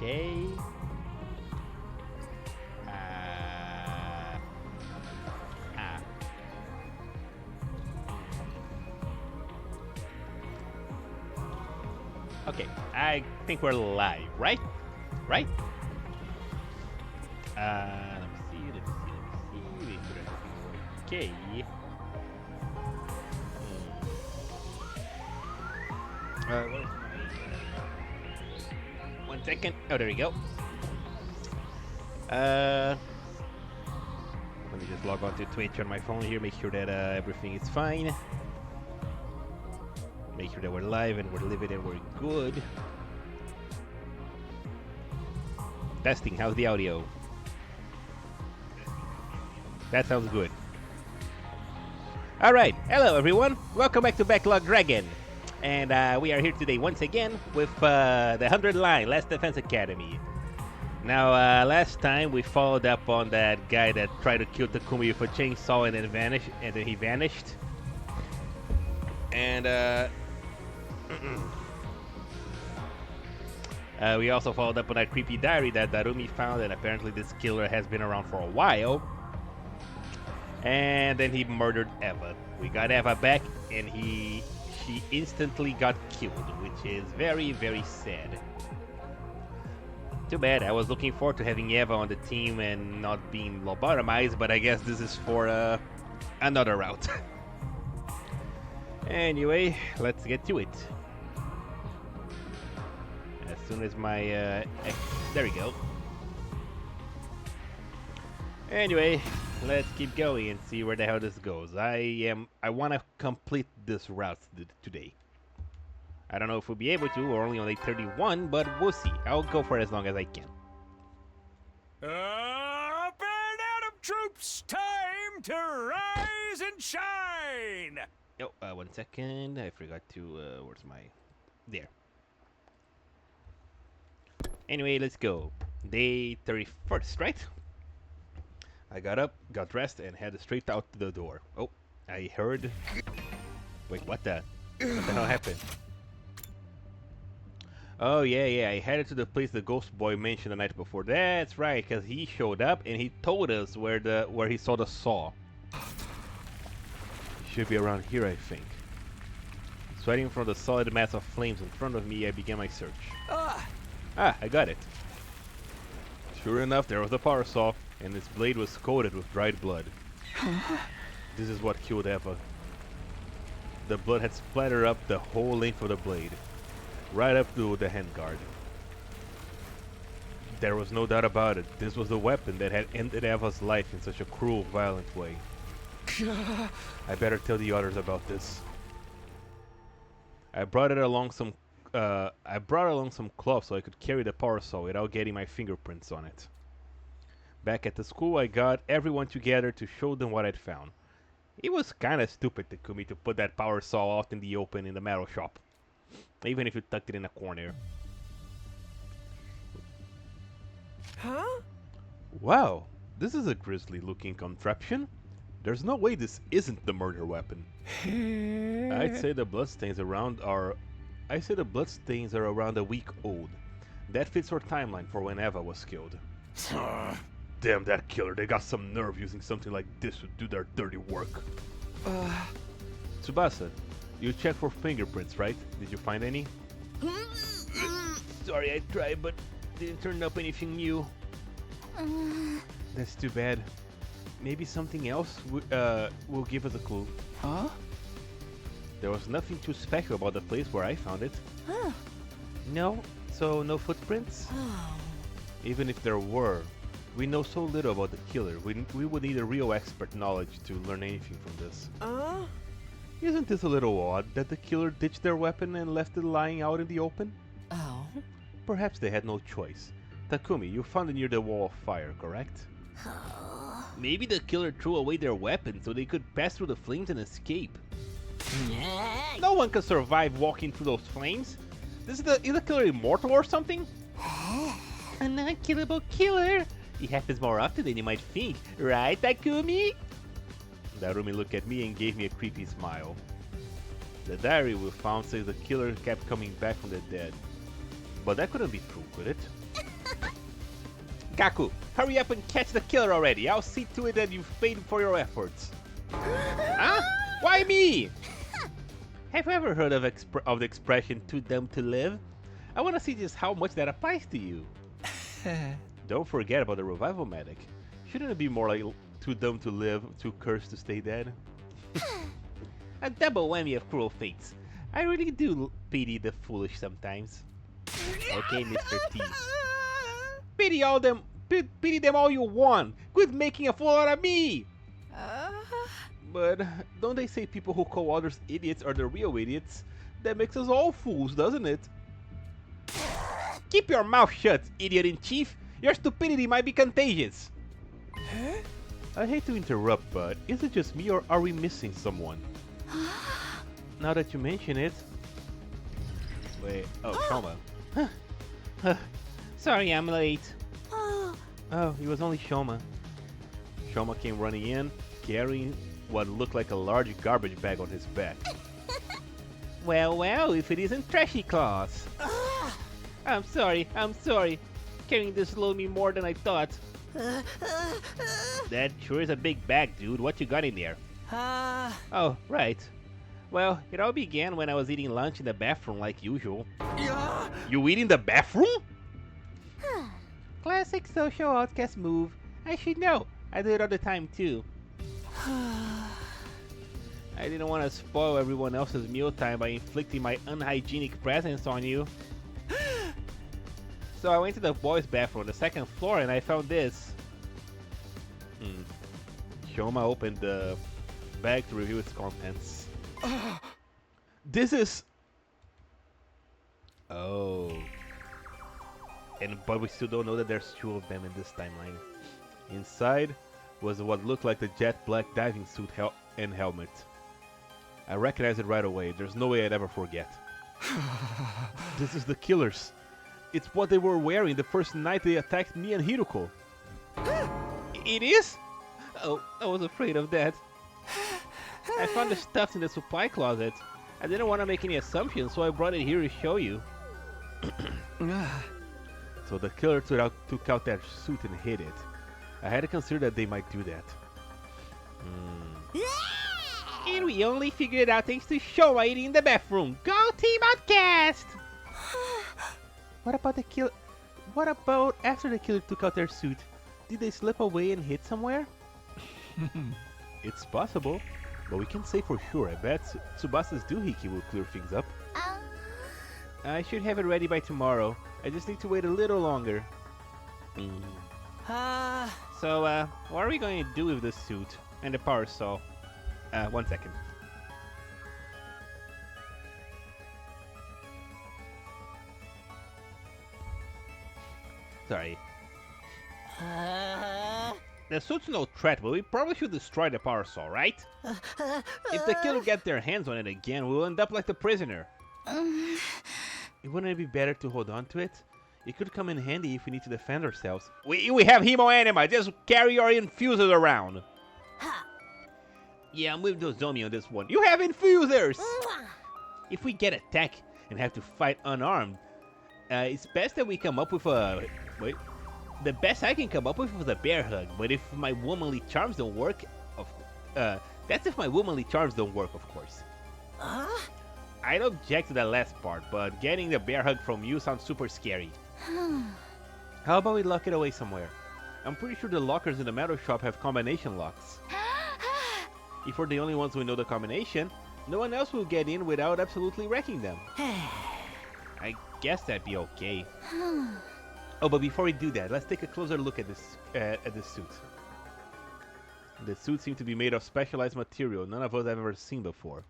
Okay. Ah. Okay, I think we're live, right? Right? Let me see, let me see, let me see. Make sure everything's okay. Where's my... 1 second. Oh, there we go. Let me just log on to Twitch on my phone here, make sure that everything is fine. Make sure that we're live and we're living and we're good. Testing, how's the audio? That sounds good. Alright, hello everyone, welcome back to Backlog Dragon. And we are here today once again with the 100 line, Last Defense Academy. Now, last time we followed up on that guy that tried to kill Takumi with a chainsaw and then he vanished. And we also followed up on that creepy diary that Darumi found, and apparently this killer has been around for a while. And then he murdered Eva. We got Eva back, and she instantly got killed, which is very, very sad. Too bad. I was looking forward to having Eva on the team and not being lobotomized, but I guess this is for another route. Anyway, let's get to it. As soon as my there we go. Anyway, let's keep going and see where the hell this goes. I want to complete this route today. I don't know if we'll be able to. We're only on day 31, but we'll see. I'll go for as long as I can. Up and out of troops, time to rise and shine. Oh, 1 second. I forgot to. Where's my? There. Anyway, let's go. Day 31st, right? I got up, got dressed, and headed straight out to the door. Oh, I heard... Wait, what the hell happened? Oh, yeah, I headed to the place the ghost boy mentioned the night before. That's right, because he showed up and he told us where he saw the saw. It should be around here, I think. Sweating from the solid mass of flames in front of me, I began my search. Ah, I got it. Sure enough, there was a power saw, and its blade was coated with dried blood. This is what killed Eva. The blood had splattered up the whole length of the blade, right up to the handguard. There was no doubt about it. This was the weapon that had ended Eva's life in such a cruel, violent way. I better tell the others about this. I brought along some cloth so I could carry the power saw without getting my fingerprints on it. Back at the school, I got everyone together to show them what I'd found. It was kinda stupid, Takumi, to put that power saw out in the open in the metal shop. Even if you tucked it in a corner. Huh? Wow, this is a grisly looking contraption. There's no way this isn't the murder weapon. I'd say the bloodstains are around a week old. That fits our timeline for when Eva was killed. Damn that killer, they got some nerve using something like this to do their dirty work. Tsubasa, you checked for fingerprints, right? Did you find any? Sorry, I tried, but didn't turn up anything new. That's too bad. Maybe something else will give us a clue. Huh? There was nothing too special about the place where I found it. Huh. No? So no footprints? Oh. Even if there were, we know so little about the killer. We would need a real expert knowledge to learn anything from this. Isn't this a little odd that the killer ditched their weapon and left it lying out in the open? Oh. Perhaps they had no choice. Takumi, you found it near the wall of fire, correct? Oh. Maybe the killer threw away their weapon so they could pass through the flames and escape. No one can survive walking through those flames. Is the killer immortal or something? An unkillable killer? It happens more often than you might think, right, Takumi? Darumi looked at me and gave me a creepy smile. The diary we found says the killer kept coming back from the dead. But that couldn't be true, could it? Kaku, hurry up and catch the killer already. I'll see to it that you've paid for your efforts. Huh? Why me? Have you ever heard of the expression too dumb to live? I want to see just how much that applies to you. Don't forget about the revival medic. Shouldn't it be more like too dumb to live, too cursed to stay dead? A double whammy of cruel fates. I really do pity the foolish sometimes. Okay, Mr. T. Pity them all you want. Quit making a fool out of me. But don't they say people who call others idiots are the real idiots? That makes us all fools, doesn't it? Keep your mouth shut, idiot-in-chief. Your stupidity might be contagious. Huh? I hate to interrupt, but is it just me or are we missing someone? Now that you mention it... Wait, oh, Shoma. Sorry, I'm late. Oh, it was only Shoma. Shoma came running in, carrying what looked like a large garbage bag on his back. Well, if it isn't Trashy Claus. I'm sorry. Carrying this slowed me more than I thought. That sure is a big bag, dude. What you got in there? Oh, right. Well, it all began when I was eating lunch in the bathroom like usual. You eat in the bathroom? Classic social outcast move. I should know. I do it all the time too. I didn't want to spoil everyone else's mealtime by inflicting my unhygienic presence on you. So I went to the boys' bathroom on the second floor and I found this. Shoma opened the bag to review its contents. This is... Oh. But we still don't know that there's two of them in this timeline. Inside was what looked like the jet black diving suit and helmet. I recognized it right away. There's no way I'd ever forget. This is the killers. It's what they were wearing the first night they attacked me and Hiruko. It is? Oh, I was afraid of that. I found the stuff in the supply closet. I didn't want to make any assumptions, so I brought it here to show you. So the killer took out that suit and hid it. I had to consider that they might do that. And we only figured it out thanks to Shoma eating in the bathroom. Go Team Outcast! What about the kill? What about after the killer took out their suit? Did they slip away and hid somewhere? It's possible, but we can't say for sure. I bet Tsubasa's doohickey will clear things up. I should have it ready by tomorrow. I just need to wait a little longer. So, what are we going to do with the suit and the power saw? 1 second. Sorry. The suit's no threat, but we probably should destroy the power saw, right? If the killer get their hands on it again, we'll end up like the prisoner. Wouldn't it be better to hold on to it? It could come in handy if we need to defend ourselves. We have Hemo Anima, just carry our infusers around. Yeah, I'm with Nozomi on this one. You have infusers! If we get attacked and have to fight unarmed, it's best that we come up with a... Wait. The best I can come up with was a bear hug, but if my womanly charms don't work... that's if my womanly charms don't work, of course. I'd object to that last part, but getting the bear hug from you sounds super scary. How about we lock it away somewhere? I'm pretty sure the lockers in the metal shop have combination locks. If we're the only ones who know the combination, no one else will get in without absolutely wrecking them. I guess that'd be okay. Oh, but before we do that, let's take a closer look at this suit. The suit seemed to be made of specialized material none of us have ever seen before.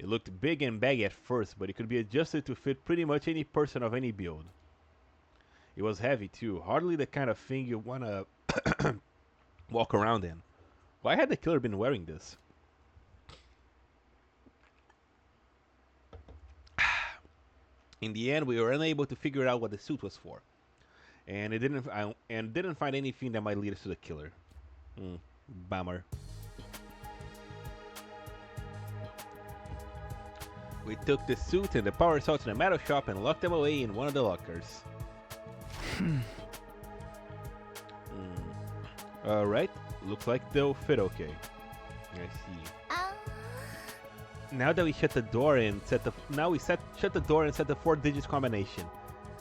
It looked big and baggy at first, but it could be adjusted to fit pretty much any person of any build. It was heavy too, hardly the kind of thing you wanna walk around in. Why had the killer been wearing this? In the end, we were unable to figure out what the suit was for, and didn't find anything that might lead us to the killer. Bummer. We took the suit and the power saw to the metal shop and locked them away in one of the lockers. Alright, looks like they'll fit okay. I see. Now that we shut the door and shut the door and set the 4 digits combination.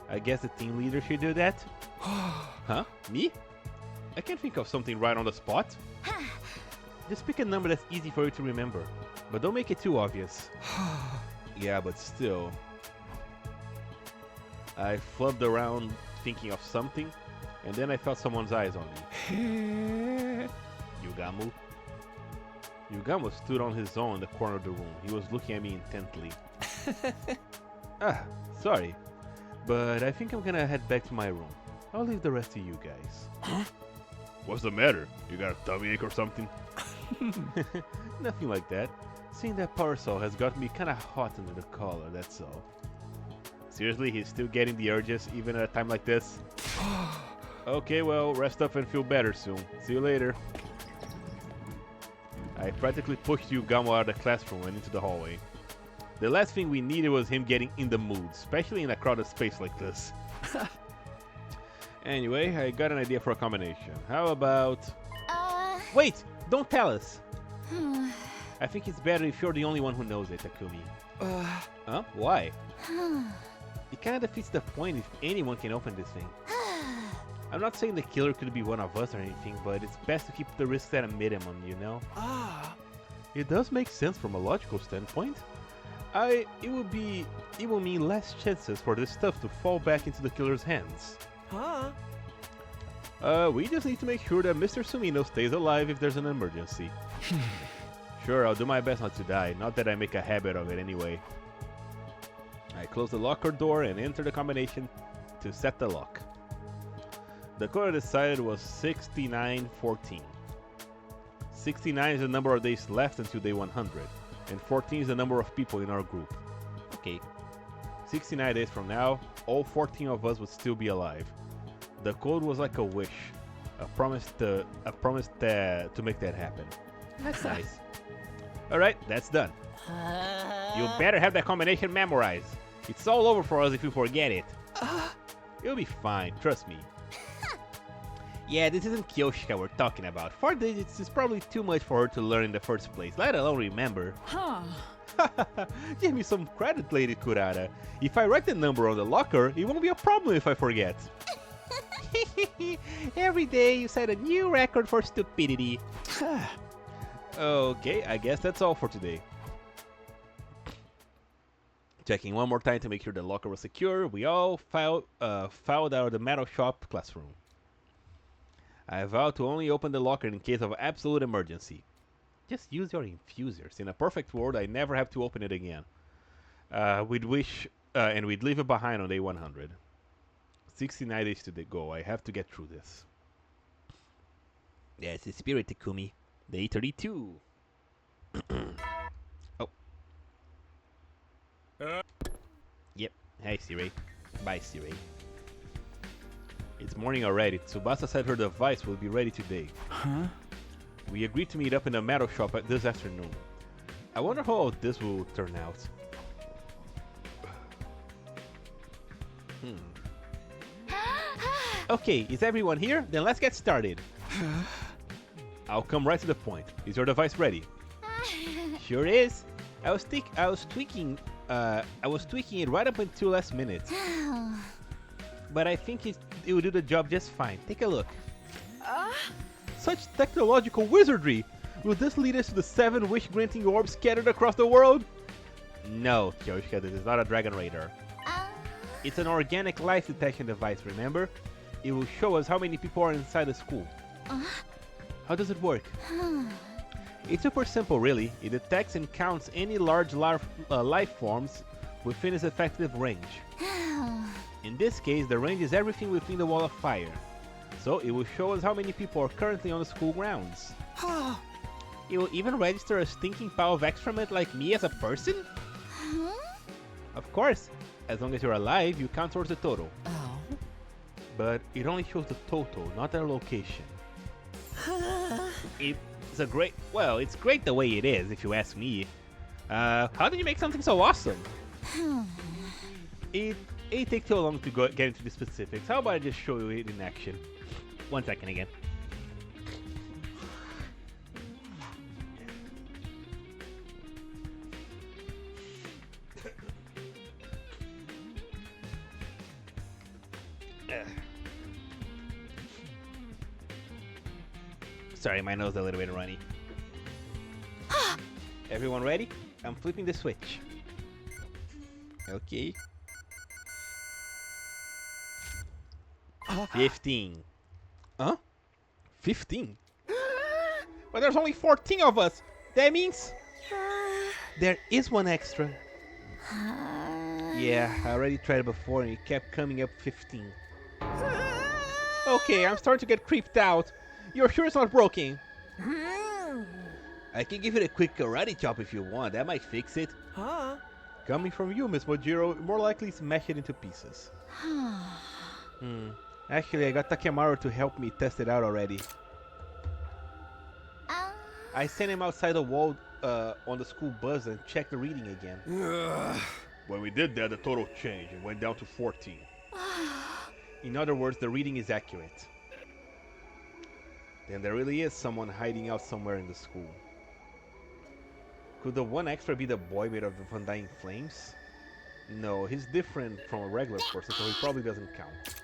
I guess the team leader should do that? Huh? Me? I can't think of something right on the spot. Just pick a number that's easy for you to remember. But don't make it too obvious. Yeah, but still. I flubbed around thinking of something, and then I felt someone's eyes on me. Yugamu. Yugamu stood on his own in the corner of the room. He was looking at me intently. Sorry. But I think I'm gonna head back to my room. I'll leave the rest to you guys. Huh? What's the matter? You got a tummy ache or something? Nothing like that. Seeing that power saw has got me kinda hot under the collar, that's all. Seriously, he's still getting the urges even at a time like this? Okay, well, rest up and feel better soon. See you later. I practically pushed Yugamu out of the classroom and into the hallway. The last thing we needed was him getting in the mood, especially in a crowded space like this. Anyway, I got an idea for a combination. How about... Wait! Don't tell us! I think it's better if you're the only one who knows it, Takumi. Huh? Why? It kinda defeats the point if anyone can open this thing. I'm not saying the killer could be one of us or anything, but it's best to keep the risks at a minimum, you know? It does make sense from a logical standpoint. It will mean less chances for this stuff to fall back into the killer's hands. We just need to make sure that Mr. Sumino stays alive if there's an emergency. Sure, I'll do my best not to die, not that I make a habit of it anyway. I close the locker door and enter the combination to set the lock. The code I decided was 6914. 69 is the number of days left until day 100, and 14 is the number of people in our group. Okay. 69 days from now, all 14 of us would still be alive. The code was like a wish, a promise to make that happen. That's nice. Alright, that's done. You better have that combination memorized. It's all over for us if you forget it. You'll be fine, trust me. Yeah, this isn't Kyoshika we're talking about. 4 digits is probably too much for her to learn in the first place, let alone remember. Give me some credit, Lady Kurata. If I write the number on the locker, it won't be a problem if I forget. Every day you set a new record for stupidity. Okay, I guess that's all for today. Checking one more time to make sure the locker was secure, we all filed out of the metal shop classroom. I vow to only open the locker in case of absolute emergency. Just use your infusers. In a perfect world, I never have to open it again. We'd leave it behind on day 100. 69 days to go. I have to get through this. That's the spirit, Takumi. Day 32. Oh. Yep. Hey, Siri. Bye, Siri. It's morning already. Tsubasa said her device will be ready today. Huh? We agreed to meet up in the metal shop this afternoon. I wonder how this will turn out. Okay, is everyone here? Then let's get started. I'll come right to the point. Is your device ready? Sure is. I was tweaking it right up until last minute. But I think it will do the job just fine. Take a look. Such technological wizardry! Will this lead us to the 7 wish-granting orbs scattered across the world? No, Kyoshika, this is not a dragon radar. It's an organic life detection device, remember? It will show us how many people are inside the school. How does it work? It's super simple, really. It detects and counts any large life forms within its effective range. In this case, the range is everything within the wall of fire. So it will show us how many people are currently on the school grounds. It will even register a stinking pile of excrement like me as a person? Of course, as long as you're alive, you count towards the total. But it only shows the total, not their location. It's great the way it is, if you ask me. How did you make something so awesome? It takes too long to get into the specifics. How about I just show you it in action? 1 second again. Sorry, my nose is a little bit runny. Everyone ready? I'm flipping the switch. Okay. 15. Huh? 15? But there's only 14 of us. That means there is one extra. Yeah, I already tried it before and it kept coming up 15. Okay, I'm starting to get creeped out. You're sure it's not broken? I can give it a quick karate chop if you want. That might fix it. Huh? Coming from you, Miss Mojiro, more likely smash it into pieces. Actually, I got Takemaru to help me test it out already. I sent him outside the wall on the school bus and checked the reading again. When we did that, the total changed. It went down to 14. In other words, the reading is accurate. Then there really is someone hiding out somewhere in the school. Could the one extra be the boy made of the undying flames? No, he's different from a regular person, so he probably doesn't count.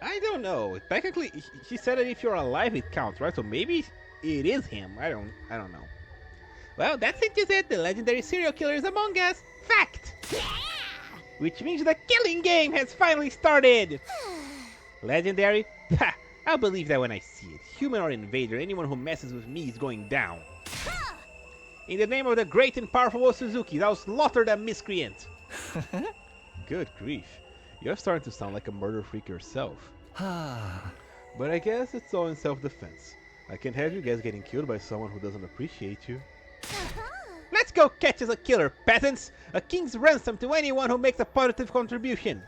I don't know. Technically, he said that if you're alive, it counts, right? So maybe it is him. I don't know. Well, that's it, you said. The legendary serial killer is among us. Fact! Which means the killing game has finally started! Legendary? Ha! I'll believe that when I see it. Human or invader, anyone who messes with me is going down. In the name of the great and powerful Suzuki, I'll slaughter that miscreant! Good grief. You're starting to sound like a murder freak yourself. But I guess it's all in self-defense. I can't have you guys getting killed by someone who doesn't appreciate you. Let's go catch us a killer, peasants! A king's ransom to anyone who makes a positive contribution.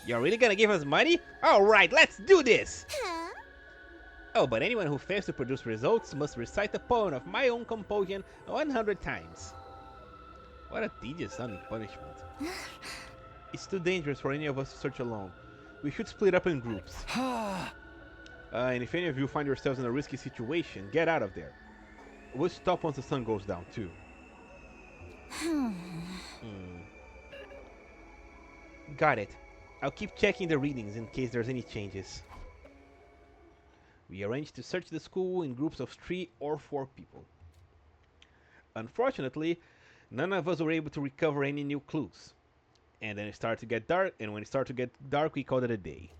You're really gonna give us money? Alright, let's do this! Oh, but anyone who fails to produce results must recite a poem of my own composition 100 times. What a tedious sounding punishment. It's too dangerous for any of us to search alone. We should split up in groups. And if any of you find yourselves in a risky situation, get out of there. We'll stop once the sun goes down, too. Got it. I'll keep checking the readings in case there's any changes. We arranged to search the school in groups of 3 or 4 people. Unfortunately, none of us were able to recover any new clues. And then it started to get dark, and when it started to get dark, we called it a day.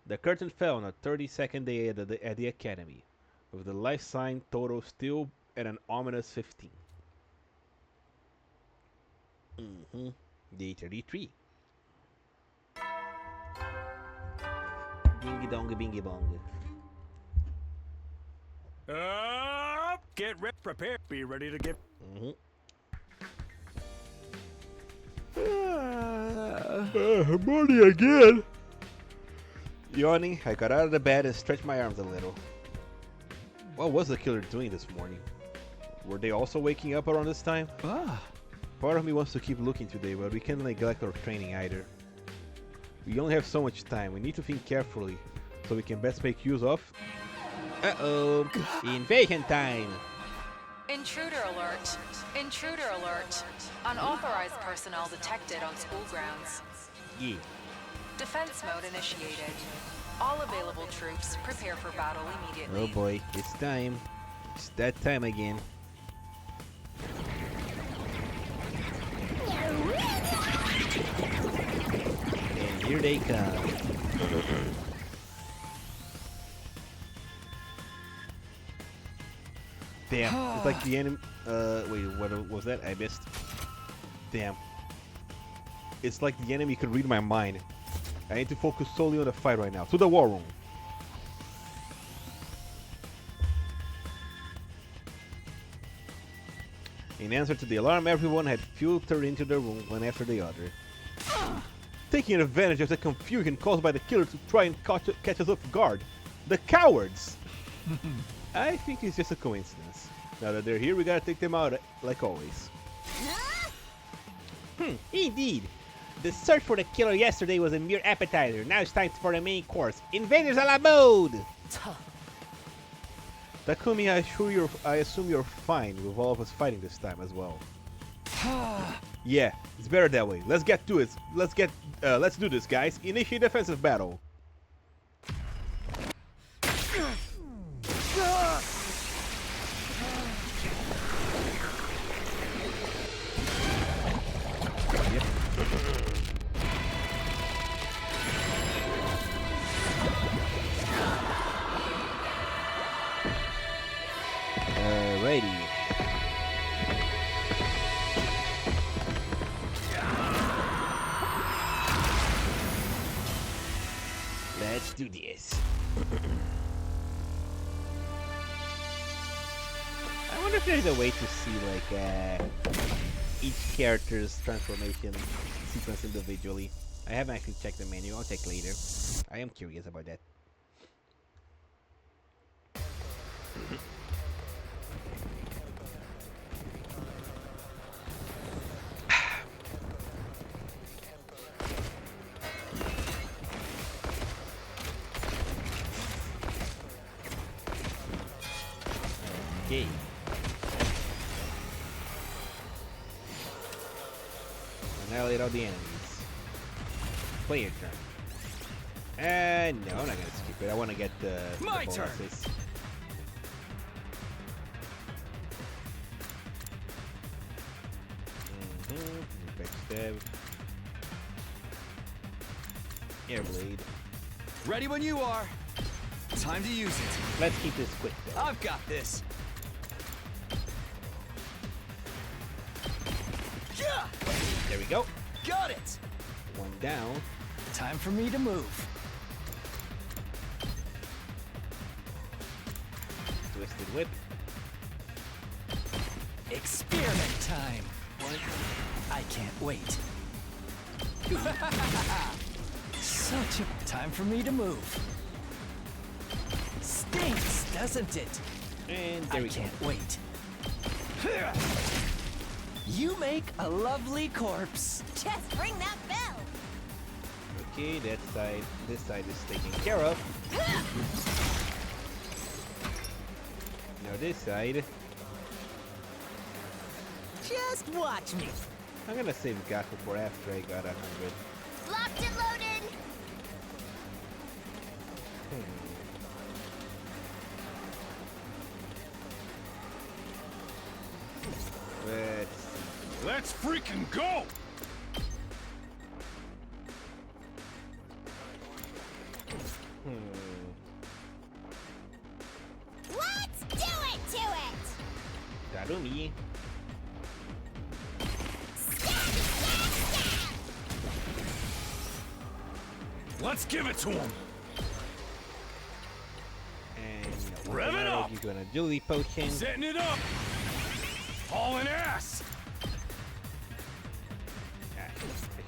The curtain fell on a 32nd day at the academy, with the life sign total still at an ominous 15. Day 33. Bingy dong bingy bong. Get prepared. Be ready to get. Morning again. Yawning, I got out of the bed and stretched my arms a little. What was the killer doing this morning? Were they also waking up around this time? Part of me wants to keep looking today, but we can't neglect our training either. We only have so much time. We need to think carefully, so we can best make use of... Uh-oh! Invasion time! Intruder alert! Intruder alert! Unauthorized personnel detected on school grounds. Yeah. Defense mode initiated. All available troops prepare for battle immediately. Oh boy, it's time. It's that time again. And here they come. Damn, it's like the enemy. Wait, what was that? I missed. Damn. It's like the enemy could read my mind. I need to focus solely on the fight right now. To the war room. In answer to the alarm, everyone had filtered into the room one after the other. Taking advantage of the confusion caused by the killer to try and catch us off guard. The cowards! I think it's just a coincidence. Now that they're here, we gotta take them out, like always. Indeed. The search for the killer yesterday was a mere appetizer. Now it's time for the main course. Invaders a la mode! Takumi, I assume you're fine with all of us fighting this time as well. Yeah, it's better that way. Let's get to it. Let's do this, guys. Initiate defensive battle. Alrighty. Let's do this. I wonder if there's a way to see like each character's transformation sequence individually. I haven't actually checked the menu. I'll check later. I am curious about that. Okay. Annihilate all the enemies. Play your turn. No, I'm not gonna skip it. I want to get the My turn. bonuses. Backstab. Airblade. Ready when you are. Time to use it. Let's keep this quick though. I've got this. Yeah! There we go. Got it. One down. Time for me to move. Twisted whip. Experiment time. One. I can't wait. Such a time for me to move. Stinks, doesn't it? And there I we go. can't wait. You make a lovely corpse. Just ring that bell. Okay, that side, this side is taken care of. Now this side, Just watch me. I'm gonna save Gaku for after I got 100. Locked and loaded. Let's freaking go! Let's do it to it. Darumi. Let's give it to him. And Rev it up! You're gonna Julie potion. Setting it up. Hauling ass. I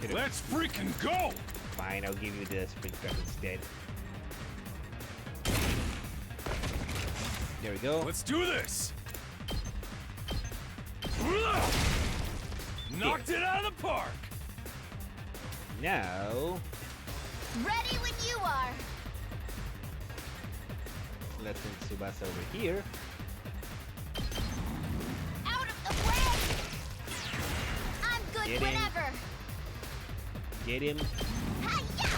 should've- Let's freaking go! Fine, I'll give you the spring trap instead. There we go. Let's do this. Knocked it out of the park. Now, Ready when you are. let's send Tsubasa over here. Out of the way. I'm good Get in. whenever. Get him. Hi-ya!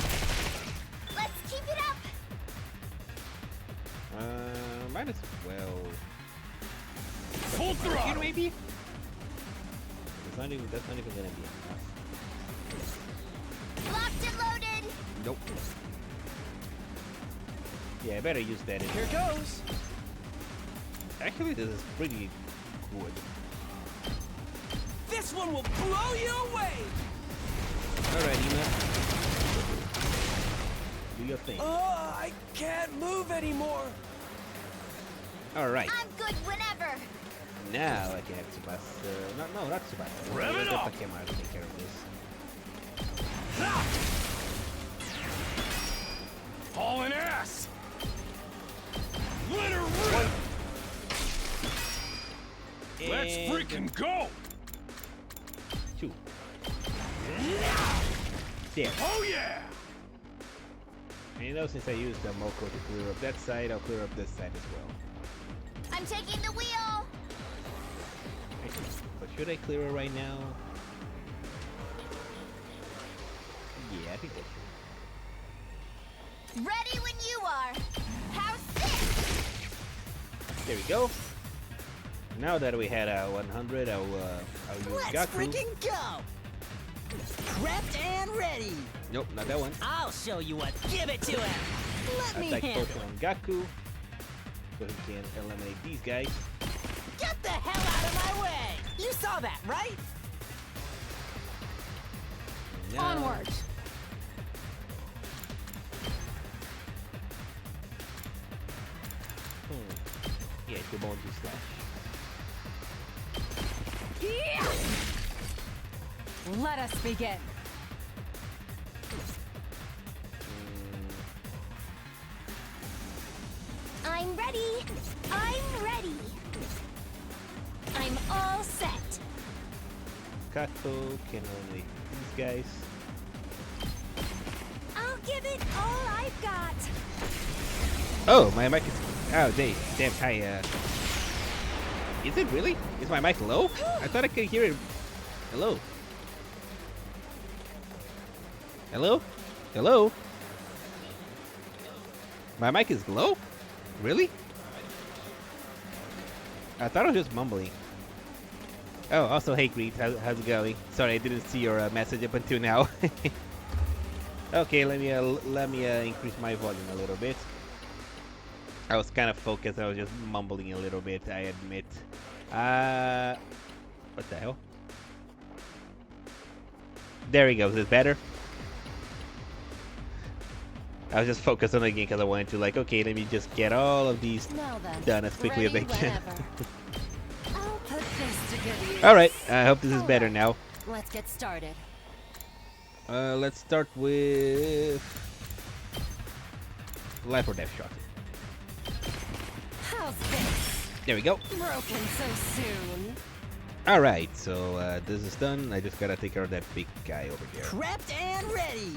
Let's keep it up. Might as well. Full Here throttle. maybe? That's not even gonna be enough. Locked and loaded. Nope. Yeah, I better use that. Here goes. Actually, this is pretty good. This one will blow you away. Alright, Ema. Do your thing. Oh, I can't move anymore. Alright, I'm good whenever. now I can have Tsubasa. No, not Tsubasa. Rev it Let up! Takemura take care of this. Hauling ass. Let her rip. Let's And freaking go. 2. There. Oh yeah. And you know, since I used the Moko to clear up that side, I'll clear up this side as well. I'm taking the wheel. But should I clear it right now? think that's true. Ready when you are. How sick! There we go. Now that we had 100, I'll use Let's Gaku. freaking go! Prepped and ready! Nope, not that one. I'll show you what. Give it to him! Let me Attack handle potion it! on Gaku, so he can eliminate these guys. Get the hell out of my way! You saw that, right? Now- Onward. Yeah, come on, do slash. Let us begin. I'm ready. I'm ready. I'm all set. Kato can eliminate these guys. I'll give it all I've got. Oh, my mic is. Oh, damn, hi. Is it really? Is my mic low? I thought I could hear it. Hello? Hello? Hello? My mic is low? Really? I thought I was just mumbling. Oh, also, hey, Greet, how's it going? Sorry, I didn't see your message up until now. Okay, let me increase my volume a little bit. I was kind of focused. I was just mumbling a little bit, I admit. What the hell? There we go. Is this better? I was just focused on the game because I wanted to, like, okay, let me just get all of these Now then, done as quickly as I ready can. whenever. I'll put this to good use. Alright, I hope this is better now. Let's get started. Let's start with life or death shot. How's this? There we go. Broken so soon. Alright, so this is done. I just gotta take care of that big guy over here. Prepped and ready!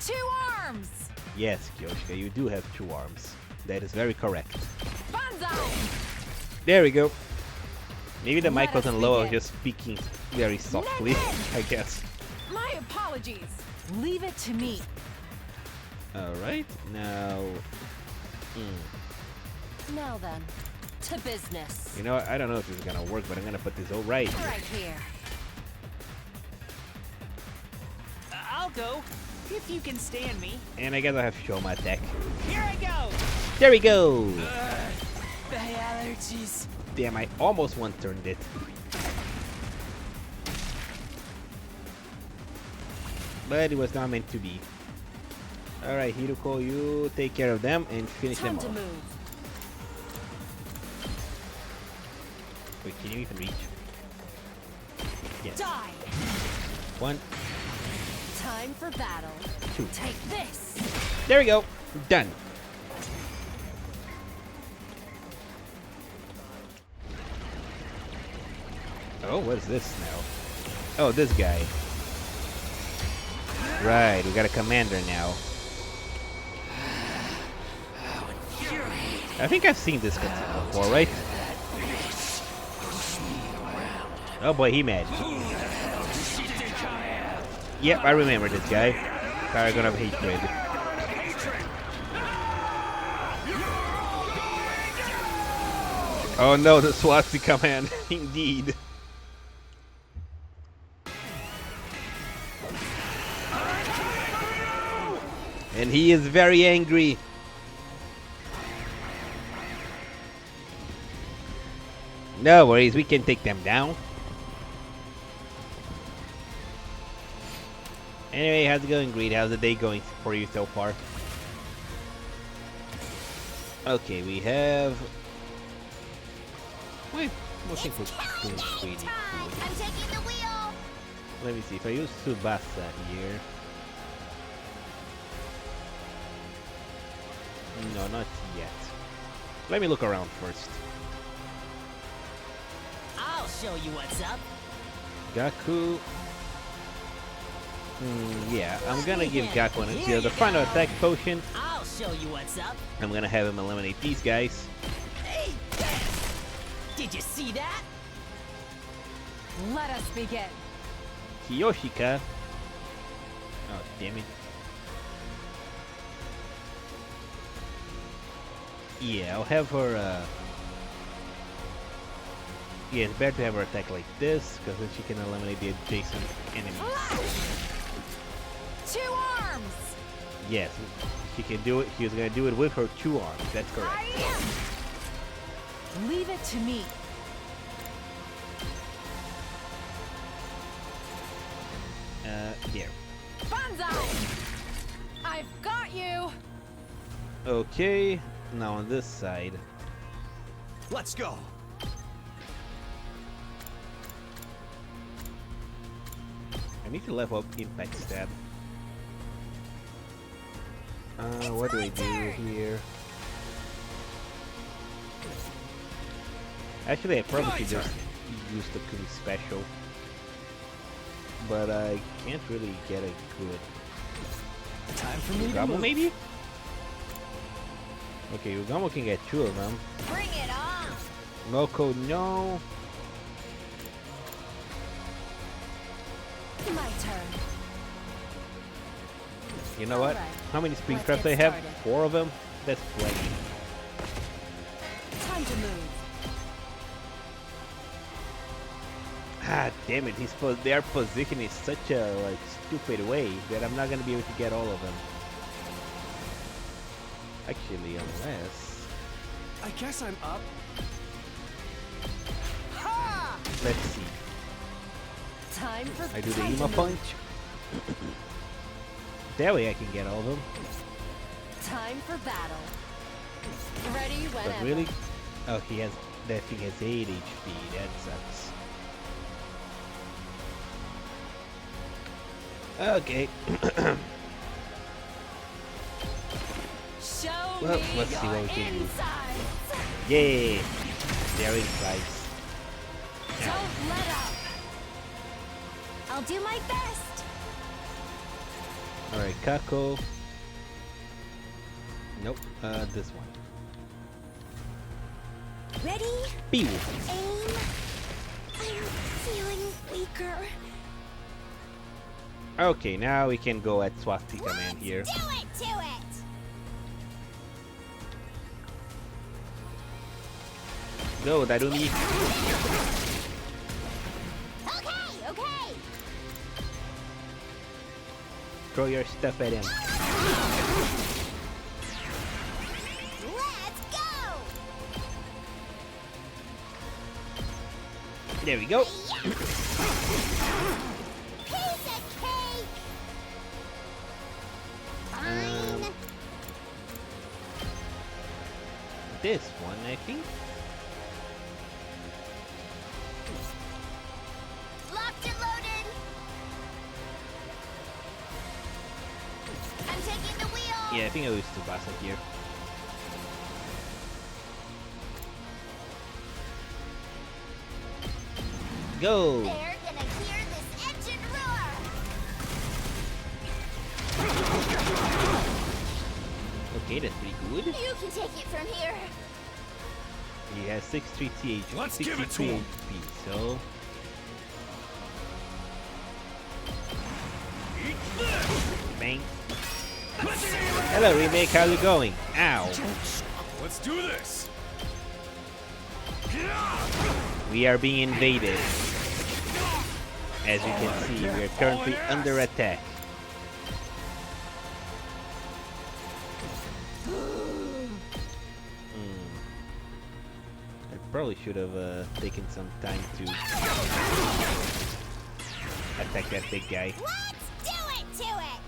2 arms. Yes, Kyoshika, you do have 2 arms. That is very correct. Banzai. There we go. Maybe the mic Let us wasn't low, I was begin. just speaking very softly, I guess. My apologies. Leave it to me. Alright, now... Now then, to business. You know what, I don't know if this is gonna work, but I'm gonna put this all right here. Right here. I'll go, if you can stand me. And I guess I have Shoma attack. Here I go! There we go! The allergies. Damn, I almost one-turned it. But it was not meant to be. Alright, Hiruko, you take care of them and finish Time them to off. move. Wait, can you even reach? Yes. Die. 1, Time for battle. 2. Take this. There we go. Done. Oh, what is this now? Oh, this guy. Right, we got a commander now. I think I've seen this cutscene before, right? Oh boy, he mad. Yep, I remember this guy. Paragon of Hatred. Oh no, the swastika man, indeed. And he is very angry. No worries, we can take them down. Anyway, how's it going, Greed? How's the day going for you so far? Okay, we have... Wait, we'll think we'll do Greedy. I'm taking the wheel. Let me see, if I use Tsubasa here... No, not yet. Let me look around first. I'll show you what's up. Gaku... yeah, I'm gonna give Gaku the final attack potion. I'll show you what's up. I'm gonna have him eliminate these guys. Hey, did you see that? Let us begin. Kiyoshika. Oh, damn it. Yeah, I'll have her. Yeah, it's better to have her attack like this, because then she can eliminate the adjacent enemies. 2 arms. Yes, she can do it. She was gonna do it with her 2 arms. That's correct. Leave it to me. There. Banzai! I've got you. Okay, now on this side. Let's go. I need to level up impact stab. What do I do here? Actually, I probably should just use the Kumi special. But I can't really get a good... Time for me to Ugamo move. maybe? Okay, Ugamo can get 2 of them. Bring it on. Moko, no. My turn. You know what? Alright, How many spring let's traps get I have? started. 4 of them? That's plenty. Time to move. Ah, damn it! Their position is such a like stupid way that I'm not gonna be able to get all of them. Actually, unless I guess I'm up. let's see. Time for I do the time to Ema move. punch. That way I can get all of them. Time for battle. Ready But whenever. really, oh, that thing has 8 HP. That sucks. Okay. Show Well, me let's see your what we can do. insides. Yay! They're inside. Don't let up. I'll do my best. Alright, Kako. Nope, this one. Ready? Pew! Aim. I'm feeling weaker. Okay, now we can go at Swastika Man here. Do it to it. Go, Darumi! Okay, okay. Throw your stuff at him. Let's go. There we go. Piece of cake. Fine. This one, I think. Locked and loaded. I'm taking the wheel. Yeah, I think I used Tsubasa here. Go! They're gonna hear this engine roar. Okay, that's pretty good. You can take it from here. He has 63 TH. Let's give it to 63 him. HP, so... Bang. Hello, Remake, how's it going? Ow. Let's do this. We are being invaded. As you can see, we are currently under attack. I probably should have taken some time to attack that big guy. Let's do it to it.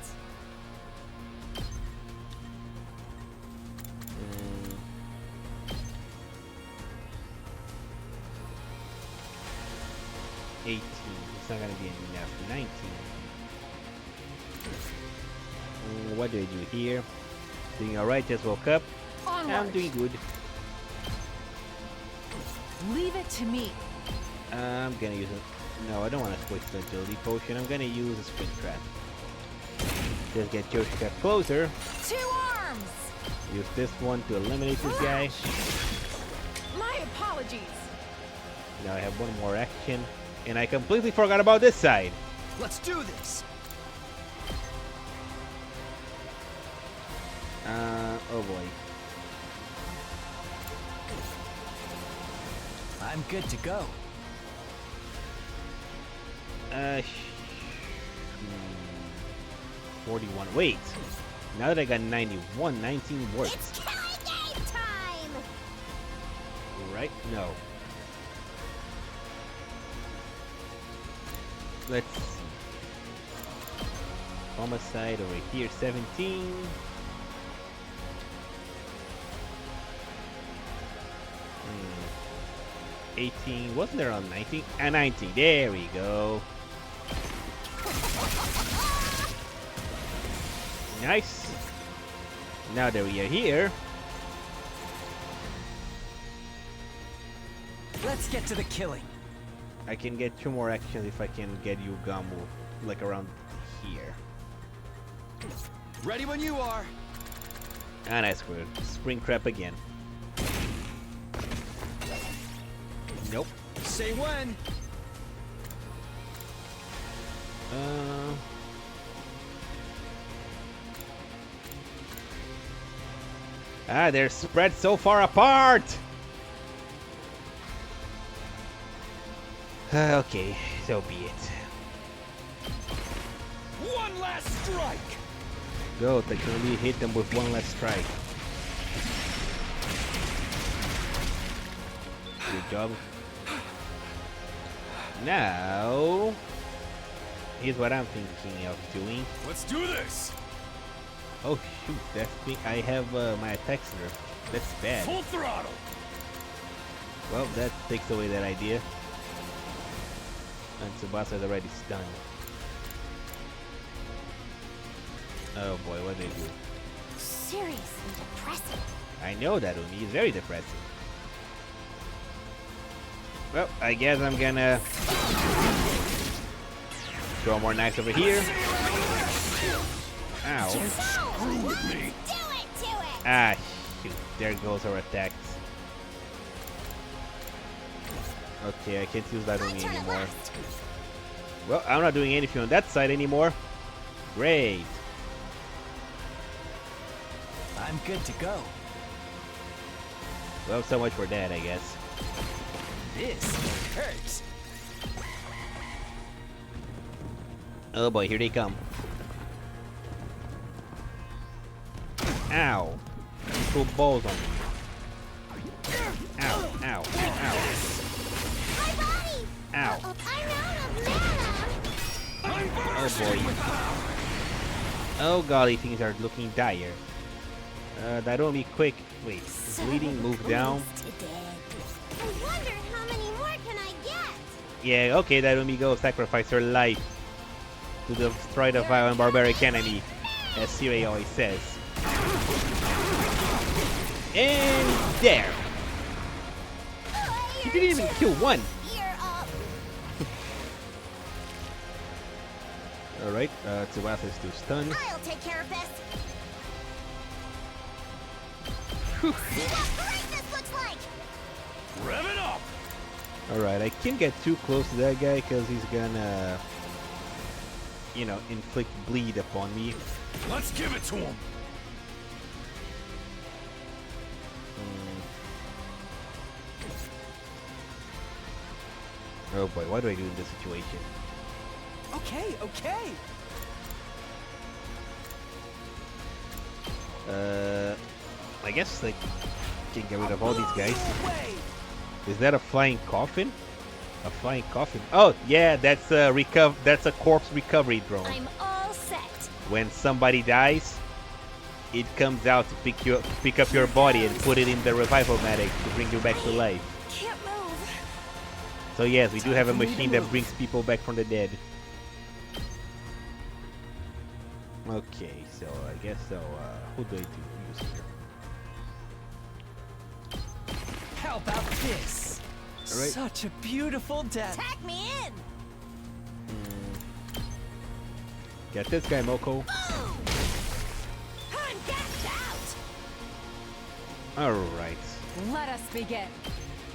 18. It's not gonna be enough. 19. What do I do here? Doing alright, just woke up. I'm Onward. doing good. Leave it to me. I'm gonna use it. No, I don't want to waste the agility potion. I'm gonna use a sprint trap. Just get Yoshika closer. 2 arms. Use this one to eliminate this guy. My apologies. Now I have one more action. And I completely forgot about this side. Let's do this. Oh boy. I'm good to go. 41. Wait. Now that I got 91, 19 works. It's killing game time! Right? No. Let's see. Homicide over here, 17. 18. Wasn't there on 19? 19. There we go. Nice. Now that we are here, Let's get to the killing. I can get 2 more actions if I can get Yugamu like around here. Ready when you are. And I screwed. Spring trap again. Nope. Say when. They're spread so far apart. Okay, so be it. One last strike. Go, they can only hit them with 1 last strike. Good job. Now, here's what I'm thinking of doing. Let's do this. Oh shoot, that's me. I have my attacks nerfed. That's bad. Full throttle. Well, that takes away that idea. And Tsubasa is already stunned. Oh boy, what did they do? Seriously depressing. I know that Umi is very depressing. Well, I guess I'm gonna throw more knives over here. Ow. Screw with me. Do it to it! Ah, shoot. There goes our attacks. Okay, I can't use that My Umi turn at anymore. last. Well, I'm not doing anything on that side anymore. Great. I'm good to go. Well, so much for that, I guess. This hurts. Oh boy, here they come. Ow. You throw balls on me. Ow, ow, ow, My body! ow. I'm out of mana! Oh boy. Oh golly, things are looking dire. That won't be quick. Wait, bleeding, move down. I wonder how many more can I get? Yeah, okay, that won't be go sacrifice her life to destroy the violent barbaric enemy, as Siri always says. And there! He didn't even kill one! You're up. Alright, Tsubasa is still stunned. I'll take care of this. See what great this looks like. Rev it up. Alright, I can't get too close to that guy because he's gonna, you know, inflict bleed upon me. Let's give it to him. Oh boy, what do I do in this situation? Okay, okay. I guess like can get rid of all these guys. Away. Is that a flying coffin? A flying coffin? Oh yeah, that's a That's a corpse recovery drone. I'm all set. When somebody dies, it comes out to pick up your body and put it in the revival medic to bring you back to life. Can't move. So yes, we do have a machine that brings people back from the dead. Okay, so I guess so. Who do I use here? How about this? Alright. Such a beautiful death. Tack me in. Get this guy, Moko. Boom. I'm gassed out. Alright. Let us begin.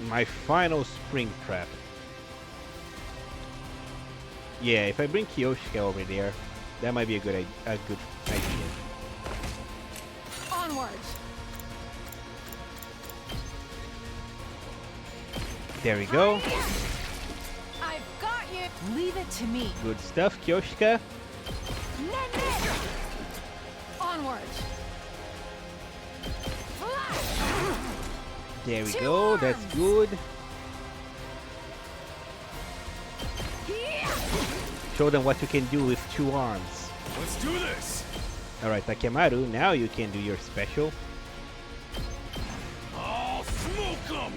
My final spring trap. Yeah, if I bring Kiyoshika over there, that might be a good idea. Onwards. There we go. I've got you. Leave it to me. Good stuff, Kyoshika. Onward. There we Two go. That's arms. good. Show them what you can do with 2 arms. Let's do this. Alright, Takemaru, now you can do your special. I'll smoke them.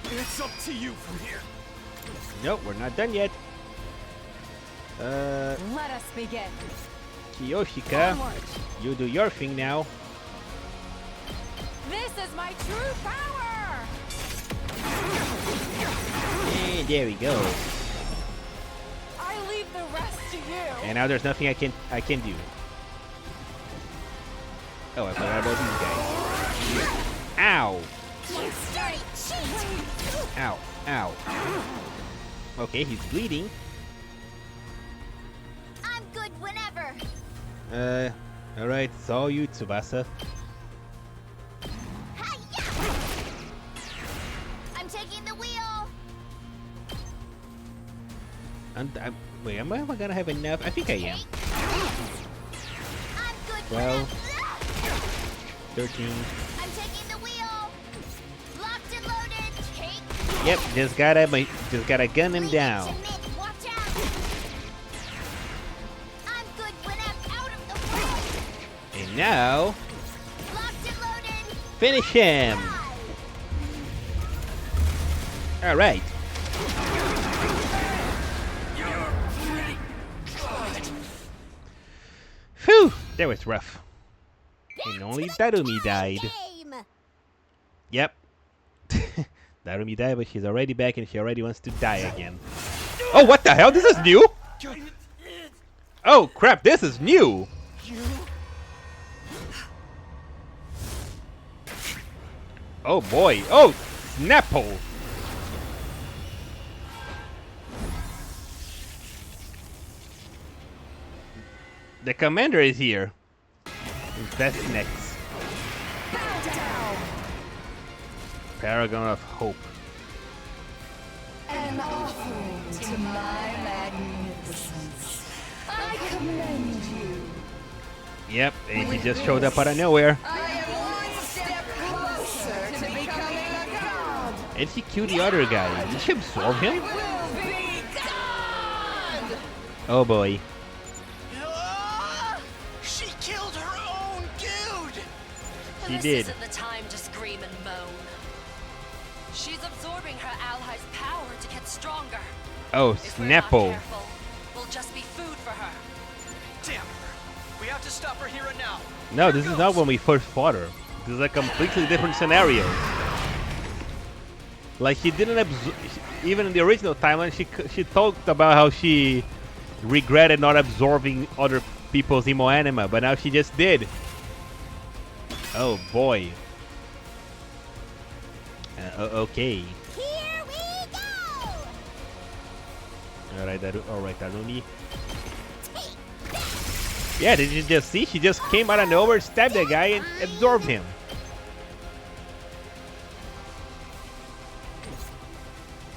It's up to you from here. Nope, we're not done yet. Let us begin. Kyoshika, Onward. you do your thing now. This is my true power. And there we go. I leave the rest to you. And now there's nothing I can do. Oh, I forgot about these guys. Ow! You dirty cheat! Ow! Ow! Okay, he's bleeding. I'm good whenever. Alright, it's all you, Tsubasa. Hi-ya! I'm taking the wheel. Wait, am I gonna have enough? I think I am. I'm good 12. whenever. 13. I'm taking the wheel. Locked and loaded. Take. Yep, just gotta gun him Leave it down. to me. Watch out. I'm good when I'm out of the way. And now, Locked and loaded. finish him! Dive. Alright. Phew! That was rough. And only Darumi died. Game. Yep. Darumi died, but she's already back and she already wants to die again. Oh, what the hell? This is new? Oh, crap, this is new! Oh boy. Oh, Snapple! The commander is here. That's next. Paragon of Hope. An offering to my magnificence. I commend you. Yep, and he just showed up out of nowhere. I am one step closer to becoming a god. And she killed the other guy. Did she absorb him? Will be god. Oh boy. She killed her own dude! She This did. isn't the time to scream and moan. She's absorbing her allies' power to get stronger. Oh, If we're not Snapple. careful, we'll just be food for her. Damn her. We have to stop her here and now. No, this is not when we first fought her. This is a completely different scenario. Like, she didn't absorb... Even in the original timeline, she talked about how she regretted not absorbing other people's emo anima, but now she just did. Oh boy. Okay. Here we go. Alright, Darumi. Yeah, did you just see? She just came out of nowhere, stabbed that guy, and absorbed him.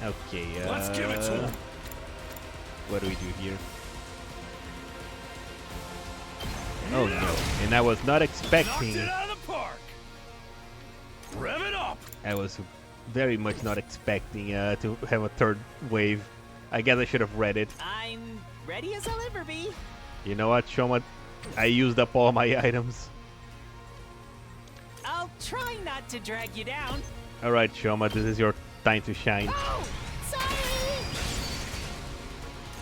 Okay, Let's give it to him. what do we do here? Oh no, and I was not Knocked expecting... it out of the park. Rev it up. I was very much not expecting to have a third wave. I guess I should have read it. I'm ready as I'll ever be. You know what, Shoma? I used up all my items. I'll try not to drag you down. Alright, Shoma, this is your time to shine. Oh, sorry.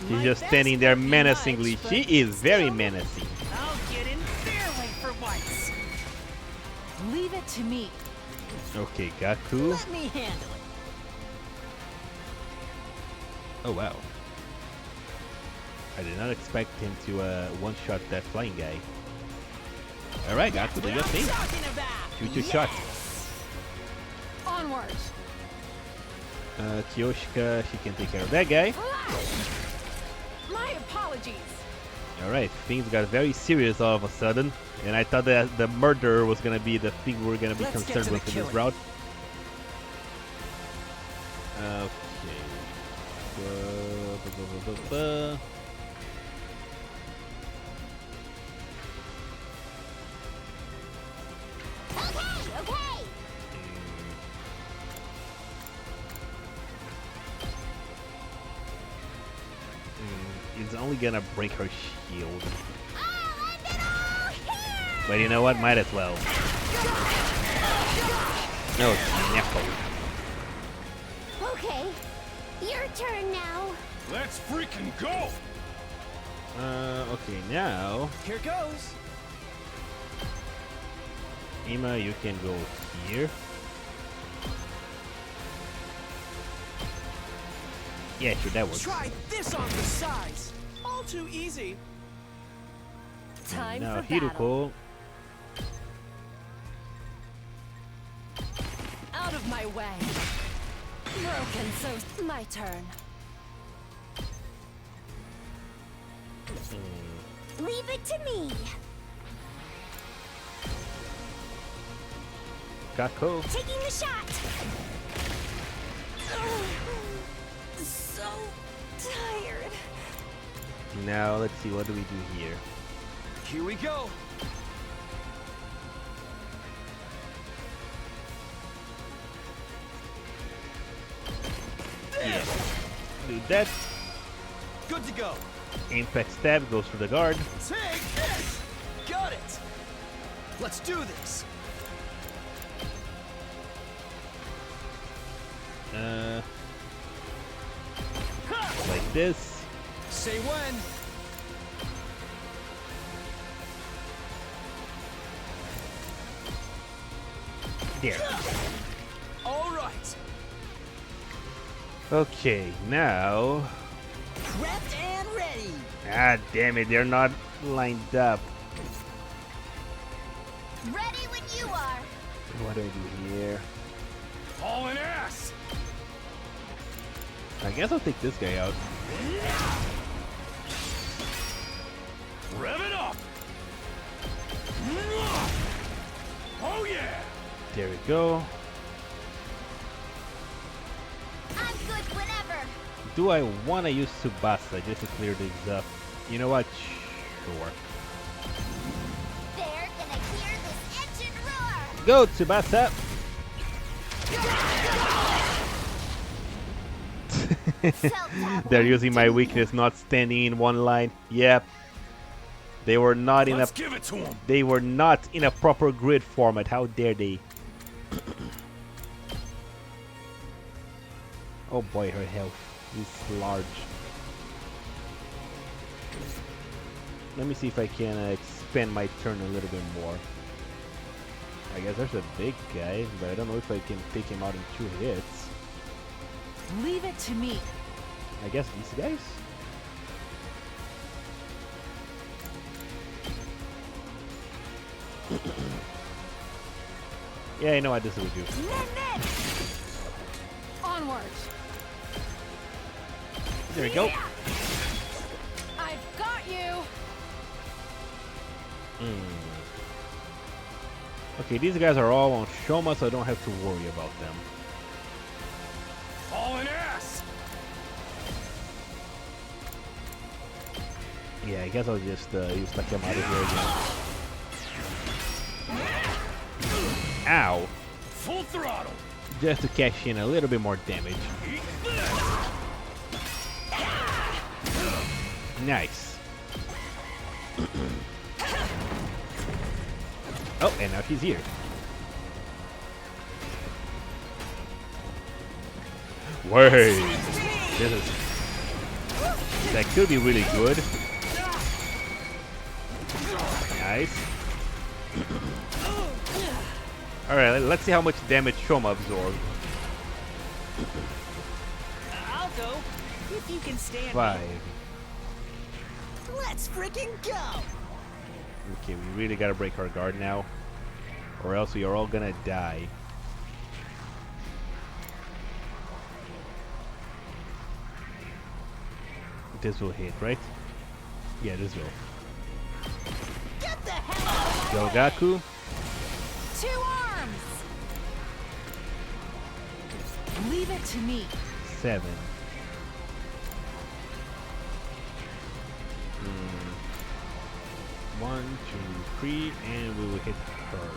She's My just best standing there might be menacingly. much, She but is very still, menacing. I'll get in their way for once. Leave it to me. Okay, Gaku. Let me handle it. Oh wow. I did not expect him to one-shot that flying guy. Alright, Gaku, do What your I'm thing. talking about. Shoot your shot. Onward. Kyoshika, she can take care of that guy. My apologies. Alright, things got very serious all of a sudden, and I thought that the murderer was gonna be the thing we're gonna be Let's get concerned to the with in this killing. route. Okay. Okay, okay. It's only gonna break her shield. I'll end it all here. But you know what? Might as well. No, snapple. Okay, your turn now. Let's freaking go! Okay, now, Here goes. Ima, you can go here. Yeah, sure, that works. Try this on for size. All too easy. Time Now, for battle. Hiruko. Out of my way. Broken, so my turn. Leave it to me. Kako. Taking the shot. So tired. Now, let's see, what do we do here? Here we go. Yeah. Do that. Good to go. Impact stab goes for the guard. Take this. Got it. Let's do this. Like this. Say when. There. All right. Okay, now. Prepped and ready. Ah, damn it, they're not lined up. Ready when you are. What do I do here? Hauling ass! I guess I'll take this guy out. Rev it up! Oh yeah! There we go. I'm good whenever. Do I want to use Tsubasa just to clear things up? You know what? Sure. They're gonna hear this engine roar. Go, Tsubasa! They're using my weakness, not standing in one line. Yep. They were not in a. Let's give it to him! They were not in a proper grid format. How dare they? Oh boy, her health is large. Let me see if I can expand my turn a little bit more. I guess there's a big guy, but I don't know if I can take him out in 2 hits. Leave it to me. I guess these guys? Yeah, I know what this will do. Onward. There we go. I've got you. Okay, these guys are all on Shoma, so I don't have to worry about them. Hauling ass! Yeah, I guess I'll just use Takemari here again. Ow! Full throttle! Just to cash in a little bit more damage. Eat this! Nice. Oh, and now she's here. Wait! This is... That could be really good. Nice. Alright, let's see how much damage Shoma absorbed. I'll go if you can stand 5. me. Let's freaking go. Okay, we really gotta break our guard now, or else we are all gonna die. This will hit, right? Yeah, this will. Get the hell out of Go Gaku. 2 arms! Leave it to me. 7. One, 2, 3, and we will hit her.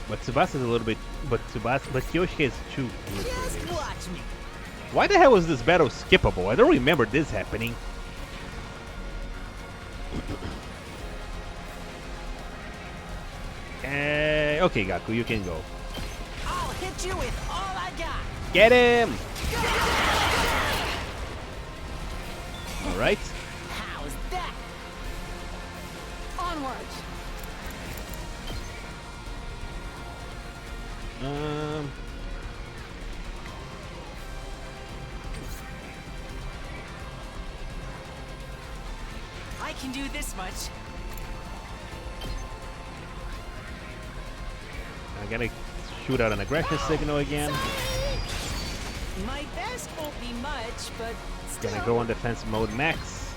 But Tsubasa is a little bit. But Kyoshika is too good for Just this. watch me. Why the hell was this battle skippable? I don't remember this happening. Okay, Gaku, you can go. I'll hit you with all I got. Get him! Alright. How's that? Onward. I can do this much. I'm gonna shoot out an aggression signal again. My best won't be much, but still. Gonna go on defense mode max.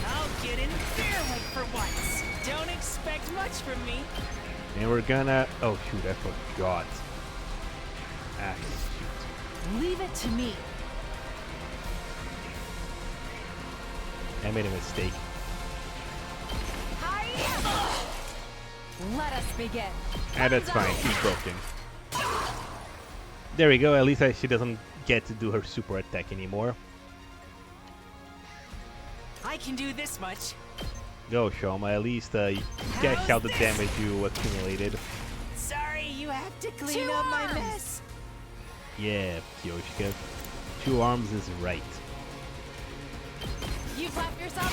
I'll get in fair like for once. Don't expect much from me. And we're gonna. Oh shoot, I forgot. Ah, shoot. Leave it to me. I made a mistake. Let us begin. Ah, that's fine. She's broken. There we go. At least she doesn't get to do her super attack anymore. I can do this much. Go, Shoma. At least cash out the damage you accumulated. Sorry, you have to clean up my mess. Yeah, Kyoshika. 2 arms is right. You clap yourself.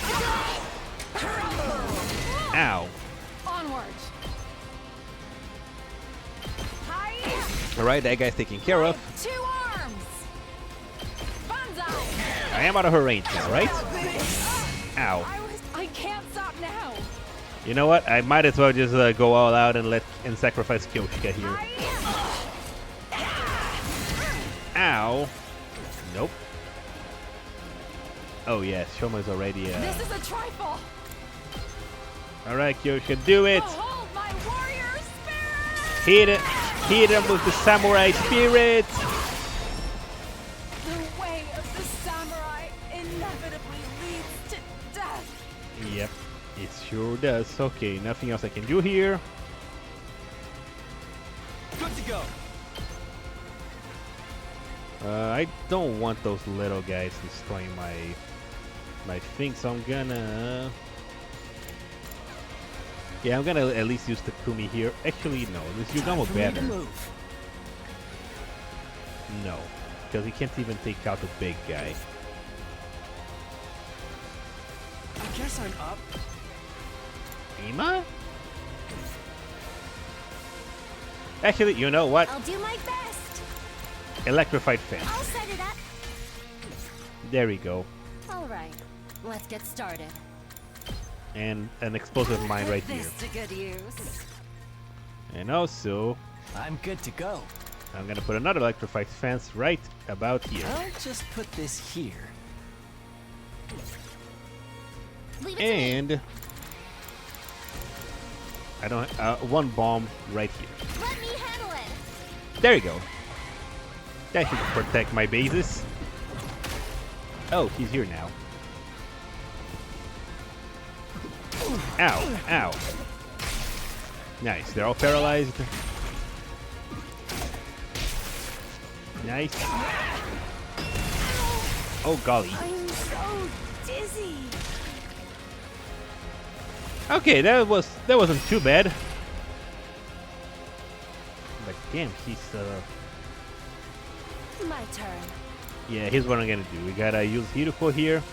Ow. Onward. Alright, that guy's taken care of. 2 arms. Banzai. I am out of her range now, right? Ow. I can't stop now. You know what? I might as well just go all out and sacrifice Kyoshika here. Ow. Nope. Oh yes, Shoma's already. This is a trifle. All right, Kyoshika, do it. Behold my warrior spirit. Hit him with the samurai spirit. The way of the samurai inevitably leads to death. Yep, it sure does. Okay, nothing else I can do here. Good to go. I don't want those little guys destroying my thing, so I'm gonna. Yeah, I'm gonna at least use Takumi here. Actually, no, let's use Gamo better. No, because he can't even take out the big guy. I guess I'm up. Ima? Actually, you know what? I'll do my best. Electrified fence. I'll set it up. There we go. All right, let's get started. And an explosive mine right here. This to good use. And also, I'm good to go. I'm gonna put another electrified fence right about here. I'll just put this here. Leave it to me. And I don't. One bomb right here. Let me handle it. There you go. That should protect my bases. Oh, he's here now. Ow, ow. Nice, they're all paralyzed. Nice. Oh, golly. I'm so dizzy. Okay, that wasn't too bad. But damn, he's My turn. yeah, here's what I'm gonna do. We gotta use Hiroko here.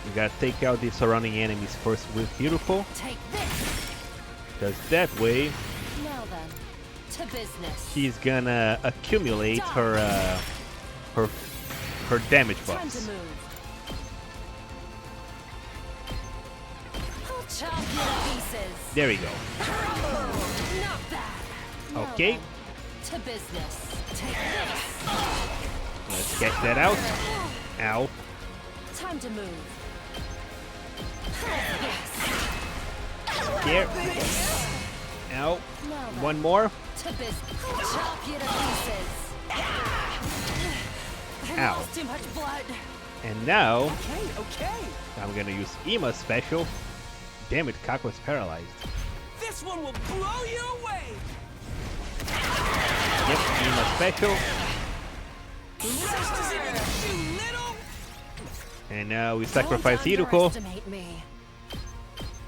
We gotta take out the surrounding enemies first with Hiroko, Take this. because that way Now then, to business. she's gonna accumulate her damage Time to buffs. move. I'll chop you to pieces. There we go. Not bad. Now Okay. then, to business. Take this. Let's get that out. Ow. Time to move. Here. Ow. One more. To chop you to pieces. I Ow. lost too much blood. And now Okay. I'm gonna use Ema's special. Damn it, Cock was paralyzed. This one will blow you away. Yep, Ema special. Just in you little. And now we sacrifice Don't Hiruko. underestimate me.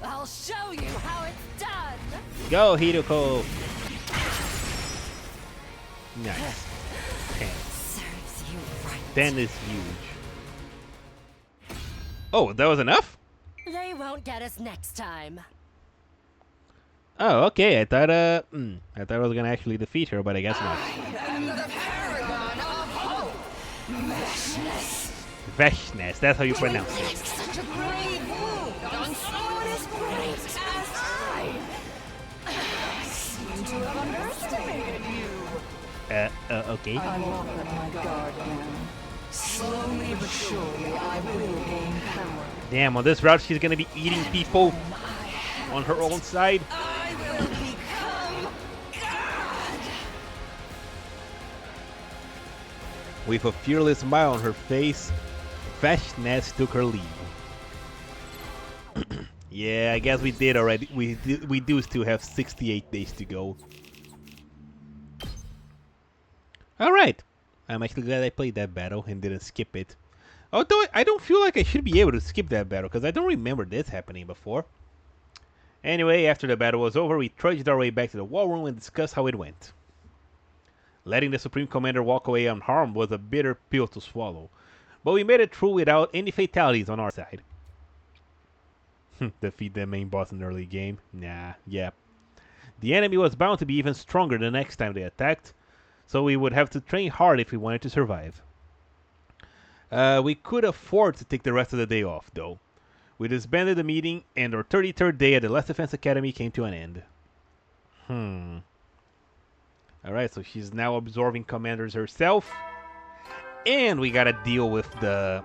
I'll show you how it's done. Go, Hiruko! Nice. 10. Serves you right. 10 is huge. Oh, that was enough? They won't get us next time. Oh, okay. I thought I thought I was gonna actually defeat her, but I guess not. Veshness, that's how you pronounce it. Such a great wound on someone as great as I. I seem to have underestimated you. Okay. I won't let my guard down. Slowly but surely, I will gain power. Damn, on this route she's gonna be eating people on her own side. I will become God. With a fearless smile on her face, Veshness took her leave. Yeah, I guess we did already. We do still have 68 days to go. Alright. I'm actually glad I played that battle and didn't skip it. Although I don't feel like I should be able to skip that battle because I don't remember this happening before. Anyway, after the battle was over, we trudged our way back to the war room and discussed how it went. Letting the Supreme Commander walk away unharmed was a bitter pill to swallow, but we made it through without any fatalities on our side. Defeat the main boss in the early game? Nah, yeah. The enemy was bound to be even stronger the next time they attacked, so we would have to train hard if we wanted to survive. We could afford to take the rest of the day off, though. We disbanded the meeting, and our 33rd day at the Last Defense Academy came to an end. Alright, so she's now absorbing commanders herself. And we gotta deal with the...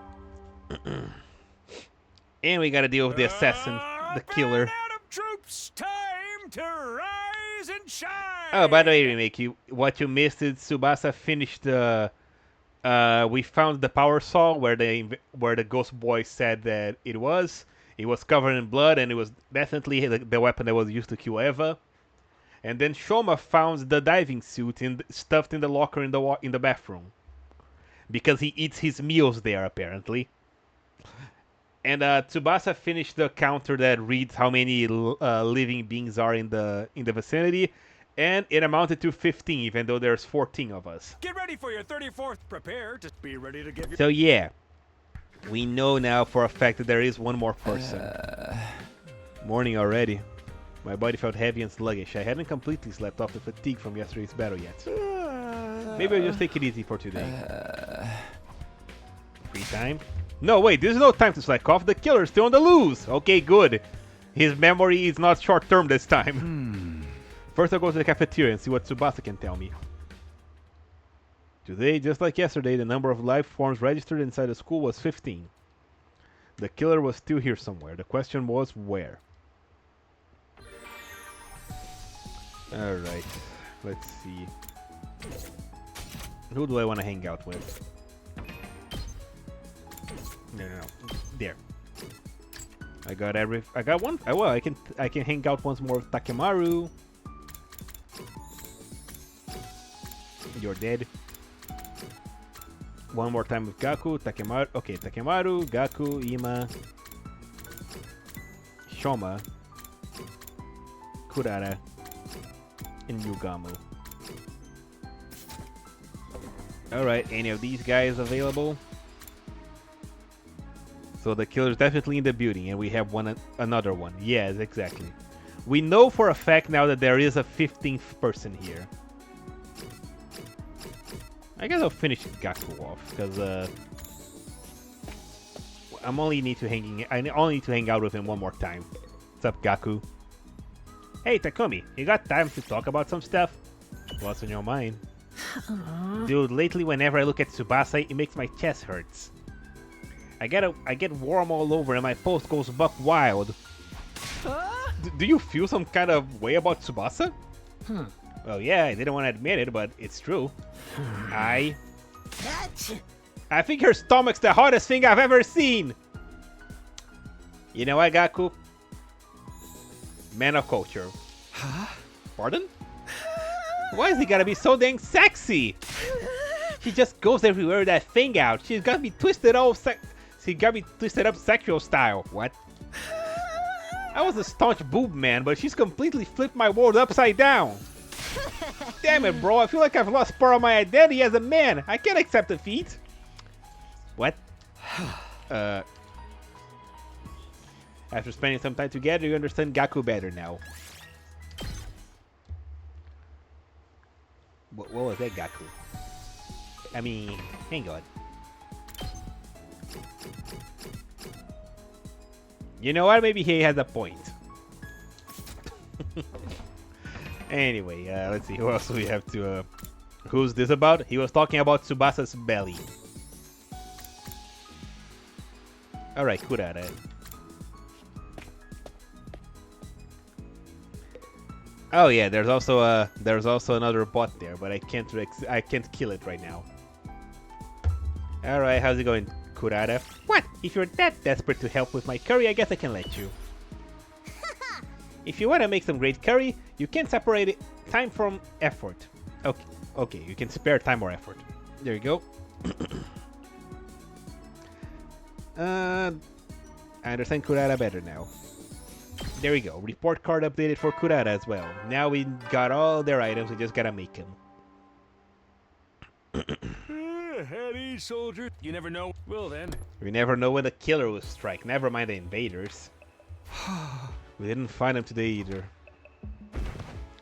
and we gotta deal with the assassin, the killer. Out of troops, time to rise and shine. Oh, by the way, Remake, what you missed is Tsubasa finished the... we found the power saw where the Ghost Boy said that it was. It was covered in blood, and it was definitely the weapon that was used to kill Eva. And then Shoma found the diving suit stuffed in the locker in the bathroom, because he eats his meals there apparently. And Tsubasa finished the counter that reads how many living beings are in the vicinity, and it amounted to 15, even though there's 14 of us. Get ready for your 34th. Prepare to be ready to give you. So yeah, we know now for a fact that there is one more person. Morning already. My body felt heavy and sluggish. I hadn't completely slept off the fatigue from yesterday's battle yet. Maybe I'll just take it easy for today. Free time? No, wait, there's no time to slack off. The killer's still on the loose. Okay, good. His memory is not short-term this time. First I'll go to the cafeteria and see what Tsubasa can tell me. Today, just like yesterday, the number of life forms registered inside the school was 15. The killer was still here somewhere. The question was where. Alright, let's see. Who do I want to hang out with? No. There. I got one. Well, I can hang out once more with Takemaru. You're dead. One more time with Gaku, Takemaru. Okay, Takemaru, Gaku, Ima, Shoma, Kurara, and Yugamo. Alright, any of these guys available? So the killer's definitely in the building, and we have another one. Yes, exactly. We know for a fact now that there is a 15th person here. I guess I'll finish Gaku off, because I only need to hang out with him one more time. What's up, Gaku? Hey, Takumi, you got time to talk about some stuff? What's on your mind? Dude, lately whenever I look at Tsubasa, it makes my chest hurts. I get warm all over and my pulse goes buck wild. Do you feel some kind of way about Tsubasa? Well, yeah, I didn't want to admit it, but it's true. I think her stomach's the hottest thing I've ever seen. You know what, Gaku? Man of culture. Huh? Pardon? Why is he gotta be so dang sexy? She just goes everywhere with that thing out. She's got me twisted up sexual style. What? I was a staunch boob man, but she's completely flipped my world upside down. Damn it, bro. I feel like I've lost part of my identity as a man. I can't accept defeat. What? After spending some time together, you understand Gaku better now. What was that, Gaku? I mean, hang on. You know what? Maybe he has a point. Anyway, let's see. Who else do we have to... who's this about? He was talking about Tsubasa's belly. Alright, Kurara. Oh yeah, there's also another bot there, but I can't kill it right now. Alright, how's it going, Kurara? What? If you're that desperate to help with my curry, I guess I can let you. If you want to make some great curry, you can separate time from effort. Okay, you can spare time or effort. There you go. I understand Kurara better now. There we go. Report card updated for Kurara as well. Now we got all their items, we just gotta make them. Heady soldier. You never know. Well then. We never know when the killer will strike. Never mind the invaders. We didn't find them today either.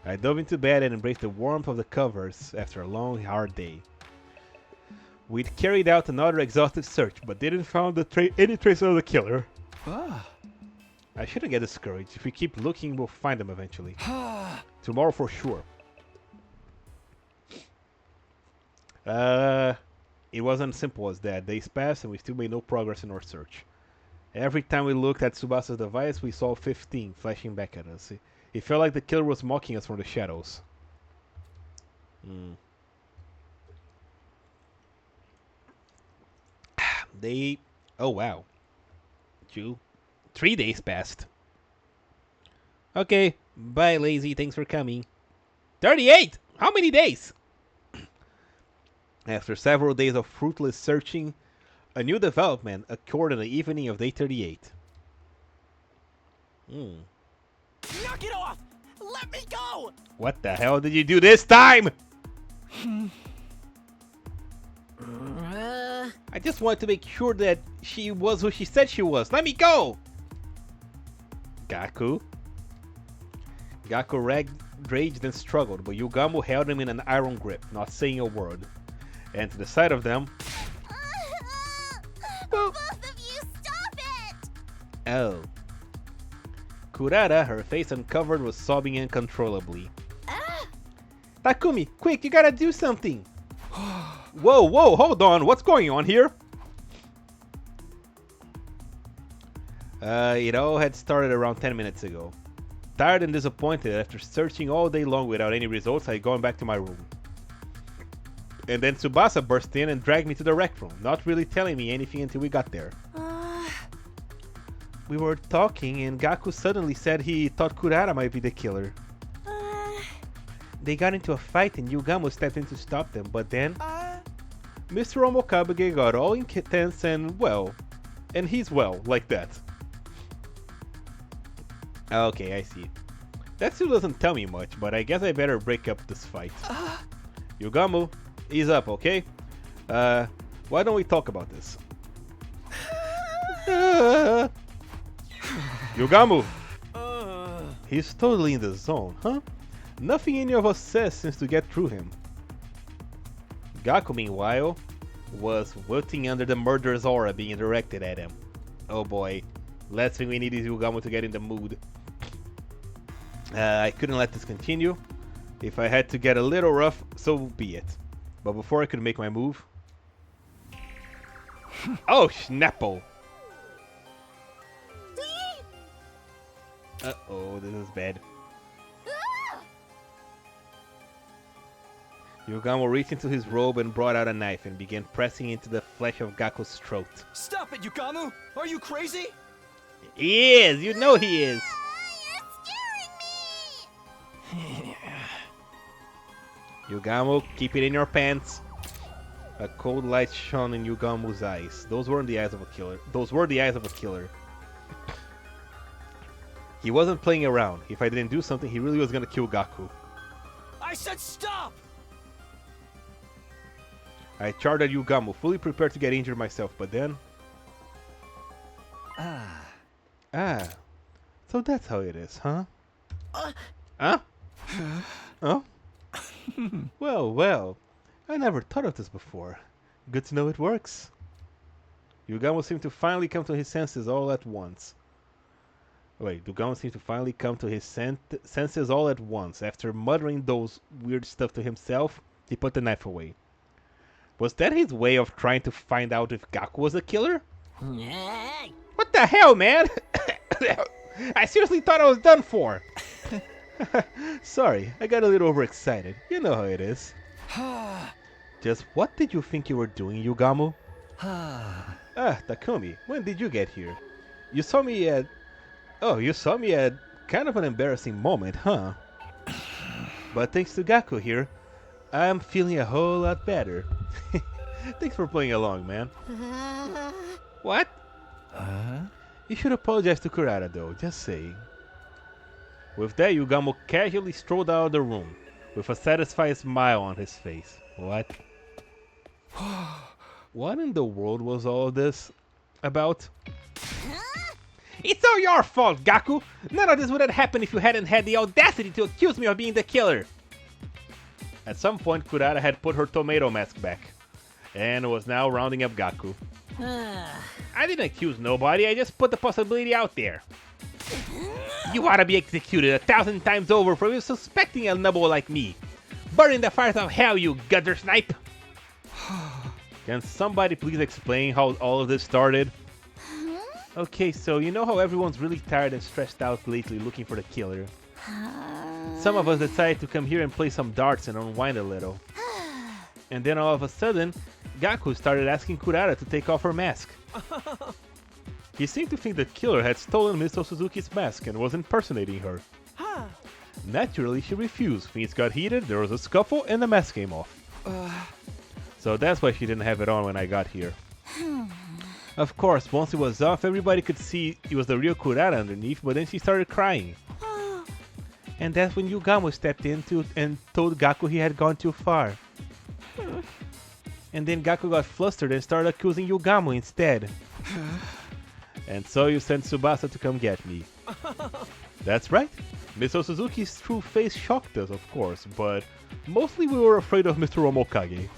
I dove into bed and embraced the warmth of the covers after a long, hard day. We'd carried out another exhaustive search, but didn't find any trace of the killer. I shouldn't get discouraged. If we keep looking, we'll find them eventually. Tomorrow for sure. It wasn't simple as that. Days passed and we still made no progress in our search. Every time we looked at Tsubasa's device, we saw 15 flashing back at us. It felt like the killer was mocking us from the shadows. Oh wow. 3 days passed. Okay, bye lazy, thanks for coming. 38! How many days? After several days of fruitless searching, a new development occurred on the evening of day 38. Knock it off! Let me go! What the hell did you do this time? I just wanted to make sure that she was who she said she was. Let me go! Gaku? Gaku raged and struggled, but Yugamo held him in an iron grip, not saying a word. And to the side of them... Both of you, stop it! Oh. Kurara, her face uncovered, was sobbing uncontrollably. Takumi, quick, you gotta do something! Whoa, hold on, what's going on here? It all had started around 10 minutes ago. Tired and disappointed after searching all day long without any results, I had gone back to my room. And then Tsubasa burst in and dragged me to the rec room, not really telling me anything until we got there. We were talking and Gaku suddenly said he thought Kurara might be the killer. They got into a fight and Yugamo stepped in to stop them, but then... Mr. Omokabage got all intense and, well... And he's well, like that. Okay, I see. That still doesn't tell me much, but I guess I better break up this fight. Yugamo, ease up, okay? Why don't we talk about this? Yugamo! He's totally in the zone, huh? Nothing any of us says seems to get through him. Gaku, meanwhile, was wilting under the murderous aura being directed at him. Oh boy. Last thing we need is Yugamo to get in the mood. I couldn't let this continue. If I had to get a little rough, so be it. But before I could make my move... Oh, Schnapple! Uh-oh, this is bad. Yugamo reached into his robe and brought out a knife and began pressing into the flesh of Gaku's throat. Stop it, Yugamu! Are you crazy? He is! You know he is! Yugamo, keep it in your pants. A cold light shone in Yugamo's eyes. Those weren't the eyes of a killer. Those were the eyes of a killer. He wasn't playing around. If I didn't do something, he really was gonna kill Gaku. I said stop! I charged at Yugamo, fully prepared to get injured myself, but then... Ah. So that's how it is, huh? Huh? Oh? Well. I never thought of this before. Good to know it works. Yugamo seemed to finally come to his senses all at once. Yugamo seemed to finally come to his senses all at once. After muttering those weird stuff to himself, he put the knife away. Was that his way of trying to find out if Gaku was a killer? What the hell, man? I seriously thought I was done for. Sorry, I got a little overexcited. You know how it is. Just what did you think you were doing, Yugamo? Takumi, when did you get here? You saw me at... Oh, you saw me at kind of an embarrassing moment, huh? But thanks to Gaku here, I'm feeling a whole lot better. Thanks for playing along, man. What? You should apologize to Kurata, though, just saying. With that, Yugamo casually strolled out of the room, with a satisfied smile on his face. What? What in the world was all this about? It's all your fault, Gaku! None of this would have happened if you hadn't had the audacity to accuse me of being the killer! At some point, Kurata had put her tomato mask back, and was now rounding up Gaku. I didn't accuse nobody, I just put the possibility out there. You ought to be executed 1,000 times over for suspecting a nubble like me. Burn in the fires of hell, you gutter snipe! Can somebody please explain how all of this started? Okay, so you know how everyone's really tired and stressed out lately looking for the killer. Some of us decided to come here and play some darts and unwind a little. And then all of a sudden, Gaku started asking Kurata to take off her mask. He seemed to think the killer had stolen Miss Suzuki's mask and was impersonating her. Naturally, she refused. Things got heated, there was a scuffle, and the mask came off. So that's why she didn't have it on when I got here. Of course, once it was off, everybody could see it was the real Kurata underneath, but then she started crying. And that's when Yugamo stepped in and told Gaku he had gone too far. And then Gaku got flustered and started accusing Yugamo instead. And so you sent Tsubasa to come get me. That's right. Miss Suzuki's true face shocked us, of course, but mostly we were afraid of Mr. Omokage.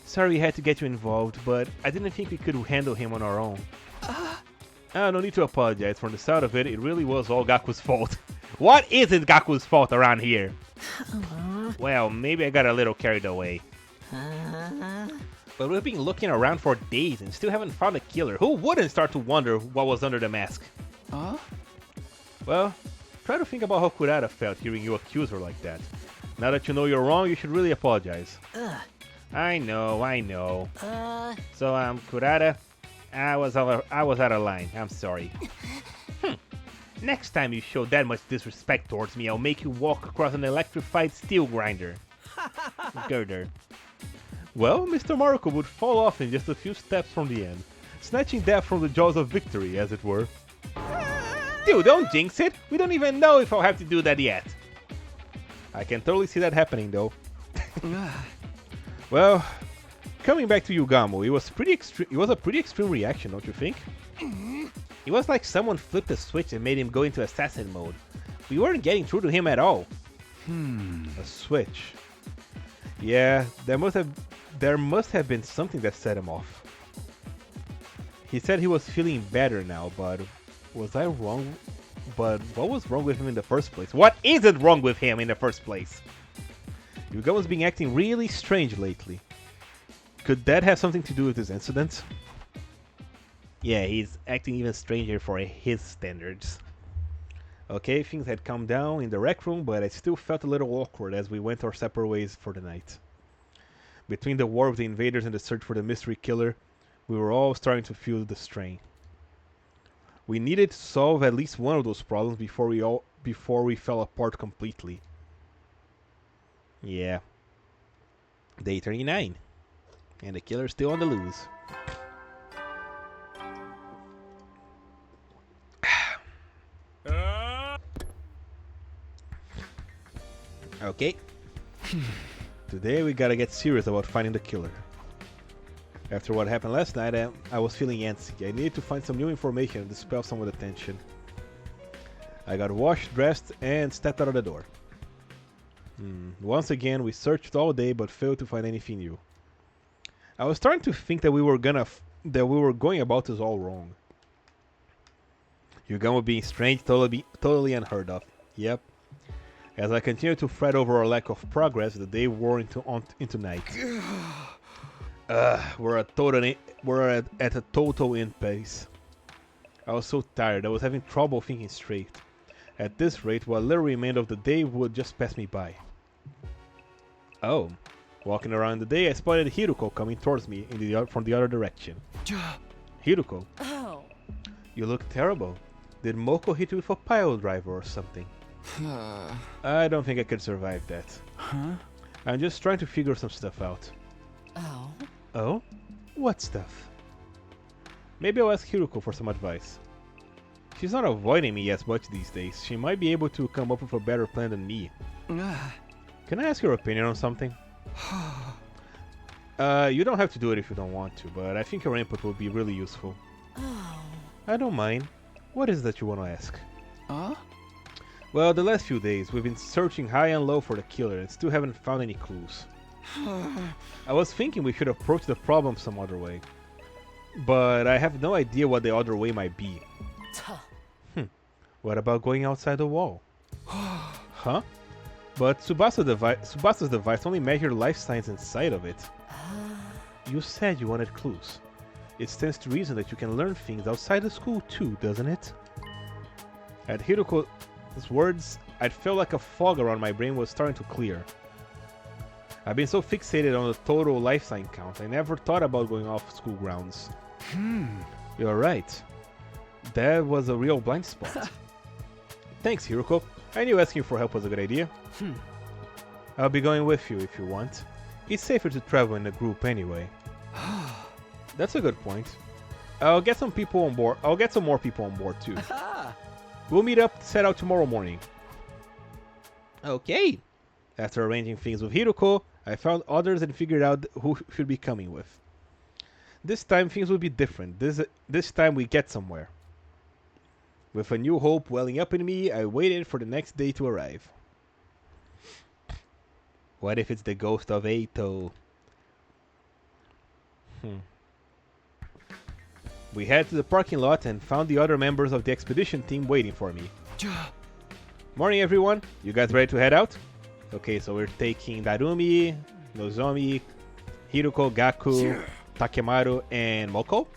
Sorry we had to get you involved, but I didn't think we could handle him on our own. No need to apologize. From the sound of it, it really was all Gaku's fault. What isn't Gaku's fault around here? Well, maybe I got a little carried away. But we've been looking around for days and still haven't found a killer. Who wouldn't start to wonder what was under the mask? Well, try to think about how Kurata felt hearing you accuse her like that. Now that you know you're wrong, you should really apologize. I know. So, Kurata, I was out of line. I'm sorry. Next time you show that much disrespect towards me, I'll make you walk across an electrified steel grinder. Girder. Well, Mr. Maruko would fall off in just a few steps from the end, snatching death from the jaws of victory, as it were. Dude, don't jinx it! We don't even know if I'll have to do that yet. I can totally see that happening, though. Well, coming back to Yugamo, it was a pretty extreme reaction, don't you think? It was like someone flipped a switch and made him go into assassin mode. We weren't getting through to him at all. A switch. Yeah, there must have been something that set him off. He said he was feeling better now, but was I wrong? But what was wrong with him in the first place? What isn't wrong with him in the first place? Yugamo's been acting really strange lately. Could that have something to do with this incident? Yeah, he's acting even stranger for his standards. Okay, things had calmed down in the rec room, but I still felt a little awkward as we went our separate ways for the night. Between the war with the invaders and the search for the mystery killer, we were all starting to feel the strain. We needed to solve at least one of those problems before we fell apart completely. Yeah. Day 39. And the killer's still on the loose. Okay. Today we gotta get serious about finding the killer. After what happened last night, I was feeling antsy. I needed to find some new information and dispel some of the tension. I got washed, dressed, and stepped out of the door. Once again, we searched all day but failed to find anything new. I was starting to think that we were going about this all wrong. Yugamo being strange, totally unheard of. Yep. As I continued to fret over our lack of progress, the day wore into night. We're at a total impasse. I was so tired, I was having trouble thinking straight. At this rate, what little remained of the day would just pass me by. Oh. Walking around the day, I spotted Hiruko coming towards me from the other direction. Hiruko. Oh. You look terrible. Did Moko hit you with a pile driver or something? I don't think I could survive that. Huh? I'm just trying to figure some stuff out. Oh. Oh? What stuff? Maybe I'll ask Hiruko for some advice. She's not avoiding me as much these days. She might be able to come up with a better plan than me. Can I ask your opinion on something? You don't have to do it if you don't want to, but I think your input will be really useful. Oh. I don't mind. What is it that you want to ask? Huh? Well, the last few days, we've been searching high and low for the killer and still haven't found any clues. I was thinking we should approach the problem some other way. But I have no idea what the other way might be. What about going outside the wall? Huh? But Tsubasa's device only measured life signs inside of it. You said you wanted clues. It stands to reason that you can learn things outside the school too, doesn't it? At Hiruko's words, I felt like a fog around my brain was starting to clear. I've been so fixated on the total life sign count, I never thought about going off school grounds. You're right. That was a real blind spot. Thanks, Hiruko. I knew asking for help was a good idea. I'll be going with you if you want. It's safer to travel in a group anyway. That's a good point. I'll get some more people on board too. We'll meet up, set out tomorrow morning. Okay. After arranging things with Hiruko, I found others and figured out who should be coming with. This time things will be different. This time we get somewhere. With a new hope welling up in me, I waited for the next day to arrive. What if it's the ghost of Eito? We headed to the parking lot and found the other members of the expedition team waiting for me. Morning, everyone. You guys ready to head out? Okay, so we're taking Darumi, Nozomi, Hiruko, Gaku, Takemaru, and Moko.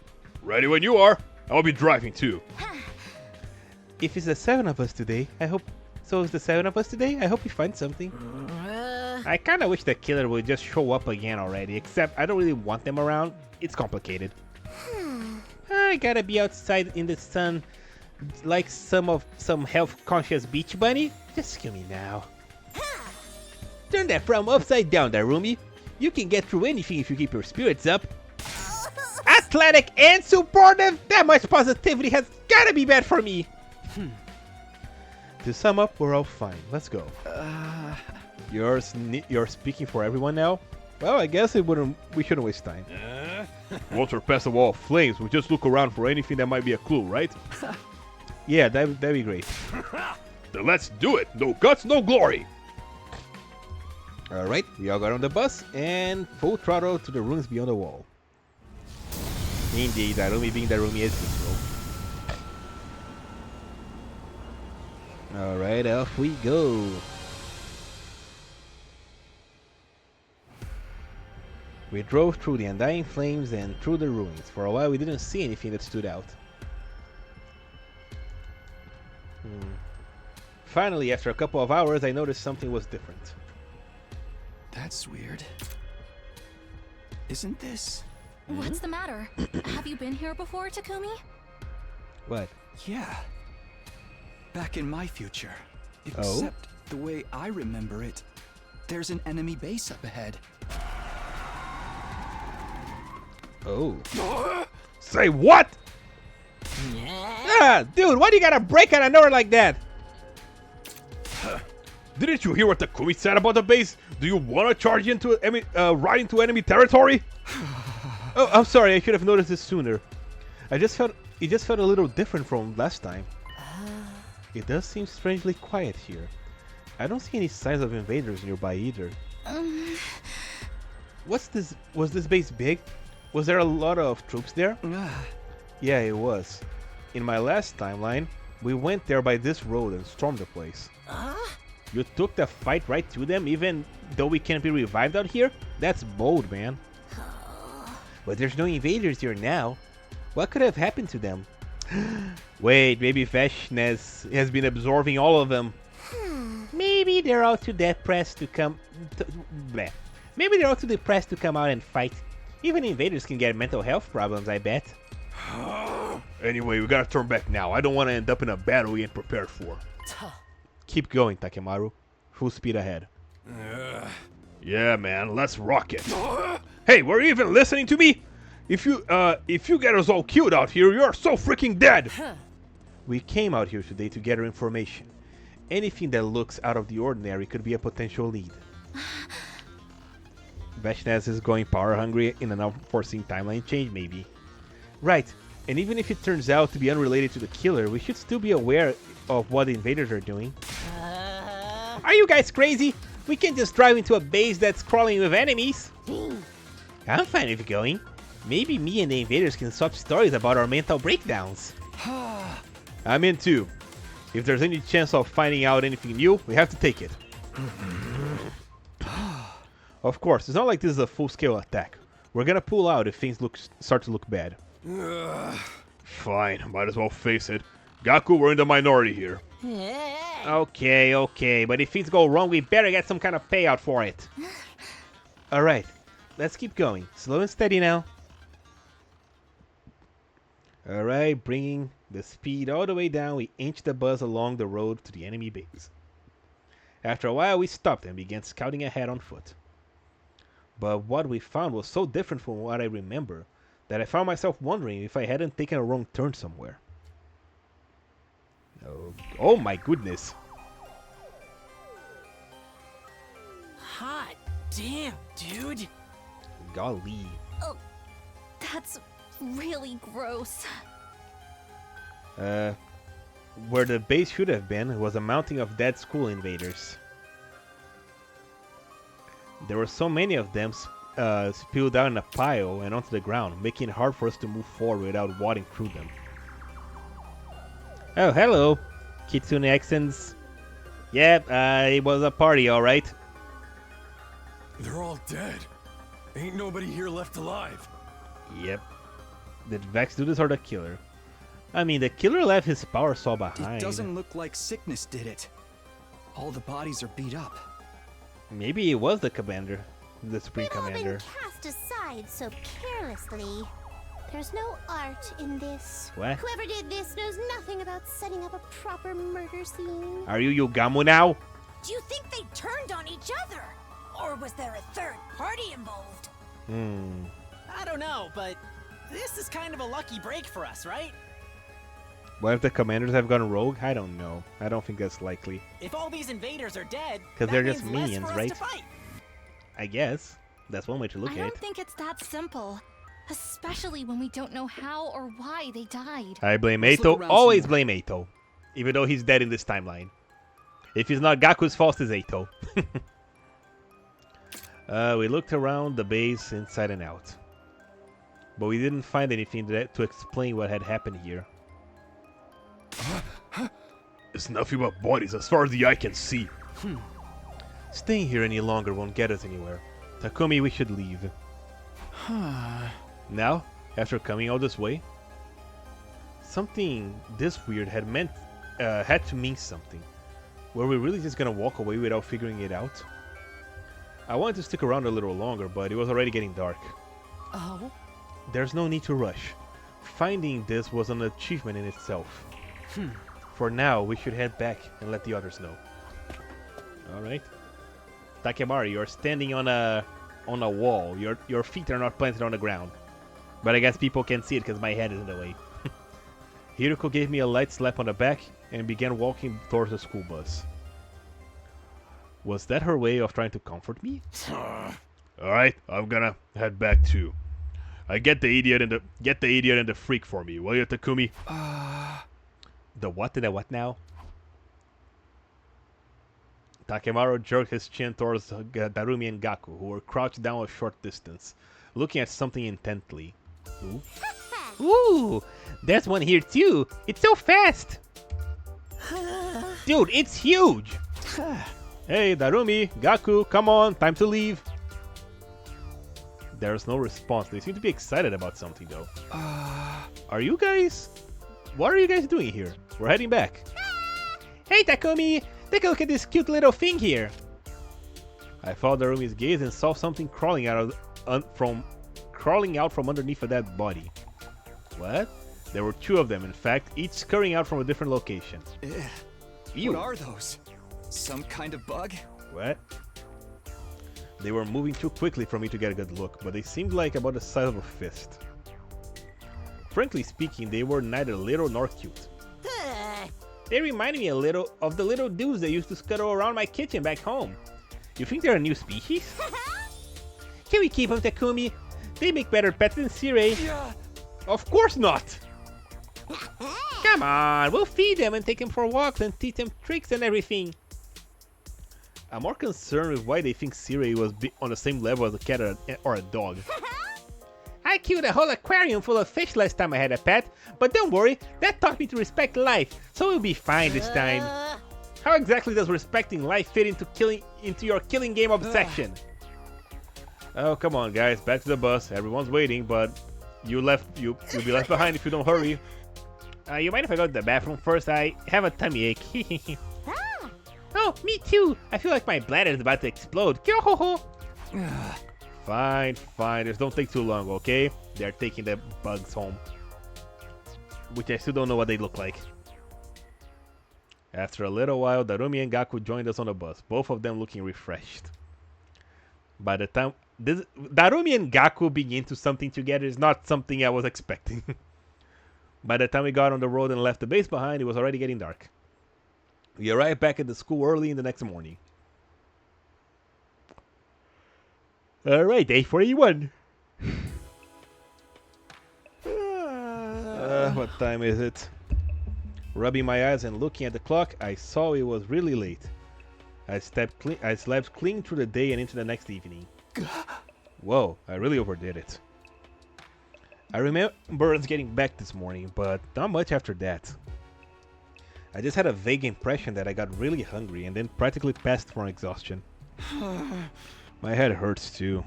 Ready when you are. I'll be driving too. If it's the 7 of us today, I hope... So it's the 7 of us today? I hope we find something. I kinda wish the killer would just show up again already, except I don't really want them around. It's complicated. I gotta be outside in the sun like some health-conscious beach bunny? Just kill me now. Turn that frown upside down, Darumi. You can get through anything if you keep your spirits up. Athletic and supportive? That much positivity has gotta be bad for me. To sum up, we're all fine. Let's go. You're speaking for everyone now? Well, I guess we shouldn't waste time. Once we're past the wall of flames, we just look around for anything that might be a clue, right? Yeah, that'd be great. Then let's do it. No guts, no glory. Alright, we all got on the bus and full throttle to the rooms beyond the wall. Indeed, Darumi being Darumi as usual. Alright, off we go. We drove through the undying flames and through the ruins. For a while we didn't see anything that stood out. Finally, after a couple of hours, I noticed something was different. That's weird. Isn't this? What's the matter? Have you been here before, Takumi? What? Yeah. Back in my future. Except the way I remember it, there's an enemy base up ahead. Oh. Say what? Ah, dude, why do you gotta break out of nowhere like that? Didn't you hear what Takumi said about the base? Do you want to charge into right into enemy territory? Oh, I'm sorry. I should have noticed this sooner. It just felt a little different from last time. It does seem strangely quiet here. I don't see any signs of invaders nearby either. What's this? Was this base big? Was there a lot of troops there? Yeah, it was. In my last timeline, we went there by this road and stormed the place. You took the fight right to them, even though we can't be revived out here? That's bold, man. But there's no invaders here now. What could have happened to them? Wait, maybe Vashnes has been absorbing all of them. Maybe they're all too depressed to come... Maybe they're all too depressed to come out and fight. Even invaders can get mental health problems, I bet. Anyway, we gotta turn back now. I don't want to end up in a battle we ain't prepared for. Keep going, Takemaru. Full speed ahead. Yeah, man, let's rock it. Hey, were you even listening to me? If you get us all killed out here, you're so freaking dead. We came out here today to gather information. Anything that looks out of the ordinary could be a potential lead. Vashnes is going power hungry in an unforeseen timeline change, maybe. Right, and even if it turns out to be unrelated to the killer, we should still be aware of what the invaders are doing. Are you guys crazy? We can't just drive into a base that's crawling with enemies. I'm fine with going. Maybe me and the invaders can swap stories about our mental breakdowns. I'm in too. If there's any chance of finding out anything new, we have to take it. Of course, it's not like this is a full-scale attack. We're gonna pull out if things start to look bad. Fine, might as well face it. Gaku, we're in the minority here. Okay, but if things go wrong, we better get some kind of payout for it. Alright, let's keep going. Slow and steady now. Alright, bringing the speed all the way down, we inched the bus along the road to the enemy base. After a while, we stopped and began scouting ahead on foot. But what we found was so different from what I remember that I found myself wondering if I hadn't taken a wrong turn somewhere. Oh my goodness. Hot damn, dude. Golly. Oh, that's really gross. Where the base should have been was a mountain of dead school invaders. There were so many of them spilled out in a pile and onto the ground, making it hard for us to move forward without wading through them. Oh, hello, Kitsune accents. Yep, it was a party, alright. They're all dead. Ain't nobody here left alive. Yep. Did Vex do this or the killer? I mean, the killer left his power saw behind. It doesn't look like sickness did it. All the bodies are beat up. Maybe it was the commander, the supreme commander. Cast aside so carelessly. There's no art in this. What? Whoever did this knows nothing about setting up a proper murder scene. Are you Yugamu now? Do you think they turned on each other? Or was there a third party involved? I don't know, but this is kind of a lucky break for us, right? What if the commanders have gone rogue? I don't know. I don't think that's likely. If all these invaders are dead, Because they're just means less minions, for us right? to fight. I guess. That's one way to look I at don't it. think it's that simple. Especially when we don't know how or why they died. I blame Let's look Eito. around Always some blame Eito. Even though he's dead in this timeline. If he's not Gaku's fault, it's Eito. We looked around the base inside and out. But we didn't find anything to explain what had happened here. It's nothing but bodies as far as the eye can see. Staying here any longer won't get us anywhere. Takumi, we should leave. Now, after coming all this way, something this weird had to mean something. Were we really just gonna walk away without figuring it out? I wanted to stick around a little longer, but it was already getting dark. Oh? There's no need to rush. Finding this was an achievement in itself. For now, we should head back and let the others know. Alright. Takemari, you're standing on a wall. Your feet are not planted on the ground. But I guess people can see it because my head is in the way. Hiroko gave me a light slap on the back and began walking towards the school bus. Was that her way of trying to comfort me? Alright, I'm gonna head back too. Get the idiot and the freak for me, will you, Takumi? The what and the what now? Takemaro jerked his chin towards Darumi and Gaku, who were crouched down a short distance, looking at something intently. Ooh, there's one here too. It's so fast. Dude, it's huge. Hey, Darumi, Gaku, come on, time to leave. There's no response. They seem to be excited about something though. Are you guys? What are you guys doing here? We're heading back. Hey, Takumi, take a look at this cute little thing here. I followed Darumi's gaze and saw something crawling out from underneath of that body. What? There were two of them, in fact, each scurrying out from a different location. Ew. What are those? Some kind of bug? What? They were moving too quickly for me to get a good look, but they seemed like about the size of a fist. Frankly speaking, they were neither little nor cute. They reminded me a little of the little dudes that used to scuttle around my kitchen back home. You think they're a new species? Can we keep them, Takumi? They make better pets than Sirei. Of course not! Come on, we'll feed them and take them for walks and teach them tricks and everything. I'm more concerned with why they think Sirei was on the same level as a cat or a dog. I killed a whole aquarium full of fish last time I had a pet, but don't worry, that taught me to respect life, so we'll be fine this time. How exactly does respecting life fit into your killing game obsession? Oh, come on guys, back to the bus. Everyone's waiting, but you'll be left behind if you don't hurry. You mind if I go to the bathroom first? I have a tummy ache. Oh, me too. I feel like my bladder is about to explode. Fine, fine. Just don't take too long, okay? They're taking the bugs home. Which I still don't know what they look like. After a little while, Darumi and Gaku joined us on the bus, both of them looking refreshed. By the time Darumi and Gaku being into something together is not something I was expecting. By the time we got on the road and left the base behind, it was already getting dark. We arrived back at the school early in the next morning. Alright, day 41. What time is it? Rubbing my eyes and looking at the clock, I saw it was really late. I slept clean through the day and into the next evening. Whoa, I really overdid it. I remember us getting back this morning, but not much after that. I just had a vague impression that I got really hungry and then practically passed from exhaustion. My head hurts too.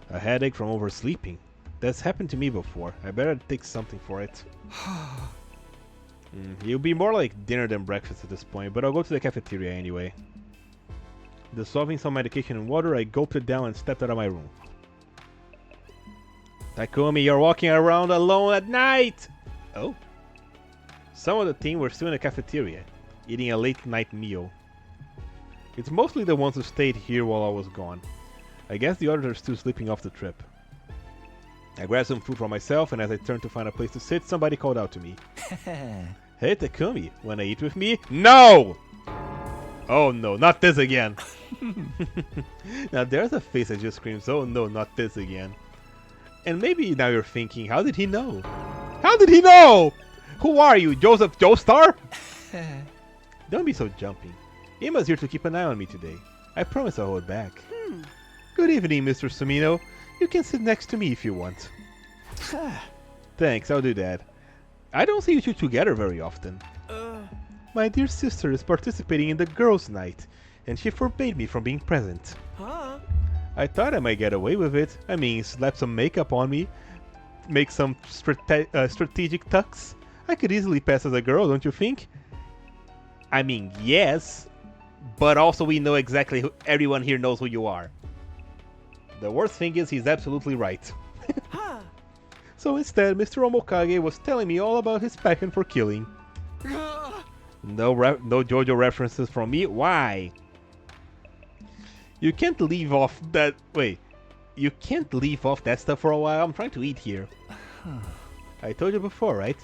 A headache from oversleeping. That's happened to me before. I better take something for it. It'll be more like dinner than breakfast at this point, but I'll go to the cafeteria anyway. Dissolving some medication in water, I gulped it down and stepped out of my room. Takumi, you're walking around alone at night! Oh? Some of the team were still in the cafeteria, eating a late night meal. It's mostly the ones who stayed here while I was gone. I guess the others are still sleeping off the trip. I grabbed some food for myself, and as I turned to find a place to sit, somebody called out to me. Hey Takumi, wanna eat with me? No! Oh no, not this again. Now there's a face that just screams, oh no, not this again. And maybe now you're thinking, how did he know? How did he know? Who are you, Joseph Joestar? Don't be so jumpy. Emma's here to keep an eye on me today. I promise I'll hold back. Good evening, Mr. Sumino. You can sit next to me if you want. Thanks, I'll do that. I don't see you two together very often. My dear sister is participating in the girls' night, and she forbade me from being present. I thought I might get away with it. I mean, slap some makeup on me, make some strategic tucks. I could easily pass as a girl, don't you think? I mean, yes, but also we know exactly who everyone here knows who you are. The worst thing is he's absolutely right. So instead, Mr. Omokage was telling me all about his passion for killing. No JoJo references from me? Why? You can't leave off that... Wait. You can't leave off that stuff for a while? I'm trying to eat here. I told you before, right?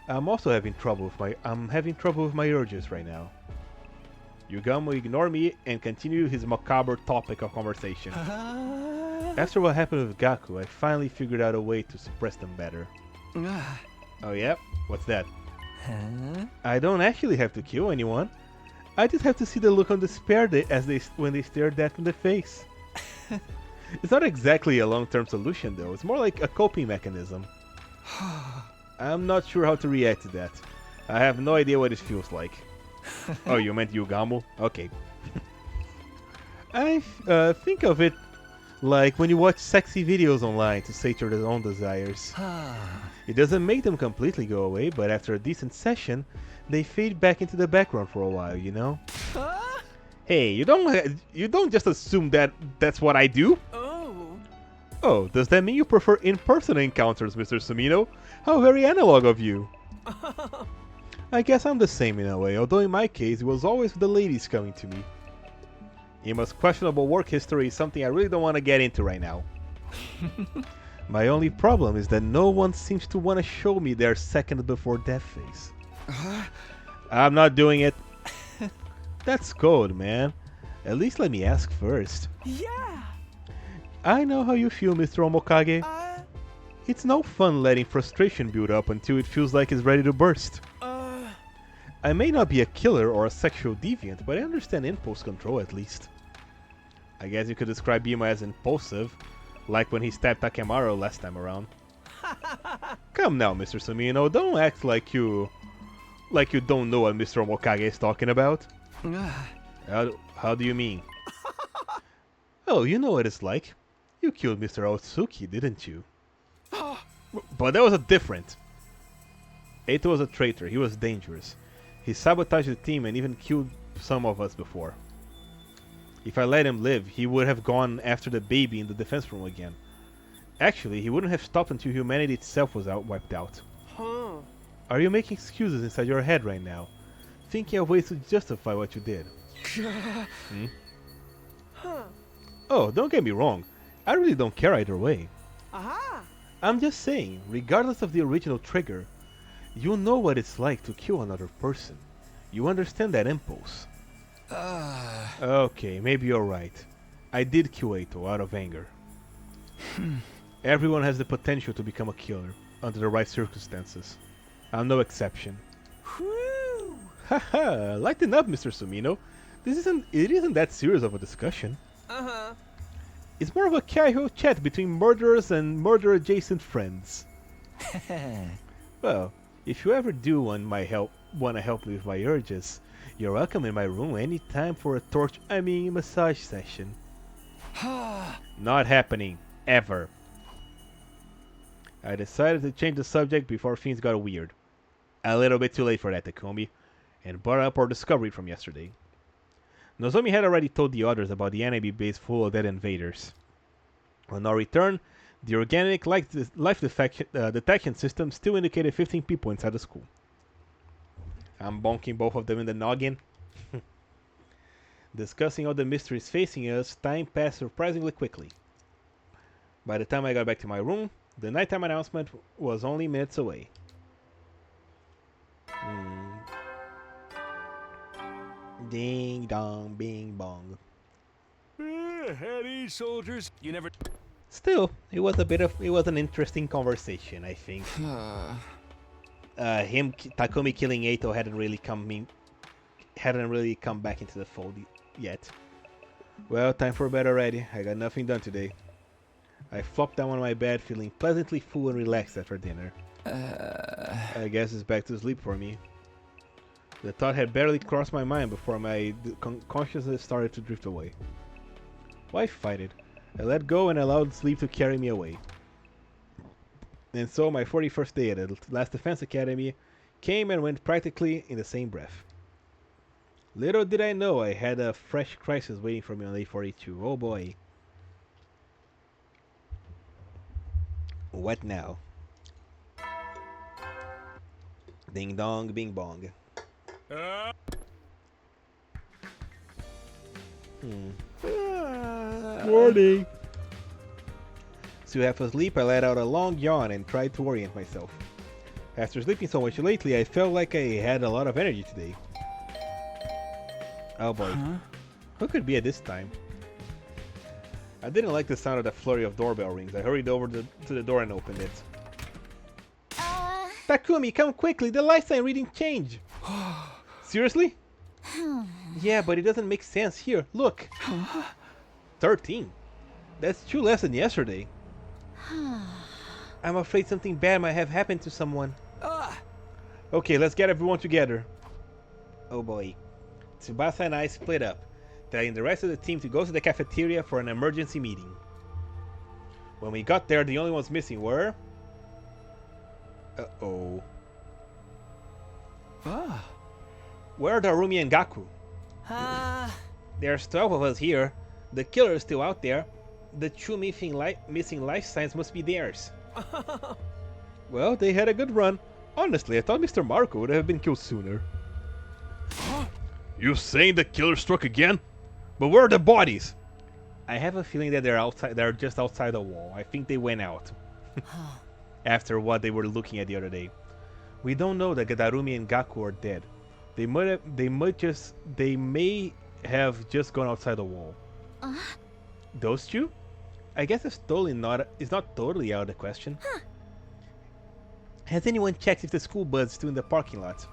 I'm also having trouble with my... I'm having trouble with my urges right now. Yugamo ignored me and continued his macabre topic of conversation. After what happened with Gaku, I finally figured out a way to suppress them better. Oh yeah? What's that? I don't actually have to kill anyone. I just have to see the look of despair when they stare death in the face. It's not exactly a long-term solution though, it's more like a coping mechanism. I'm not sure how to react to that. I have no idea what it feels like. Oh, you meant Yugamo? Okay. I think of it like when you watch sexy videos online to sate your own desires. It doesn't make them completely go away, but after a decent session, they fade back into the background for a while, you know? Hey, you don't just assume that that's what I do? Oh, does that mean you prefer in-person encounters, Mr. Sumino? How very analog of you. I guess I'm the same in a way, although in my case it was always the ladies coming to me. Ima's questionable work history is something I really don't want to get into right now. My only problem is that no one seems to want to show me their second before death face. I'm not doing it. That's code, man. At least let me ask first. Yeah. I know how you feel, Mr. Omokage. It's no fun letting frustration build up until it feels like it's ready to burst. I may not be a killer or a sexual deviant, but I understand impulse control at least. I guess you could describe Ima as impulsive, like when he stabbed Takemaru last time around. Come now, Mr. Sumino, don't act like you don't know what Mr. Omokage is talking about. How do you mean? Oh, you know what it's like. You killed Mr. Otsuki, didn't you? But that was different. Eito was a traitor, he was dangerous. He sabotaged the team and even killed some of us before. If I let him live, he would have gone after the baby in the defense room again. Actually, he wouldn't have stopped until humanity itself was wiped out. Are you making excuses inside your head right now? Thinking of ways to justify what you did? Oh, don't get me wrong. I really don't care either way. I'm just saying, regardless of the original trigger, you know what it's like to kill another person. You understand that impulse. Okay, maybe you're right. I did kill Eito out of anger. Everyone has the potential to become a killer, under the right circumstances. I'm no exception. Haha, lighten up, Mr. Sumino. It isn't that serious of a discussion. It's more of a casual chat between murderers and murder-adjacent friends. Well, if you ever do want to help me with my urges, you're welcome in my room anytime for a massage session. Not happening. Ever. I decided to change the subject before things got weird. A little bit too late for that, Takumi, and brought up our discovery from yesterday. Nozomi had already told the others about the enemy base full of dead invaders. On our return, the organic life detection system still indicated 15 people inside the school. I'm bonking both of them in the noggin. Discussing all the mysteries facing us, time passed surprisingly quickly. By the time I got back to my room, the nighttime announcement was only minutes away. Ding dong, bing bong. Howdy, soldiers. You never. Still, it was an interesting conversation, I think. Takumi killing Eito hadn't really come back into the fold yet. Well, time for bed already. I got nothing done today. I flopped down on my bed, feeling pleasantly full and relaxed after dinner. I guess it's back to sleep for me. The thought had barely crossed my mind before my consciousness started to drift away. Why fight it? I let go and allowed sleep to carry me away. And so my 41st day at the last defense academy came and went practically in the same breath. Little did I know I had a fresh crisis waiting for me on day 42. Oh boy. What now? Ding dong, bing bong. Morning. Still half asleep, I let out a long yawn and tried to orient myself. After sleeping so much lately, I felt like I had a lot of energy today. Oh boy. Who could be at this time? I didn't like the sound of the flurry of doorbell rings. I hurried over to the door and opened it. Takumi, come quickly! The lifetime reading changed! Seriously? Yeah, but it doesn't make sense. Here, look! 13? That's 2 less than yesterday. I'm afraid something bad might have happened to someone. Okay, let's get everyone together. Oh boy. Tsubasa and I split up, telling the rest of the team to go to the cafeteria for an emergency meeting. When we got there, the only ones missing were... Uh-oh. Where are Darumi and Gaku? There's 12 of us here. The killer is still out there. The 2 missing life signs must be theirs. Well, they had a good run. Honestly, I thought Mr. Marco would have been killed sooner. You saying the killer struck again? But where are the bodies? I have a feeling that they're outside. They're just outside the wall. I think they went out. After what they were looking at the other day. We don't know that Darumi and Gaku are dead. They may have just gone outside the wall. Those 2? I guess it's not totally out of the question. Has anyone checked if the school bus is still in the parking lot?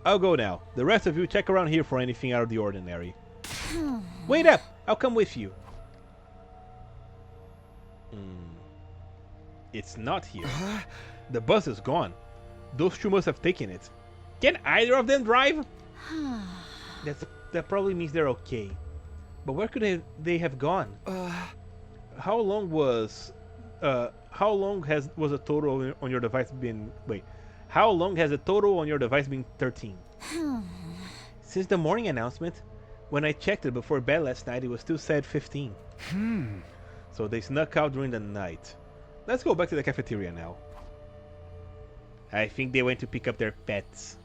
I'll go now. The rest of you check around here for anything out of the ordinary. Wait up! I'll come with you. It's not here. The bus is gone. Those 2 must have taken it. Can either of them drive? That probably means they're okay. But where could they have gone? How long was a total on your device been? Wait, how long has the total on your device been 13? Since the morning announcement. When I checked it before bed last night, it was still said 15. So they snuck out during the night. Let's go back to the cafeteria now. I think they went to pick up their pets.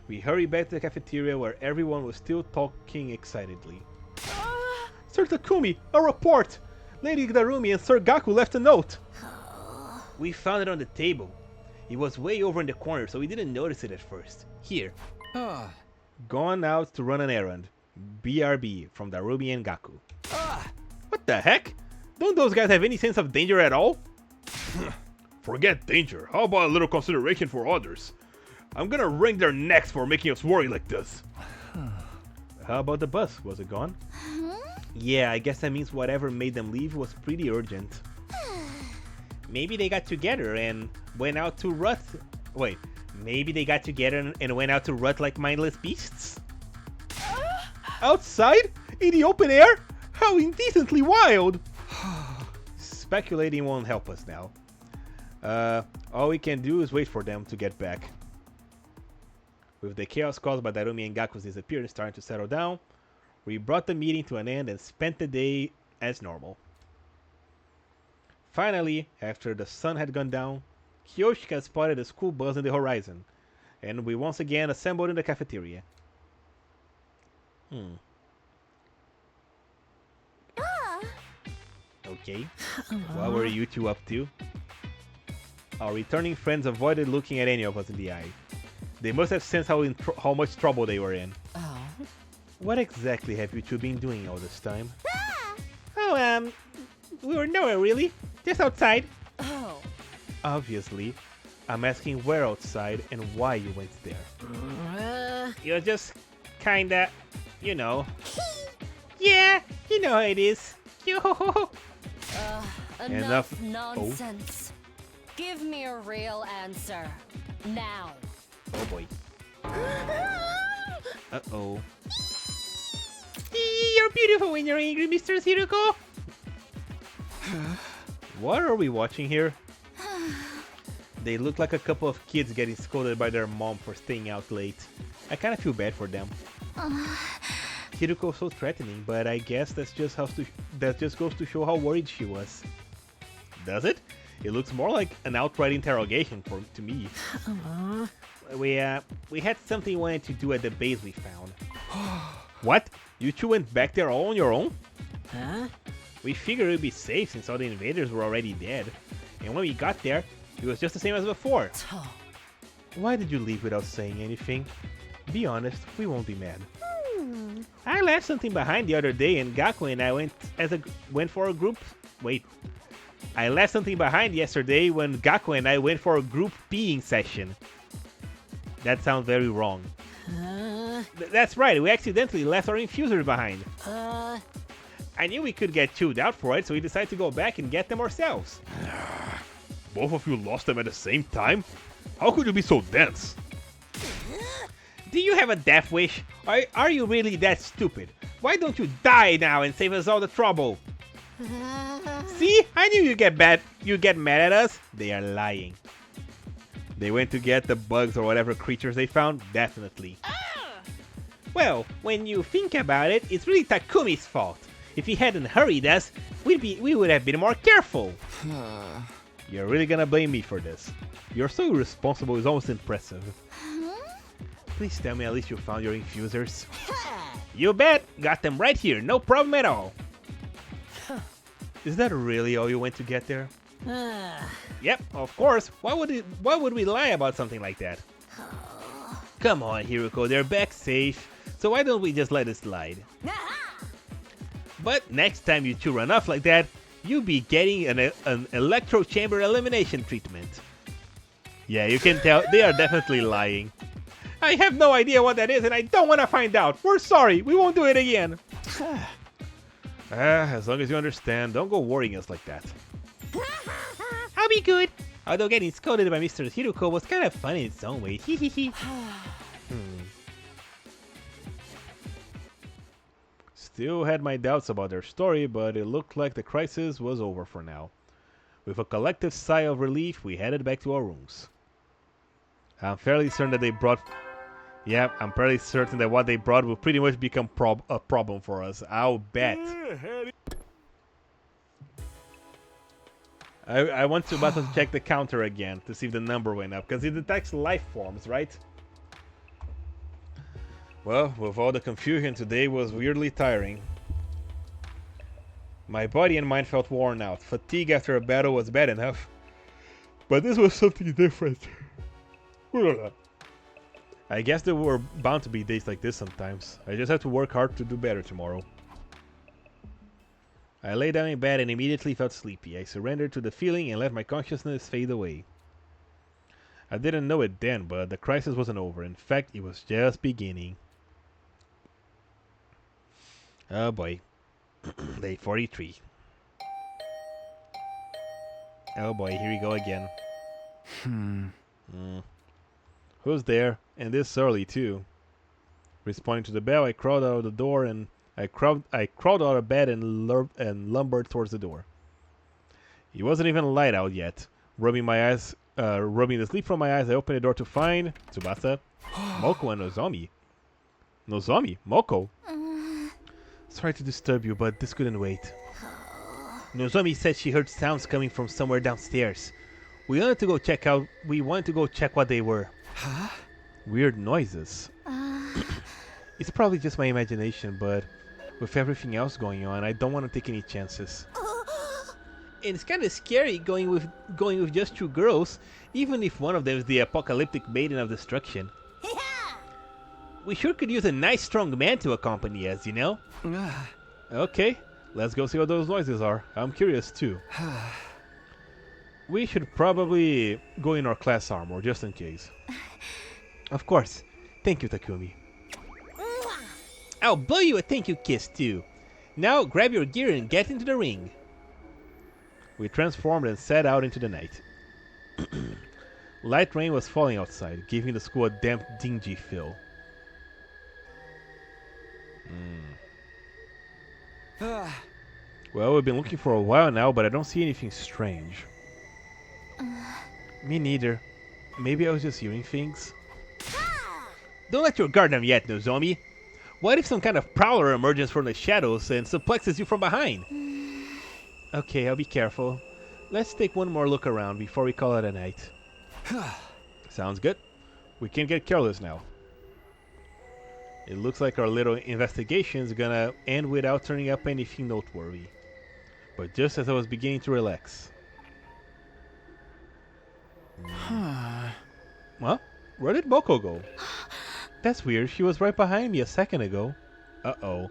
We hurried back to the cafeteria where everyone was still talking excitedly. Sir Takumi, a report! Lady Darumi and Sir Gaku left a note. We found it on the table. It was way over in the corner, so we didn't notice it at first. Here. Gone out to run an errand. BRB from Darumi and Gaku. What the heck? Don't those guys have any sense of danger at all? Forget danger. How about a little consideration for others? I'm gonna wring their necks for making us worry like this. How about the bus? Was it gone? Yeah, I guess that means whatever made them leave was pretty urgent. Maybe they got together and went out to rut. Wait, maybe they got together and went out to rut like mindless beasts? Outside? In the open air? How indecently wild! Speculating won't help us now. All we can do is wait for them to get back. With the chaos caused by Darumi and Gaku's disappearance starting to settle down, we brought the meeting to an end and spent the day as normal. Finally, after the sun had gone down, Kyoshika spotted a school bus on the horizon, and we once again assembled in the cafeteria. Okay, what were you 2 up to? Our returning friends avoided looking at any of us in the eye. They must have sensed how much trouble they were in. What exactly have you 2 been doing all this time? We were nowhere really. Just outside. Obviously. I'm asking where outside and why you went there. You're just kinda, you know. Yeah, you know how it is. Enough nonsense. Give me a real answer. Now. Oh boy. Uh-oh. You're beautiful when you're angry, Mr. Hiruko. What are we watching here? They look like a couple of kids getting scolded by their mom for staying out late. I kind of feel bad for them. Hiruko's so threatening, but I guess that just goes to show how worried she was. Does it? It looks more like an outright interrogation to me. We had something we wanted to do at the base we found. What? You two went back there all on your own? Huh? We figured it would be safe since all the invaders were already dead. And when we got there, it was just the same as before. Why did you leave without saying anything? Be honest, we won't be mad. I left something behind the other day and Gaku and I went for a group... Wait. I left something behind yesterday when Gaku and I went for a group peeing session. That sounds very wrong. That's right, we accidentally left our infusers behind. I knew we could get chewed out for it, so we decided to go back and get them ourselves. Both of you lost them at the same time? How could you be so dense? Do you have a death wish? Are you really that stupid? Why don't you die now and save us all the trouble? See? I knew you'd get mad at us. They are lying. They went to get the bugs or whatever creatures they found? Definitely. Well, when you think about it, it's really Takumi's fault. If he hadn't hurried us, we would have been more careful. You're really gonna blame me for this. You're so irresponsible, it's almost impressive. Please tell me at least you found your infusers. You bet! Got them right here, no problem at all. Is that really all you went to get there? Yep, of course. Why would we lie about something like that? Come on, Hiruko, they're back safe. So why don't we just let it slide? But next time you two run off like that, you'll be getting an electro chamber elimination treatment. Yeah, you can tell they are definitely lying. I have no idea what that is and I don't want to find out. We're sorry, we won't do it again. As long as you understand, don't go worrying us like that. I'll be good. Although getting scolded by Mr. Hiruko was kind of fun in its own way. Still had my doubts about their story, but it looked like the crisis was over for now. With a collective sigh of relief, we headed back to our rooms. I'm fairly certain that I'm fairly certain that what they brought will pretty much become a problem for us. I'll bet. I want to check the counter again to see if the number went up, because it detects life forms, right? Well, with all the confusion, today was weirdly tiring. My body and mind felt worn out. Fatigue after a battle was bad enough, but this was something different. I guess there were bound to be days like this sometimes. I just have to work hard to do better tomorrow. I lay down in bed and immediately felt sleepy. I surrendered to the feeling and let my consciousness fade away. I didn't know it then, but the crisis wasn't over. In fact, it was just beginning. Oh boy. Day 43. Oh boy, here we go again. Who's there? And this early too. Responding to the bell, I crawled out of the door and I crawled out of bed and lumbered towards the door. It wasn't even light out yet. Rubbing the sleep from my eyes, I opened the door to find Tsubasa, Moko, and Nozomi. Nozomi? Moko? Sorry to disturb you, but this couldn't wait. Nozomi said she heard sounds coming from somewhere downstairs. We wanted to go check what they were. Huh? Weird noises. It's probably just my imagination, but with everything else going on, I don't want to take any chances. And it's kind of scary going with just two girls, even if one of them is the apocalyptic maiden of destruction. We sure could use a nice strong man to accompany us, you know? Okay, let's go see what those noises are. I'm curious too. We should probably go in our class armor, just in case. Of course. Thank you, Takumi. I'll blow you a thank you kiss too. Now grab your gear and get into the ring. We transformed and set out into the night. Light rain was falling outside, giving the school a damp, dingy feel. Well, we've been looking for a while now, but I don't see anything strange. Me neither. Maybe I was just hearing things. Don't let your guard down yet, Nozomi. What if some kind of prowler emerges from the shadows and suplexes you from behind? Okay, I'll be careful. Let's take one more look around before we call it a night. Sounds good. We can't get careless now. It looks like our little investigation is gonna end without turning up anything noteworthy. But just as I was beginning to relax. Well, where did Moko go? That's weird, she was right behind me a second ago. Uh-oh.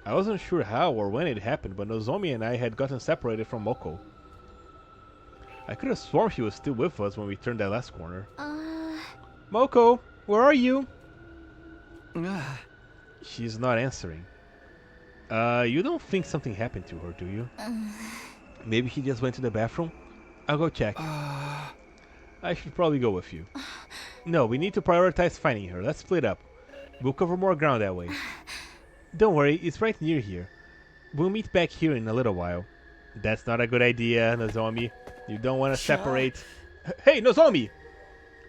I wasn't sure how or when it happened, but Nozomi and I had gotten separated from Moko. I could have sworn she was still with us when we turned that last corner. Moko, where are you? She's not answering. You don't think something happened to her, do you? Maybe she just went to the bathroom? I'll go check. I should probably go with you. No, we need to prioritize finding her. Let's split up. We'll cover more ground that way. Don't worry, it's right near here. We'll meet back here in a little while. That's not a good idea, Nozomi. You don't want to separate... Hey, Nozomi!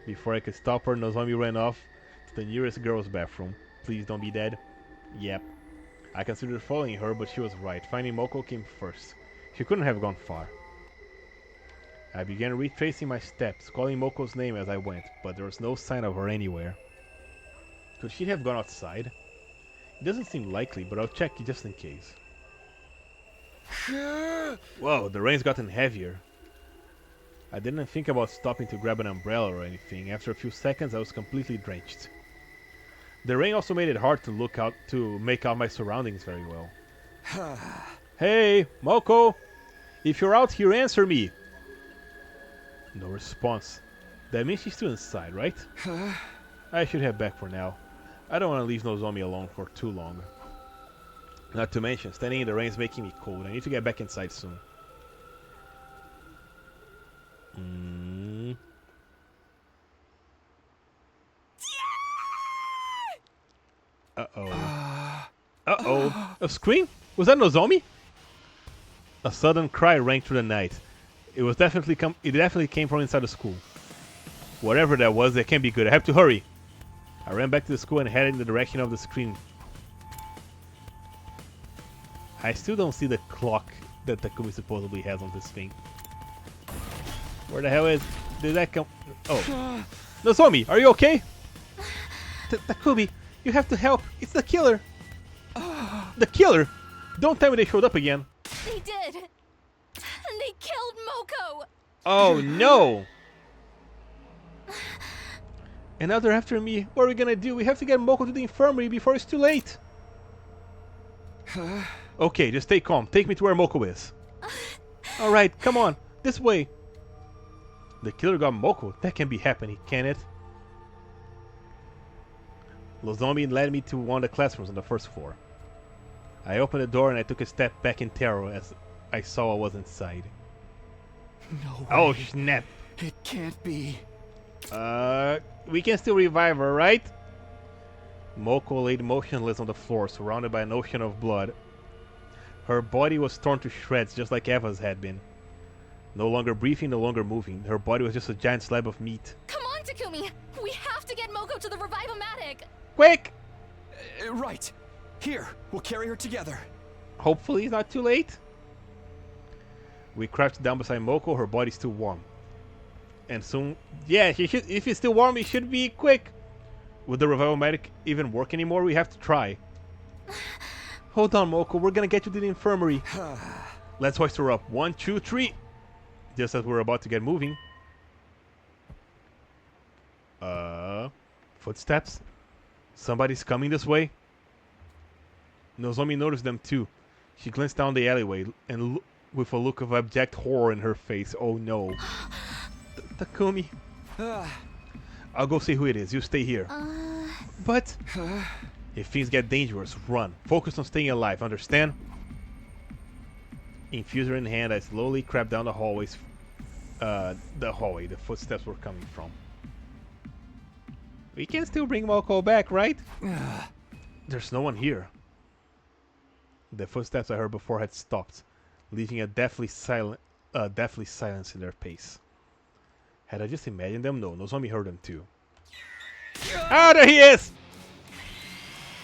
Before I could stop her, Nozomi ran off to the nearest girl's bathroom. Please don't be dead. Yep. I considered following her, but she was right. Finding Moko came first. She couldn't have gone far. I began retracing my steps, calling Moko's name as I went, but there was no sign of her anywhere. Could she have gone outside? It doesn't seem likely, but I'll check just in case. Whoa, the rain's gotten heavier. I didn't think about stopping to grab an umbrella or anything. After a few seconds, I was completely drenched. The rain also made it hard to make out my surroundings very well. Hey, Moko! If you're out here, answer me! No response. That means she's still inside, right? I should head back for now. I don't want to leave Nozomi alone for too long. Not to mention, standing in the rain is making me cold. I need to get back inside soon. Uh-oh. Uh-oh. A scream? Was that Nozomi? A sudden cry rang through the night. It definitely came from inside the school. Whatever that was, that can't be good. I have to hurry. I ran back to the school and headed in the direction of the scream. I still don't see the clock that Takumi supposedly has on this thing. Where the hell did that come? Oh. Nozomi, are you okay? Takumi, you have to help. It's the killer. The killer? Don't tell me they showed up again. They did. And they killed Moko. Oh no. And now they're after me. What are we gonna do? We have to get Moko to the infirmary before it's too late. Okay, just stay calm. Take me to where Moko is. Alright, come on. This way. The killer got Moko? That can't be happening, can it? Nozomi led me to one of the classrooms on the first floor. I opened the door and I took a step back in terror as I saw what was inside. No way. Oh snap. It can't be. We can still revive her, right? Moko laid motionless on the floor, surrounded by an ocean of blood. Her body was torn to shreds, just like Eva's had been. No longer breathing, no longer moving. Her body was just a giant slab of meat. Come on, Takumi. We have to get Moko to the Revive-O-Matic. Quick! Right. Here, we'll carry her together. Hopefully it's not too late. We crouched down beside Moko, her body still warm. And soon... Yeah, if it's still warm, it should be quick. Would the Revive-O-Matic even work anymore? We have to try. Hold on, Moko. We're gonna get you to the infirmary. Let's hoist her up. 1, 2, 3. Just as we're about to get moving. Footsteps? Somebody's coming this way? Nozomi noticed them too. She glanced down the alleyway and with a look of abject horror in her face. Oh no. Takumi. I'll go see who it is. You stay here. But if things get dangerous, run. Focus on staying alive, understand? Infuser in hand, I slowly crept down the hallways. The hallway the footsteps were coming from. We can still bring Moko back, right? There's no one here. The footsteps I heard before had stopped, leaving a deathly silence in their pace. Had I just imagined them? No, Nozomi heard them too. Ah, there he is!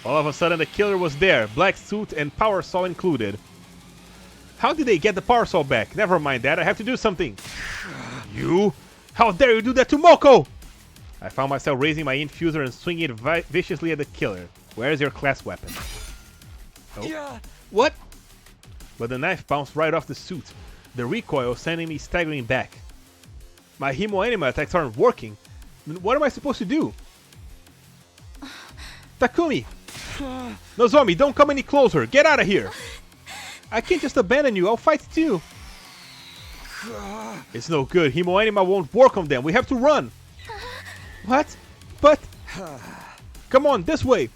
All of a sudden the killer was there, black suit and power saw included. How did they get the power saw back? Never mind that, I have to do something. You? How dare you do that to Moko? I found myself raising my infuser and swinging it viciously at the killer. Where is your class weapon? Oh. What? But the knife bounced right off the suit, the recoil sending me staggering back. My Hemo Anima attacks aren't working. What am I supposed to do? Takumi! Nozomi, don't come any closer! Get out of here! I can't just abandon you, I'll fight too! It's no good, Hemo Anima won't work on them, we have to run! What? But... Come on, this way!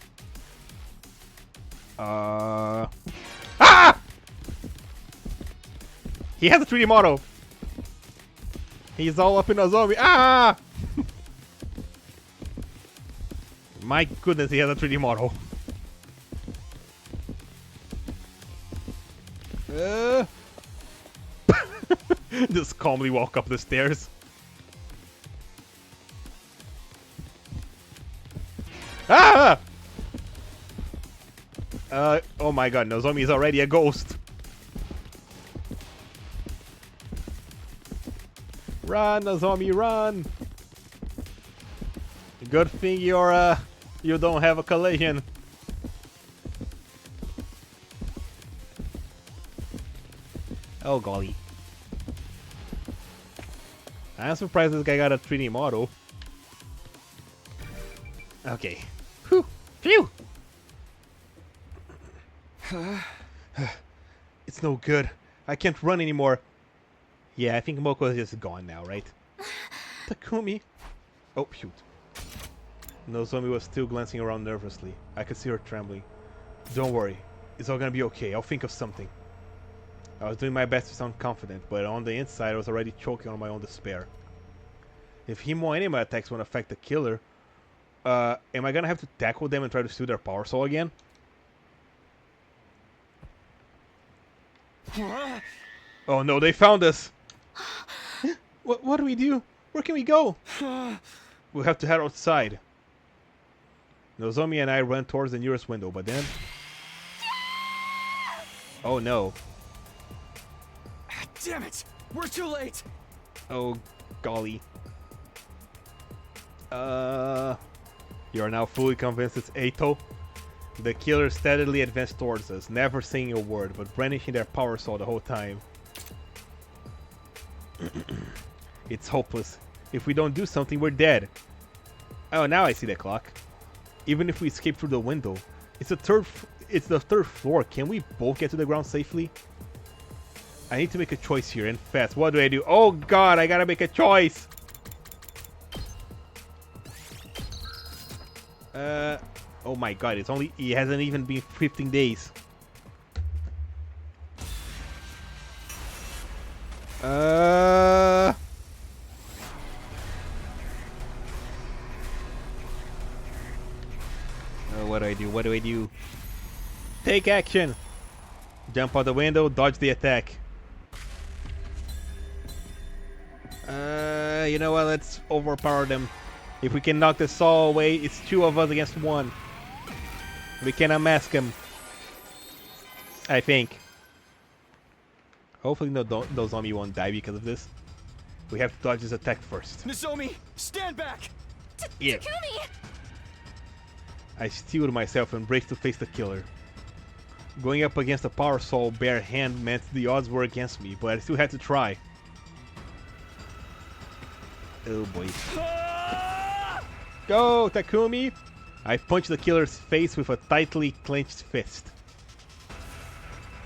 Ah! He has a 3D model! He's all up in Nozomi. Ah! My goodness, he has a 3D model. Just calmly walk up the stairs. Ah! Oh my god, Nozomi is already a ghost. Run, Nozomi, run! Good thing you don't have a collision. Oh golly. I'm surprised this guy got a 3D model. Okay. Whew. Phew! It's no good. I can't run anymore. Yeah, I think Moko is just gone now, right? Takumi. Oh, shoot. Nozomi was still glancing around nervously. I could see her trembling. Don't worry. It's all gonna be okay. I'll think of something. I was doing my best to sound confident, but on the inside I was already choking on my own despair. If Hemo Anima attacks won't affect the killer, am I gonna have to tackle them and try to steal their power soul again? Oh no, they found us! What do we do? Where can we go? We'll have to head outside. Nozomi and I ran towards the nearest window, but then... Oh no. Damn it! We're too late! Oh, golly. You are now fully convinced it's Eito? The killer steadily advanced towards us, never saying a word, but brandishing their power saw the whole time. It's hopeless. If we don't do something, we're dead. Oh, now I see the clock. Even if we escape through the window, it's the third floor. Can we both get to the ground safely? I need to make a choice here, and fast. What do? Oh god, I gotta make a choice! Oh my god, it hasn't even been 15 days. What do I do? Take action! Jump out the window, dodge the attack. You know what, let's overpower them. If we can knock the saw away, it's 2 of us against 1. We can unmask him. I think. Hopefully no zombie won't die because of this. We have to dodge his attack first. Nozomi, stand back! Yeah. Takumi! I steeled myself and braced to face the killer. Going up against a power soul bare hand meant the odds were against me, but I still had to try. Oh boy. Go, Takumi! I punched the killer's face with a tightly clenched fist.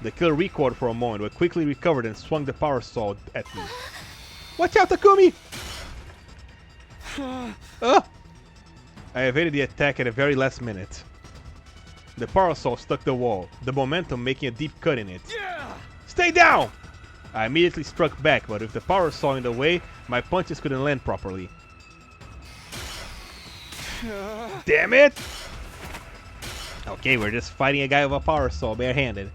The killer recoiled for a moment, but quickly recovered and swung the power saw at me. Watch out, Takumi! I evaded the attack at the very last minute. The power saw stuck the wall, the momentum making a deep cut in it. Yeah! Stay down! I immediately struck back, but with the power saw in the way, my punches couldn't land properly. Damn it! Okay, we're just fighting a guy with a power saw barehanded.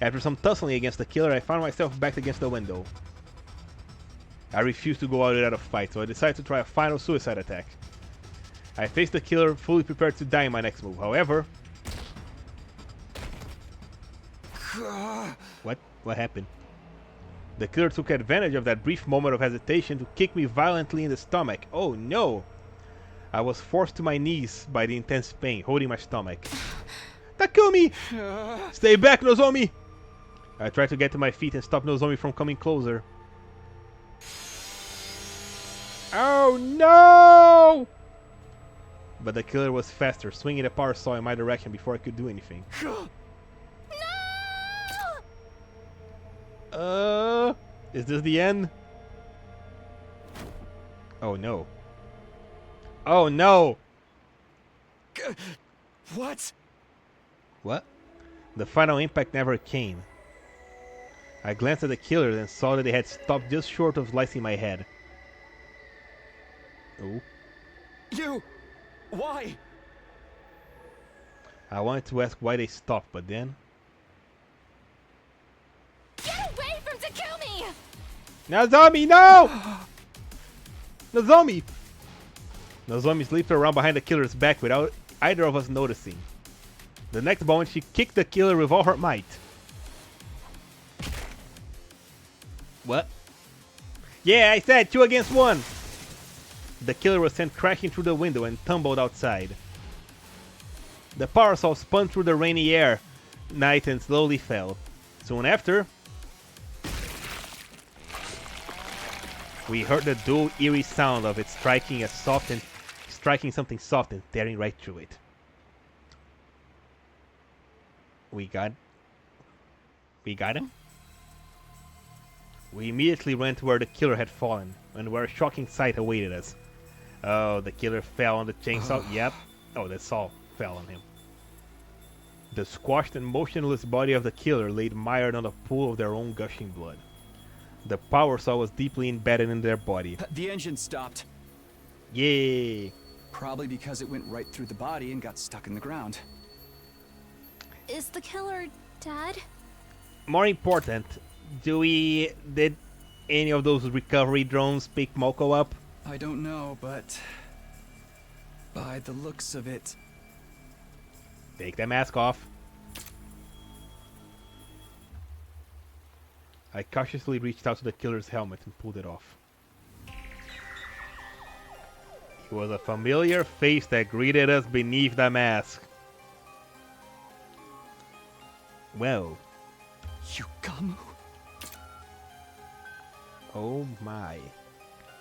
After some tussling against the killer, I found myself backed against the window. I refused to go out without a fight, so I decided to try a final suicide attack. I faced the killer, fully prepared to die in my next move. However... What? What happened? The killer took advantage of that brief moment of hesitation to kick me violently in the stomach. Oh no! I was forced to my knees by the intense pain, holding my stomach. Takumi! Stay back, Nozomi! I tried to get to my feet and stop Nozomi from coming closer. Oh no! But the killer was faster, swinging the power saw in my direction before I could do anything. Is this the end? Oh no. Oh no! What? What? The final impact never came. I glanced at the killer and saw that they had stopped just short of slicing my head. Oh. You! Why? I wanted to ask why they stopped, but then... Get away from Takumi! Nozomi, no! Nozomi! Nozomi slipped around behind the killer's back without either of us noticing. The next moment, she kicked the killer with all her might. What? Yeah, I said 2 against 1! The killer was sent crashing through the window and tumbled outside. The power saw spun through the rainy air, night, and slowly fell. Soon after, we heard the dull, eerie sound of it striking something soft and tearing right through it. We got him? We immediately ran to where the killer had fallen, and where a shocking sight awaited us. Oh, the killer fell on the chainsaw. Yep. Oh, the saw fell on him. The squashed and motionless body of the killer laid mired on a pool of their own gushing blood. The power saw was deeply embedded in their body. The engine stopped. Yay! Probably because it went right through the body and got stuck in the ground. Is the killer dead? More important, did any of those recovery drones pick Moko up? I don't know, but by the looks of it... Take that mask off. I cautiously reached out to the killer's helmet and pulled it off. It was a familiar face that greeted us beneath the mask. Well. Yugamu? Oh my.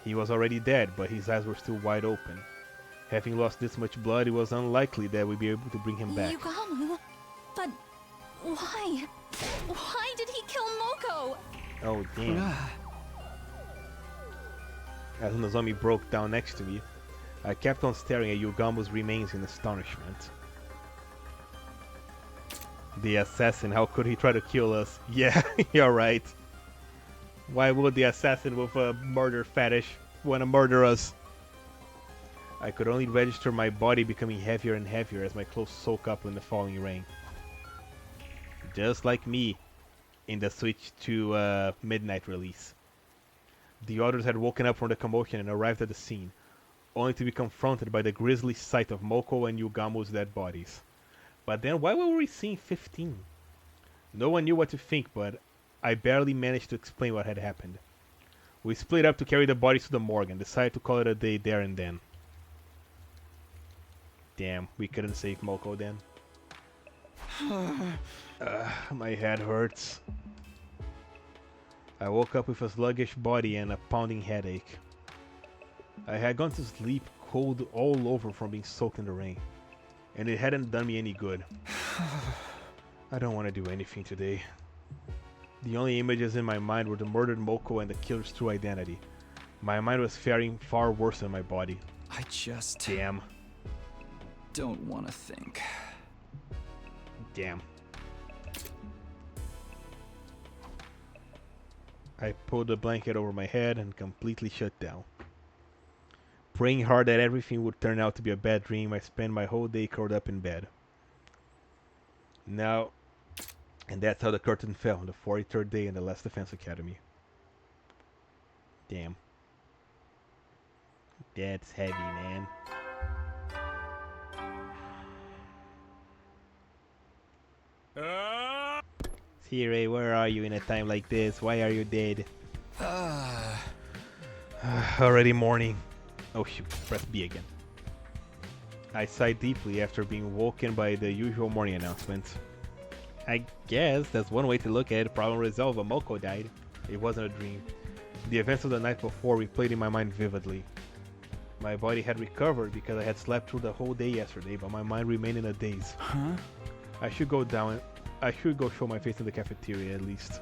He was already dead, but his eyes were still wide open. Having lost this much blood, it was unlikely that we'd be able to bring him back. Yugamu? But why? Why did he kill Moko? Oh damn. As Nozomi broke down next to me, I kept on staring at Yugamu's remains in astonishment. The assassin, how could he try to kill us? Yeah, you're right. Why would the assassin with a murder fetish want to murder us? I could only register my body becoming heavier and heavier as my clothes soak up in the falling rain. Just like me in the Switch to Midnight release. The others had woken up from the commotion and arrived at the scene, only to be confronted by the grisly sight of Moko and Yugamu's dead bodies. But then why were we seeing 15? No one knew what to think, but I barely managed to explain what had happened. We split up to carry the bodies to the morgue and decided to call it a day there and then. Damn, we couldn't save Moko then. My head hurts. I woke up with a sluggish body and a pounding headache. I had gone to sleep cold all over from being soaked in the rain, and it hadn't done me any good. I don't want to do anything today. The only images in my mind were the murdered Moko and the killer's true identity. My mind was faring far worse than my body. I just... Damn. don't want to think. Damn. I pulled the blanket over my head and completely shut down. Praying hard that everything would turn out to be a bad dream, I spent my whole day curled up in bed. Now, And that's how the curtain fell on the 43rd day in the last defense academy. Damn. That's heavy, man. Siri, where are you in a time like this? Why are you dead? Already morning. Oh shoot, press B again. I sighed deeply after being woken by the usual morning announcement. I guess that's one way to look at it. Problem resolved, Moko died. It wasn't a dream. The events of the night before replayed in my mind vividly. My body had recovered because I had slept through the whole day yesterday, but my mind remained in a daze. Huh? I should go show my face in the cafeteria at least.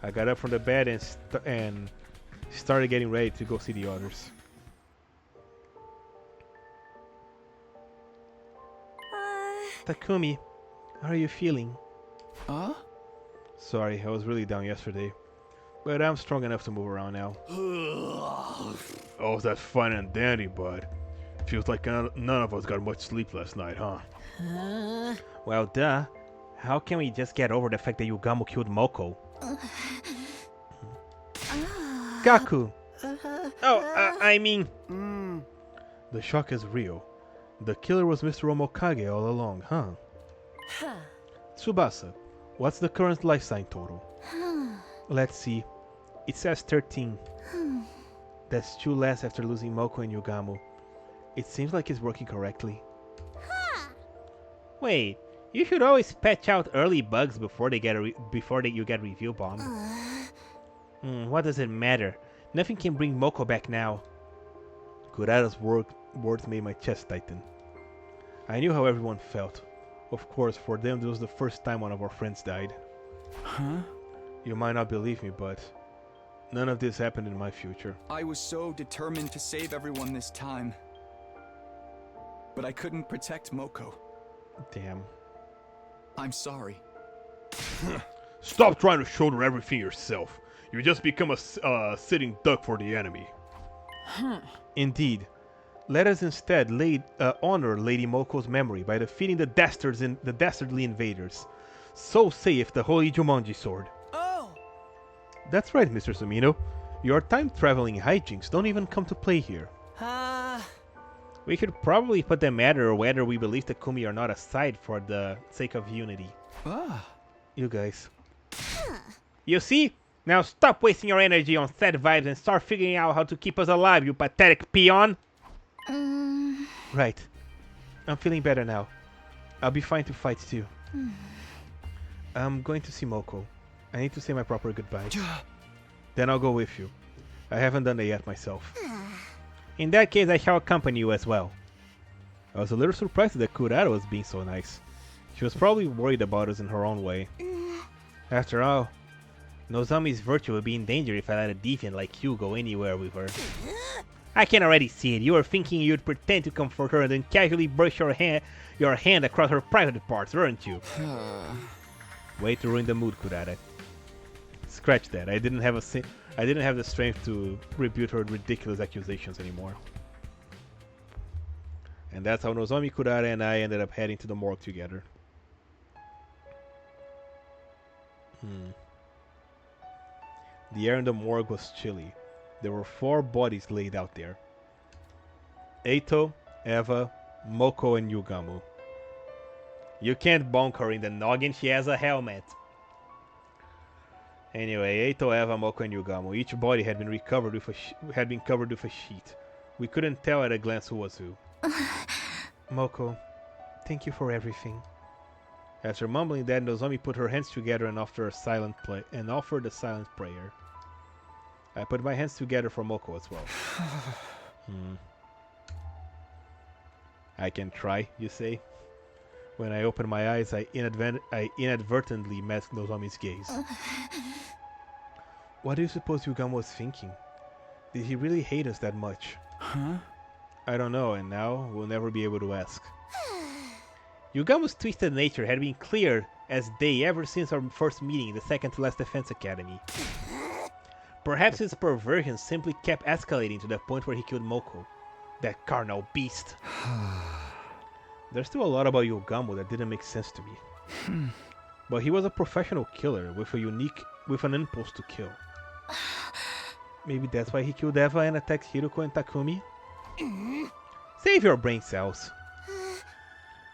I got up from the bed and started getting ready to go see the others. Takumi, how are you feeling? Huh? Sorry, I was really down yesterday. But I'm strong enough to move around now. Oh, that's fine and dandy, bud. Feels like none of us got much sleep last night, huh? Well, duh. How can we just get over the fact that Yugamo killed Moko? Gaku! I mean... The shock is real. The killer was Mr. Omokage all along, huh? Tsubasa, what's the current life sign total? Let's see. It says 13. That's 2 less after losing Moko and Yugamo. It seems like it's working correctly. Wait, you should always patch out early bugs before you get review bombed. What does it matter? Nothing can bring Moko back now. Kurata's words made my chest tighten. I knew how everyone felt. Of course, for them this was the first time one of our friends died. Huh? You might not believe me, but none of this happened in my future. I was so determined to save everyone this time. But I couldn't protect Moko. Damn. I'm sorry. Stop trying to shoulder everything yourself. You just become a sitting duck for the enemy. Indeed. Let us instead honor Lady Moko's memory by defeating the dastardly invaders. So saith the Holy Jumanji Sword. Oh! That's right, Mr. Sumino. Your time-traveling hijinks don't even come to play here. We should probably put the matter of whether we believe Takumi or not aside for the sake of unity. You guys. You see? Now stop wasting your energy on sad vibes and start figuring out how to keep us alive, you pathetic peon! Right. I'm feeling better now. I'll be fine to fight too. I'm going to see Moko. I need to say my proper goodbyes. Then I'll go with you. I haven't done that yet myself. In that case, I shall accompany you as well. I was a little surprised that Kurata was being so nice. She was probably worried about us in her own way. After all, Nozomi's virtue would be in danger if I let a deviant like you go anywhere with her. I can already see it. You were thinking you'd pretend to comfort her and then casually brush your hand across her private parts, weren't you? Way to ruin the mood, Kurata. Scratch that. I didn't have the strength to rebut her ridiculous accusations anymore. And that's how Nozomi, Kurata, and I ended up heading to the morgue together. The air in the morgue was chilly. There were 4 bodies laid out there. Eito, Eva, Moko, and Yugamo. You can't bonk her in the noggin, she has a helmet. Anyway, Eito, Eva, Moko, and Yugamo. Each body had been covered with a sheet. We couldn't tell at a glance who was who. Moko, thank you for everything. After mumbling that, Nozomi put her hands together and offered a silent prayer. I put my hands together for Moko as well. I can try, you say? When I opened my eyes, I inadvertently met Nozomi's gaze. What do you suppose Yugamo was thinking? Did he really hate us that much? I don't know, and now we'll never be able to ask. Yugamo's twisted nature had been clear as day ever since our first meeting in the second-to-last defense academy. Perhaps his perversion simply kept escalating to the point where he killed Moko. That carnal beast. There's still a lot about Yugamo that didn't make sense to me. But he was a professional killer with an impulse to kill. Maybe that's why he killed Eva and attacked Hiroko and Takumi? Save your brain cells.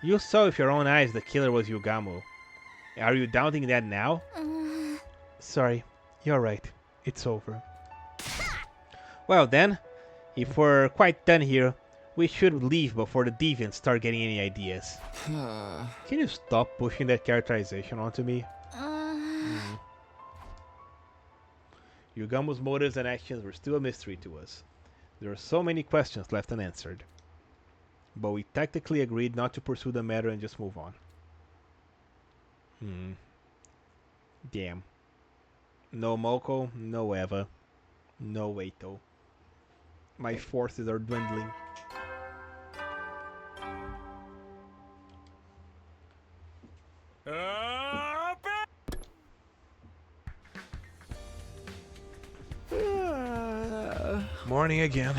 You saw with your own eyes the killer was Yugamo. Are you doubting that now? Sorry, you're right. It's over. Well then, if we're quite done here, we should leave before the deviants start getting any ideas. Can you stop pushing that characterization onto me? Yugamo's motives and actions were still a mystery to us. There are so many questions left unanswered. But we tactically agreed not to pursue the matter and just move on. Damn. No Moko, no Eva, no Eito. My forces are dwindling. Morning again.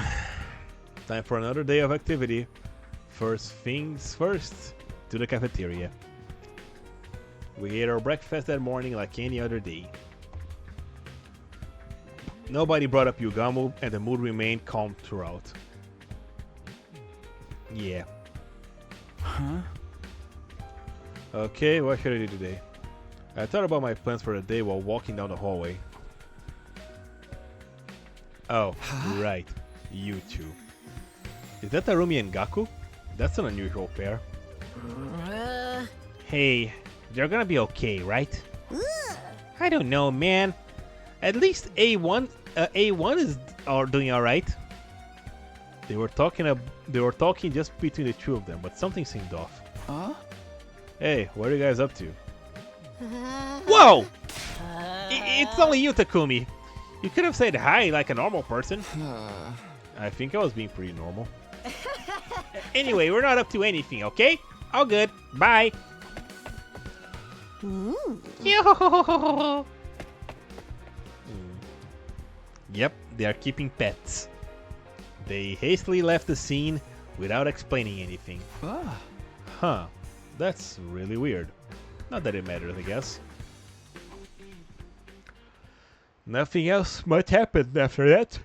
Time for another day of activity. First things first, to the cafeteria. We ate our breakfast that morning like any other day. Nobody brought up Yugamo and the mood remained calm throughout. Yeah. Huh? Okay, what should I do today? I thought about my plans for the day while walking down the hallway. Oh, right. You two. Is that Tarumi and Gaku? That's an unusual pair. Hey, they're gonna be okay, right? I don't know, man. At least A1 are doing alright. They were talking just between the two of them, but something seemed off. Huh? Hey, what are you guys up to? Whoa! It's only you, Takumi. You could have said hi like a normal person. I think I was being pretty normal. Anyway, we're not up to anything, okay? All good. Bye. Yep, they are keeping pets. They hastily left the scene without explaining anything. Huh, that's really weird. Not that it matters, I guess. Nothing else much happened after that,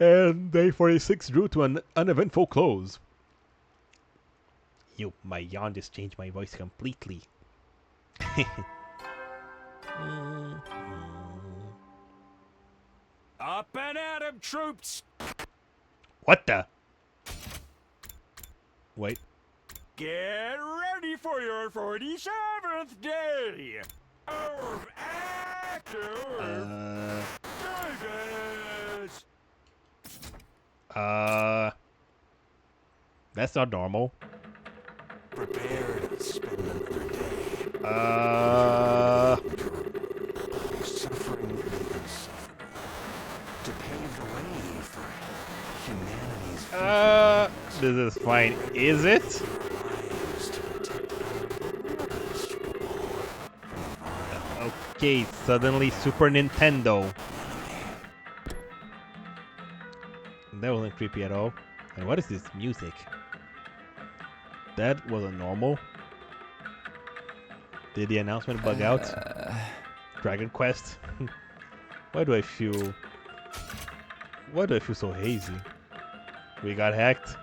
and day 46 drew to an uneventful close. My yawn just changed my voice completely. Up and at 'em, troops! What the? Wait. Get ready for your 47th day of active service! That's not normal. Prepare to spend another day. Suffering and suffering. To pave the way for humanity's This is fine, is it? lives to protect Okay, suddenly Super Nintendo. That wasn't creepy at all. And what is this music? That wasn't normal. Did the announcement bug out? Dragon Quest? Why do I feel so hazy? We got hacked.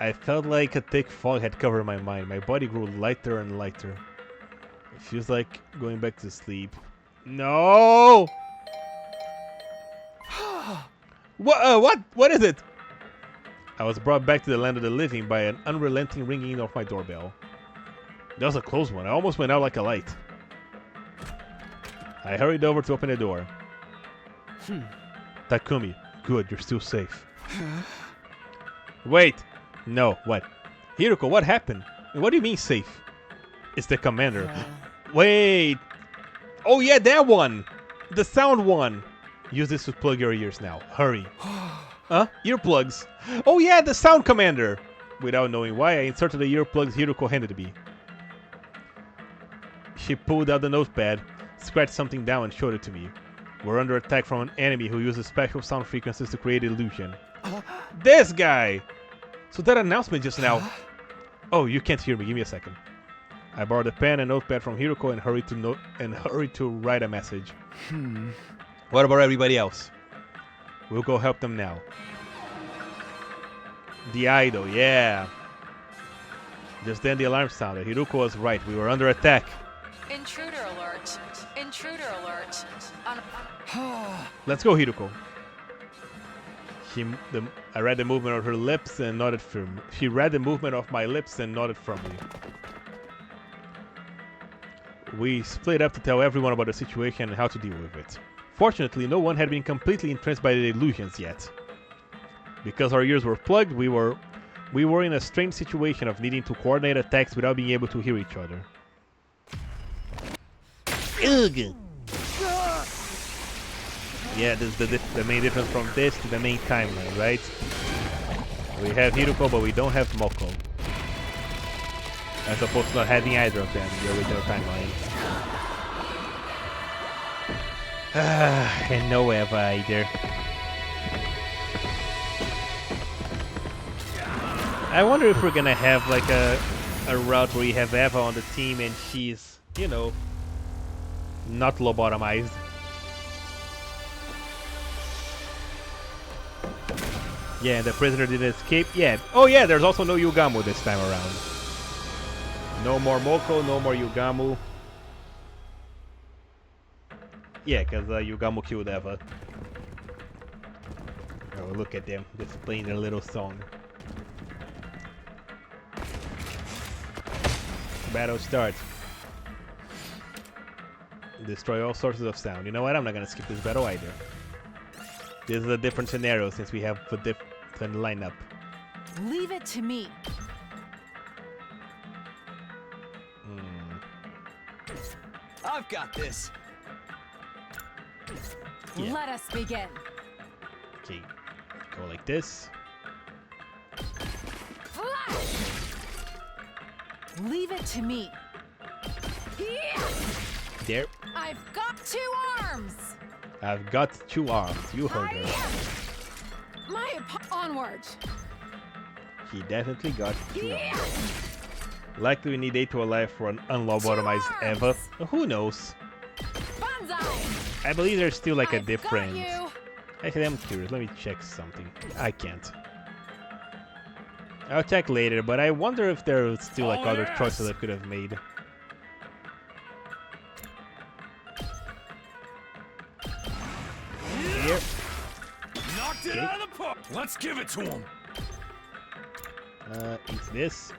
I felt like a thick fog had covered my mind. My body grew lighter and lighter. It feels like going back to sleep. No! What is it? I was brought back to the land of the living by an unrelenting ringing of my doorbell. That was a close one. I almost went out like a light. I hurried over to open the door. Takumi, good, you're still safe. Wait. No, what? Hiroko, what happened? What do you mean safe? It's the commander. Wait. Oh yeah, that one. The sound one. Use this to plug your ears now. Hurry. Huh? Earplugs. Oh yeah, the sound commander. Without knowing why, I inserted the earplugs Hiroko handed me. She pulled out the notepad, scratched something down and showed it to me. We're under attack from an enemy who uses special sound frequencies to create illusion. This guy! So that announcement just now... Oh, you can't hear me. Give me a second. I borrowed a pen and notepad from Hiroko and hurried to write a message. What about everybody else? We'll go help them now. The idol, yeah. Just then the alarm sounded. Hiroko was right. We were under attack. Intruder alert. Intruder alert. Let's go, Hiroko. I read the movement of her lips and nodded firmly. She read the movement of my lips and nodded firmly. We split up to tell everyone about the situation and how to deal with it. Fortunately, no one had been completely entranced by the illusions yet. Because our ears were plugged, we were in a strange situation of needing to coordinate attacks without being able to hear each other. Ugh. Yeah, this is the main difference from this to the main timeline, right? We have Hiroko, but we don't have Moko. As opposed to not having either of them in the original timeline. And no Eva either. I wonder if we're gonna have like a route where you have Eva on the team and she's, you know, not lobotomized. Yeah, and the prisoner didn't escape. Yeah. Oh yeah, there's also no Yugamu this time around. No more Moko, no more Yugamu. Yeah, because Yugamu killed Eva. Oh, look at them, just playing their little song. Battle starts. Destroy all sources of sound. You know what? I'm not gonna skip this battle either. This is a different scenario since we have a different lineup. Leave it to me. I've got this. Yeah. Let us begin. Okay, go like this. Flash! Leave it to me. There. I've got 2 arms. I've got 2 arms. You heard her. Onward. He definitely got 2 arms. Likely we need 8 to alive for an unlobotomized Eva. Who knows? Banzai. I believe there's still like a I've different... got you. Actually, I'm curious. Let me check something. I can't. I'll check later, but I wonder if there's still like other choices I could have made. Here. Knocked it out of the park. Let's give it to him. Eat this.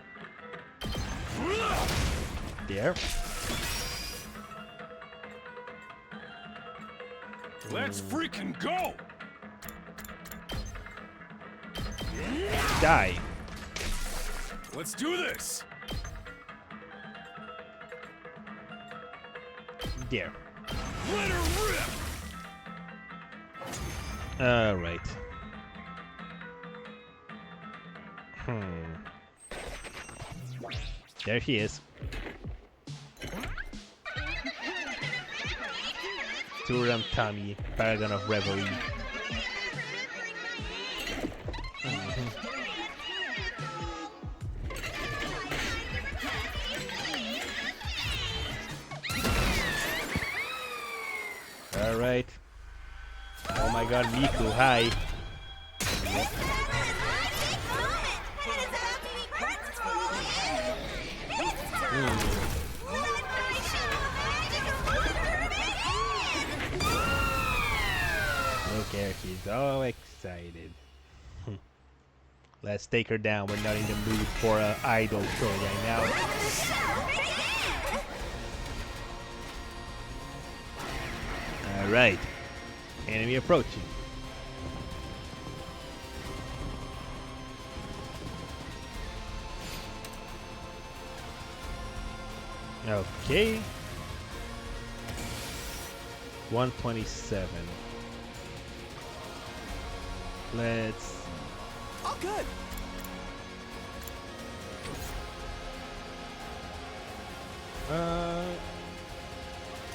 There. Let's freaking go. Die. Let's do this. There. Let her rip. Alright. There she is. Turam Tami, Paragon of Reverie. Alright. Oh my god, Miku, hi. Look at her, she's all excited. Let's take her down. We're not in the mood for an idol show right now. Alright. Enemy approaching. Okay. 127. Let's... Oh, good.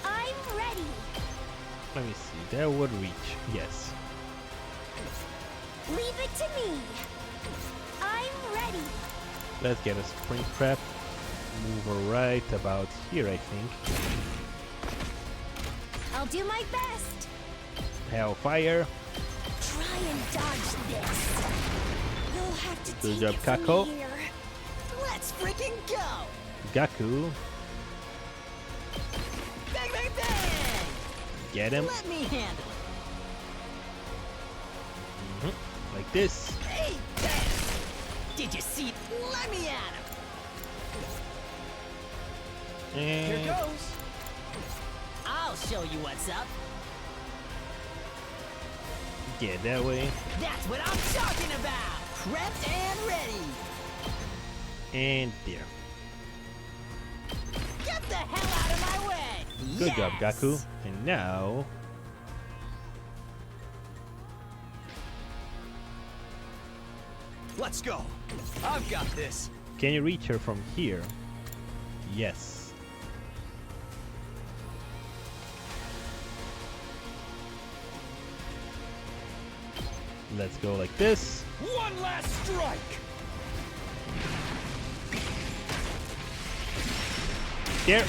I'm ready. Let me see. That would reach. Yes. Leave it to me. I'm ready. Let's get a spring trap. move right about here, I think. I'll do my best. Hellfire. Try and dodge this. You'll have to Good take job, it from Kako. here. Let's freaking go! Gaku. Bang, bang, bang! Get him. Let me handle it. Like this. Hey, bang! Did you see? Let me at him. Here And goes. I'll show you what's up. get that way. That's what I'm talking about. Prepped and ready. And there. Get the hell out of my way. Good job, Yes. Gaku. And now... Let's go. I've got this. Can you reach her from here? Yes. Let's go like this. One last strike. There.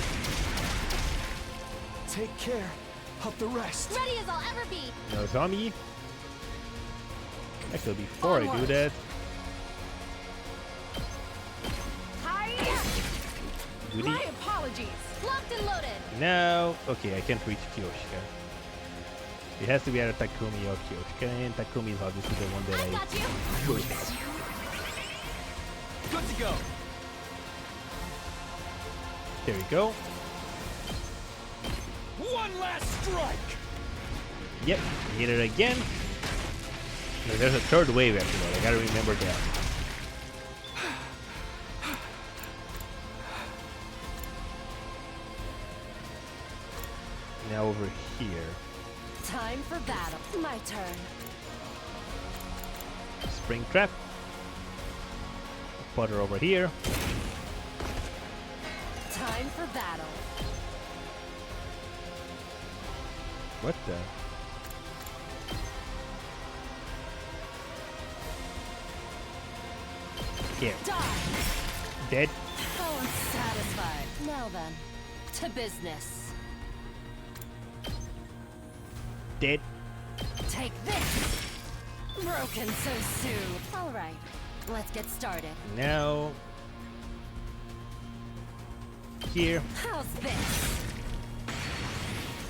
Take care of the rest. Ready as I'll ever be. No zombie. Actually, before I do Onward. that, Hiya! Woody. My apologies. Locked and loaded. Now, okay, I can't reach Kyoshika. It has to be either Takumi or Kyoshika, and Takumi is obviously the one that I got you. should have. Good to go. There we go. One last strike. Yep, hit it again. No, there's a third wave after that. I gotta remember that. Now over here. Time for battle. My turn. Spring trap. Put her over here. Time for battle. What the? Here. Die. Dead. Oh, I'm satisfied. Now then, to business. Dead. Take this. Broken so soon. All right, let's get started. Now. Here. How's this?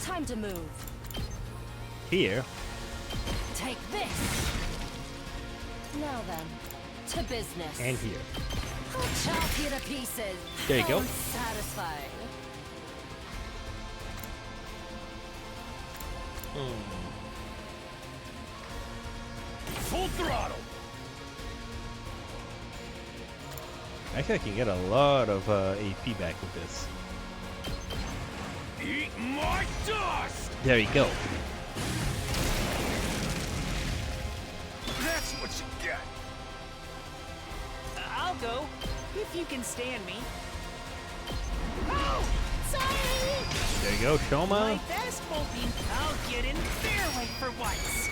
Time to move. Here. Take this. Now then, to business. And here. I'll chop you to pieces. There you go. I'm satisfied. Full throttle. Actually, I can get a lot of AP back with this. Eat my dust. There you go. That's what you get. I'll go, if you can stand me. Oh, sorry. There you go, Shoma. My best won't be. I'll get in their way for once.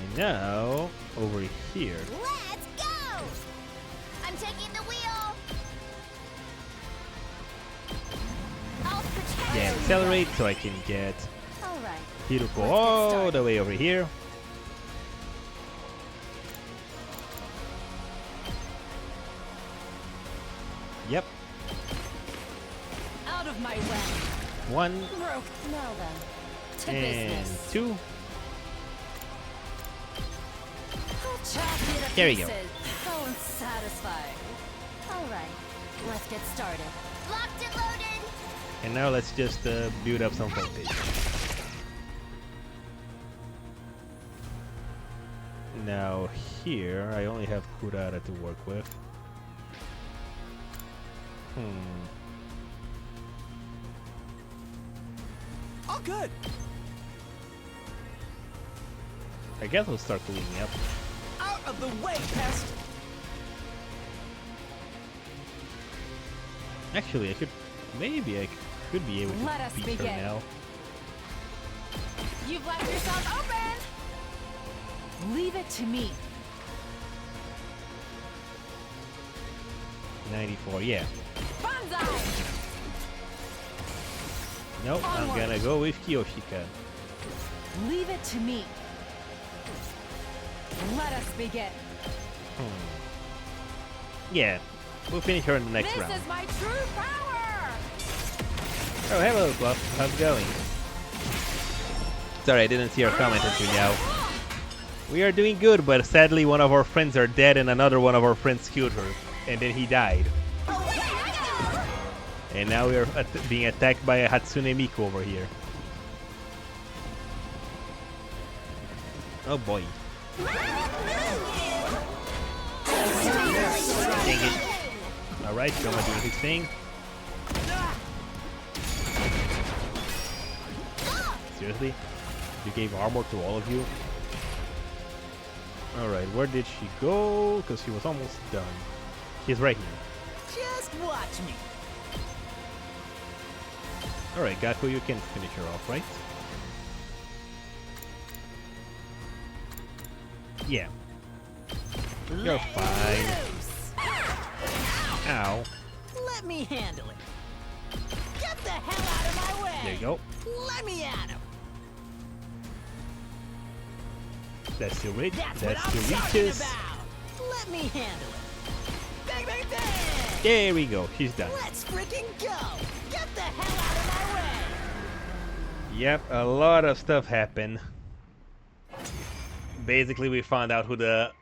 And now, over here. Let's go. I'm taking the wheel. I'll protect Yeah, you. accelerate so I can get All right. Hiruko Let's get all started. the way over here. Yep, Out of my way. one Broke. Now then, to and business. two. I'll chop you to There we go. pieces. Oh, I'm satisfied. All right, let's get started. Locked and loaded. And now let's just build up some voltage. Now here, I only have Kurara to work with. All good. I guess we'll start cleaning up. Out of the way, pest. Actually, I could maybe I could be able to Let us beat begin. her now. You've left yourself open. Leave it to me. 94, yeah. Banzai! No, I'm gonna go with Kiyoshika. Leave it to me. Let us begin. Yeah, we'll finish her in the next round. This is my true power! Oh, hello, Bluff. How's it going? Sorry, I didn't see your comment until now. We are doing good, but sadly one of our friends are dead and another one of our friends killed her. And then he died. And now we are being attacked by a Hatsune Miku over here. Oh boy. Dang it. Alright, Shoma doing his thing. Seriously? You gave armor to all of you? Alright, where did she go? Because she was almost done. She's right here. Just watch me. Alright, Gaku, you can finish her off, right? Yeah. You're fine. Ow. Let me handle it. Get the hell out of my way. There you go. Let me at him. That's the reach. That's That's what the I'm talking reaches. about. Let me handle it. Bang, bang, bang. There we go. She's done. Let's freaking go. Get the hell out of my way. Yep, a lot of stuff happened. Basically, we found out who the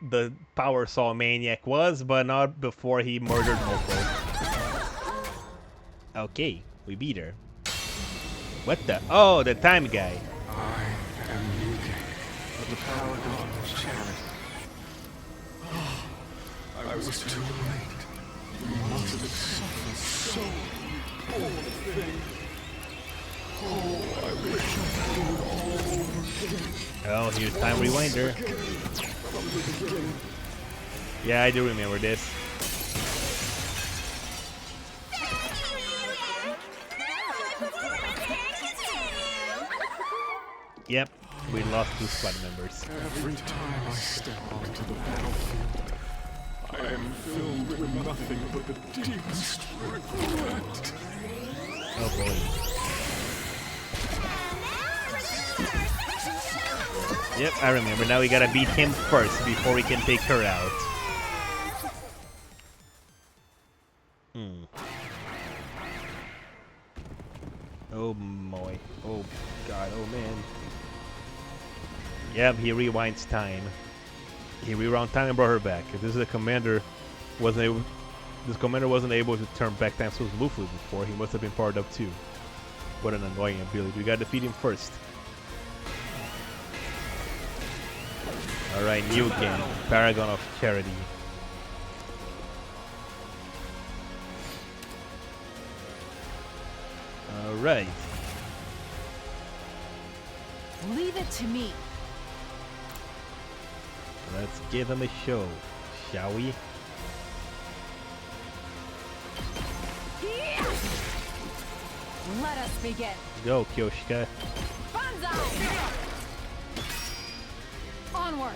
Power Saw maniac was, but not before he murdered Moko. Okay, we beat her. What the? Oh, the time guy. I am Yuki of the Paragon's charity. I was too late. You must have suffered so, poor thing. Oh, I wish I could do it all again. Oh, here's Time Rewinder. Yeah, I do remember this. Yep, we lost 2 squad members. Every time I step onto the battlefield, I am filled with nothing but the deepest regret. Oh boy. Yep, I remember. Now we gotta beat him first before we can take her out. Oh boy. Oh god. Oh man. Yep, he rewinds time. He rewound time and brought her back. If this is a commander this commander wasn't able to turn back time so smoothly before, he must have been powered up too. What an annoying ability. We gotta defeat him first. Alright, new game. Paragon of Charity. Alright. Leave it to me. Let's give him a show, shall we? Let us begin. Go, Kyoshika. Banzai! Onward.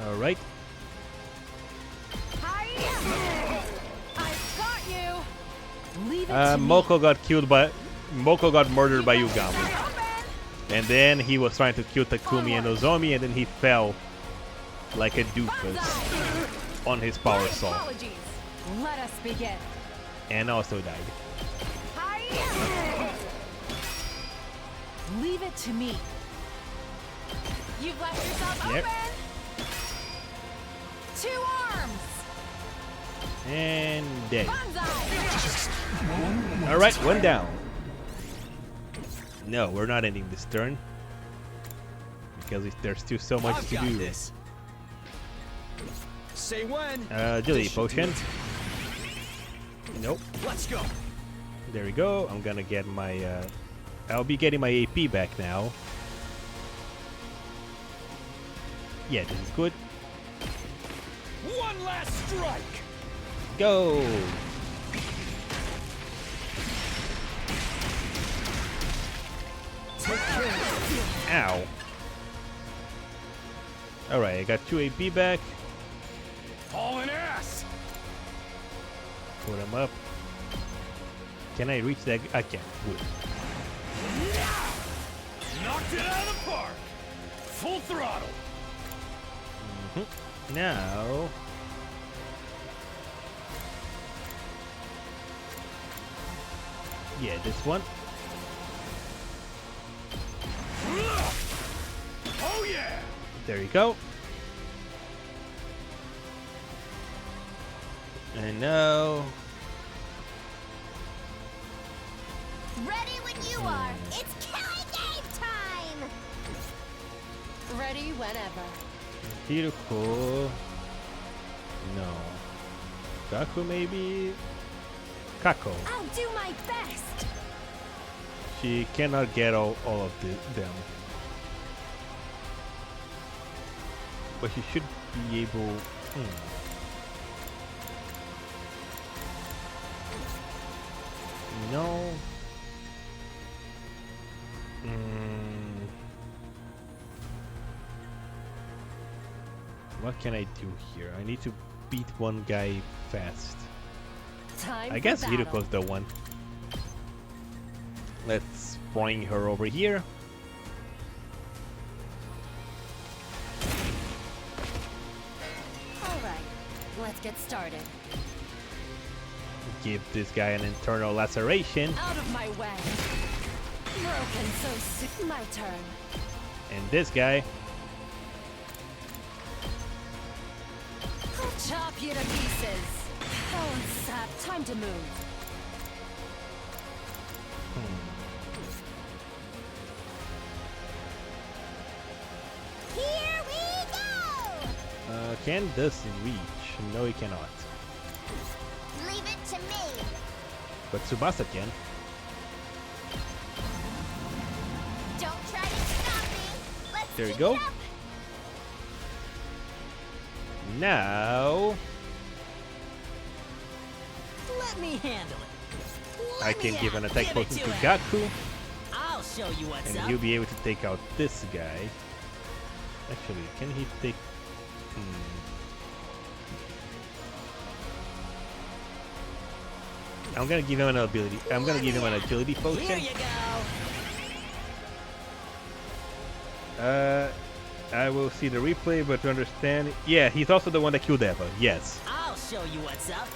Alright. Hi-ya! I've got you. Leave it to me. Moko got murdered by Yugami. And then he was trying to kill Takumi and Nozomi, and then he fell like a doofus on his power saw. Apologies. Let us begin. And also died. Hi-ya! Leave it to me. You've left yourself Yep. open. 2 arms. And dead. Banzai! Alright, 1 down. No, we're not ending this turn. Because there's still so much to do. This. Say when. Agility potion. Nope. Let's go. There we go. I'm gonna get my I'll be getting my AP back now. Yeah, this is good. One last strike. Go! Ow. Alright, I got 2 AP back. Hauling ass. put him up. Can I reach that? I can. Good. Knocked it out of the park. Full throttle. Now. Yeah, this one. Oh yeah. There you go. And now. Ready when you are. It's killing game time. Ready whenever. Beautiful. No. Gaku maybe? Kako. I'll do my best. She cannot get all of them. But she should be able... No. What can I do here? I need to beat one guy fast. Time I guess for battle. Hiruko's the one. Let's bring her over here. Alright, let's get started. Give this guy an internal laceration. Out of my way. Broken so soon. My turn. And this guy. I'll chop you to pieces. Oh, sap. Time to move. Here we go. Can this reach? No, he cannot. Leave it to me. But Tsubasa can. Don't try to stop me. Let's There you keep go. it up. Now Let me handle it. I can give an attack Give it potion to to him. Gaku, I'll show you what's and up. he'll be able to take out this guy. Actually, can he take? I'm gonna give him an ability. I'm gonna give him an agility Here potion. you go. I will see the replay, but to understand, yeah, he's also the one that killed Eva. Yes, I'll show you what's up.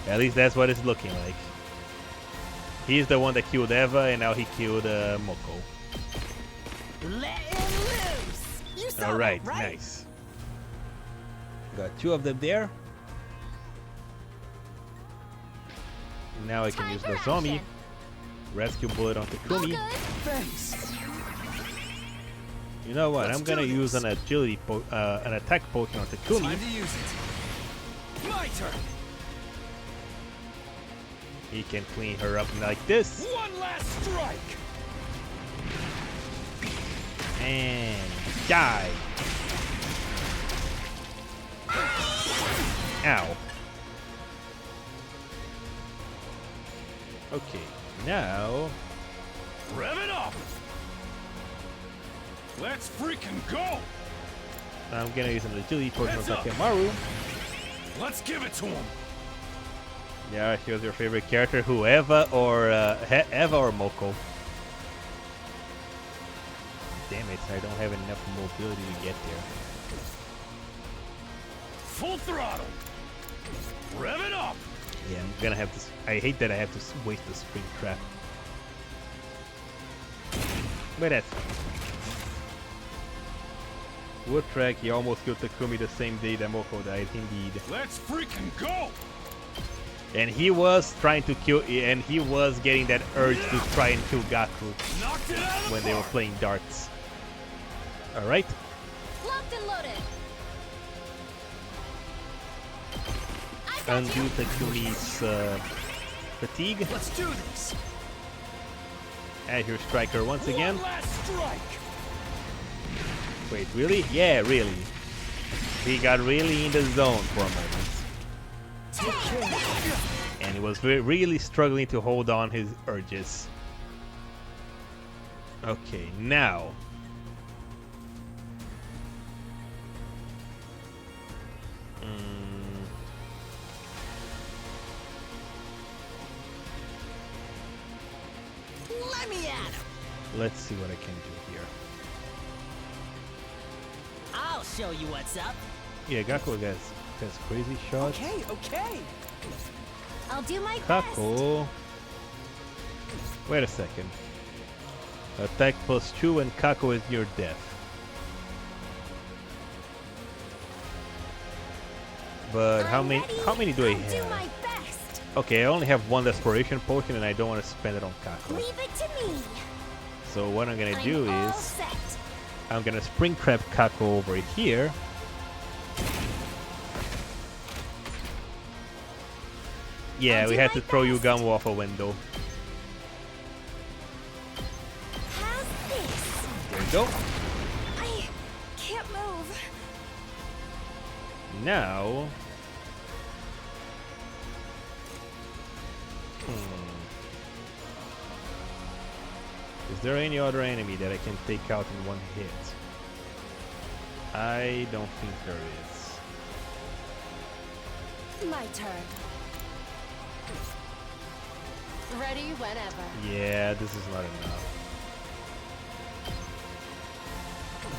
at least that's what it's looking like. He's the one that killed Eva, and now he killed Moko. Let him loose. You saw All right, that, right? nice. Got two of them there. Now I can Time use for the zombie. action. Rescue bullet on All Takumi. good. Thanks. You know what? Let's I'm gonna do use this. an attack potion on Time Takumi. to use it. My turn. He can clean her up like this, One last strike. and die. Ow. Okay, now Rev it up. Let's freaking go. I'm gonna use an agility potion on Heads up. Takemaru. Let's give it to him. Yeah, he was your favorite character, who Eva or Moko? Damn it, I don't have enough mobility to get there. Full throttle. Rev it up. Yeah, I'm gonna have to. I hate that I have to waste the spring trap. But that's fine. Wood track, he almost killed Takumi the same day that Moko died, indeed. Let's freaking go. And he was trying to kill, and he was getting that urge to try and kill Gaku Knocked it out of the when they were park. playing darts. Alright, Locked and loaded. I got undo you. Takumi's fatigue. Let's do this. Add your striker once again. One last strike. Wait, really? Yeah, really. He got really in the zone for a moment. And he was really struggling to hold on his urges. Okay, now. Let's see what I can do here. I'll show you what's up. Yeah, Gakko has crazy shots. Okay, okay. I'll do my best. Kako. Wait a second. Attack +2 and Kako is near death. But how many do I I'll do my have? best. Okay, I only have one desperation potion and I don't want to spend it on Kako. Leave it to me. So what I'm gonna do I'm all is set. I'm gonna spring trap Kako over here. Yeah, I'll we do had my to throw best. Yugamu off a window. How's this? There you go. I can't move. Now... Is there any other enemy that I can take out in one hit? I don't think there is. My turn. Ready whenever. Yeah, this is not enough.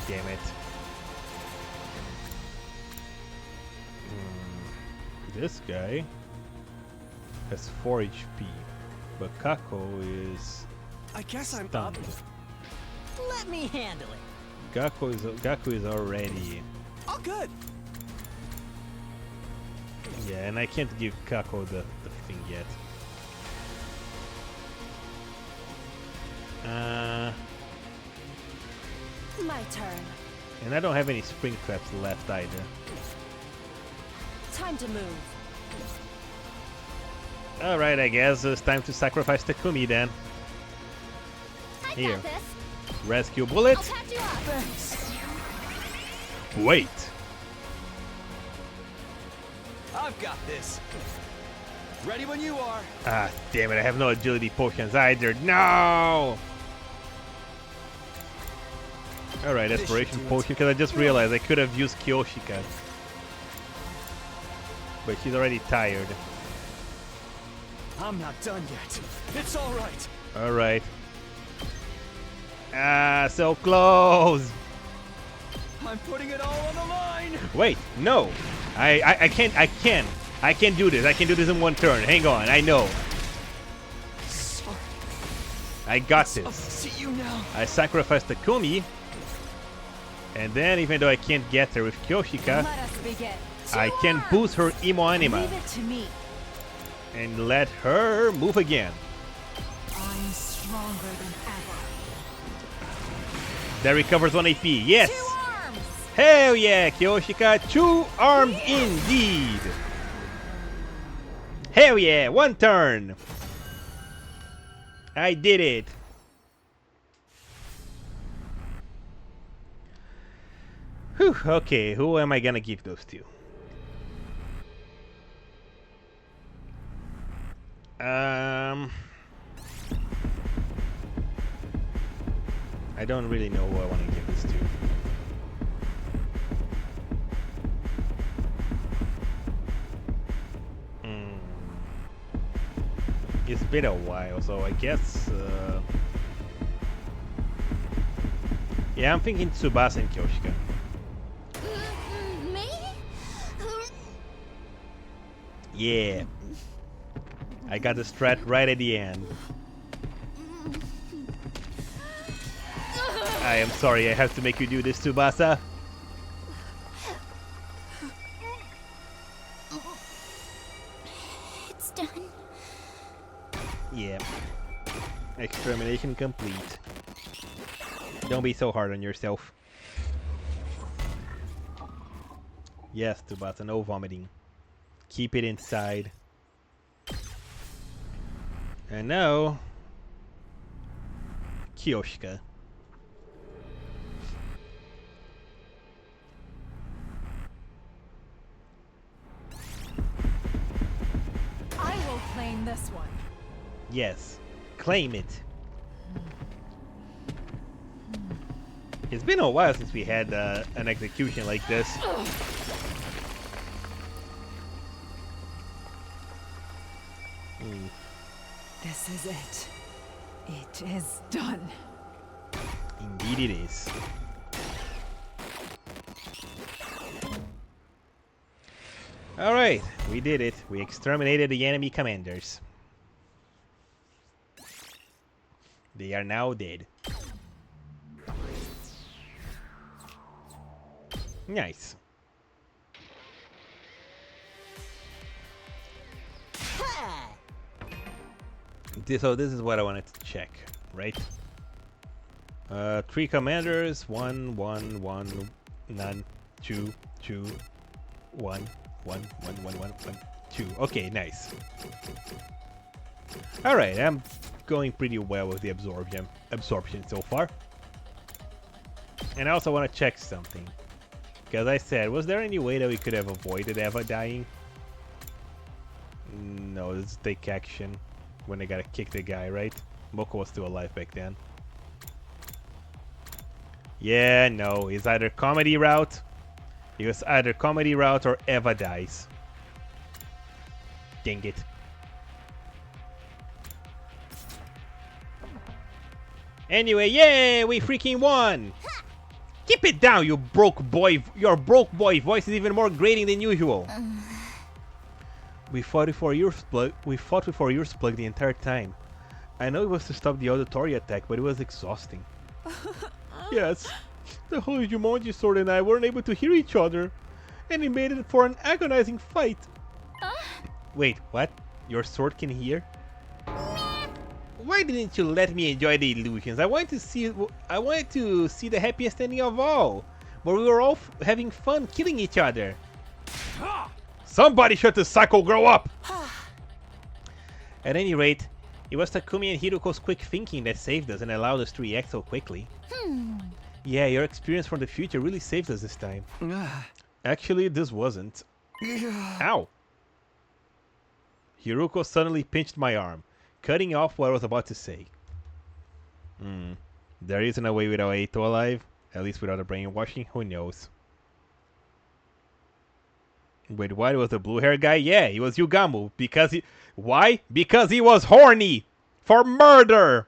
Damn it. This guy has 4 HP, but Kako is I guess I'm up. stunned. Let me handle it. Gaku is already... Oh, good. Yeah, and I can't give Kako the thing yet. My turn. And I don't have any spring traps left either. Time to move. Alright, I guess it's time to sacrifice Takumi then. I Here. got this. Rescue bullet. I'll patch you up. Wait. I've got this. Ready when you are. Ah, damn it, I have no agility potions either. No! Alright, This desperation should do it. potion, because I just realized I could have used Kyoshika. But she's already tired. I'm not done yet. It's all right. Alright. Ah, so close! I'm putting it all on the line. Wait, no! I can't do this. I can do this in one turn. Hang on, I know. Sorry. I got I'll this. see you now. I sacrificed Takumi. And then, even though I can't get her with Kyoshika, Let us begin. I can boost her Emo Anima Leave it to me. and let her move again. I'm stronger than ever. That recovers 1 AP. Yes! 2 arms. Hell yeah, Kyoshika! 2 arms indeed! Hell yeah! 1 turn! I did it! Whew, okay, who am I gonna give those to? I don't really know who I want to give this to. It's been a while, so I guess... yeah, I'm thinking Tsubasa and Kyoshika. Me? Yeah. I got the strat right at the end. I am sorry I have to make you do this, Tsubasa. It's done. Yeah. Extermination complete. Don't be so hard on yourself. Yes, Tsubasa, no vomiting. Keep it inside. And now... Kyoshika. I will claim this one. Yes. Claim it. It's been a while since we had an execution like this. This is it. It is done. Indeed it is. Alright, we did it. We exterminated the enemy commanders. They are now dead. Nice. So this is what I wanted to check, right? 3 commanders, 1, 1, 1, none, 2, 2, 1, 1, 1, 1, 1, 1, 2. Okay, nice. Alright, I'm going pretty well with the absorption so far. And I also want to check something. Because I said, was there any way that we could have avoided Eva dying? No, this is take action when they gotta kick the guy, right? Moko was still alive back then. Yeah, no, it's either comedy route. It was either comedy route or Eva dies. Dang it. Anyway, yay, we freaking won! Keep it down, you broke boy. Your broke boy voice is even more grating than usual. We fought with your plug the entire time. I know it was to stop the auditory attack, but it was exhausting. Yes, the Holy Jumonji sword and I weren't able to hear each other, and it made it for an agonizing fight. Wait, what? Your sword can hear? Why didn't you let me enjoy the illusions? I wanted to see the happiest ending of all, where we were all having fun killing each other. Somebody shut the psycho girl up! At any rate, it was Takumi and Hiroko's quick thinking that saved us and allowed us to react so quickly. Yeah, your experience from the future really saved us this time. Actually, this wasn't. Ow! Hiroko suddenly pinched my arm, cutting off what I was about to say. There isn't a way without Eito alive, at least without a brainwashing, who knows. Wait, what? Was the blue hair guy? Yeah, he was Yugamu. Because he... Why? Because he was horny! For murder!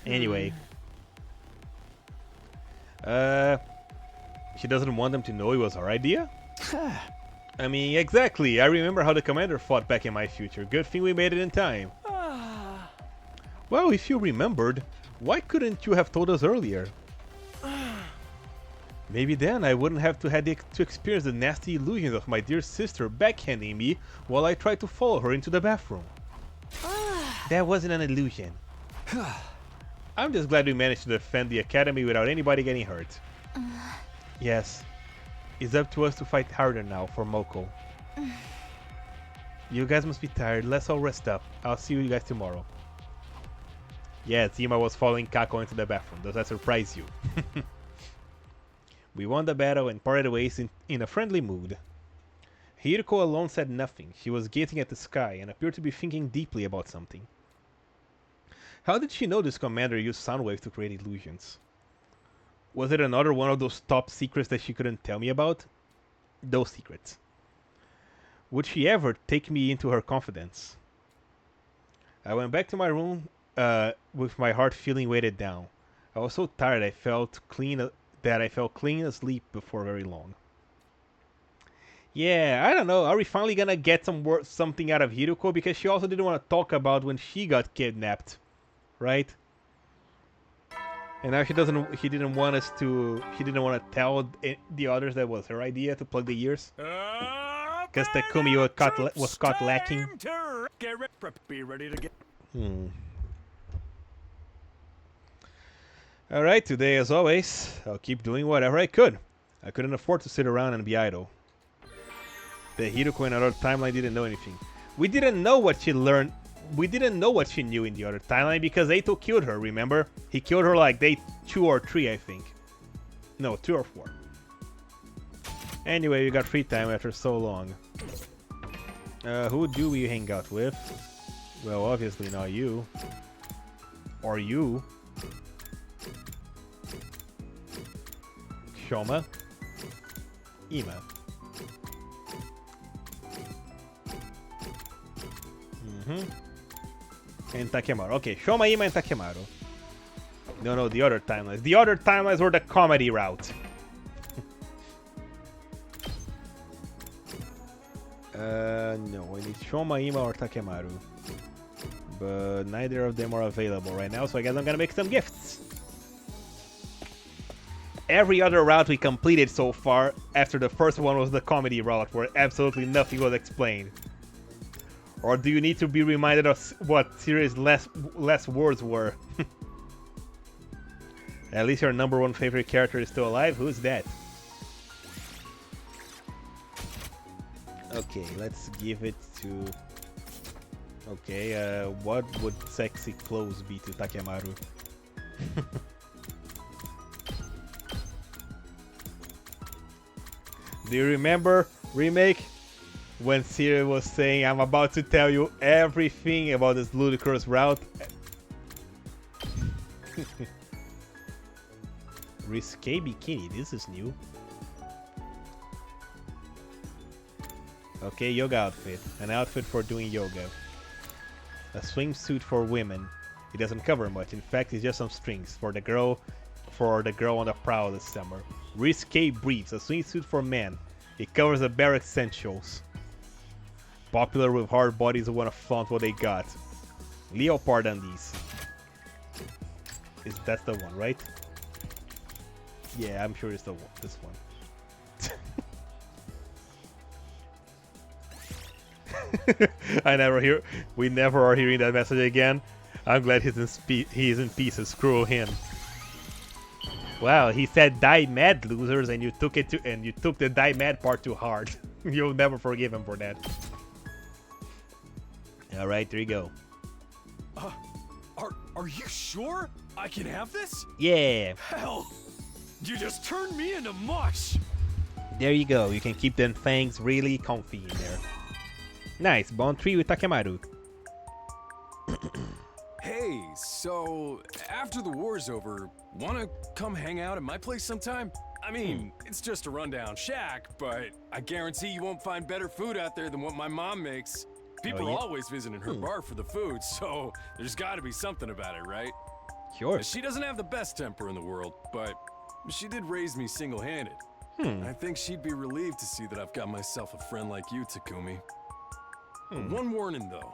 Anyway. She doesn't want them to know it was her idea? I mean, exactly. I remember how the commander fought back in my future. Good thing we made it in time. Well, if you remembered, why couldn't you have told us earlier? Maybe then I wouldn't have to experience the nasty illusions of my dear sister backhanding me while I tried to follow her into the bathroom. That wasn't an illusion. I'm just glad we managed to defend the academy without anybody getting hurt. Yes. It's up to us to fight harder now for Moko. You guys must be tired. Let's all rest up. I'll see you guys tomorrow. Yeah, Zima was following Kako into the bathroom. Does that surprise you? We won the battle and parted ways in a friendly mood. Hiroko alone said nothing. She was gazing at the sky and appeared to be thinking deeply about something. How did she know this commander used sound waves to create illusions? Was it another one of those top secrets that she couldn't tell me about? Those secrets. Would she ever take me into her confidence? I went back to my room with my heart feeling weighted down. I was so tired I felt clean asleep before very long. Yeah, I don't know. Are we finally gonna get something out of Hiroko? Because she also didn't want to talk about when she got kidnapped, right? And now she didn't want to tell the others that was her idea to plug the ears. Because Takumi was caught lacking. Be ready to get. Alright, today as always, I'll keep doing whatever I could. I couldn't afford to sit around and be idle. The Hiroko in another timeline didn't know anything. We didn't know what she learned. We didn't know what she knew in the other timeline because Eito killed her, remember? He killed her like day 2 or 3, I think. No, 2 or 4. Anyway, we got free time after so long. Who do we hang out with? Well, obviously not you. Or you. Shoma. Ima. And Takemaru. Okay, Shoma, Ima, and Takemaru. No, the other timelines. The other timelines were the comedy route. No, I need Shoma, Ima, or Takemaru. But neither of them are available right now, so I guess I'm gonna make some gifts. Every other route we completed so far, after the first one was the comedy route, where absolutely nothing was explained. Or do you need to be reminded of what series less words were? At least your #1 favorite character is still alive? Who's that? Okay, let's give it to... Okay, what would sexy clothes be to Takemaru? Do you remember, Remake? When Siri was saying, I'm about to tell you everything about this ludicrous route. Risque bikini, this is new. Okay, yoga outfit. An outfit for doing yoga. A swimsuit for women. It doesn't cover much. In fact, it's just some strings for the girl on the prowl this summer. Risque briefs. A swimsuit for men. It covers the bare essentials. Popular with hard bodies who want to flaunt what they got. Leopard undies. That's the one, right? Yeah, I'm sure it's the one. This one. We never are hearing that message again. I'm glad he's in pieces. Screw him. Wow, he said die mad, losers, and you took the die mad part too hard. You'll never forgive him for that. All right, there you go. Are you sure I can have this? Yeah. Hell, you just turned me into mush. There you go. You can keep them fangs really comfy in there. Nice, bond 3 with Takemaru. Hey, so after the war's over, wanna come hang out at my place sometime? I mean, it's just a rundown shack, but I guarantee you won't find better food out there than what my mom makes. People are always visiting her bar for the food, so there's gotta be something about it, right? Sure. She doesn't have the best temper in the world, but she did raise me single-handed. I think she'd be relieved to see that I've got myself a friend like you, Takumi. One warning, though.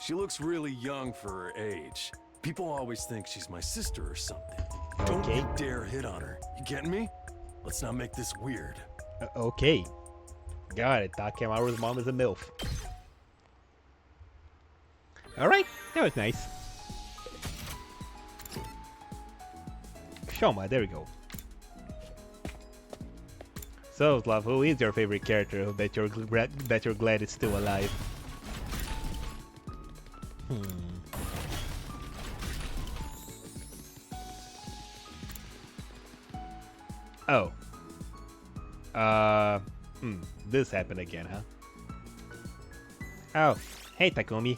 She looks really young for her age. People always think she's my sister or something. Don't you dare hit on her. You getting me? Let's not make this weird. Okay. Got it. Takemaru's mom is a MILF. Alright, that was nice. Shoma, there we go. So, Slav, who is your favorite character that you're glad is still alive? Oh. This happened again, huh? Oh, hey Takumi.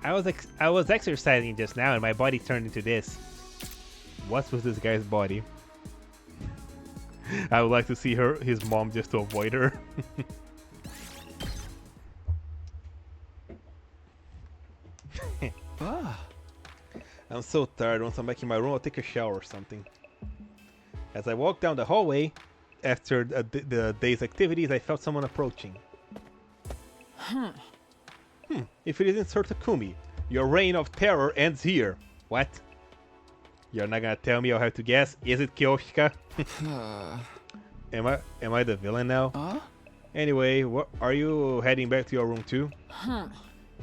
I was exercising just now and my body turned into this. What's with this guy's body? I would like to see his mom just to avoid her. I'm so tired. Once I'm back in my room, I'll take a shower or something. As I walked down the hallway, after the day's activities, I felt someone approaching. If it isn't Sir Takumi, your reign of terror ends here. What? You're not gonna tell me I'll have to guess? Is it Kyoshika? Am I the villain now? Anyway, are you heading back to your room too?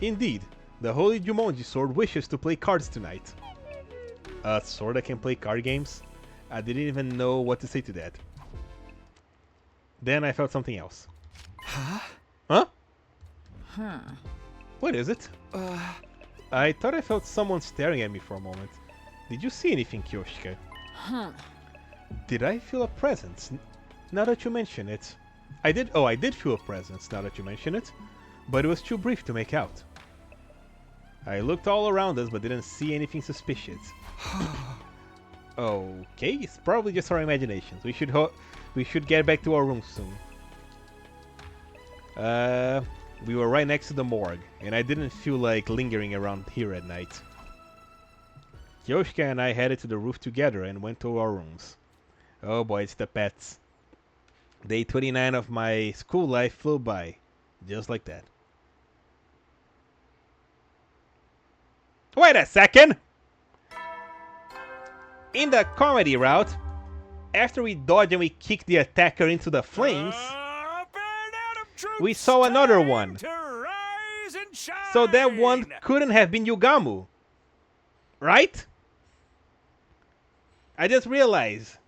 Indeed. The Holy Jumonji sword wishes to play cards tonight. A sword that can play card games? I didn't even know what to say to that. Then I felt something else. Huh? What is it? I thought I felt someone staring at me for a moment. Did you see anything, Kyoshika? Did I feel a presence? Now that you mention it. I did feel a presence now that you mention it. But it was too brief to make out. I looked all around us but didn't see anything suspicious. Okay, it's probably just our imaginations. We should get back to our room soon. We were right next to the morgue, and I didn't feel like lingering around here at night. Yoshika and I headed to the roof together and went to our rooms. Oh boy, it's the pets. Day 29 of my school life flew by, just like that. Wait a second! In the comedy route, after we dodged and we kicked the attacker into the flames, we saw another one. So that one couldn't have been Yugamu, right? I just realized.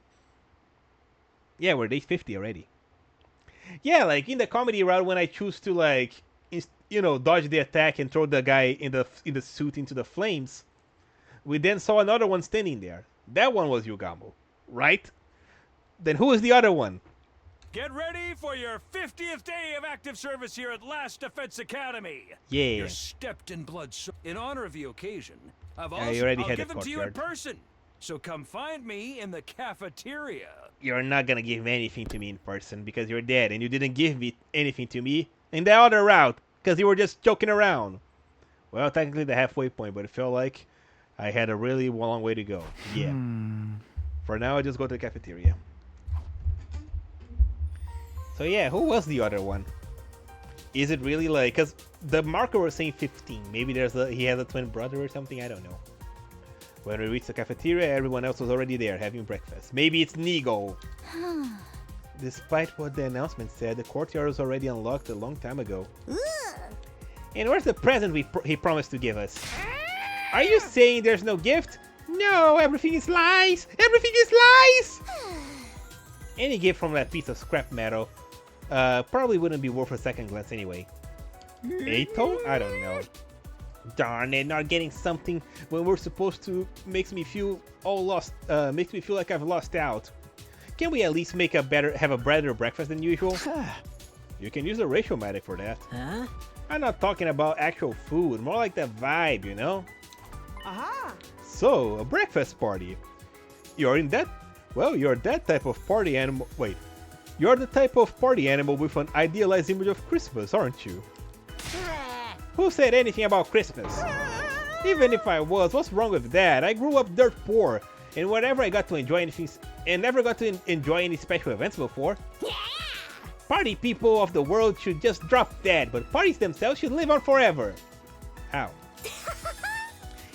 Yeah, we're day 50 already. Yeah, like in the comedy route, when I choose to like, you know, dodge the attack and throw the guy in the suit into the flames, we then saw another one standing there. That one was Yugamu, right? Then who is the other one? Get ready for your 50th day of active service here at Last Defense Academy. Yeah. You're stepped in blood. In honor of the occasion, I'll already had give a them to you in courtyard. person. So come find me in the cafeteria. You're not gonna give anything to me in person because you're dead, and you didn't give me anything to me in the other route because you were just joking around. Well, technically the halfway point, but it felt like I had a really long way to go. Yeah. For now, I just go to the cafeteria. So yeah, who was the other one? Is it really like, because the marker was saying 15. Maybe he has a twin brother or something, I don't know. When we reached the cafeteria, everyone else was already there having breakfast. Maybe it's Nigo. Despite what the announcement said, the courtyard was already unlocked a long time ago. And where's the present he promised to give us? Are you saying there's no gift? No, everything is lies! Everything is lies! Any gift from that piece of scrap metal probably wouldn't be worth a second glance anyway. Eito? I don't know. Darn it, not getting something when we're supposed to makes me feel all lost. Makes me feel like I've lost out. Can we at least have a better breakfast than usual? You can use a ratiomatic for that. Huh? I'm not talking about actual food, more like the vibe, you know? Aha! So, a breakfast party. You're that type of party animal. Wait. You're the type of party animal with an idealized image of Christmas, aren't you? Who said anything about Christmas? Even if I was, what's wrong with that? I grew up dirt poor, and whenever I got to enjoy anything, and never got to enjoy any special events before. Party people of the world should just drop dead, but parties themselves should live on forever. Ow.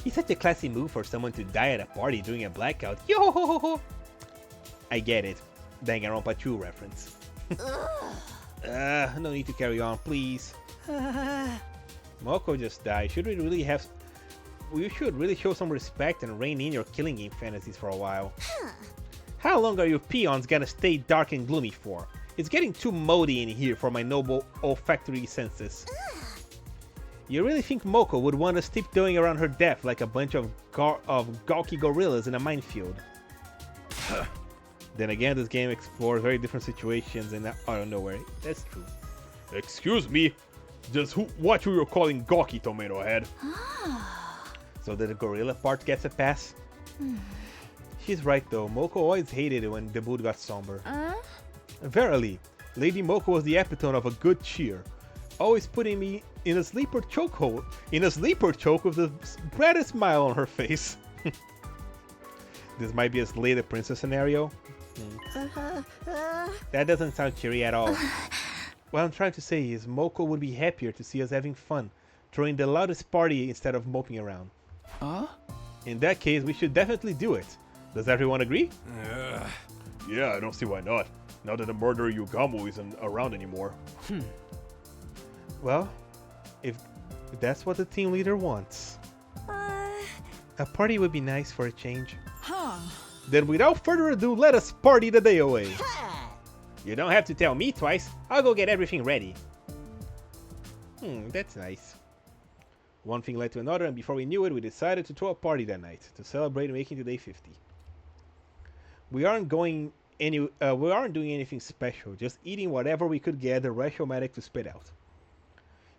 It's such a classy move for someone to die at a party during a blackout. Yo ho ho ho! I get it. Danganronpa 2 reference. No need to carry on, please. Moko just died. We should really show some respect and rein in your killing game fantasies for a while. How long are you peons gonna stay dark and gloomy for? It's getting too moody in here for my noble olfactory senses. You really think Moko would want us tiptoeing around her death like a bunch of gawky gorillas in a minefield? Then again, this game explores very different situations and out of nowhere. That's true. Excuse me, just what you're calling gawky, Tomato Head? So the gorilla part gets a pass? She's right though, Moko always hated it when the mood got somber. Verily, Lady Moko was the epitome of a good cheer, always putting me in a sleeper choke with the brightest smile on her face. This might be a Slay the Princess scenario. That doesn't sound cheery at all. What I'm trying to say is Moko would be happier to see us having fun, throwing the loudest party instead of moping around. In that case, we should definitely do it. Does everyone agree? Yeah, I don't see why not. Now that the murderer Yugamu isn't around anymore. Well, if that's what the team leader wants. A party would be nice for a change. Then without further ado, let us party the day away. You don't have to tell me twice. I'll go get everything ready. That's nice. One thing led to another, and before we knew it, we decided to throw a party that night to celebrate making today 50. We aren't doing anything special, just eating whatever we could get the ratiomatic to spit out.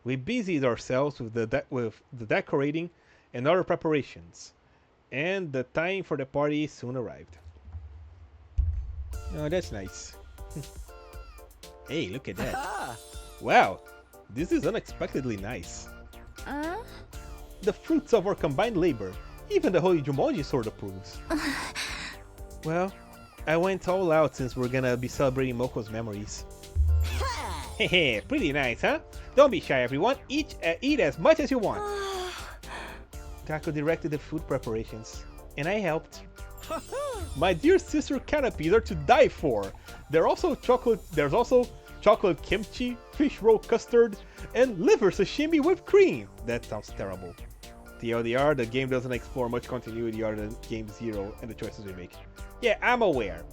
We busied ourselves with the decorating and other preparations, and the time for the party soon arrived. Oh, that's nice. Hey, look at that. Wow, This is unexpectedly nice. The fruits of our combined labor. Even the Holy Jumonji sort approves. Well, I went all out since we're gonna be celebrating Moko's memories. Hehe, pretty nice, huh? Don't be shy, everyone. Eat as much as you want. Kako directed the food preparations, and I helped. My dear sister canopies are to die for. There's also chocolate kimchi, fish roll custard, and liver sashimi with cream. That sounds terrible. TLDR, the game doesn't explore much continuity other than Game 0 and the choices we make. Yeah, I'm aware.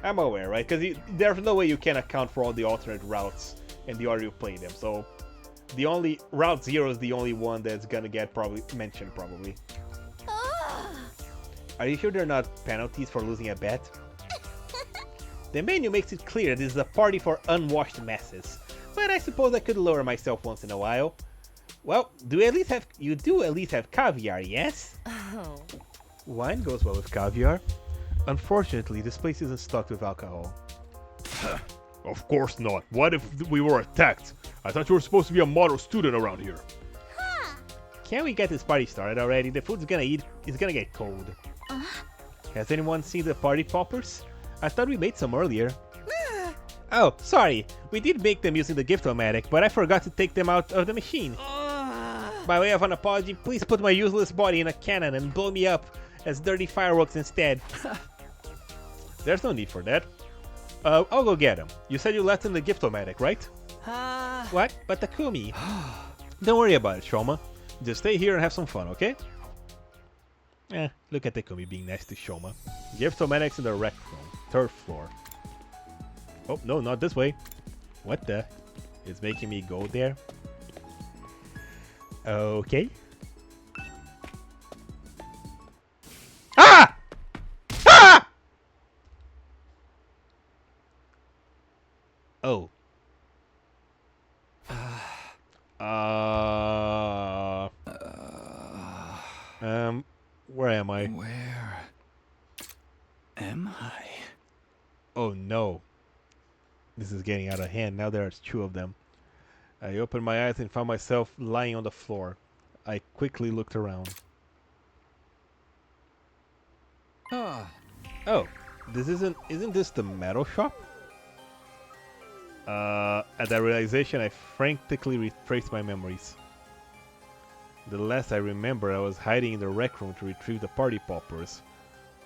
Right? Because there's no way you can account for all the alternate routes and the order you play them. So the only Route 0 is the only one that's gonna get mentioned. Are you sure there are not penalties for losing a bet? The menu makes it clear this is a party for unwashed messes, but I suppose I could lower myself once in a while. Well, you do at least have caviar, yes? Oh. Wine goes well with caviar. Unfortunately, this place isn't stocked with alcohol. Of course not. What if we were attacked? I thought you were supposed to be a model student around here. Can we get this party started already? The food's gonna get cold. Has anyone seen the party poppers? I thought we made some earlier. Oh, sorry. We did make them using the gift-o-matic, but I forgot to take them out of the machine. By way of an apology, please put my useless body in a cannon and blow me up as dirty fireworks instead. There's no need for that. I'll go get them. You said you left in the gift-o-matic, right? What? But Takumi. Don't worry about it, Shoma. Just stay here and have some fun, okay? Look at Takumi being nice to Shoma. Gift-o-matic's in the rec room, 3rd floor. Oh, no, not this way. What the? It's making me go there. Okay. Ah! Ah! Oh. Where am I? Where am I? Oh no. This is getting out of hand. Now there's 2 of them. I opened my eyes and found myself lying on the floor. I quickly looked around. Oh, isn't this the metal shop? At that realization, I frantically retraced my memories. The last I remember, I was hiding in the rec room to retrieve the party poppers.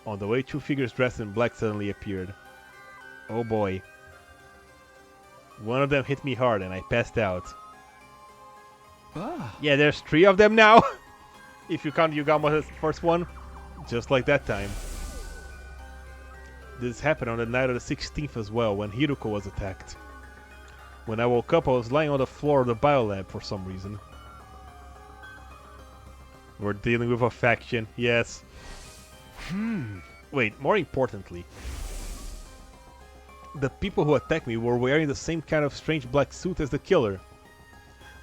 On the way, 2 figures dressed in black suddenly appeared. Oh boy. One of them hit me hard and I passed out. Yeah, there's 3 of them now! If you count Yugamo as the first one. Just like that time. This happened on the night of the 16th as well, when Hiruko was attacked. When I woke up, I was lying on the floor of the biolab for some reason. We're dealing with a faction, yes. Wait, more importantly. The people who attacked me were wearing the same kind of strange black suit as the killer.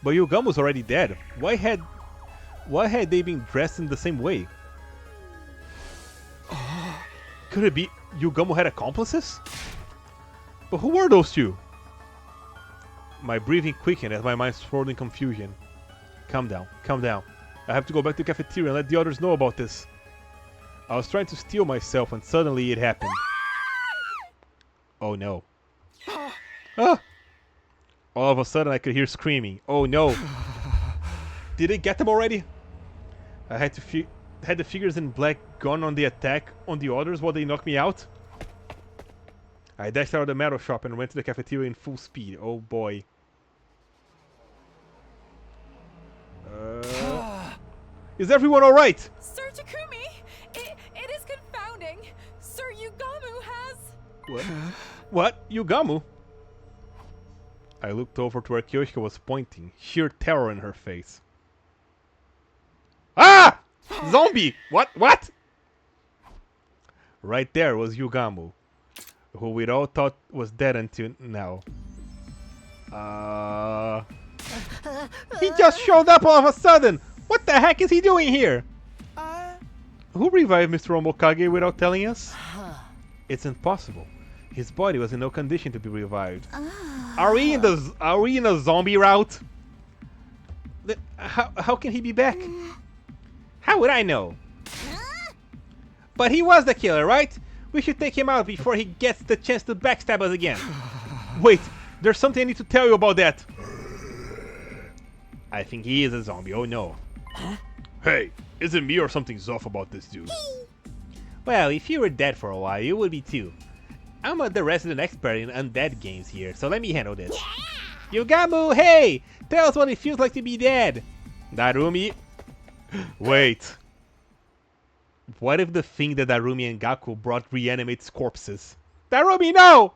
But Yugamo's already dead. Why had they been dressed in the same way? Could it be Yugamo had accomplices? But who were those 2? My breathing quickened as my mind swirled in confusion. Calm down, calm down. I have to go back to the cafeteria and let the others know about this. I was trying to steel myself and suddenly it happened. Oh no. Ah! All of a sudden I could hear screaming. Oh no. Did they get them already? I had the figures in black gone on the attack on the others while they knocked me out? I dashed out of the metal shop and went to the cafeteria in full speed. Oh boy. Is everyone alright? Sir Takumi, it is confounding. Sir Yugamu has... What? What? Yugamu? I looked over to where Kyoshika was pointing, sheer terror in her face. Ah! Zombie! What? Right there was Yugamu, who we'd all thought was dead until now. He just showed up all of a sudden! What the heck is he doing here? Who revived Mr. Omokage without telling us? It's impossible. His body was in no condition to be revived. Are we in a zombie route? How can he be back? How would I know? But he was the killer, right? We should take him out before he gets the chance to backstab us again. Wait, there's something I need to tell you about that. I think he is a zombie, oh no. Hey, is it me or something's off about this dude? Well, if you were dead for a while, you would be too. I'm the resident expert in undead games here, so let me handle this. Yugamu, hey! Tell us what it feels like to be dead. Darumi. Wait. What if the thing that Darumi and Gaku brought reanimates corpses? Darumi, no!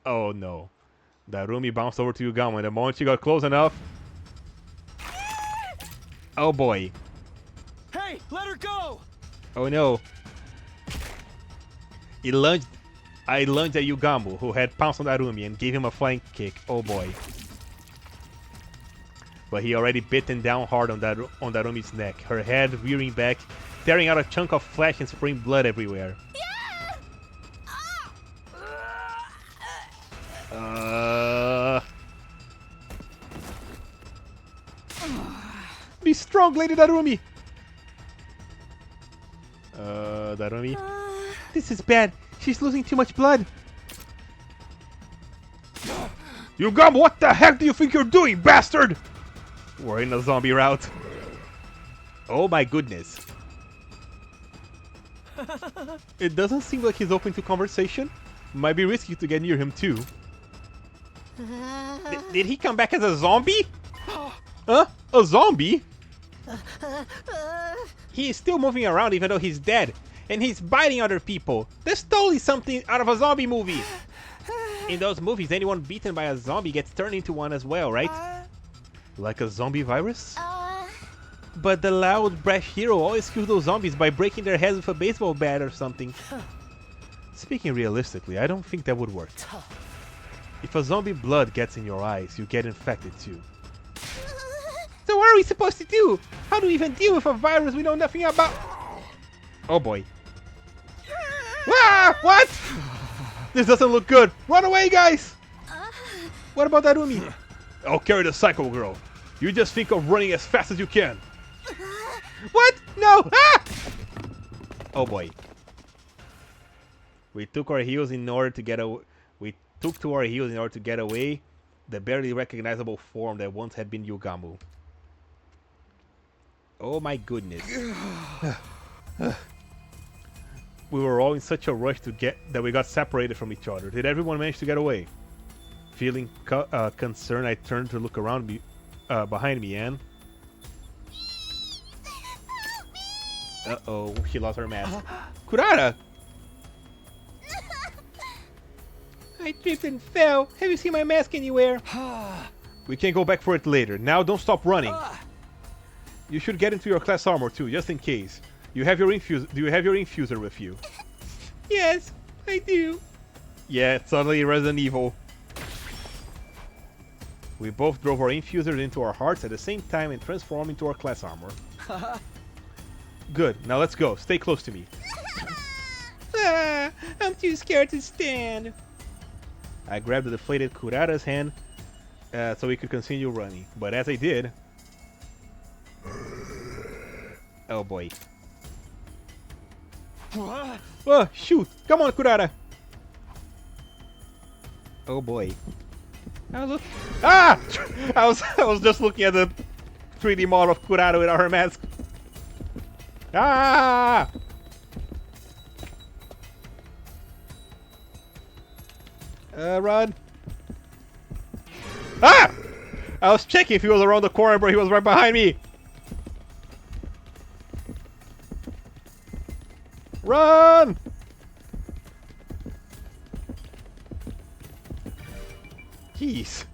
Oh no. Darumi bounced over to Yugamu, and the moment she got close enough... Oh boy. Hey, let her go! Oh no. I lunged at Yugamu, who had pounced on Darumi, and gave him a flying kick. Oh boy. But he already bitten down hard on Darumi's neck, her head rearing back, tearing out a chunk of flesh and spraying blood everywhere. Be strong, Lady Darumi! Darumi? This is bad. She's losing too much blood. Yugamu, what the heck do you think you're doing, bastard? We're in a zombie route. Oh my goodness. It doesn't seem like he's open to conversation. Might be risky to get near him too. Did he come back as a zombie? Huh? A zombie? He is still moving around even though he's dead. And he's biting other people. That's totally something out of a zombie movie. In those movies, anyone beaten by a zombie gets turned into one as well, right? Like a zombie virus? But the loud, brash hero always kills those zombies by breaking their heads with a baseball bat or something. Speaking realistically, I don't think that would work. If a zombie blood gets in your eyes, you get infected too. So what are we supposed to do? How do we even deal with a virus we know nothing about? Oh boy. Ah! What? This doesn't look good. Run away, guys! What about Darumi? I'll carry the Psycho Girl. You just think of running as fast as you can. What? No! Ah! Oh boy. We took to our heels in order to get away the barely recognizable form that once had been Yugamu. Oh my goodness. We were all in such a rush that we got separated from each other. Did everyone manage to get away? Feeling concerned, I turned to look around me, behind me, and... Uh-oh, she lost her mask. Kurara! I tripped and fell. Have you seen my mask anywhere? We can go back for it later. Now don't stop running. You should get into your class armor too, just in case. Do you have your infuser with you? Yes, I do. Yeah, suddenly Resident Evil. We both drove our infusers into our hearts at the same time and transformed into our class armor. Good, now let's go. Stay close to me. I'm too scared to stand. I grabbed the deflated Kurara's hand so we could continue running. But as I did... Oh boy. Oh, shoot! Come on, Kurara! Oh boy. Ah! I was just looking at the 3D model of Kurara without her mask. Ah! Run. Ah! I was checking if he was around the corner, but he was right behind me. Run! Jeez.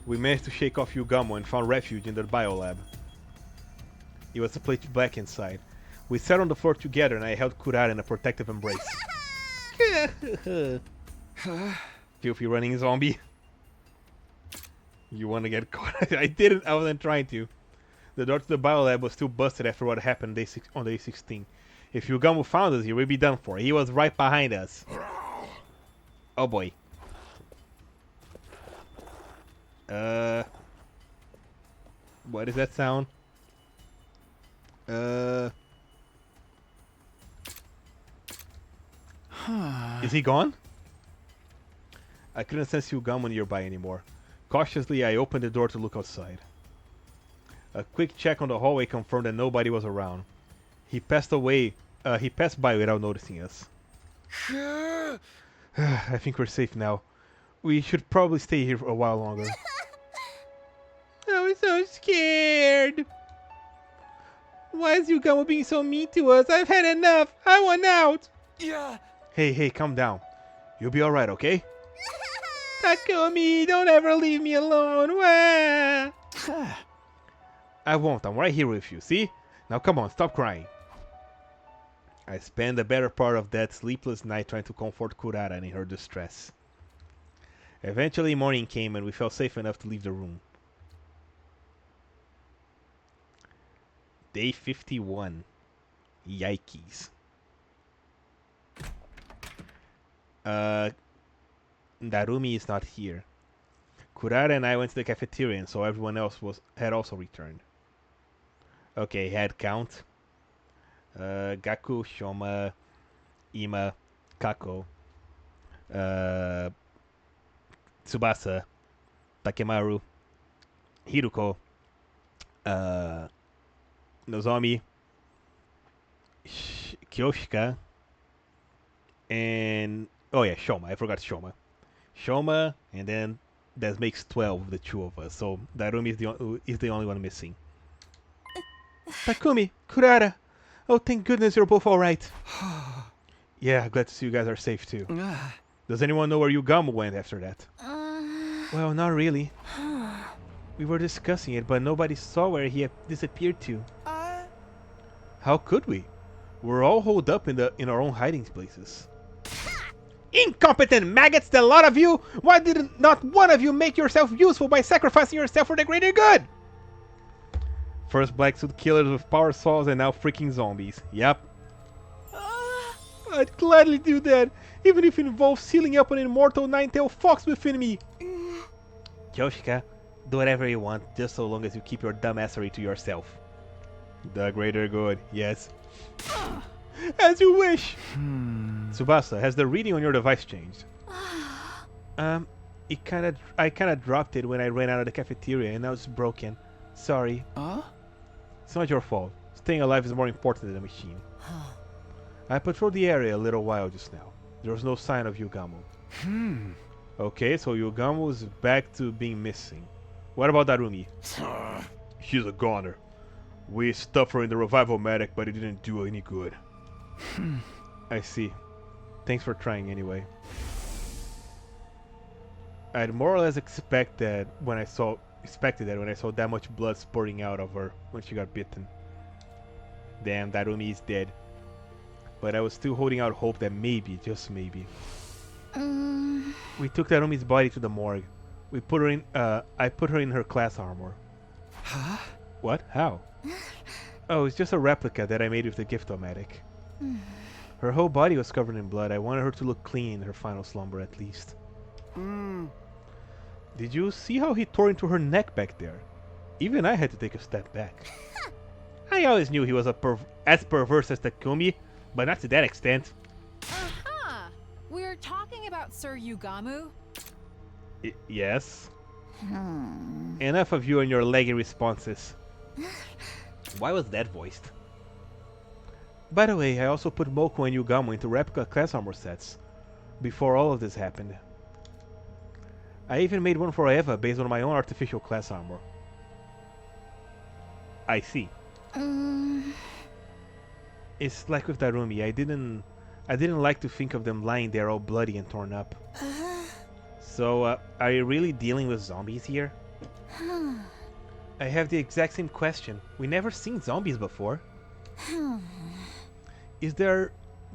We managed to shake off Yugamu and found refuge in the biolab. It was pitch black inside. We sat on the floor together and I held Kurara in a protective embrace. Filthy running zombie. You want to get caught? I didn't. I wasn't trying to. The door to the biolab was still busted after what happened on day 16. If Yugamu found us here, we'd be done for. He was right behind us. Oh boy. What is that sound? Is he gone? I couldn't sense Yugamo nearby anymore. Cautiously, I opened the door to look outside. A quick check on the hallway confirmed that nobody was around. He passed by without noticing us. I think we're safe now. We should probably stay here for a while longer. I'm so scared. Why is Yugamo being so mean to us? I've had enough. I want out. Yeah. Hey, calm down. You'll be alright, okay? Takumi, don't ever leave me alone. I won't. I'm right here with you, see? Now come on, stop crying. I spent the better part of that sleepless night trying to comfort Kurara in her distress. Eventually morning came and we felt safe enough to leave the room. Day 51. Yikes. Darumi is not here. Kurara and I went to the cafeteria and so everyone else had also returned. Okay, head count. Gaku, Shoma, Ima, Kako, Tsubasa, Takemaru, Hiruko, Nozomi, Kyoshika, and Shoma. I forgot Shoma. Shoma, and then that makes 12 of the two of us. So Darumi is the only one missing. Takumi, Kurara. Oh, thank goodness you're both alright. Yeah, glad to see you guys are safe too. Does anyone know where Yugamo went after that? Well, not really. We were discussing it, but nobody saw where he had disappeared to. How could we? We're all holed up in our own hiding places. Incompetent maggots, the lot of you! Why did not one of you make yourself useful by sacrificing yourself for the greater good? First black suit killers with power saws and now freaking zombies. Yep. I'd gladly do that, even if it involves sealing up an immortal nine-tailed fox within me. Yoshika, do whatever you want, just so long as you keep your dumbassery to yourself. The greater good, yes. As you wish. Tsubasa, has the reading on your device changed? I kinda dropped it when I ran out of the cafeteria and now it's broken. Sorry. It's not your fault. Staying alive is more important than the machine. I patrolled the area a little while just now. There was no sign of Yugamo. Okay, so Yugamo is back to being missing. What about Darumi? She's a goner. We stuffed her in the revival medic, but it didn't do any good. I see. Thanks for trying anyway. I'd more or less expected that when I saw that much blood spurting out of her when she got bitten. Damn, Darumi is dead. But I was still holding out hope that maybe, just maybe. We took Darumi's body to the morgue. I put her in her class armor. Huh? What? How? Oh, it's just a replica that I made with the gift-o-matic. Her whole body was covered in blood. I wanted her to look clean in her final slumber at least. Did you see how he tore into her neck back there? Even I had to take a step back. I always knew he was as perverse as Takumi, but not to that extent. Aha! We're talking about Sir Yugamo? Yes. Enough of you and your leggy responses. Why was that voiced? By the way, I also put Moko and Yugamo into replica class armor sets before all of this happened. I even made one for Eva based on my own artificial class armor. I see. It's like with Darumi, I didn't like to think of them lying there all bloody and torn up. So, are you really dealing with zombies here? I have the exact same question. We never seen zombies before.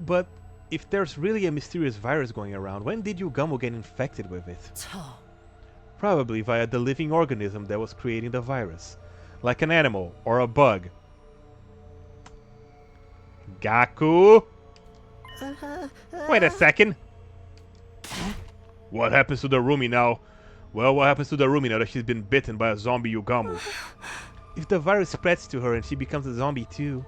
But if there's really a mysterious virus going around, when did Yugamo get infected with it? Probably via the living organism that was creating the virus. Like an animal or a bug. Gaku? Wait a second. What happens to the roomie now? Well, what happens to the roomie now that she's been bitten by a zombie Yugamu? If the virus spreads to her and she becomes a zombie too.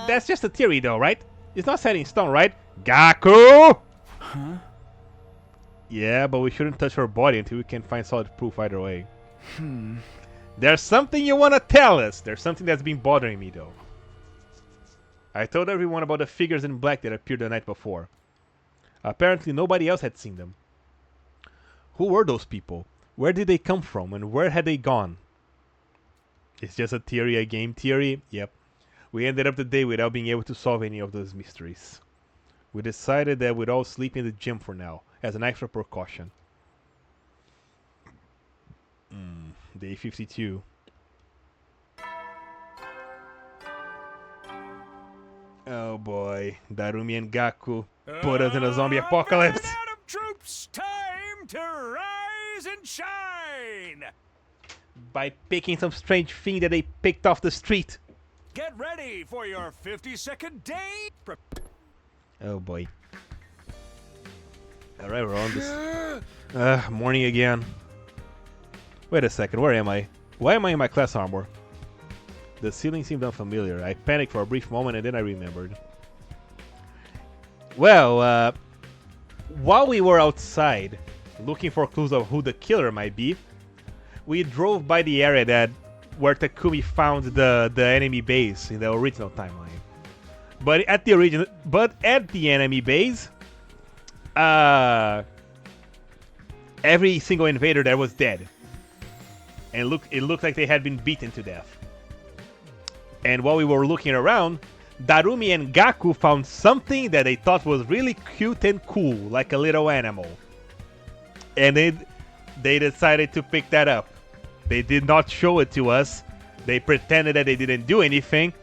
That's just a theory though, right? It's not set in stone, right? Gaku! Huh? Yeah, but we shouldn't touch her body until we can find solid proof either way. There's something you want to tell us. There's something that's been bothering me though. I told everyone about the figures in black that appeared the night before. Apparently nobody else had seen them. Who were those people? Where did they come from and where had they gone? It's just a theory, a game theory? Yep. We ended up the day without being able to solve any of those mysteries. We decided that we'd all sleep in the gym for now, as an extra precaution. Day 52. Oh boy, Darumi and Gaku put us in a zombie apocalypse. Adam troops, time to rise and shine. By picking some strange thing that they picked off the street. Get ready for your 50-second day. Oh boy. Alright, we're on this. Morning again. Wait a second, where am I? Why am I in my class armor? The ceiling seemed unfamiliar. I panicked for a brief moment and then I remembered. Well, while we were outside, looking for clues of who the killer might be, we drove by the area where Takumi found the enemy base in the original timeline. But at the enemy base, every single invader there was dead, and it looked like they had been beaten to death. And while we were looking around, Darumi and Gaku found something that they thought was really cute and cool, like a little animal. And they decided to pick that up. They did not show it to us. They pretended that they didn't do anything.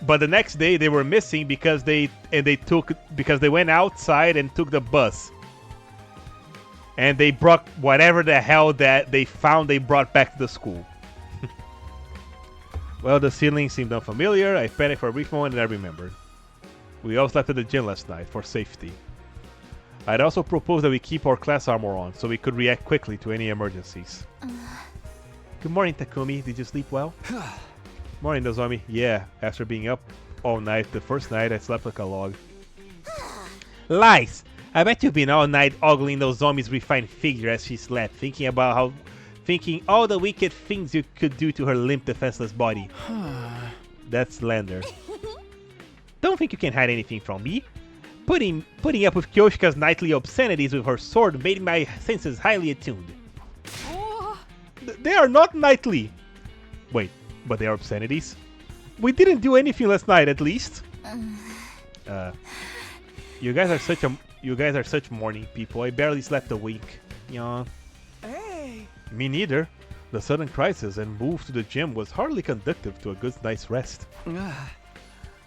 But the next day they were missing because they went outside and took the bus. And they brought whatever the hell that they found, they brought back to the school. Well, the ceiling seemed unfamiliar. I panicked for a brief moment and I remembered. We all slept at the gym last night for safety. I'd also proposed that we keep our class armor on so we could react quickly to any emergencies. Good morning, Takumi. Did you sleep well? Morning, Nozomi. Yeah, after being up all night, the first night I slept like a log. Lies! I bet you've been all night ogling those zombies' refined figure as she slept, thinking all the wicked things you could do to her limp, defenseless body. That's slander. Don't think you can hide anything from me. Putting up with Kyoshika's nightly obscenities with her sword made my senses highly attuned. They are not nightly. Wait, but they are obscenities? We didn't do anything last night, at least. You guys are such morning people. I barely slept a week. Yeah. Hey. Me neither. The sudden crisis and move to the gym was hardly conducive to a good night's rest.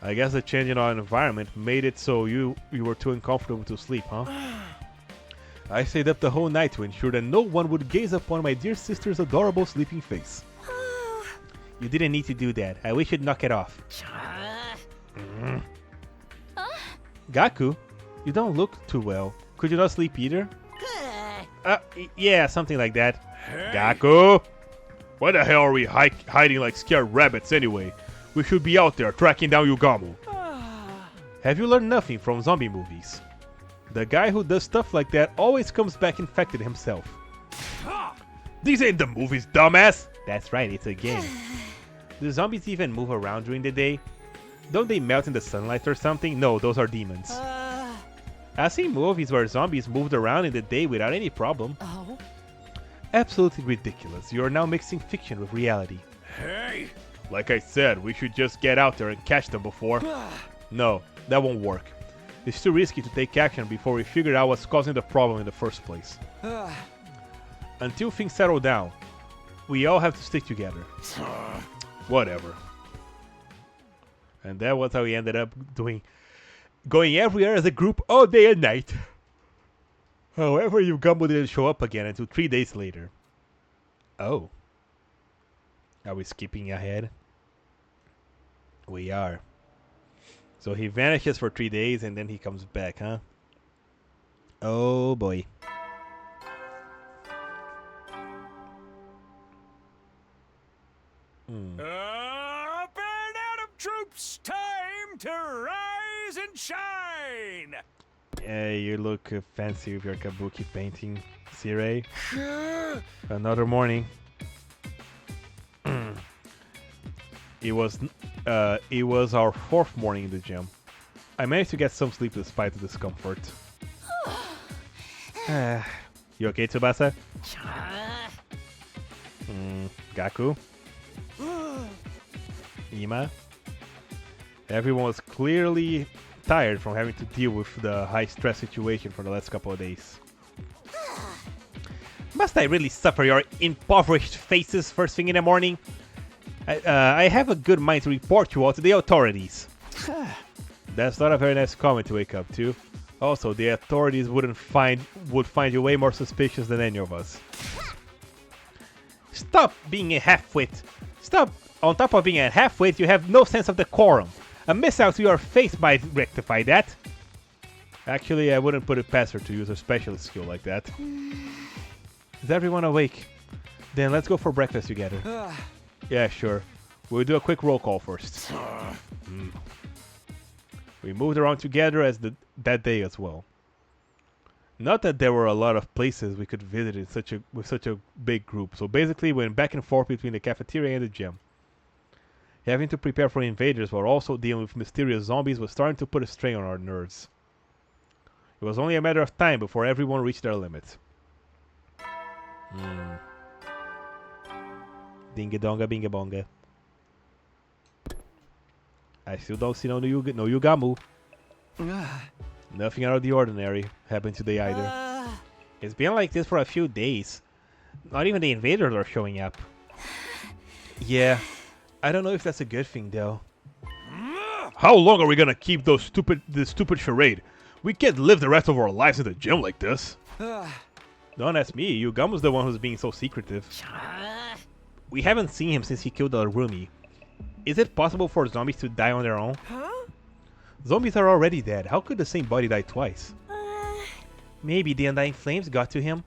I guess the change in our environment made it so you were too uncomfortable to sleep, huh? I stayed up the whole night to ensure that no one would gaze upon my dear sister's adorable sleeping face. You didn't need to do that. I wish you'd knock it off. Gaku, you don't look too well. Could you not sleep either? Yeah, something like that. Hey. Gaku! Why the hell are we hiding like scared rabbits anyway? We should be out there tracking down Yugamu. Have you learned nothing from zombie movies? The guy who does stuff like that always comes back infected himself. These ain't the movies, dumbass! That's right, it's a game. Do zombies even move around during the day? Don't they melt in the sunlight or something? No, those are demons. I've seen movies where zombies moved around in the day without any problem. Oh? Absolutely ridiculous. You are now mixing fiction with reality. Hey! Like I said, we should just get out there and catch them before. No, that won't work. It's too risky to take action before we figure out what's causing the problem in the first place. Until things settle down, we all have to stick together. Whatever. And that was how we ended up going everywhere as a group all day and night. However, Yugamu didn't show up again until 3 days later. Oh. Are we skipping ahead? We are. So he vanishes for 3 days and then he comes back, huh? Oh boy. Up and out of troops! Time to rise and shine! You look fancy with your kabuki painting, Sirei. Another morning. It was our fourth morning in the gym. I managed to get some sleep despite the discomfort. You okay, Tsubasa? Gaku? Ima? Everyone was clearly tired from having to deal with the high-stress situation for the last couple of days. Must I really suffer your impoverished faces first thing in the morning? I have a good mind to report you all to the authorities. That's not a very nice comment to wake up to. Also, the authorities would find you way more suspicious than any of us. Stop being a half-wit. Stop. On top of being a half-wit, you have no sense of decorum. A missile to your face might rectify that. Actually, I wouldn't put it past her to use her specialist skill like that. Is everyone awake? Then let's go for breakfast together. Yeah, sure. We'll do a quick roll call first. We moved around together as that day as well. Not that there were a lot of places we could visit with such a big group, so basically we went back and forth between the cafeteria and the gym. Having to prepare for invaders while also dealing with mysterious zombies was starting to put a strain on our nerves. It was only a matter of time before everyone reached their limit. Dinga-donga, binga-bonga. I still don't see no Yugamu. Nothing out of the ordinary happened today either. It's been like this for a few days. Not even the invaders are showing up. Yeah, I don't know if that's a good thing though. How long are we gonna keep this stupid charade? We can't live the rest of our lives in the gym like this. Don't ask me, Yugamu's the one who's being so secretive. We haven't seen him since he killed our roomie. Is it possible for zombies to die on their own? Zombies are already dead. How could the same body die twice? Maybe the undying flames got to him.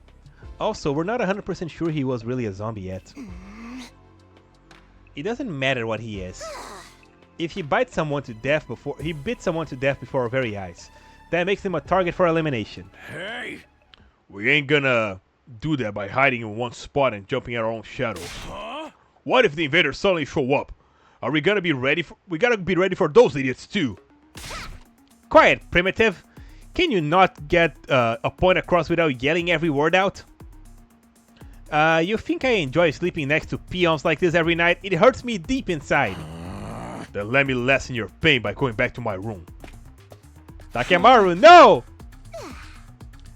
Also, we're not 100% sure he was really a zombie yet. It doesn't matter what he is. If he bit someone to death before our very eyes, that makes him a target for elimination. Hey! We ain't gonna do that by hiding in one spot and jumping at our own shadows. What if the invaders suddenly show up? Are we gonna be ready for... We gotta be ready for those idiots too. Quiet, primitive. Can you not get a point across without yelling every word out? You think I enjoy sleeping next to peons like this every night? It hurts me deep inside. Then let me lessen your pain by going back to my room. Takemaru, no!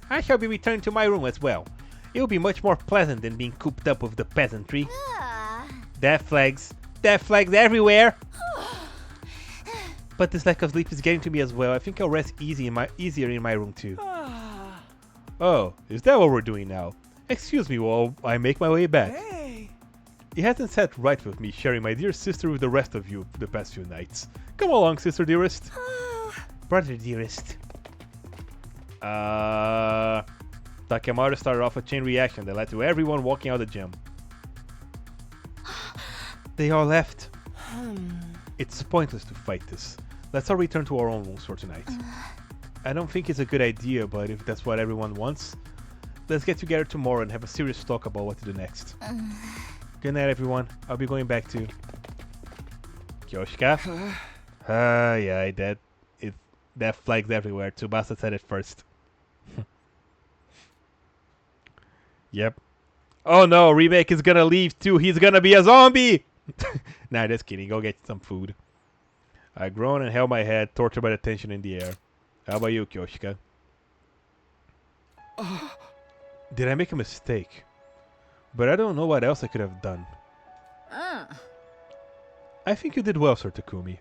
I shall be returning to my room as well. It will be much more pleasant than being cooped up with the peasantry. Death flags everywhere! But this lack of sleep is getting to me as well. I think I'll rest easier in my room too. Oh, is that what we're doing now? Excuse me while I make my way back. Hey. It hasn't sat right with me sharing my dear sister with the rest of you the past few nights. Come along, sister dearest. Brother dearest. Takemaru started off a chain reaction that led to everyone walking out of the gym. They all left. It's pointless to fight this. Let's all return to our own rooms for tonight. I don't think it's a good idea, but if that's what everyone wants, let's get together tomorrow and have a serious talk about what to do next. Good night, everyone. I'll be going back to... Kyoshika? Yeah, that flag's everywhere. Tsubasa said it first. Yep. Oh no, Remake is gonna leave too. He's gonna be a zombie! Nah, just kidding. Go get some food. I groaned and held my head, tortured by the tension in the air. How about you, Kyoshika? Did I make a mistake? But I don't know what else I could have done. I think you did well, Sir Takumi.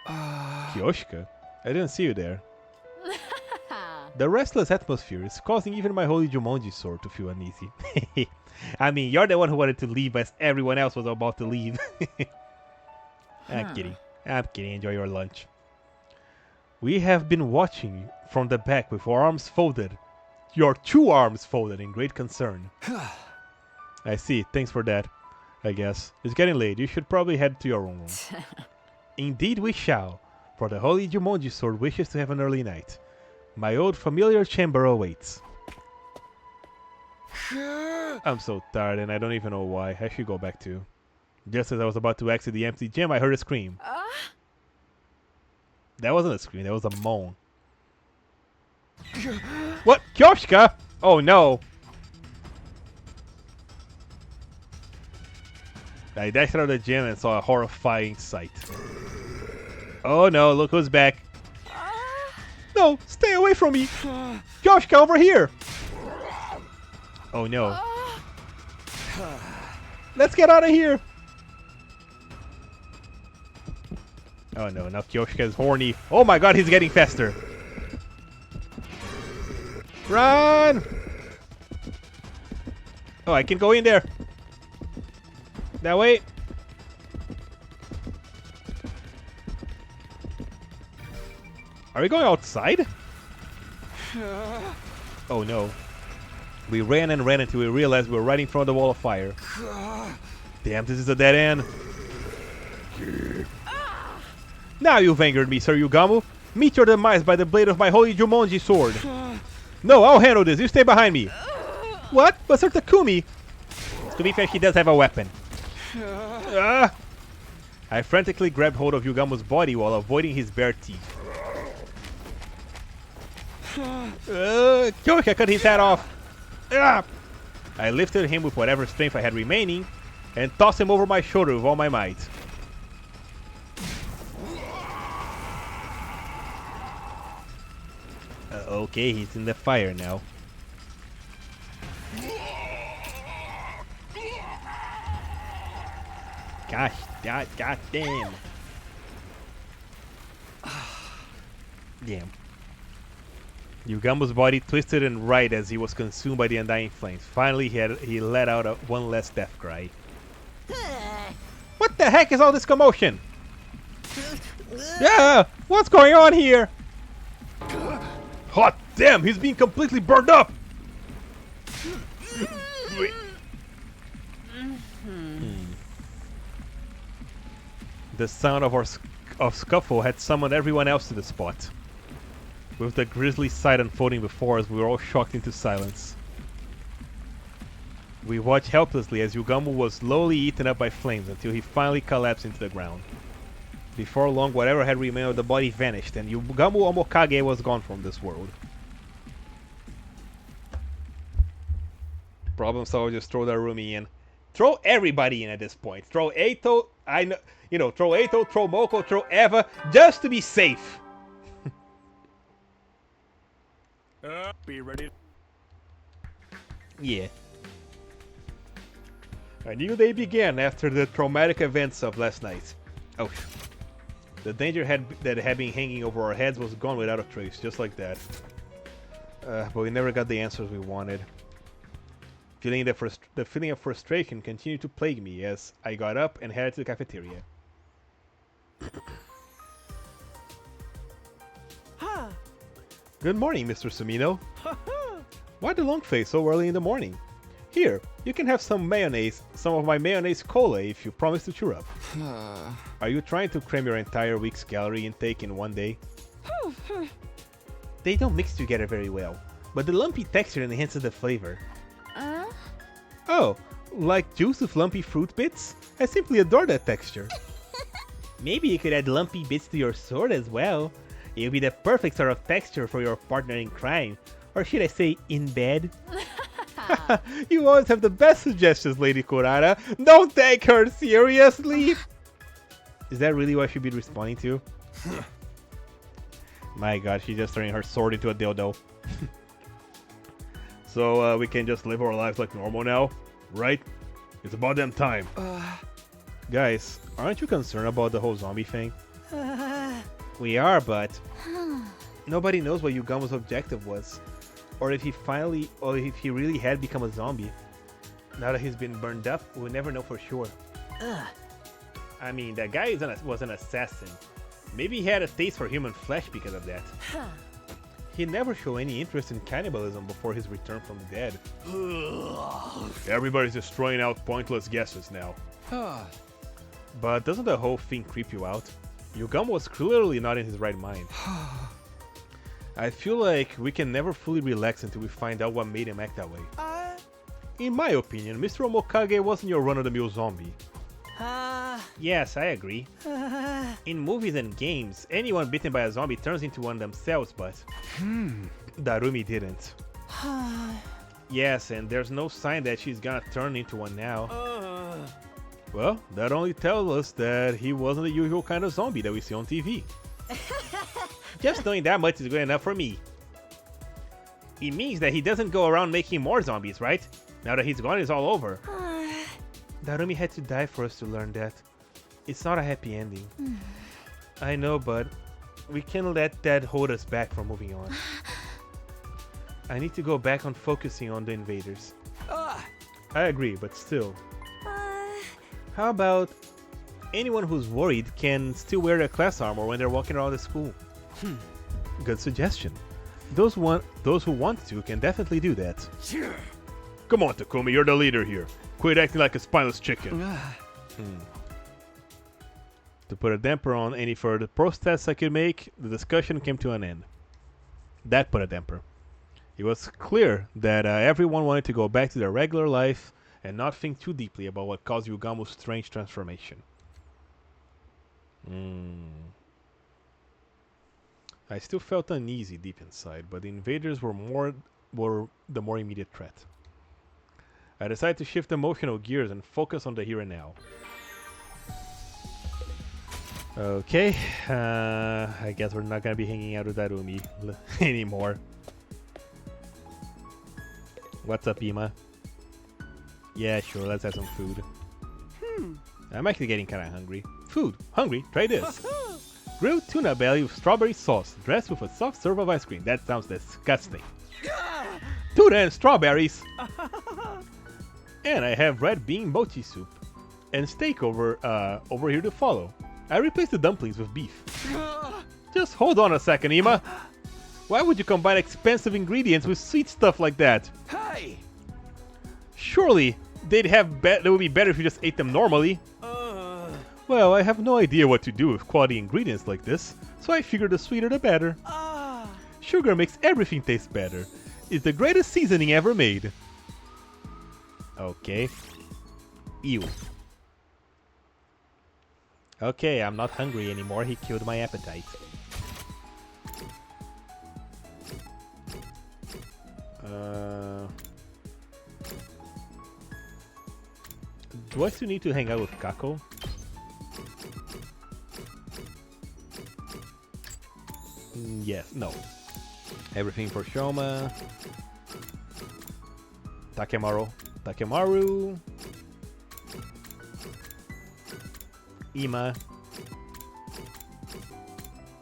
Kyoshika? I didn't see you there. The restless atmosphere is causing even my holy Jumonji sword to feel uneasy. I mean, you're the one who wanted to leave as everyone else was about to leave. I'm kidding. I'm kidding. Enjoy your lunch. We have been watching from the back with our arms folded your two arms folded in great concern. I see. Thanks for that, I guess. It's getting late. You should probably head to your own room. Indeed we shall, for the Holy Jumonji sword wishes to have an early night. My old familiar chamber awaits. I'm so tired and I don't even know why. I should go back too. Just as I was about to exit the empty gym, I heard a scream. That wasn't a scream, that was a moan. What? Kyoshka? Oh no. I dashed out of the gym and saw a horrifying sight. Oh no, look who's back. No, stay away from me. Kyoshka, over here. Oh no. Let's get out of here. Oh no, now Kyoshka is horny. Oh my god, he's getting faster. Run! Oh, I can go in there. That way. Are we going outside? Oh no. We ran and ran until we realized we were right in front of the wall of fire. Damn, this is a dead end. Now you've angered me, Sir Yugamu. Meet your demise by the blade of my holy Jumonji sword. No, I'll handle this. You stay behind me. What? But Sir Takumi... To be fair, he does have a weapon. I frantically grabbed hold of Yugamu's body while avoiding his bare teeth. Kyoshka cut his head off. I lifted him with whatever strength I had remaining and tossed him over my shoulder with all my might. Okay, he's in the fire now. Gosh, god damn. Damn. Yugamu's body twisted and writhed as he was consumed by the undying flames. Finally, he let out one last death cry. What the heck is all this commotion? Yeah, what's going on here? Hot damn, he's being completely burned up. The sound of scuffle had summoned everyone else to the spot. With the grisly sight unfolding before us, we were all shocked into silence. We watched helplessly as Yugamu was slowly eaten up by flames until he finally collapsed into the ground. Before long, whatever had remained of the body vanished, and Yugamu Omokage was gone from this world. Problem solved, just throw Darumi in. Throw everybody in at this point. Throw Eito, throw Eito, throw Moko, throw Eva, just to be safe. Be ready. Yeah. A new day began after the traumatic events of last night. Oh. The danger that had been hanging over our heads was gone without a trace, just like that. But we never got the answers we wanted. The feeling of frustration continued to plague me as I got up and headed to the cafeteria. Good morning, Mr. Sumino. Why the long face so early in the morning? Here, you can have some of my mayonnaise cola if you promise to cheer up. Are you trying to cram your entire week's calorie intake in one day? They don't mix together very well, but the lumpy texture enhances the flavor. Oh, like juice with lumpy fruit bits? I simply adore that texture. Maybe you could add lumpy bits to your sword as well. It would be the perfect sort of texture for your partner in crime. Or should I say, in bed? You always have the best suggestions, Lady Kurara. Don't take her seriously! Is that really what I should be responding to? My god, she's just turning her sword into a dildo. So, we can just live our lives like normal now, right? It's about damn time. Guys, aren't you concerned about the whole zombie thing? We are, but nobody knows what Yugamu's objective was. Or if he really had become a zombie. Now that he's been burned up, we'll never know for sure. I mean, that guy was an assassin. Maybe he had a taste for human flesh because of that. He never showed any interest in cannibalism before his return from the dead. Everybody's just throwing out pointless guesses now. But doesn't the whole thing creep you out? Yugamo was clearly not in his right mind. I feel like we can never fully relax until we find out what made him act that way. In my opinion, Mr. Omokage wasn't your run-of-the-mill zombie. Yes, I agree. In movies and games, anyone bitten by a zombie turns into one themselves, but Darumi didn't. Yes, and there's no sign that she's gonna turn into one now. Well, that only tells us that he wasn't the usual kind of zombie that we see on TV. Just knowing that much is good enough for me. It means that he doesn't go around making more zombies, right? Now that he's gone, it's all over. Darumi had to die for us to learn that. It's not a happy ending. I know, but we can't let that hold us back from moving on. I need to go back on focusing on the invaders. I agree, but still. How about anyone who's worried can still wear their class armor when they're walking around the school? Good suggestion. Those who want to can definitely do that. Come on, Takumi, you're the leader here. Quit acting like a spineless chicken. To put a damper on any further protests I could make, the discussion came to an end. That put a damper. It was clear that everyone wanted to go back to their regular life and not think too deeply about what caused Yugamo's strange transformation. I still felt uneasy deep inside, but the invaders were the more immediate threat. I decided to shift emotional gears and focus on the here and now. Okay, I guess we're not gonna be hanging out with Darumi anymore. What's up, Ima? Yeah, sure, let's have some food. I'm actually getting kinda hungry. Food! Hungry? Try this! Grilled tuna belly with strawberry sauce, dressed with a soft serve of ice cream. That sounds disgusting. Tuna and strawberries! And I have red bean mochi soup. And steak over here to follow. I replaced the dumplings with beef. Just hold on a second, Ima. Why would you combine expensive ingredients with sweet stuff like that? Hey! Surely, they would be better if you just ate them normally. Well, I have no idea what to do with quality ingredients like this, so I figured the sweeter the better. Sugar makes everything taste better. It's the greatest seasoning ever made. Okay. Ew. Okay, I'm not hungry anymore. He killed my appetite. Do I still need to hang out with Kako? Yes, no. Everything for Shoma. Takemaru. Ima.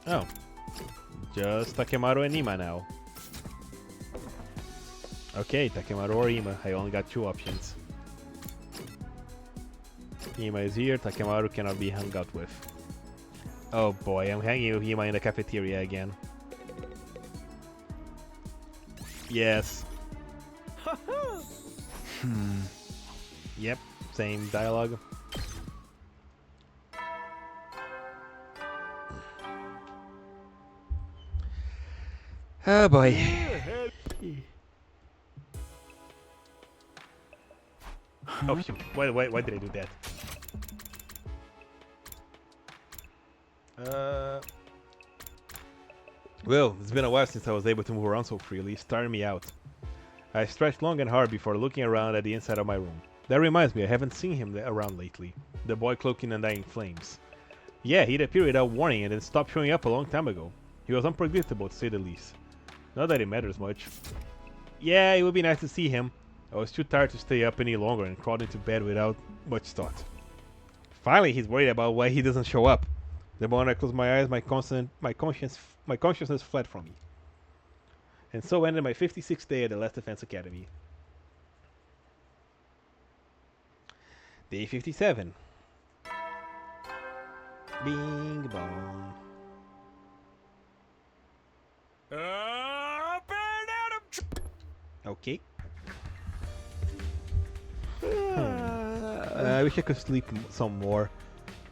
Oh. Just Takemaru and Ima now. Okay, Takemaru or Ima. I only got two options. Ima is here, Takemaru cannot be hung out with. Oh boy, I'm hanging with Ima in the cafeteria again. Yes. Yep, same dialogue. Oh boy. Oh shoot, why did I do that? Well, it's been a while since I was able to move around so freely, it's tiring me out. I stretched long and hard before looking around at the inside of my room. That reminds me, I haven't seen him around lately. The boy cloaked in undying flames. Yeah, he'd appear without warning and then stopped showing up a long time ago. He was unpredictable to say the least. Not that it matters much. Yeah, it would be nice to see him. I was too tired to stay up any longer and crawled into bed without much thought. Finally, he's worried about why he doesn't show up. The moment I closed my eyes, my consciousness fled from me. And so ended my 56th day at the Last Defense Academy. Day 57. Bing bong. Okay. I wish I could sleep some more,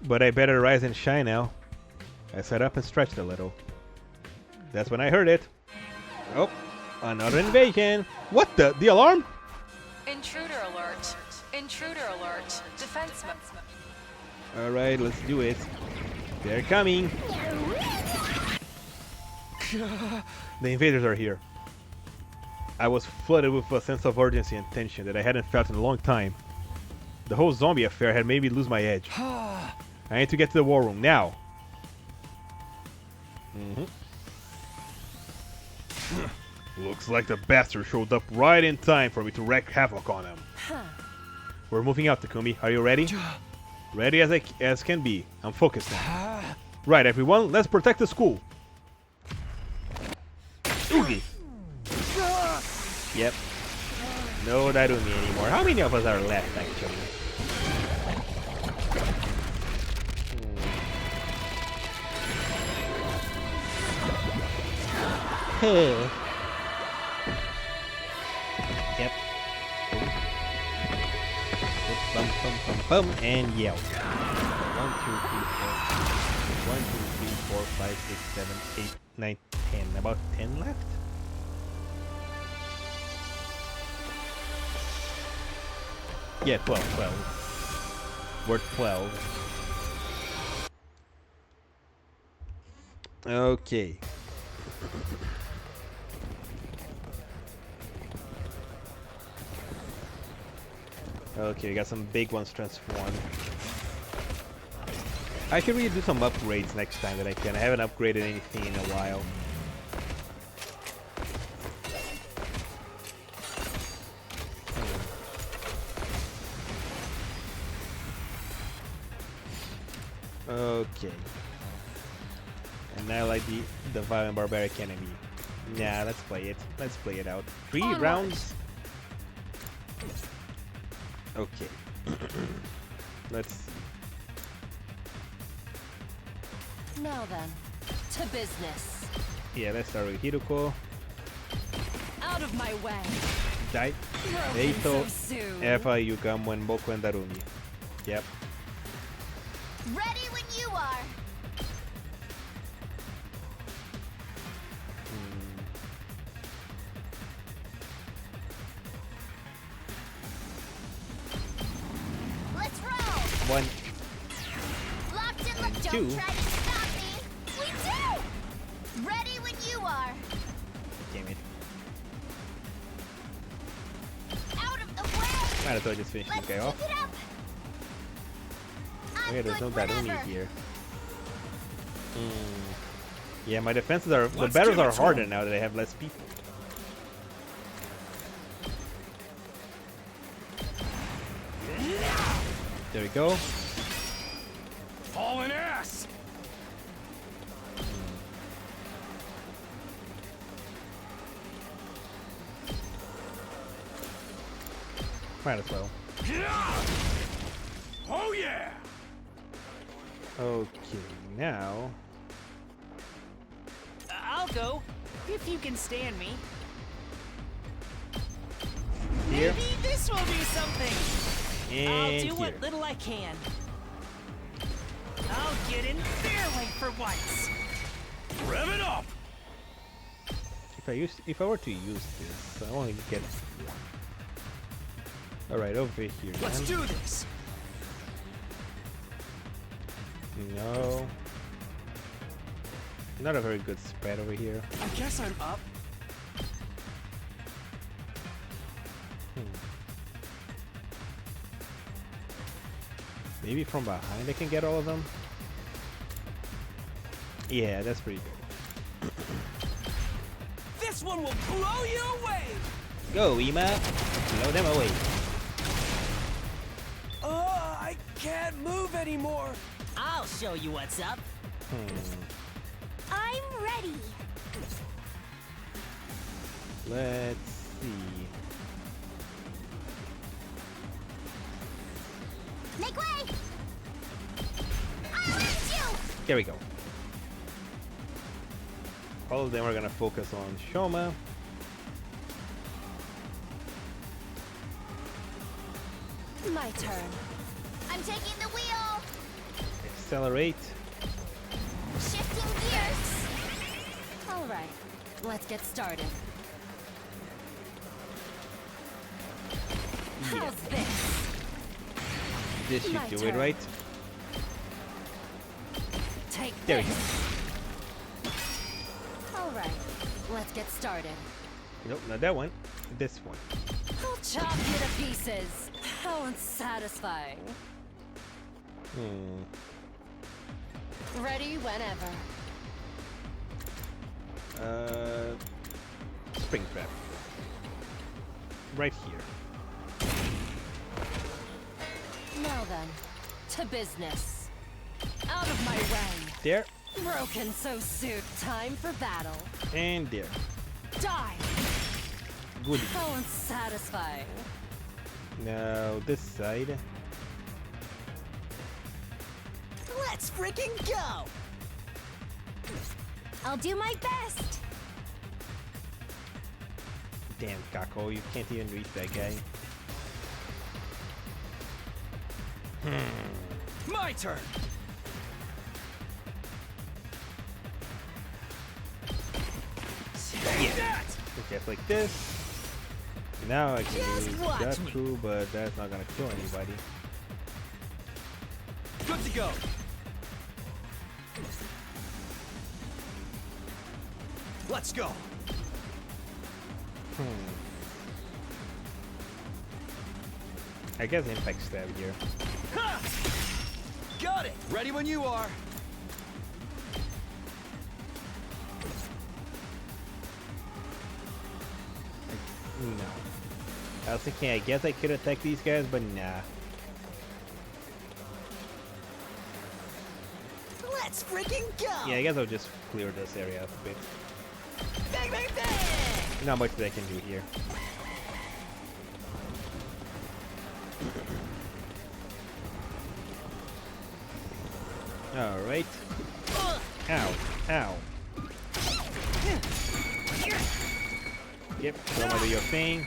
but I better rise and shine now. I sat up and stretched a little. That's when I heard it. Oh, another invasion. What the? The alarm? Intruder alert. Intruder alert. Defense mode. Alright, let's do it. They're coming. The invaders are here. I was flooded with a sense of urgency and tension that I hadn't felt in a long time. The whole zombie affair had made me lose my edge. I need to get to the war room now. Looks like the bastard showed up right in time for me to wreak havoc on him. We're moving out, Takumi. Are you ready? Ready as can be. I'm focused now. Right, everyone, let's protect the school. Oogie. Yep. No Darumi anymore. How many of us are left, actually? Yep. Bum, bum, bum, bum, and yell. 1, 2, 3, 4. 1, 2, 3, 4, 5, 6, 7, 8, 9, 10. About 10 left? Yeah, 12. 12. We're 12. Okay. Okay, we got some big ones transformed. I should really do some upgrades next time that I can. I haven't upgraded anything in a while. Okay. And now like the violent barbaric enemy. Nah, let's play it. Let's play it out. 3 rounds. Okay. Let's see. Now then, to business. Yeah, let's start with Hiruko. Out of my way. Dai. Eito, Eva, Yugamon, Boku, and Darumi. Yep. Ready when you are. Let's roll. 1. Locked in. And Don't 2. try to stop me. We do. Ready when you are. Damn it. Out of the way. Might as well just finish this guy off. Keep it up. Okay, there's no good Darumi whenever. here. Yeah, my defenses are... The battles are harder now that I have less people. There we go. Hauling ass! Might as well. Oh yeah! Okay, now... I'll go, if you can stand me. Here. Maybe this will do something. And I'll do here. what little I can. I'll get in their way for once. Rev it up! If I were to use this, I only get one. Alright, over here. Let's then. do this. No. Not a very good spread over here. I guess I'm up. Maybe from behind I can get all of them? Yeah, that's pretty good. This one will blow you away. Go, Ema! Blow them away. Oh, I can't move anymore. I'll show you what's up. I'm ready. Let's see. Make way. I want you. Here we go. All of them are gonna focus on Shoma. My turn. I'm taking the wheel. Accelerate. Shifting gears. All right, let's get started. How's this? This should My do it, turn. right? Take There we this. All right, let's get started. Nope, not that one. This one. I'll chop you to pieces. How unsatisfying. Ready whenever. Spring trap. Right here. Now then, to business. Out of my way. There. Broken so soon. Time for battle. And there. Die. Good. How unsatisfying. Now this side. Let's freaking go! I'll do my best. Damn, Kako, you can't even reach that guy. My turn! Yeah. Just like this. Now I can Just use watch Gaku, but that's not gonna kill anybody. Good to go! Let's go! I guess impact stab here. Ha! Got it! Ready when you are! No. I was thinking, I guess I could attack these guys, but nah. Let's freaking go! Yeah, I guess I'll just clear this area up a bit. Bang, bang, bang! Not much that I can do here. Alright. Ow. Ow. Yep, so I'm gonna do your thing.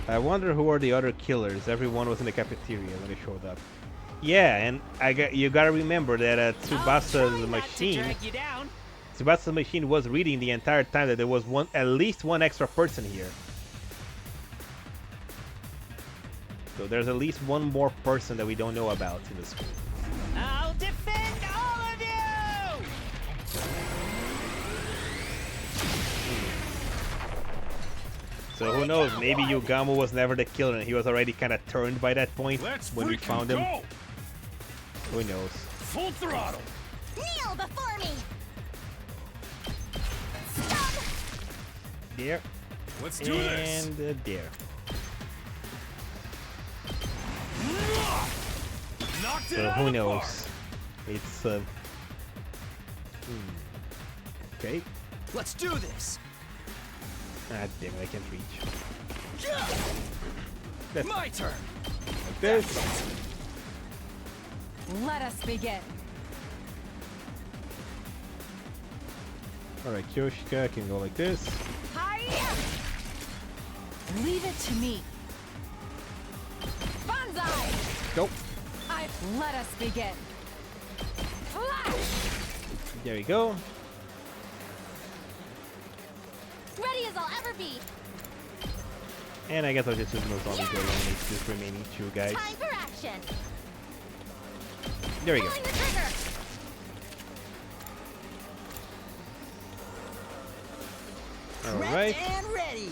I wonder who are the other killers. Everyone was in the cafeteria when they showed up. Yeah, and you gotta remember that Tsubasa's machine. Tsubasa's machine was reading the entire time that there was at least one extra person here. So there's at least one more person that we don't know about in the school. I'll defend all of you! So who knows, maybe Yugamo was never the killer and he was already kind of turned by that point when we found him. Who knows? Full throttle! Kneel before me. There. Let's do this! And there. Knocked it So out who of the knows? park. It's okay. Let's do this! Ah, damn it, I can't reach. That's My turn! like this. Let us begin. Alright, Kyoshika can go like this. Hiya! Leave it to me. Banzai! Go. Let us begin. Flash! There we go. Ready as I'll ever be. And I guess I'll just use Nozomi to eliminate these remaining two guys. Time for action. There we go. Pulling the trigger. Alright. Prepped and ready!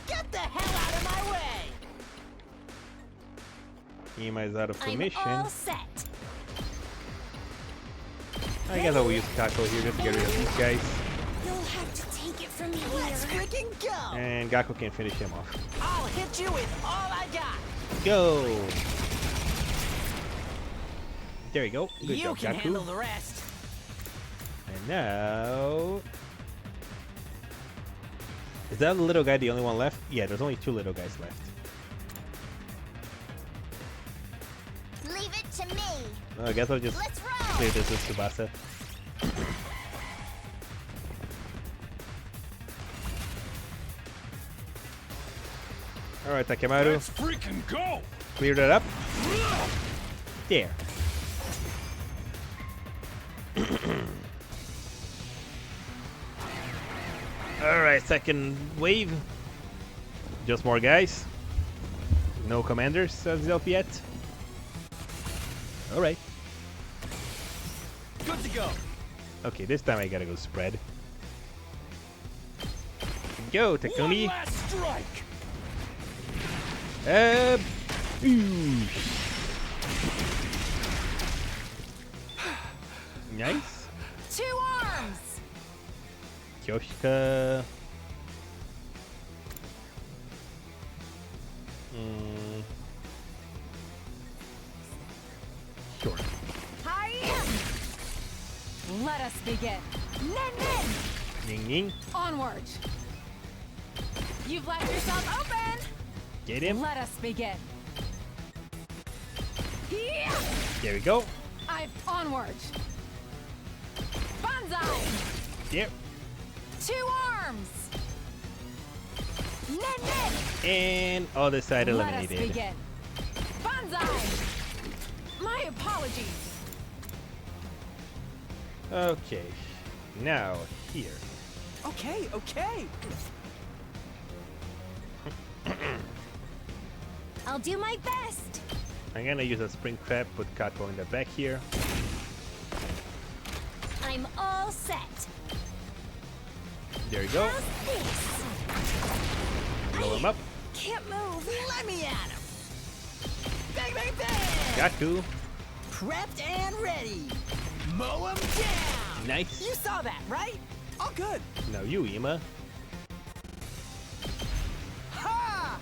Get the hell out of my way! Ima is out of I'm commission. all set. I guess I'll use Kako here just to get rid of these guys. You'll have to take it from me Let's here. freaking go! And Gaku can finish him off. I'll hit you with all I got! Go! There you go. Good You job, can Gaku. handle the rest. And now... Is that little guy the only one left? Yeah, there's only two little guys left. Leave it to me. Well, I guess I'll just Let's roll. play this as Tsubasa. Alright, Takemaru. Let's freaking go! Clear that up. There. Alright, second wave. Just more guys. No commanders as of yet. Alright. Good to go. Okay, this time I gotta go spread. Go, Takumi. One last strike! Boosh. Nice. 2 arms. Kyoshika. Sure. Hi. Let us begin. Nen. Ning ning. Onward. You've left yourself open. Get him. Let us begin. Yeah. There we go. I've onward. Banzai. Yep. 2 arms. Nen. And other side Let us eliminated. begin. Banzai. My apologies. Okay. Now here. Okay, okay. I'll do my best. I'm gonna use a spring trap, put Kato in the back here. I'm all set. There you go. How's this? Blow him up. Can't move. Let me at him. Bang, bang, bang. Got to. Prepped and ready. Mow him down. Nice. You saw that, right? All good. Now you, Ima. Ha!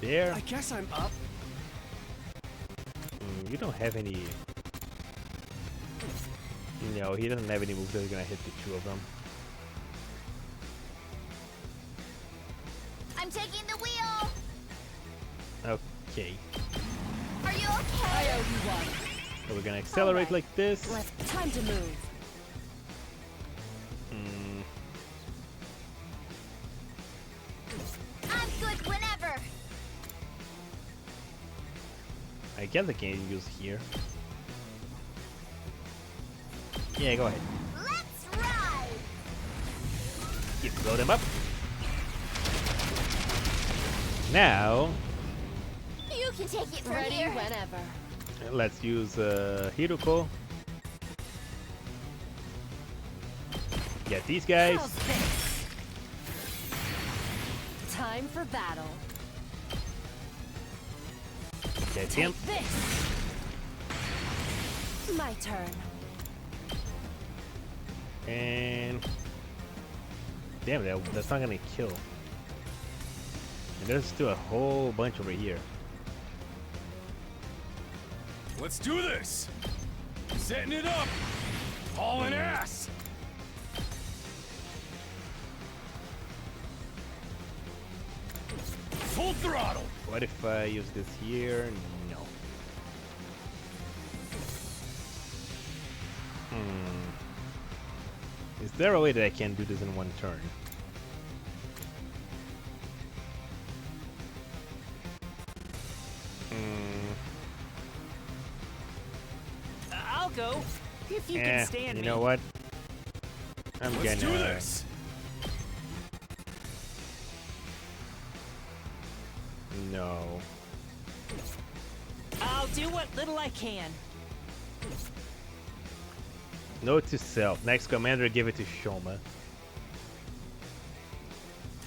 There. I guess I'm up. You don't have any... No, he doesn't have any moves that are gonna hit the 2 of them. I'm taking the wheel. Okay. Are you okay? I owe you one. So we're gonna accelerate Alright. like this. Time to move. I'm good whenever. I guess I can use here. Yeah, go ahead. Let's ride. You blow them up. Now, You can take it from Ready here. whenever. let's use Hiruko. Get these guys. How's this? Time for battle. Get him. Take this. My turn. And damn, that's not gonna kill. And there's still a whole bunch over here. Let's do this! Setting it up! Hauling ass! Full throttle! What if I use this here? No. Is there a way that I can do this in one turn? I'll go. If you can stand you me. know what? I'm Let's do gonna... this! No. I'll do what little I can. Note to self. Next commander, give it to Shoma.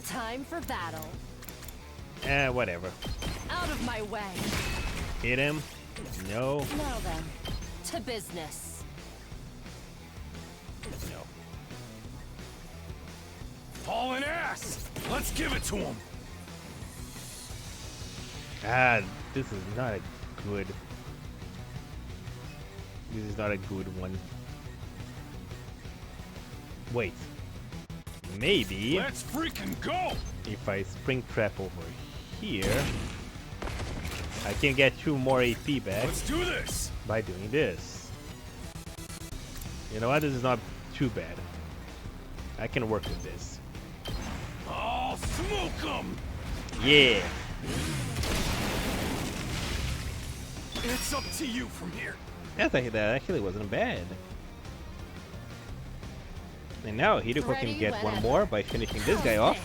Time for battle. Whatever. Out of my way. Hit him. No. Now then, to business. No. Hauling ass! Let's give it to him! This is not a good... This is not a good one. Wait. Maybe Let's freaking go! if I spring trap over here, I can get 2 more AP back Let's do this! by doing this. You know what? This is not too bad. I can work with this. I'll smoke 'em! Yeah. It's up to you from here. That actually wasn't bad. And now Hideko can get one more by finishing this guy off.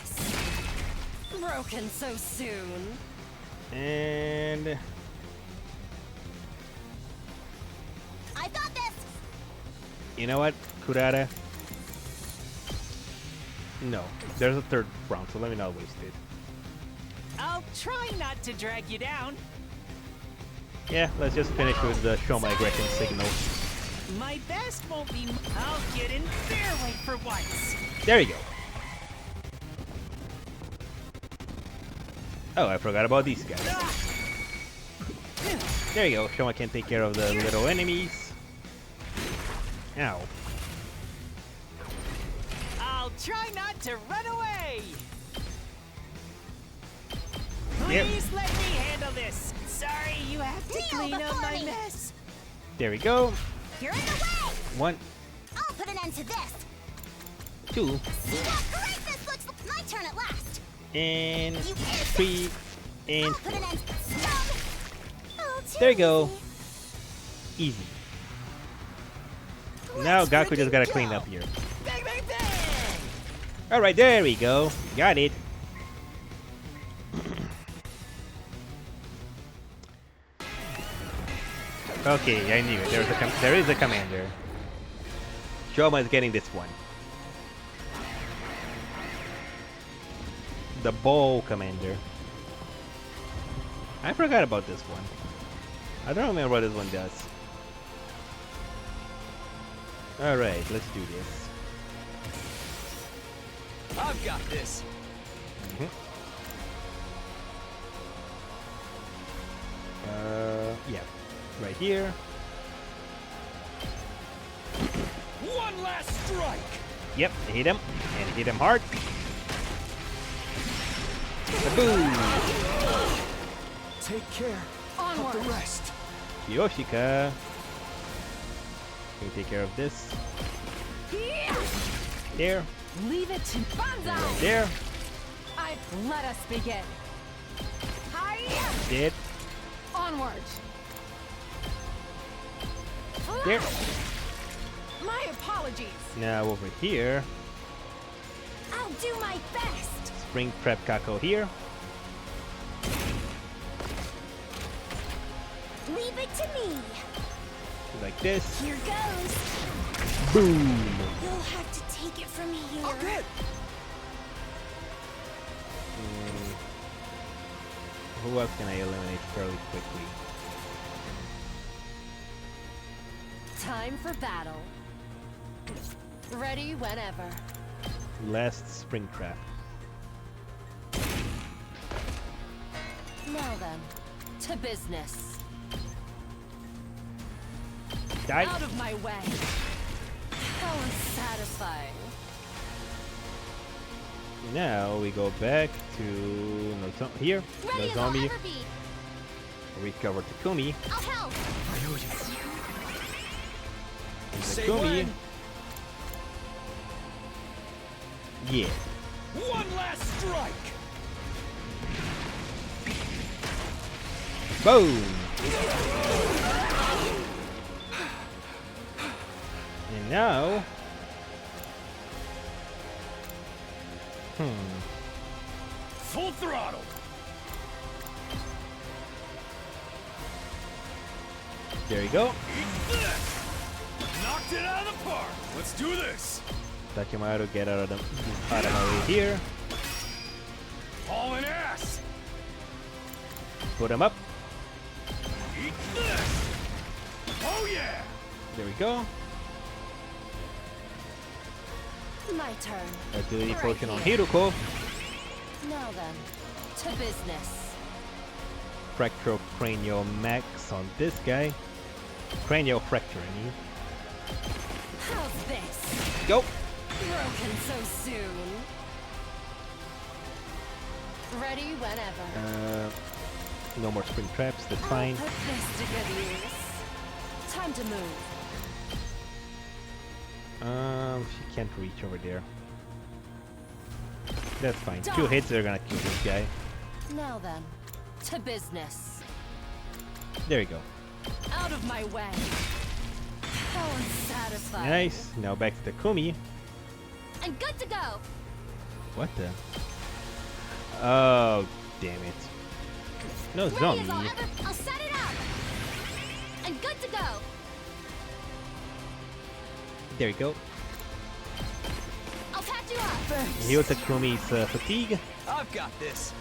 Broken so soon. And I got this. you know what, Kurata? No, there's a third round, so let me not waste it. I'll try not to drag you down. Yeah, let's just finish with the show my aggression signal. My best won't be. I'll get in their way for once. There you go. Oh, I forgot about these guys. There you go. Shoma can take care of the little enemies. Ow. I'll try not to run away. Yep. Please let me handle this. Sorry, you have to clean up my mess. There we go. You're in the way. 1, I'll put an end to this. 2, See how great this looks. My turn at last. and You 3, and I'll put an end. Stop. Oh, too there you go. easy. Easy. Now Let's Gaku just freaking gotta go. clean up here. Bang, bang, bang! Alright, there we go. Got it. Okay, I knew it. There is a commander. Shoma is getting this one. The ball commander. I forgot about this one. I don't remember what this one does. Alright, let's do this. I've got this. Yeah. Right here. One last strike. Yep, hit him. And hit him hard. Boom! Take care Onward. of the rest. Yoshika. Can you take care of this? There. Leave it to Banzai. Right there. Let us begin. Hiya! Dead. Onward. There. My apologies. Now over here. I'll do my best. Spring Prep Kako here. Leave it to me. Like this. Here goes. Boom! You'll have to take it from here. Okay. Who else can I eliminate fairly quickly? Time for battle. Ready whenever. Last Spring Trap. Now then, to business. Die. Out of my way. How unsatisfying. Now we go back to here. Ready as I'll Nozomi. ever be. Recover Takumi. I'll help. Takumi. Yeah. One last strike. Boom! And now... Full throttle. There you go. Eat this. Knocked it out of the park. Let's do this. Takimaru, get out of my way here. Hauling ass. Put him up. Eat this. Oh yeah. There we go. My turn. Ability Right potion on here. Hiruko. Now then, to business. Fracture Cranial Max on this guy. Cranial Fracture, I mean. How's this? Go! Broken so soon. Ready whenever. No more Spring Traps, that's I'll fine. put this to good use. Time to move. She can't reach over there. That's fine. 2 hits are gonna kill this guy. Now then, to business. There we go. Out of my way. So unsatisfied. Nice. Now back to Takumi. I'm good to go. What the? Oh, damn it. No Ready as zombie. I'll set it up. I'm good to go. There we go. I'll patch you up. Heal Takumi's fatigue. I've got this.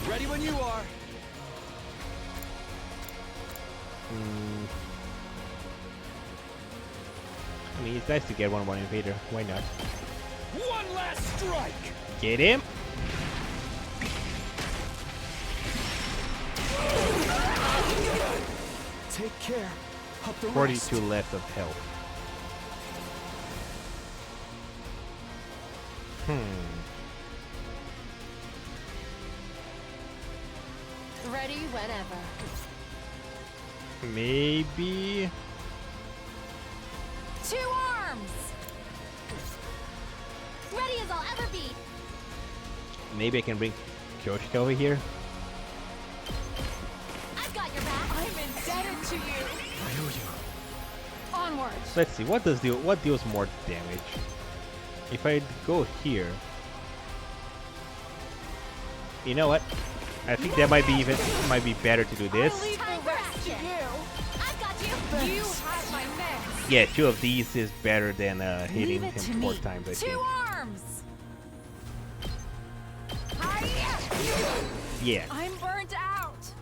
Ready when you are. I mean, it's nice to get one more invader. Why not? One last strike! Get him. Take care. Of the 42 rest. left of health. Ready whenever. Maybe. 2 arms. Ready as I'll ever be. Maybe I can bring Kyoshika over here. I've got your back. I'm indebted to you. Onward. Let's see. What deals more damage? If I go here. You know what? I think that might be better to do this. I'll leave the rest to you. I've got you. You have my mess. Yeah, 2 of these is better than hitting Leave it to him 4 me. times, I 2 think. arms. Yeah. I'm burnt out.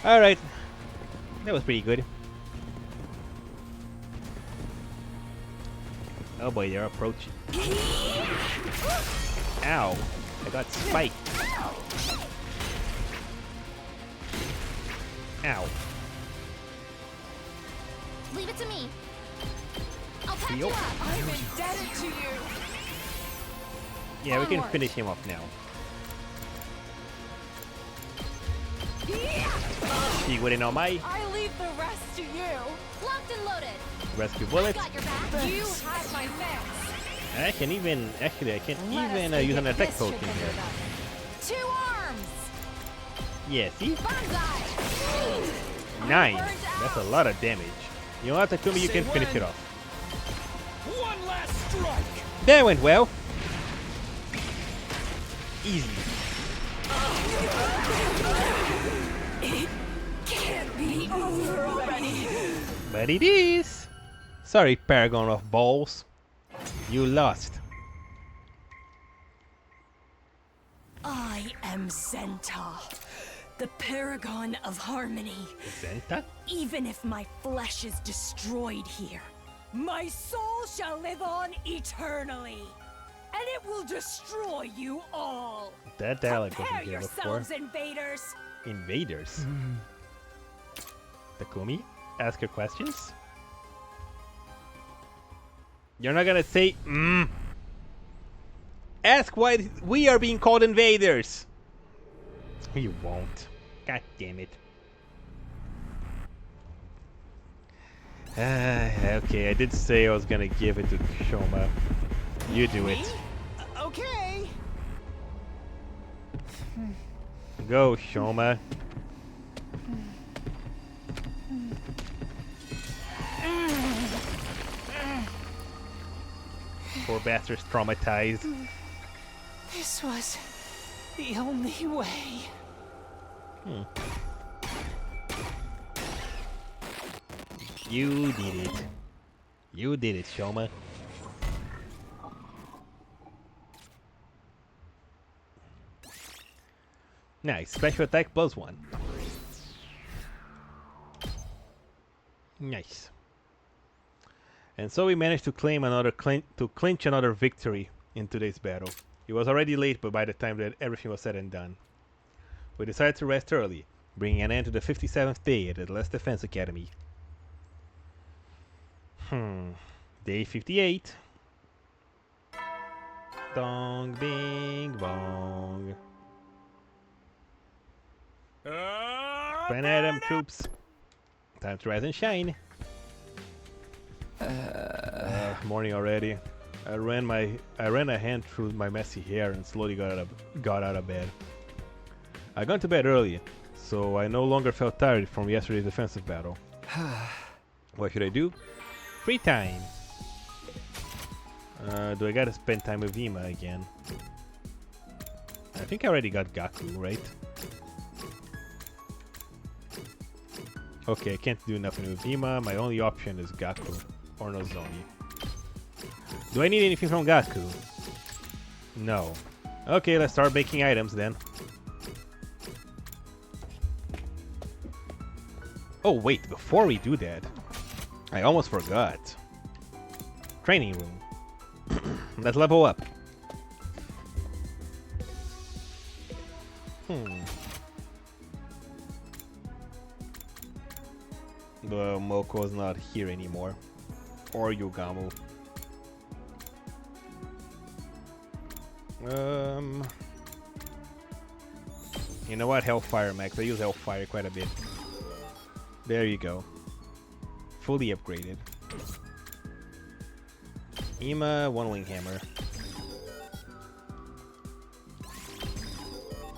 Alright. That was pretty good. Oh boy, they're approaching. Ow. I got spiked. Ow. Leave it to me. I'll patch you Yup. up. I'm indebted to you. Yeah, we can Onward. finish him off now. He wouldn't know my I leave the rest to you. Locked and loaded. rescue bullets. Got your back. You have my mess. I can even actually I can Let even us use an get attack this potion trip here. under the- 2 arms. Yeah, see? Banzai. 9. Burnt That's a out. lot of damage. You know what, Takumi, you Say can finish when. it off. One last strike! That went well. Easy. Can't be over already. But it is. Sorry, Paragon of Balls. You lost. I am Zenta, the paragon of harmony. Zenta? Even if my flesh is destroyed here, my soul shall live on eternally. And it will destroy you all. That dialogue Prepare wasn't here before. yourselves, invaders. Invaders. Takumi, ask your questions. You're not gonna say Ask why we are being called invaders. You won't. God damn it. Okay, I did say I was gonna give it to Shoma. You do it. Okay. Go, Shoma. Poor bastard's traumatized. This was the only way. You did it. You did it, Shoma. Nice. Special attack +1. Nice. And so we managed to claim another clinch another victory in today's battle. It was already late, but by the time that everything was said and done, we decided to rest early, bringing an end to the 57th day at the Last Defense Academy. Day 58. Dong, bing, bong. Plan Adam troops. Time to rise and shine. Morning already. I ran a hand through my messy hair and slowly got out of bed. I got to bed early, so I no longer felt tired from yesterday's defensive battle. What should I do? Free time! Do I gotta spend time with Ima again? I think I already got Gaku, right? Okay, I can't do nothing with Ima. My only option is Gaku or Nozomi. Do I need anything from Gaku? No. Okay, let's start making items then. Oh wait, before we do that, I almost forgot. Training room. Let's level up. The Moko's not here anymore. Or Yugamu. You know what? Hellfire Max. I use Hellfire quite a bit. There you go. Fully upgraded. Ima, one wing hammer.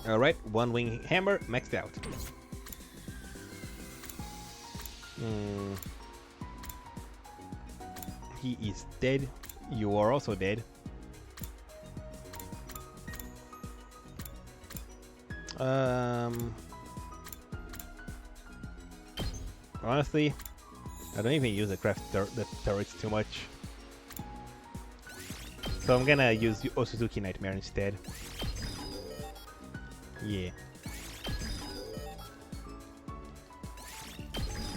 Alright, one wing hammer, maxed out. He is dead. You are also dead. Honestly, I don't even use the the turrets too much. So I'm gonna use Osuzuki Nightmare instead. Yeah.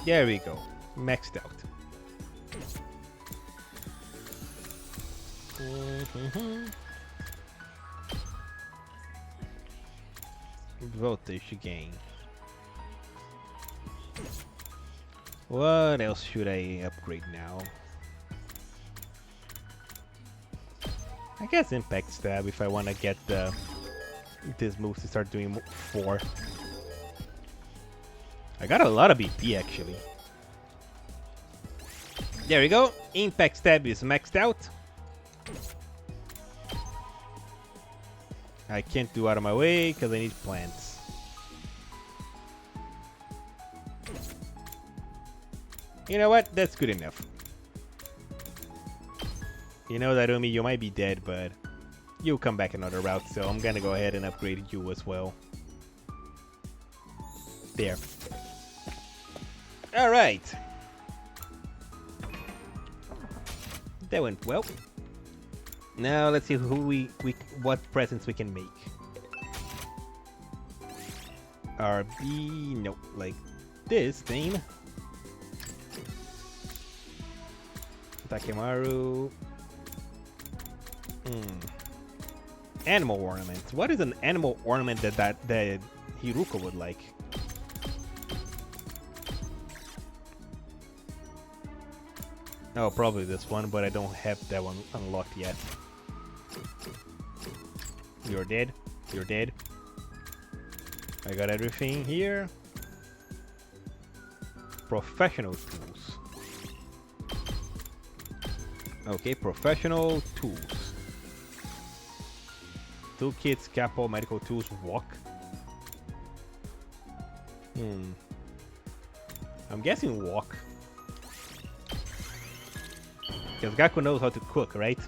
There we go. Maxed out. Voltage gain. What else should I upgrade now? I guess Impact Stab if I want to get this move to start doing 4. I got a lot of BP actually. There we go. Impact Stab is maxed out. I can't do out of my way because I need plants. You know what? That's good enough. You know, Darumi, you might be dead, but you'll come back another route, so I'm gonna go ahead and upgrade you as well. There. Alright. That went well. Now let's see what presents we can make. RB, no, like this thing. Takemaru. Animal ornament. What is an animal ornament that Hiruko would like? Oh, probably this one, but I don't have that one unlocked yet. You're dead. You're dead. I got everything here. Professional tools. Okay, professional tools. Toolkit, scalpel, medical tools, walk. I'm guessing walk. Because Gaku knows how to cook, right?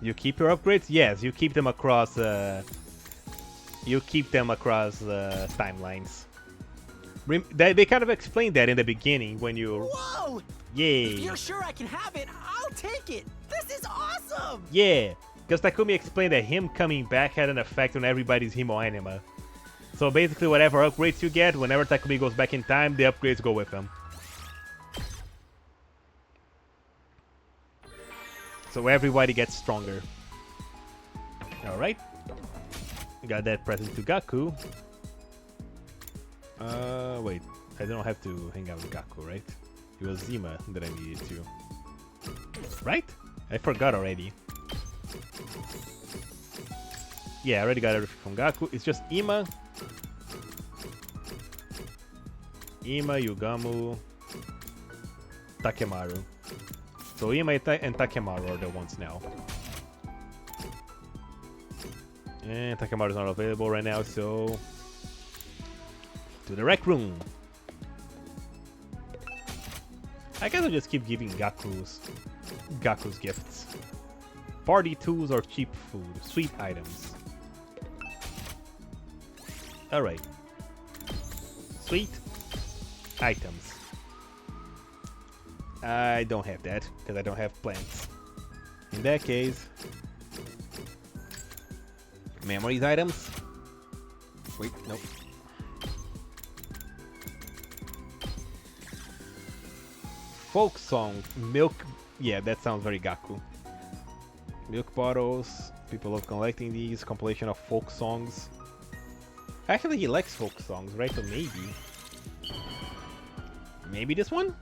You keep your upgrades? Yes, you keep them across. Timelines. They kind of explained that in the beginning when you. Whoa! Yeah. If you're sure I can have it, I'll take it. This is awesome. Yeah, because Takumi explained that him coming back had an effect on everybody's Himo anima. So basically, whatever upgrades you get, whenever Takumi goes back in time, the upgrades go with him. So everybody gets stronger. Alright. Got that present to Gaku. Wait. I don't have to hang out with Gaku, right? It was Zima that I needed to. Right? I forgot already. Yeah, I already got everything from Gaku. It's just Ima. Ima, Yugamu, Takemaru. So Ima and Takemaru are the ones now. And Takemaru's not available right now, so... to the rec room! I guess I'll just keep giving Gaku's gifts. Party tools or cheap food, sweet items. Alright. Sweet items. I don't have that, because I don't have plants. In that case... memories items? Wait, nope. Folk song, milk... yeah, that sounds very Gaku. Milk bottles, people love collecting these, compilation of folk songs. Actually, he likes folk songs, right? So maybe... maybe this one?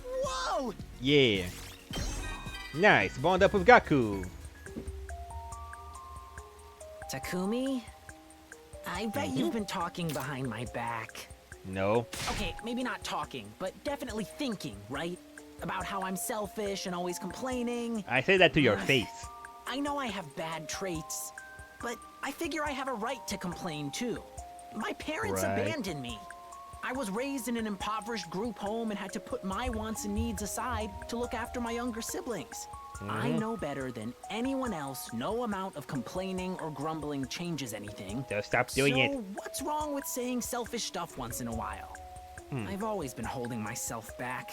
Whoa! Yeah. Nice, bond up with Gaku. Takumi? I bet you've been talking behind my back. No. Okay, maybe not talking, but definitely thinking, right? About how I'm selfish and always complaining. I say that to your face. I know I have bad traits, but I figure I have a right to complain too. My parents abandoned me. I was raised in an impoverished group home and had to put my wants and needs aside to look after my younger siblings. I know better than anyone else. No amount of complaining or grumbling changes anything. So stop doing it. So what's wrong with saying selfish stuff once in a while? I've always been holding myself back.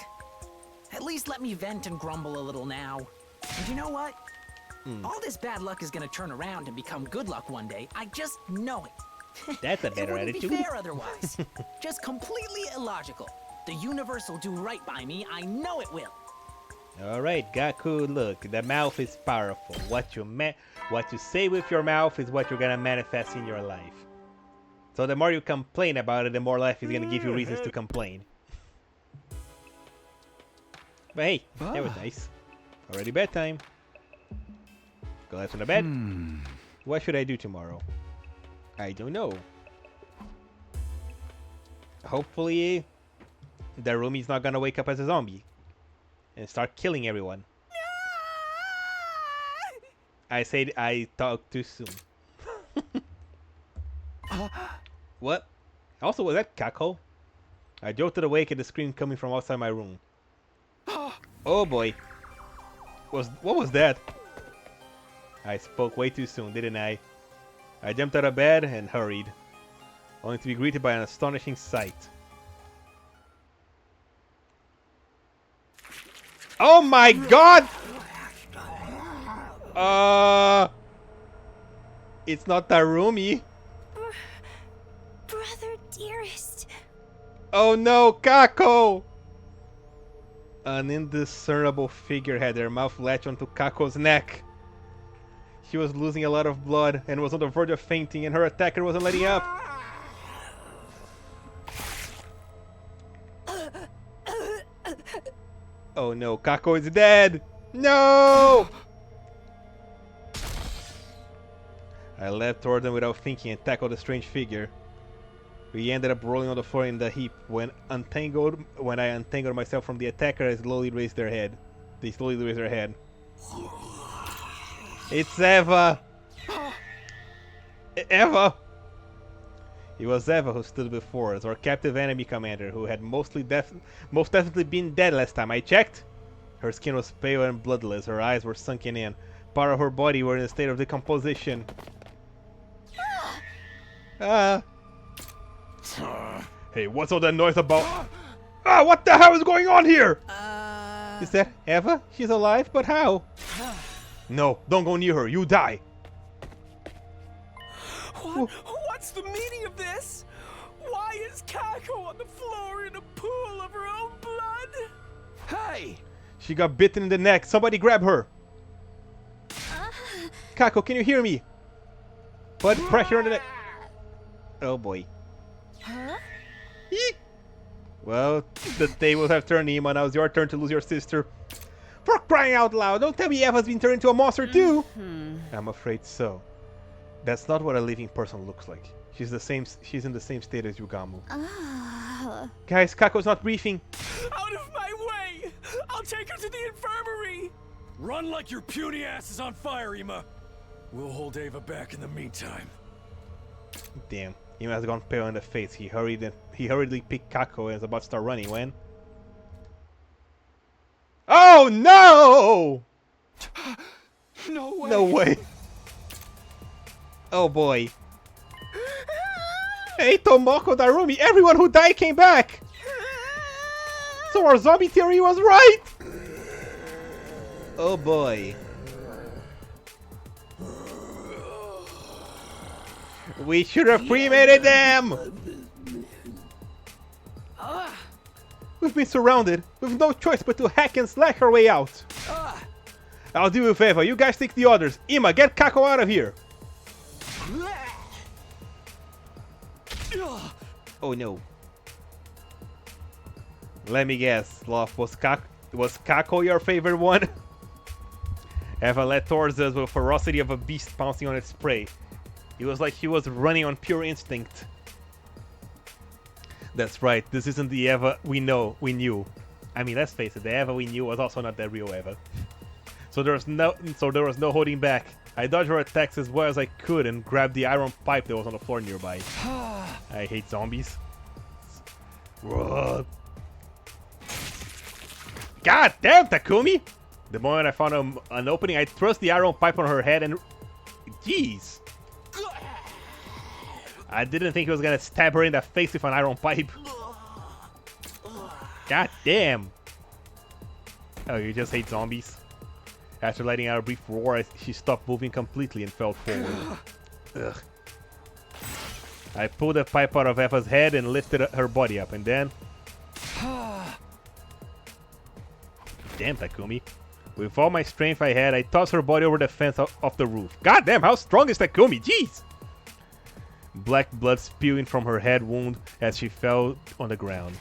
At least let me vent and grumble a little now. And you know what? All this bad luck is gonna turn around and become good luck one day. I just know it. That's a better it wouldn't attitude. be fair otherwise. Just completely illogical. The universe will do right by me. I know it will. Alright, Gaku, look, the mouth is powerful. What you say with your mouth is what you're gonna manifest in your life. So the more you complain about it, the more life is gonna give you reasons to complain. But hey, that was nice. Already bedtime. Go left on the bed. What should I do tomorrow? I don't know. Hopefully, the roomie's not gonna wake up as a zombie and start killing everyone. I said I talked too soon. What? Also, was that Kako? I jolted awake at the scream coming from outside my room. Oh boy. What was that? I spoke way too soon, didn't I? I jumped out of bed and hurried, only to be greeted by an astonishing sight. Oh my god! It's not Tarumi. Brother dearest. Oh no, Kako! An indiscernible figure had her mouth latched onto Kako's neck. She was losing a lot of blood and was on the verge of fainting, and her attacker wasn't letting up. Oh no, Kako is dead! No! I leapt toward them without thinking and tackled the strange figure. We ended up rolling on the floor in the heap. When I untangled myself from the attacker, I slowly raised their head. They slowly raised their head. It's Eva! Eva! It was Eva who stood before us, our captive enemy commander, who had most definitely been dead last time I checked. Her skin was pale and bloodless, her eyes were sunken in. Part of her body were in a state of decomposition. Hey, what's all that noise about? What the hell is going on here? Is that Eva? She's alive, but how? No, don't go near her, you die. What's the meaning of this? Why is Kako on the floor in a pool of her own blood? Hey! She got bitten in the neck. Somebody grab her. Kako, can you hear me? Put pressure on the neck. Oh boy. Huh? Eek. Well, the tables have turned, Ima. Now it's your turn to lose your sister. For crying out loud, don't tell me Eva's been turned into a monster too! I'm afraid so. That's not what a living person looks like. She's in the same state as Yugamu. Guys, Kako's not breathing. Out of my way! I'll take her to the infirmary! Run like your puny ass is on fire, Ima. We'll hold Ava back in the meantime. Damn, Ima has gone pale in the face. He hurriedly picked Kako and is about to start running when... Oh no! No way! No way! Oh boy. Hey, Tomoko, Darumi, everyone who died came back! So our zombie theory was right! Oh boy. We should have cremated them! We've been surrounded, with no choice but to hack and slash our way out. I'll deal with Eva, you guys take the others. Ima, get Kako out of here! Oh no. Let me guess, Loth, was Kako your favorite one? Eva led towards us with the ferocity of a beast pouncing on its prey. It was like he was running on pure instinct. That's right, this isn't the Eva we knew. I mean, let's face it, the Eva we knew was also not that real Eva. So there was no holding back. I dodged her attacks as well as I could and grabbed the iron pipe that was on the floor nearby. I hate zombies. God damn, Takumi! The moment I found an opening, I thrust the iron pipe on her head and... Jeez! I didn't think he was gonna stab her in the face with an iron pipe. God damn! Oh, you just hate zombies? After letting out a brief roar, she stopped moving completely and fell forward. Ugh. I pulled the pipe out of Eva's head and lifted her body up, and then... Damn, Takumi. With all my strength I had, I tossed her body over the fence off the roof. God damn, how strong is Takumi? Jeez! Black blood spewing from her head wound as she fell on the ground.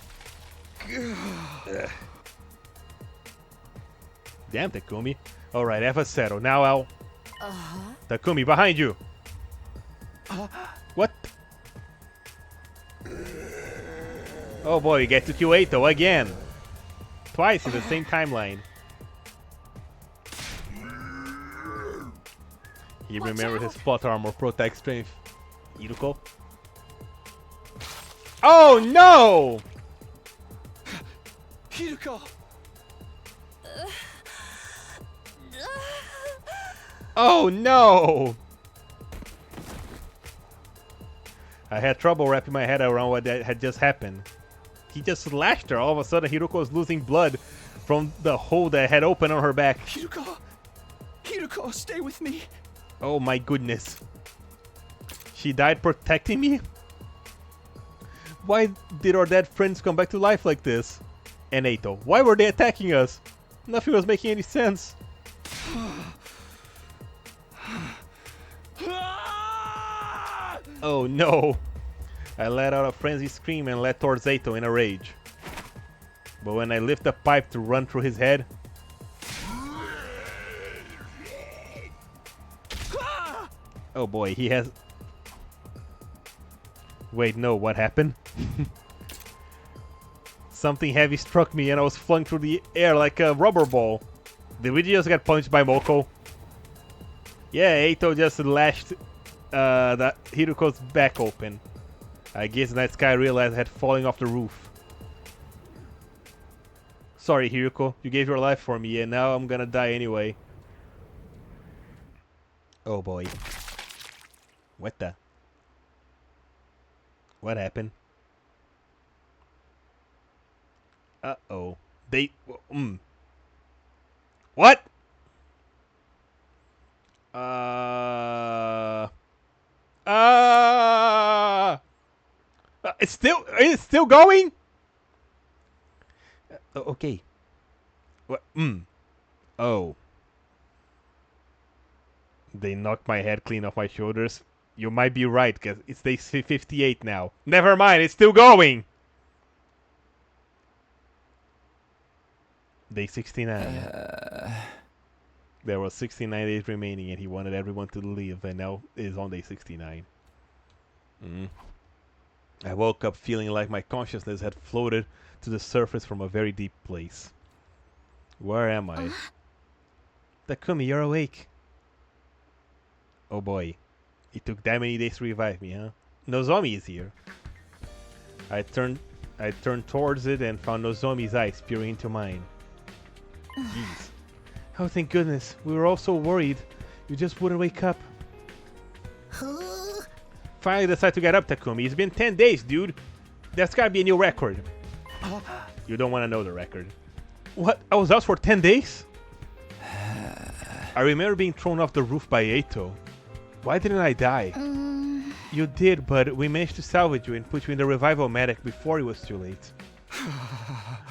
Damn, Takumi. Alright, Eva settled. Now I'll... Takumi, behind you! What? Oh boy, you get to kill Eito again! Twice in the same timeline. He remembered his plot armor protect strength. Iruko? Oh no! Hiruko! Oh no! I had trouble wrapping my head around what had just happened. He just slashed her. All of a sudden, Hiruko was losing blood from the hole that had opened on her back. Hiruko! Hiruko, stay with me! Oh my goodness. She died protecting me? Why did our dead friends come back to life like this? And Eito, why were they attacking us? Nothing was making any sense. Oh no! I let out a frenzied scream and led towards Eito in a rage. But when I lift the pipe to run through his head... Oh boy, he has... Wait, no, what happened? Something heavy struck me and I was flung through the air like a rubber ball. Did we just get punched by Moko? Yeah, Eito just lashed the Hiruko's back open. I guess Night Sky realized I had fallen off the roof. Sorry, Hiruko. You gave your life for me and now I'm gonna die anyway. Oh boy. What the? What happened? Uh-oh. They... What? It's still going? Okay. What? Oh. They knocked my head clean off my shoulders. You might be right, because it's day 58 now. Never mind, it's still going! Day 69. There was 69 days remaining, and he wanted everyone to leave, and now is on day 69. I woke up feeling like my consciousness had floated to the surface from a very deep place. Where am I? Takumi, you're awake. Oh boy. It took that many days to revive me, huh? Nozomi is here. I turned towards it and found Nozomi's eyes peering into mine. Jeez. Oh, thank goodness. We were all so worried. You just wouldn't wake up. Finally decided to get up, Takumi. It's been 10 days, dude. That's gotta be a new record. You don't want to know the record. What? I was out for 10 days? I remember being thrown off the roof by Eito. Why didn't I die? You did, but we managed to salvage you and put you in the revival medic before it was too late.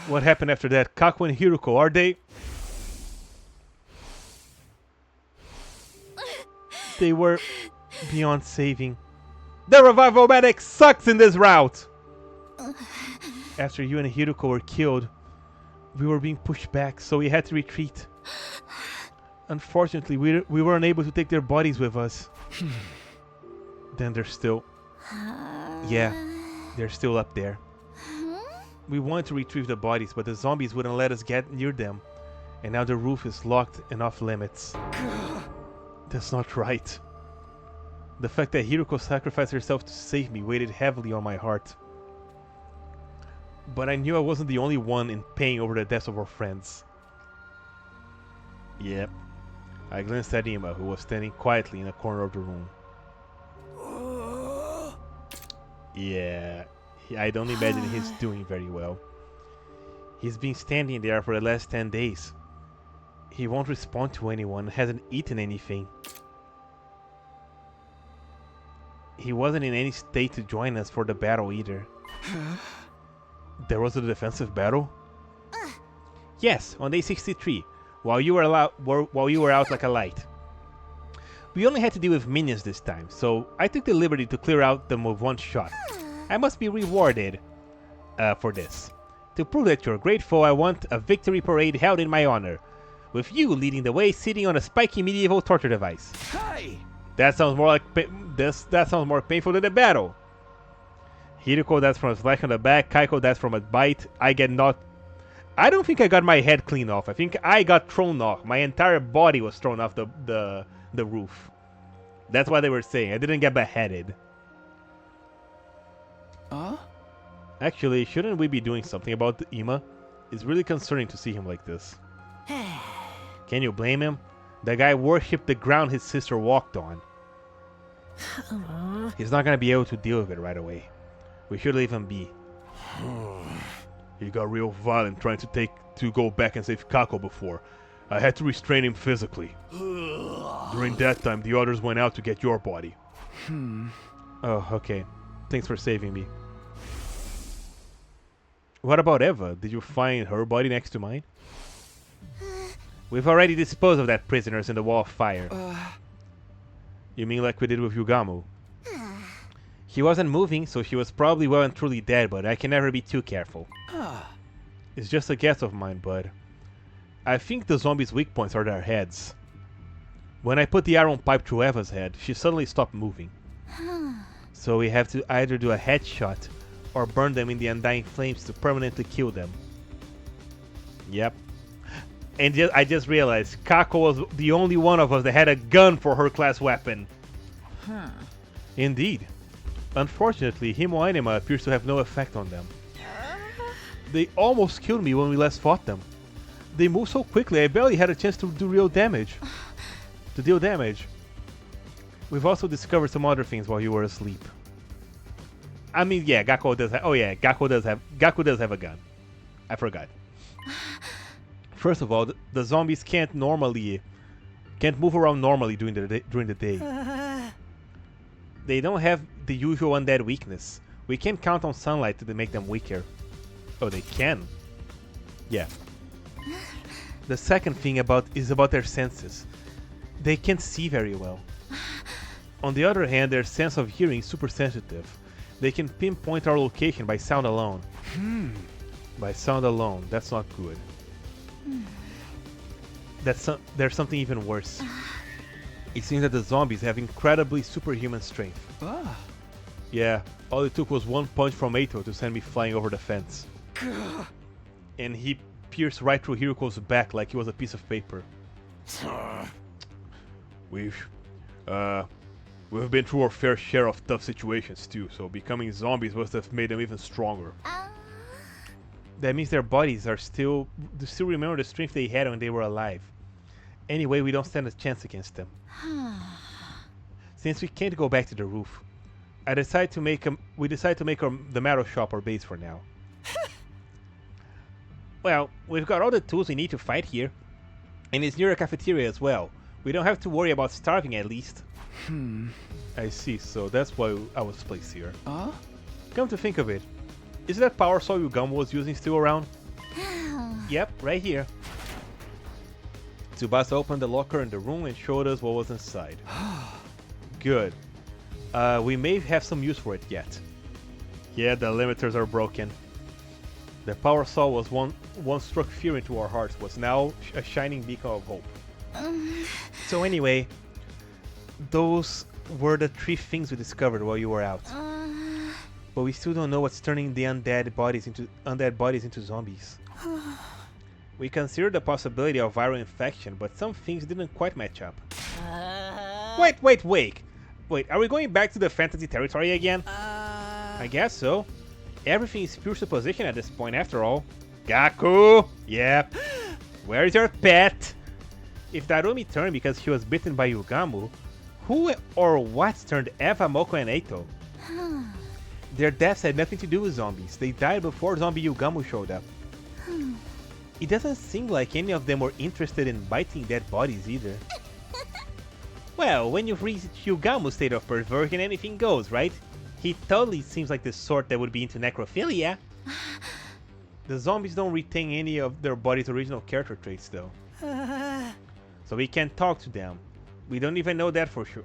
What happened after that? Kako and Hiruko, are they... They were beyond saving. The revival medic sucks in this route! After you and Hiruko were killed, we were being pushed back, so we had to retreat. Unfortunately, we were unable to take their bodies with us. Then they're still... Yeah, they're still up there. We wanted to retrieve the bodies, but the zombies wouldn't let us get near them. And now the roof is locked and off limits. That's not right. The fact that Hiruko sacrificed herself to save me weighed heavily on my heart. But I knew I wasn't the only one in pain over the deaths of our friends. Yep. I glanced at Ima, who was standing quietly in a corner of the room. Yeah, I don't imagine he's doing very well. He's been standing there for the last 10 days. He won't respond to anyone, hasn't eaten anything. He wasn't in any state to join us for the battle either. There was a defensive battle? Yes, on day 63, while you were out like a light. We only had to deal with minions this time, so I took the liberty to clear out them with one shot. I must be rewarded for this. To prove that you're grateful, I want a victory parade held in my honor, with you leading the way, sitting on a spiky medieval torture device. Hey! That sounds more like that sounds more painful than the battle. Hiruko, that's from a slash on the back. Kaiko, that's from a bite. I don't think I got my head clean off. I think I got thrown off. My entire body was thrown off the roof. That's what they were saying. I didn't get beheaded. Actually, shouldn't we be doing something about Ima? It's really concerning to see him like this. Can you blame him? The guy worshipped the ground his sister walked on. He's not gonna be able to deal with it right away. We should leave him be. He got real violent trying to go back and save Kako before. I had to restrain him physically. During that time, the others went out to get your body. Oh, okay. Thanks for saving me. What about Eva? Did you find her body next to mine? We've already disposed of that prisoners in the wall of fire. You mean like we did with Yugamu? He wasn't moving, so she was probably well and truly dead, but I can never be too careful. It's just a guess of mine, bud. I think the zombies' weak points are their heads. When I put the iron pipe through Eva's head, she suddenly stopped moving. So we have to either do a headshot or burn them in the undying flames to permanently kill them. Yep. And I just realized Kako was the only one of us that had a gun for her class weapon. Indeed. Unfortunately, Himo Anima appears to have no effect on them. They almost killed me when we last fought them. They moved so quickly I barely had a chance to deal damage. We've also discovered some other things while you were asleep. I mean, yeah, Gakko does have... Oh yeah, Gakko does have a gun. I forgot. First of all, the zombies can't move around normally during the day. They don't have the usual undead weakness. We can't count on sunlight to make them weaker. Oh, they can. Yeah. The second thing is about their senses. They can't see very well. On the other hand, their sense of hearing is super sensitive. They can pinpoint our location by sound alone. By sound alone, that's not good. there's something even worse. It seems that the zombies have incredibly superhuman strength. Ah. Yeah, all it took was one punch from Ato to send me flying over the fence. And he pierced right through Hiruko's back like he was a piece of paper. We've been through our fair share of tough situations too, so becoming zombies must have made them even stronger. That means their bodies they still remember the strength they had when they were alive. Anyway, we don't stand a chance against them. Since we can't go back to the roof, we decide to make the metal shop our base for now. Well, we've got all the tools we need to fight here, and it's near a cafeteria as well. We don't have to worry about starving, at least. I see, so that's why I was placed here. Come to think of it, is that power saw Yugamo was using still around? Yep, right here. Tsubasa opened the locker in the room and showed us what was inside. Good. We may have some use for it yet. Yeah, the limiters are broken. The power saw was once struck fear into our hearts, was now a shining beacon of hope. So anyway, those were the 3 things we discovered while you were out. But we still don't know what's turning the undead bodies into zombies. We considered the possibility of viral infection, but some things didn't quite match up. Wait, are we going back to the fantasy territory again? I guess so. Everything is pure supposition at this point after all. Gaku! Yep. Where's your pet? If Darumi turned because she was bitten by Yugamo, who or what turned Eva, Moko, and Eito? Their deaths had nothing to do with zombies. They died before zombie Yugamo showed up. It doesn't seem like any of them were interested in biting dead bodies either. Well, when you've reached Yugamo's state of perversion, anything goes, right? He totally seems like the sort that would be into necrophilia. The zombies don't retain any of their body's original character traits, though. So we can't talk to them. We don't even know that for sure.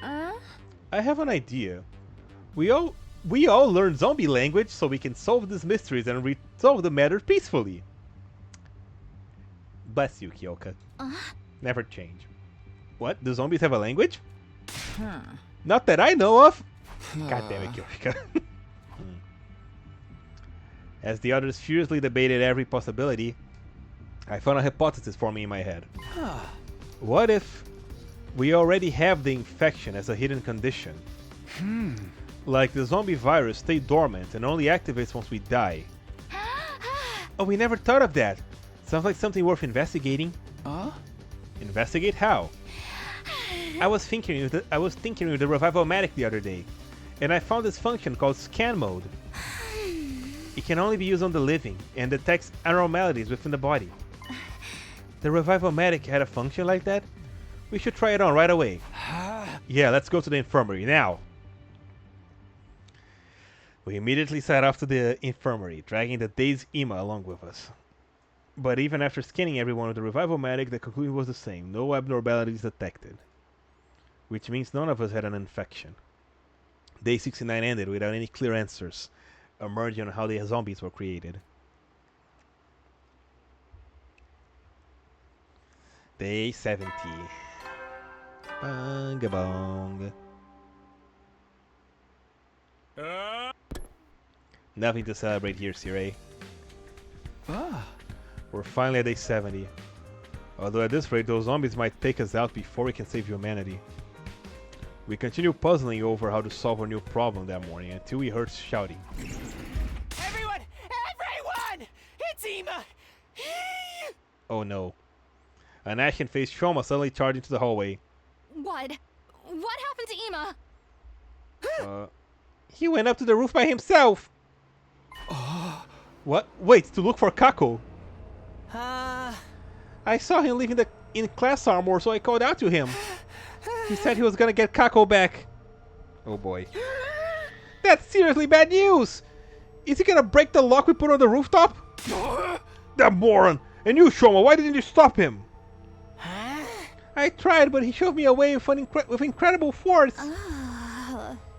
I have an idea. We all learn zombie language so we can solve these mysteries and resolve the matter peacefully. Bless you, Kyoka. Never change. What? Do zombies have a language? Not that I know of. God damn it, Kyoka. As the others furiously debated every possibility, I found a hypothesis forming in my head. What if we already have the infection as a hidden condition? Like the zombie virus stay dormant and only activates once we die. Oh, we never thought of that. Sounds like something worth investigating. Investigate how? I was thinking with the Revival-matic the other day, and I found this function called scan mode. It can only be used on the living and detects abnormalities within the body. The Revival-matic had a function like that? We should try it on right away. Yeah, let's go to the infirmary now. We immediately set off to the infirmary, dragging the dazed Ima along with us. But even after scanning everyone with the Revival-matic, the conclusion was the same. No abnormalities detected. Which means none of us had an infection. Day 69 ended without any clear answers emerging on how the zombies were created. Day 70. Bang-a-bong. Nothing to celebrate here, Sirei. We're finally at day 70. Although at this rate, those zombies might take us out before we can save humanity. We continue puzzling over how to solve our new problem that morning until we heard shouting. Everyone! Everyone! It's Ima! Oh no. An ashen-faced Shoma suddenly charged into the hallway. What? What happened to Ima? He went up to the roof by himself! What? Wait, to look for Kako! I saw him leaving in class armor, so I called out to him. He said he was gonna get Kako back. Oh boy. That's seriously bad news! Is he gonna break the lock we put on the rooftop? That moron! And you, Shoma, why didn't you stop him? I tried, but he shoved me away with incredible force.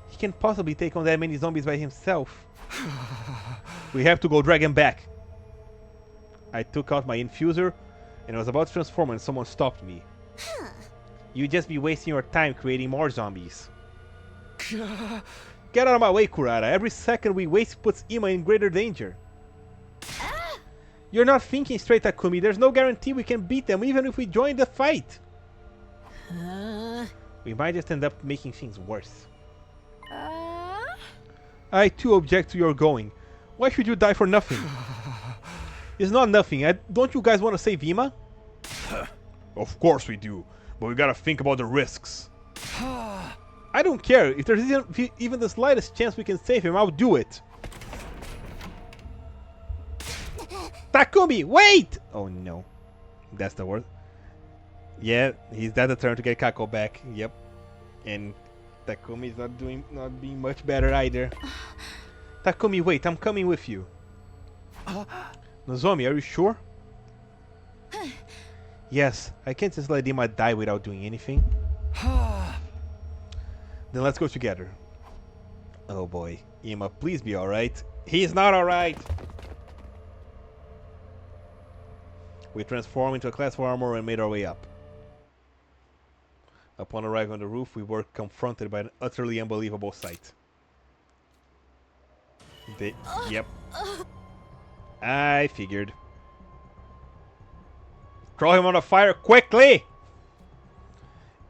He can't possibly take on that many zombies by himself. We have to go drag him back. I took out my infuser and I was about to transform when someone stopped me. You'd just be wasting your time creating more zombies. Get out of my way, Kurata. Every second we waste puts Ima in greater danger. You're not thinking straight, Takumi. There's no guarantee we can beat them even if we join the fight. We might just end up making things worse. I too object to your going. Why should you die for nothing? It's not nothing. Don't you guys want to save Ima? Of course we do, but we gotta think about the risks. I don't care. If there's even the slightest chance we can save him, I'll do it. Takumi, wait! Oh no. That's the word. Yeah, that's the turn to get Kako back. Yep. And Takumi's not being much better either. Takumi, wait, I'm coming with you. Nozomi, are you sure? Yes, I can't just let Ima die without doing anything. Then let's go together. Oh boy. Ima, please be alright. He's not alright! We transformed into a class 4 armor and made our way up. Upon arriving on the roof, we were confronted by an utterly unbelievable sight. Yep. I figured. Throw him on the fire quickly!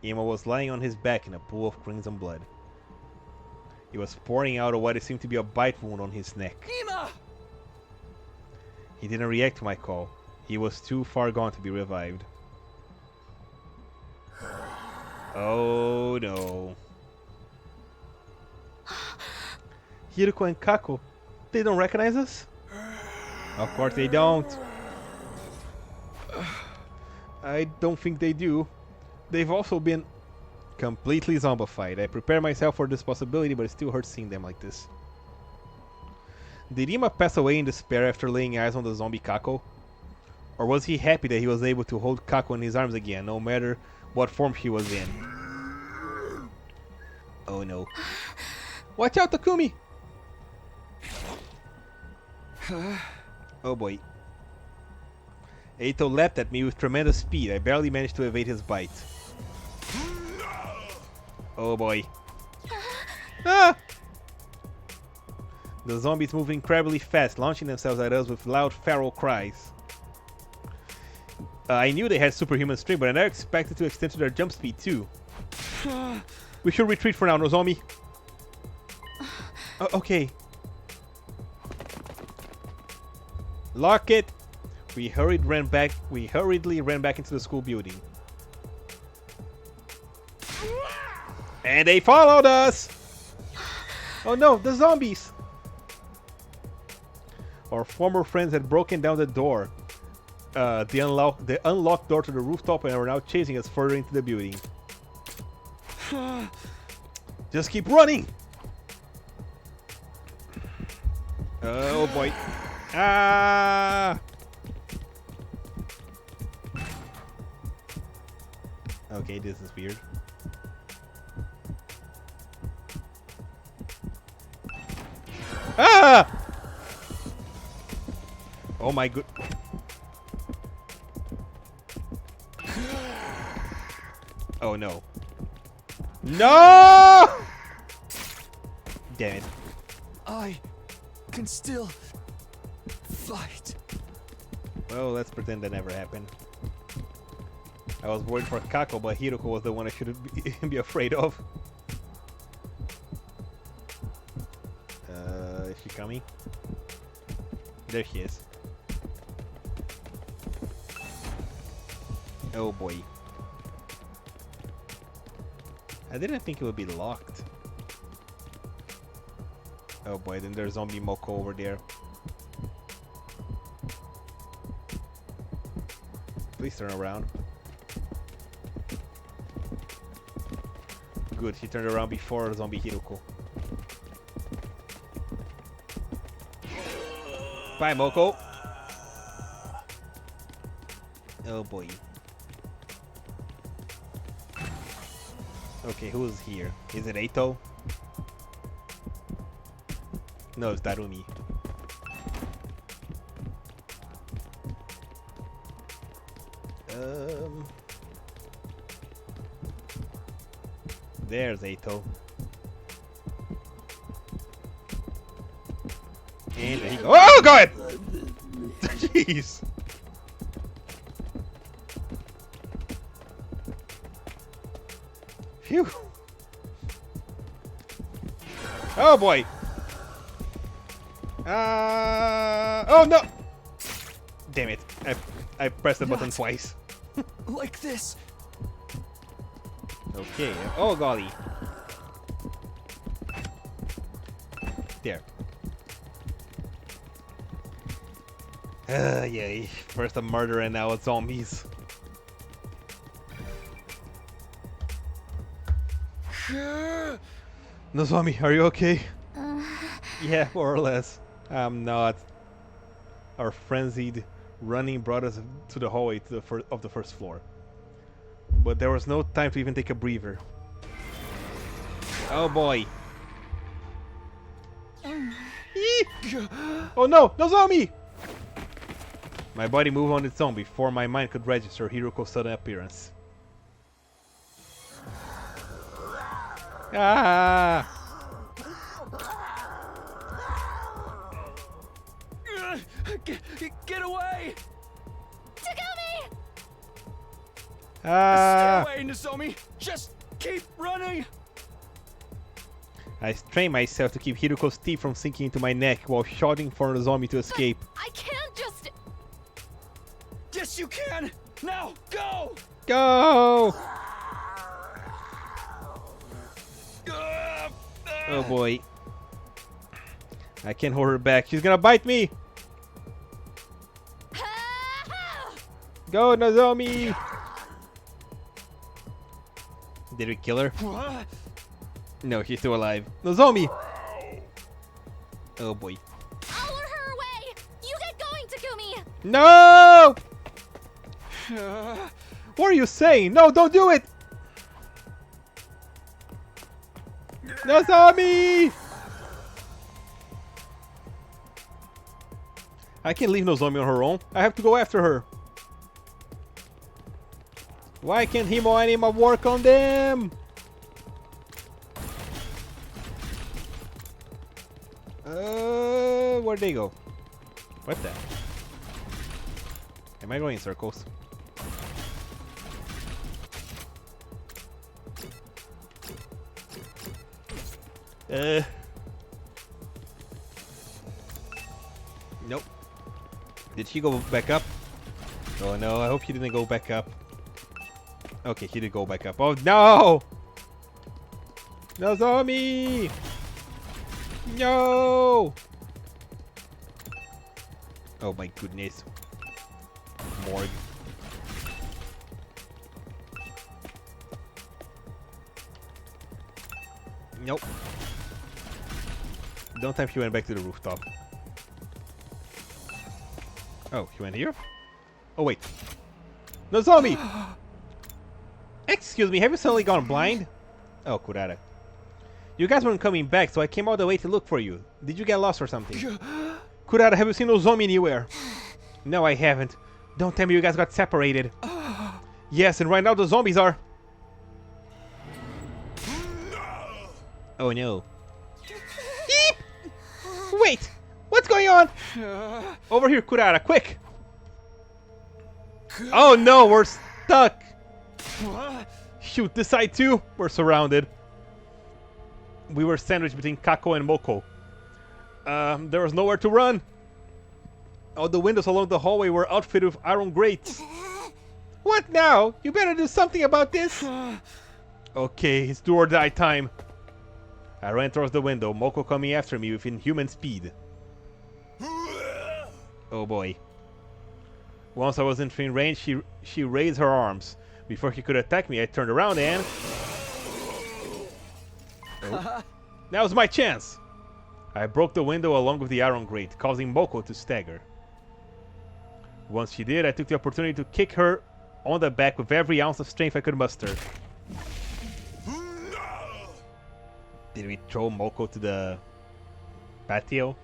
Ima was lying on his back in a pool of crimson blood. He was pouring out of what seemed to be a bite wound on his neck. Ima! He didn't react to my call. He was too far gone to be revived. Oh no. Hiroko and Kako, they don't recognize us? Of course they don't. I don't think they do. They've also been completely zombified. I prepare myself for this possibility, but it still hurts seeing them like this. Did Ima pass away in despair after laying eyes on the zombie Kako? Or was he happy that he was able to hold Kako in his arms again, no matter what form he was in? Oh no. Watch out, Takumi! Oh boy. Eito leapt at me with tremendous speed. I barely managed to evade his bite. Oh boy. Ah! The zombies moved incredibly fast, launching themselves at us with loud feral cries. I knew they had superhuman strength, but I never expected to extend to their jump speed too. We should retreat for now, Nozomi. Okay. Lock it. We hurriedly ran back into the school building. And they followed us! Oh no, the zombies! Our former friends had broken down the door. The unlocked door to the rooftop and are now chasing us further into the building. Just keep running! Oh boy. Ah! Okay, this is weird. Ah! Oh my good. Oh no. No! Damn it. I can still fight. Well, let's pretend that never happened. I was worried for Kako, but Hiroko was the one I should be afraid of. Is she coming? There she is. Oh boy. I didn't think it would be locked. Oh boy, then there's zombie Moko over there. Please turn around. Good, she turned around before zombie Hiroko. Bye, Moko. Oh boy. Okay, who's here? Is it Eito? No, it's Darumi. There's Ato. And there he goes. Oh god! Jeez. Phew. Oh boy. Oh no! Damn it! I pressed the button twice. Like this. Okay. Oh golly. There. Yeah. First a murder and now it's zombies. Nozomi, are you okay? Yeah, more or less. I'm not. Our frenzied running brought us to the hallway to the first floor. But there was no time to even take a breather. Oh boy. Oh no! Nozomi! My body moved on its own before my mind could register Hiroko's sudden appearance. Ah! Get away! Takumi! Ah! Stay away, Nozomi! Just keep running! I strained myself to keep Hiroko's teeth from sinking into my neck while shouting for Nozomi to escape. I can't just... Yes, you can! Now, go! Go! Oh boy. I can't hold her back. She's gonna bite me! Go, Nozomi! Did we kill her? No, she's still alive. Nozomi! Oh boy. I'll lure her away! You get going, Takumi! No! What are you saying? No, don't do it! Nozomi! I can't leave Nozomi on her own. I have to go after her. Why can't Himo Anima work on them? Where'd they go? What the? Am I going in circles? Nope. Did she go back up? Oh no, I hope she didn't go back up. Okay, she did go back up. Oh no! Nozomi! No! Oh my goodness. Morgue. Nope. Don't think she went back to the rooftop. Oh, she went here? Oh wait. Nozomi! Excuse me, have you suddenly gone blind? Oh, Kurara. You guys weren't coming back, so I came all the way to look for you. Did you get lost or something? Kurara, have you seen Nozomi anywhere? No, I haven't. Don't tell me you guys got separated. Yes, and right now the zombies are... Oh no. Eep! Wait! What's going on? Over here, Kurara, quick! Oh no, we're stuck! Shoot, this side too? We're surrounded. We were sandwiched between Kako and Moko. There was nowhere to run. All the windows along the hallway were outfitted with iron grates. What now? You better do something about this. Okay, it's do or die time. I ran towards the window, Moko coming after me with inhuman speed. Oh boy. Once I was in range, she raised her arms. Before she could attack me, I turned around and... Oh. Now's my chance! I broke the window along with the iron grate, causing Moko to stagger. Once she did, I took the opportunity to kick her on the back with every ounce of strength I could muster. Did we throw Moko to the patio?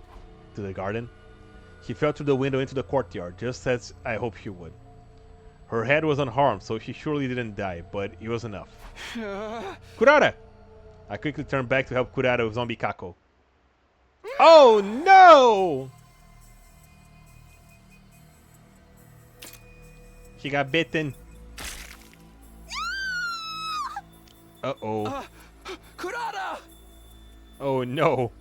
To the garden? She fell through the window into the courtyard, just as I hoped she would. Her head was unharmed, so she surely didn't die, but it was enough. Kurata! I quickly turned back to help Kurata with zombie Kako. Oh no! She got bitten. Uh-oh. Kurata! Oh no.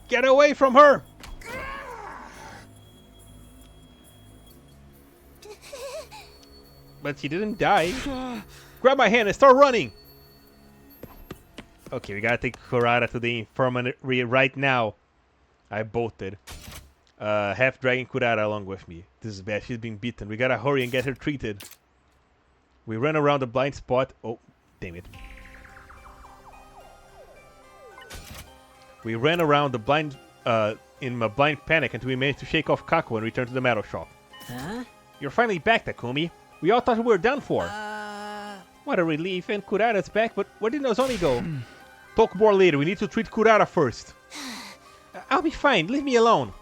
Get away from her! But she didn't die. Grab my hand and start running! Okay, we gotta take Kurata to the infirmary right now. I bolted. Half dragging Kurata along with me. This is bad, she's being beaten. We gotta hurry and get her treated. We ran around the blind spot. Oh, damn it. We ran around the blind, in a blind panic until we managed to shake off Kako and return to the metal shop. Huh? You're finally back, Takumi. We all thought we were done for. What a relief, and Kurata's back, but where did Nozomi go? Talk more later, we need to treat Kurata first. I'll be fine, leave me alone.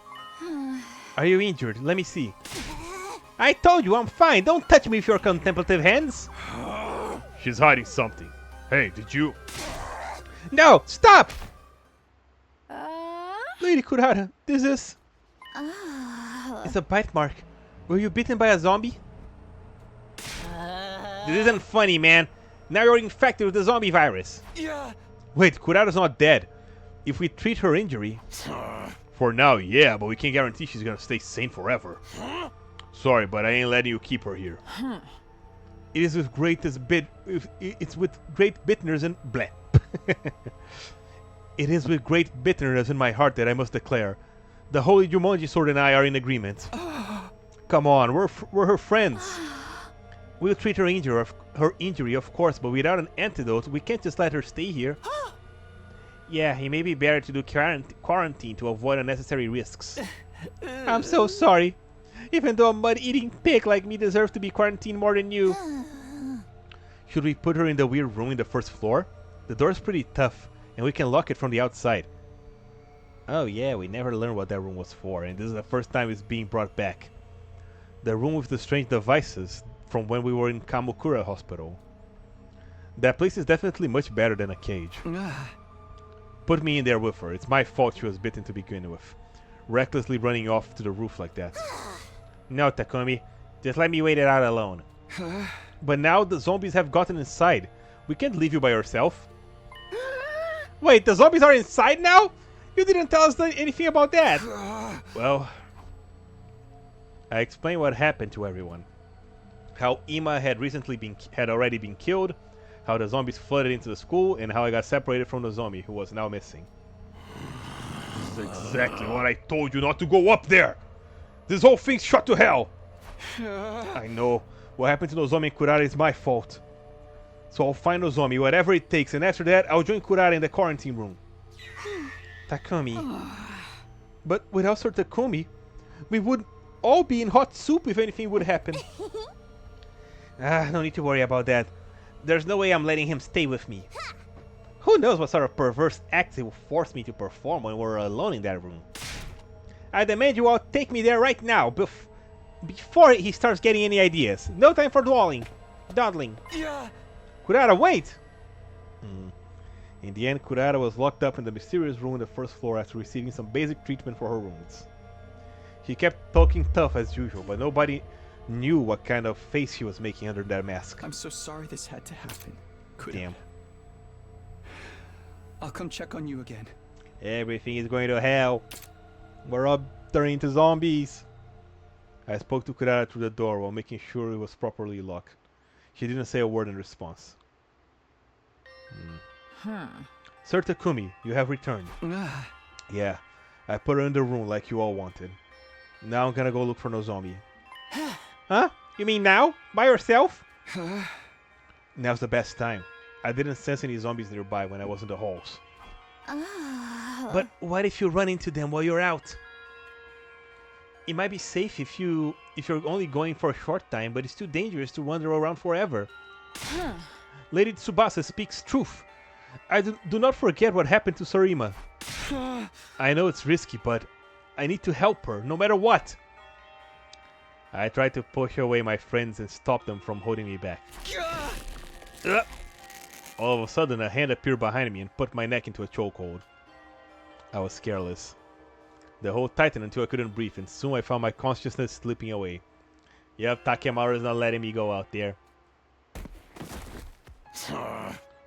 Are you injured? Let me see. I told you I'm fine, don't touch me with your contemplative hands. She's hiding something. Hey, did you... No, stop! Lady Kurata, this is... It's a bite mark. Were you bitten by a zombie? This isn't funny, man. Now you're infected with the zombie virus. Yeah. Wait, Kurata's not dead. If we treat her injury... For now, yeah, but we can't guarantee she's gonna stay sane forever. Sorry, but I ain't letting you keep her here. It is with it's with great bitterness and bleh. It is with great bitterness in my heart that I must declare, the Holy Jumonji Sword and I are in agreement. Come on, we're her friends. We'll treat her injury, of course, but without an antidote, we can't just let her stay here. Yeah, it may be better to do quarantine to avoid unnecessary risks. I'm so sorry. Even though a mud-eating pig like me deserves to be quarantined more than you. Should we put her in the weird room in the first floor? The door's pretty tough, and we can lock it from the outside. Oh yeah, we never learned what that room was for, and this is the first time it's being brought back. The room with the strange devices from when we were in Kamukura Hospital. That place is definitely much better than a cage. Put me in there with her. It's my fault she was bitten to begin with. Recklessly running off to the roof like that. No, Takumi. Just let me wait it out alone. But now the zombies have gotten inside. We can't leave you by yourself. Wait, the zombies are inside now? You didn't tell us anything about that. Well, I explained what happened to everyone. How Ima had already been killed, how the zombies flooded into the school, and how I got separated from the zombie who was now missing. This is exactly what I told you, not to go up there! This whole thing's shot to hell! I know. What happened to Nozomi and Kurata is my fault. So I'll find Nozomi, whatever it takes, and after that, I'll join Kurata in the quarantine room. Takumi. But without Sir Takumi, we would all be in hot soup if anything would happen. No need to worry about that. There's no way I'm letting him stay with me. Who knows what sort of perverse act he will force me to perform when we're alone in that room. I demand you all take me there right now, before he starts getting any ideas. No time for dawdling. Yeah. Kurata, wait! In the end, Kurata was locked up in the mysterious room on the first floor after receiving some basic treatment for her wounds. She kept talking tough as usual, but nobody knew what kind of face she was making under that mask. I'm so sorry this had to happen. Damn. I'll come check on you again. Everything is going to hell. We're all turning into zombies. I spoke to Kurata through the door while making sure it was properly locked. She didn't say a word in response. Sir Takumi, you have returned. Yeah, I put her in the room like you all wanted. Now I'm gonna go look for Nozomi. Huh? You mean now? By yourself? Now's the best time. I didn't sense any zombies nearby when I was in the halls. But what if you run into them while you're out? It might be safe if you're only going for a short time, but it's too dangerous to wander around forever. Lady Tsubasa speaks truth. I do not forget what happened to Sarima. I know it's risky, but I need to help her, no matter what. I tried to push away my friends and stop them from holding me back. All of a sudden, a hand appeared behind me and put my neck into a chokehold. I was careless. The hold tightened until I couldn't breathe, and soon I found my consciousness slipping away. Yep, Takemaru is not letting me go out there.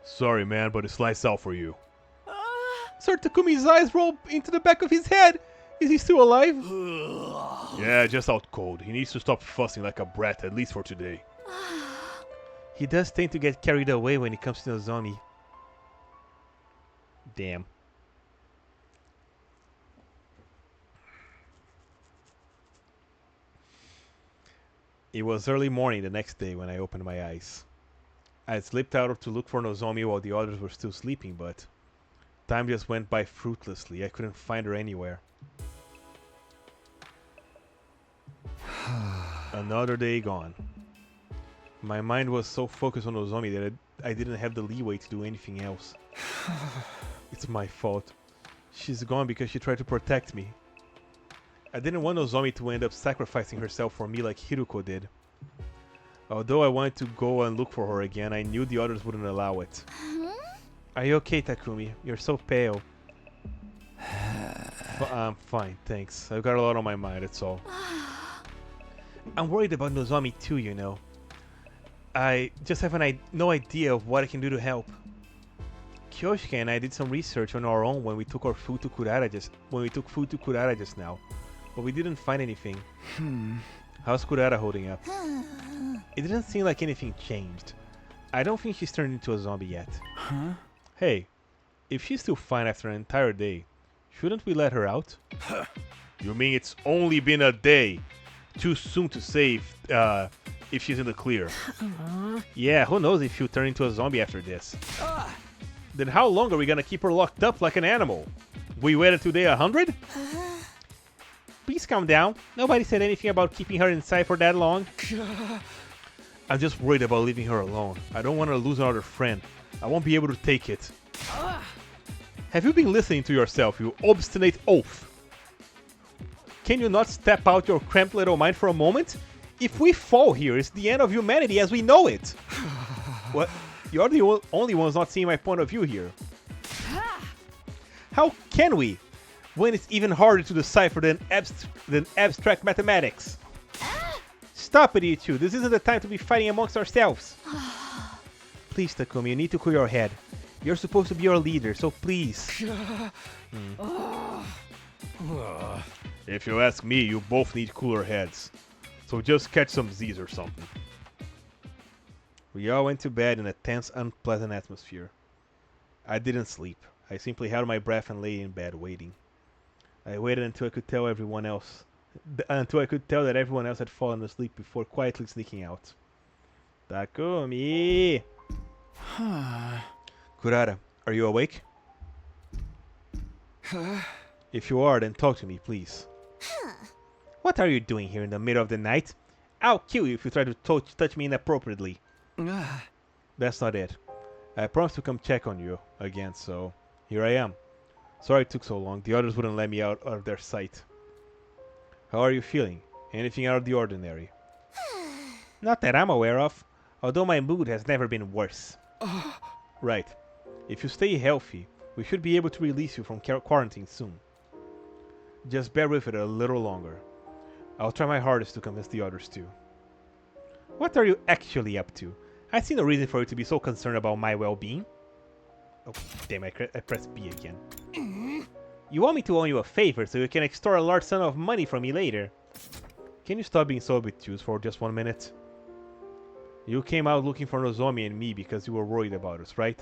Sorry, man, but it's lights out for you. Sir Takumi's eyes rolled into the back of his head. Is he still alive? Yeah, just out cold. He needs to stop fussing like a brat, at least for today. He does tend to get carried away when it comes to Nozomi. Damn. It was early morning the next day when I opened my eyes. I had slipped out to look for Nozomi while the others were still sleeping, but time just went by fruitlessly. I couldn't find her anywhere. Another day gone. My mind was so focused on Nozomi that I didn't have the leeway to do anything else. It's my fault. She's gone because she tried to protect me. I didn't want Nozomi to end up sacrificing herself for me like Hiruko did. Although I wanted to go and look for her again, I knew the others wouldn't allow it. Are you okay, Takumi? You're so pale. I'm fine, thanks. I've got a lot on my mind, that's all. I'm worried about Nozomi too, you know. I just have no idea of what I can do to help. Kyoshika and I did some research on our own when we took food to Kurara just now, but we didn't find anything. How's Kurara holding up? It didn't seem like anything changed. I don't think she's turned into a zombie yet. Huh? Hey, if she's still fine after an entire day, shouldn't we let her out? You mean it's only been a day? Too soon to say if she's in the clear. Yeah, who knows if she'll turn into a zombie after this. Then how long are we gonna keep her locked up like an animal? We waited to day 100? Please calm down. Nobody said anything about keeping her inside for that long. I'm just worried about leaving her alone. I don't want to lose another friend. I won't be able to take it. Have you been listening to yourself, you obstinate oaf? Can you not step out your cramped little mind for a moment? If we fall here, it's the end of humanity as we know it. What? You're the only ones not seeing my point of view here. How can we? When it's even harder to decipher than abstract mathematics. Stop it, you two. This isn't the time to be fighting amongst ourselves. Please, Takumi, you need to cool your head. You're supposed to be our leader, so please. If you ask me, you both need cooler heads. So just catch some Z's or something. We all went to bed in a tense, unpleasant atmosphere. I didn't sleep. I simply held my breath and lay in bed waiting. I waited until I could tell that everyone else had fallen asleep before quietly sneaking out. Takumi! Kurara, are you awake? If you are, then talk to me, please. What are you doing here in the middle of the night? I'll kill you if you try to touch me inappropriately. That's not it. I promised to come check on you again, so here I am. Sorry it took so long. The others wouldn't let me out of their sight. How are you feeling? Anything out of the ordinary? Not that I'm aware of, although my mood has never been worse. Right. If you stay healthy, we should be able to release you from quarantine soon. Just bear with it a little longer. I'll try my hardest to convince the others too. What are you actually up to? I see no reason for you to be so concerned about my well-being. Oh, damn, I pressed B again. You want me to owe you a favor so you can extort a large sum of money from me later. Can you stop being so obtuse for just 1 minute? You came out looking for Nozomi and me because you were worried about us, right?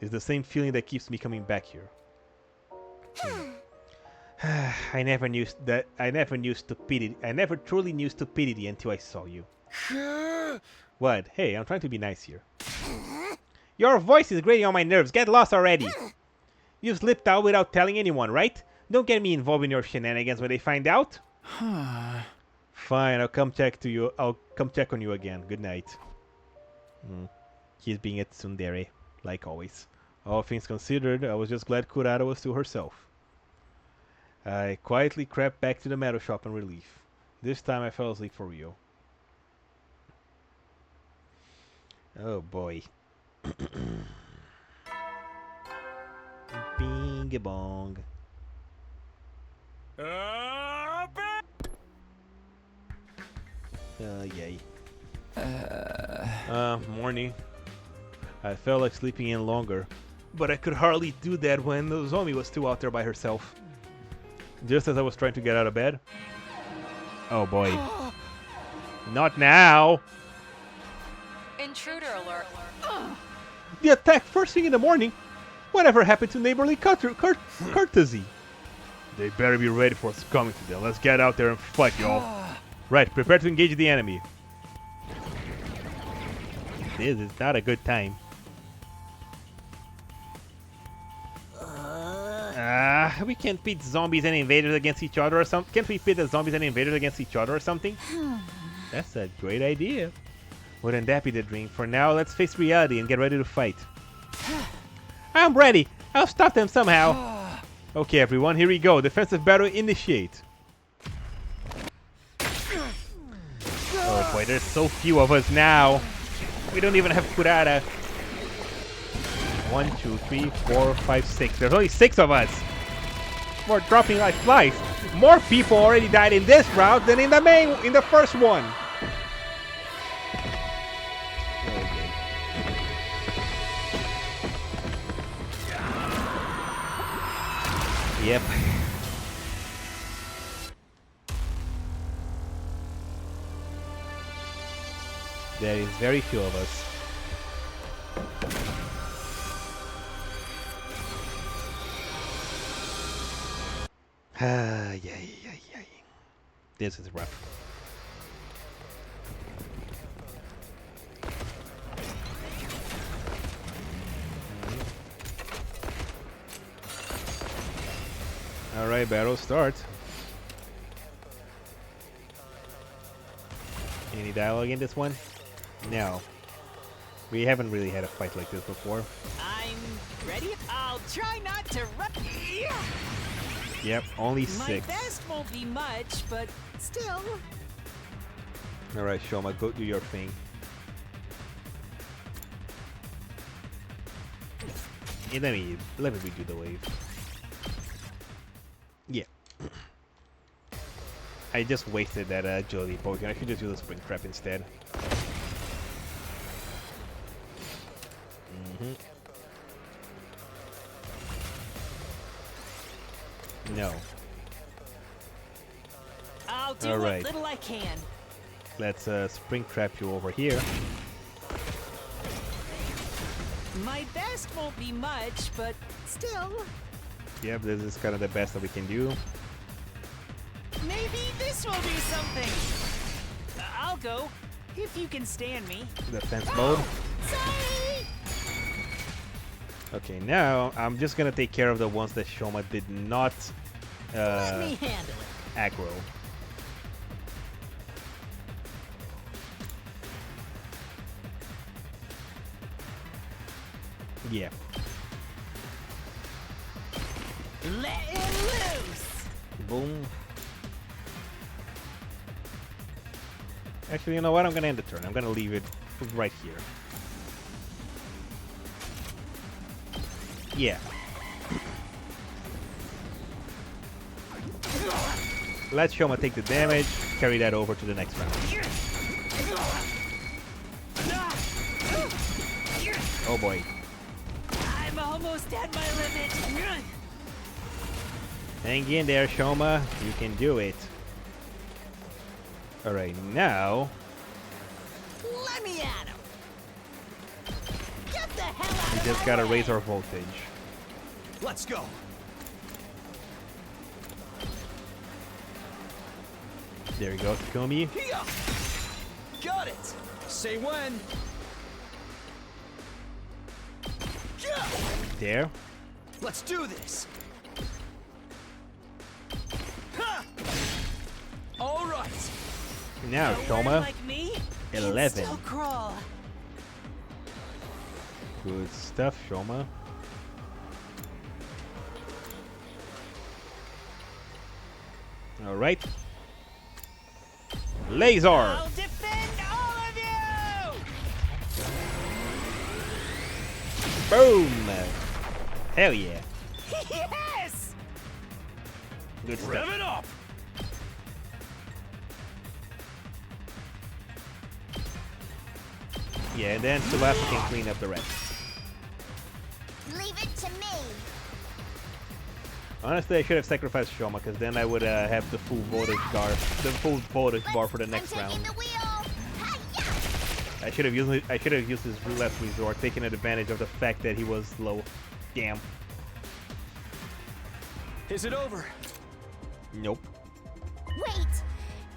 It's the same feeling that keeps me coming back here. I never truly knew stupidity until I saw you. What? Hey, I'm trying to be nice here. Your voice is grating on my nerves. Get lost already. You slipped out without telling anyone, right? Don't get me involved in your shenanigans when they find out. Fine, I'll come check on you again. Good night. He's being a tsundere, like always. All things considered, I was just glad Kurara was still herself. I quietly crept back to the metal shop in relief. This time I fell asleep for real. Oh boy. Bing bong. Yay. Morning. I felt like sleeping in longer, but I could hardly do that when the zombie was still out there by herself. Just as I was trying to get out of bed. Oh boy. Not now! Intruder alert. The attack first thing in the morning? Whatever happened to neighborly courtesy? They better be ready for what's coming to them. Let's get out there and fight, y'all. Right, prepare to engage the enemy. This is not a good time. We can't pit zombies and invaders against each other or something. Can't we pit the zombies and invaders against each other or something? That's a great idea. Wouldn't that be the dream? For now, let's face reality and get ready to fight. I'm ready. I'll stop them somehow. Okay, everyone, here we go. Defensive battle initiate. Oh boy, there's so few of us now. We don't even have Kurata. 1, 2, 3, 4, 5, 6. There's only 6 of us. We're dropping like flies. More people already died in this round than in the first one. Okay. Yep. There is very few of us. This is rough. Alright, battle start. Any dialogue in this one? No. We haven't really had a fight like this before. I'm ready. I'll try not to run. Yep, only 6. My best won't be much, but still. Alright, Shoma, go do your thing. And let me redo the wave. Yeah. I just wasted that agility potion. I should just use the spring trap instead. No. I'll do All what right. little I can. Let's spring trap you over here. My best won't be much, but still. Yep, this is kind of the best that we can do. Maybe this will be something. I'll go, if you can stand me. Defense mode. Sorry! Okay, now I'm just gonna take care of the ones that Shoma did not Let me handle it. aggro. Yeah. Let it loose! Boom. Actually, you know what? I'm gonna end the turn. I'm gonna leave it right here. Yeah. Let Shoma take the damage, carry that over to the next round. Oh boy. I'm almost at my limit. Hang in there, Shoma. You can do it. Alright, now... Let me at him. Get the hell out we of just my gotta way. raise our voltage. Let's go. There we go, Takumi. Got it. Say when. There. Let's do this. All right. Now, Nowhere Shoma. like me can 11. still crawl. Good stuff, Shoma. Alright. Laser! I'll defend all of you! Boom! Hell yeah. Yes! Good Rev stuff. it up! Yeah, and then Sebastian can clean up the rest. Leave it to me. Honestly, I should have sacrificed Shoma, because then I would have the full voltage bar for the next I'm round. taking the wheel. Hi-ya! I should have used his last resort, taking advantage of the fact that he was low. Damn. Is it over? Nope. Wait,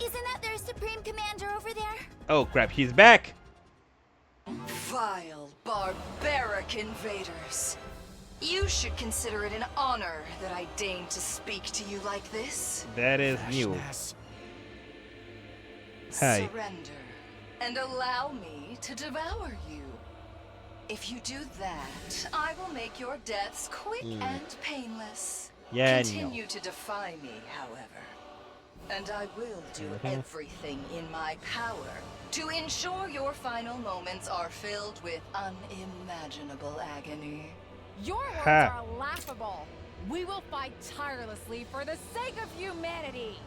isn't that their Supreme Commander over there? Oh crap, he's back! Vile, barbaric invaders. You should consider it an honor that I deign to speak to you like this. That is new. Hi. Surrender, and allow me to devour you. If you do that, I will make your deaths quick and painless. Yeah, Continue to defy me, however. And I will do everything in my power to ensure your final moments are filled with unimaginable agony. Your words Ha. are laughable. We will fight tirelessly for the sake of humanity.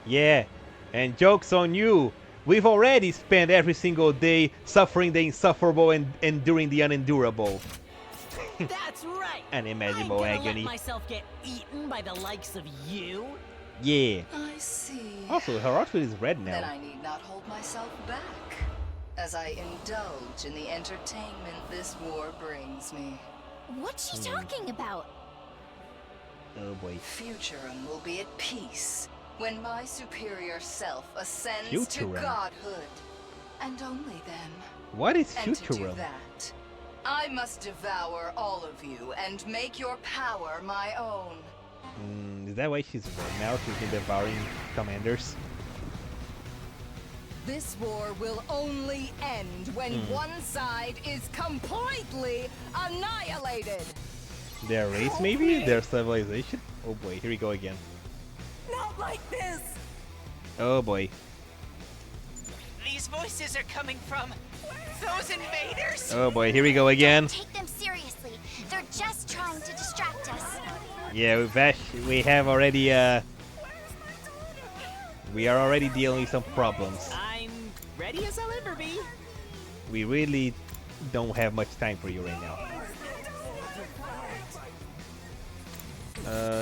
Yeah, and joke's on you. We've already spent every single day suffering the insufferable and enduring the unendurable. That's right. Unimaginable I ain't gonna agony. let myself get eaten by the likes of you. Yeah. I see. Also, her outfit is red Then now. I need not hold myself back, as I indulge in the entertainment this war brings me. What's she talking about? Oh boy. Futurum will be at peace when my superior self ascends Futurum? to godhood. And only then. What is And to do Futurum? that, I must devour all of you and make your power my own. Is that why she's red now? She's been devouring commanders? This war will only end when one side is completely annihilated. Their race, maybe? Their civilization? Oh boy, here we go again. Not like this! Oh boy. These voices are coming from those invaders? Oh boy, here we go again. Take them seriously. They're just trying to distract us. Yeah, we have already, we are already dealing with some problems. I'm ready as I'll ever be. We really don't have much time for you right now.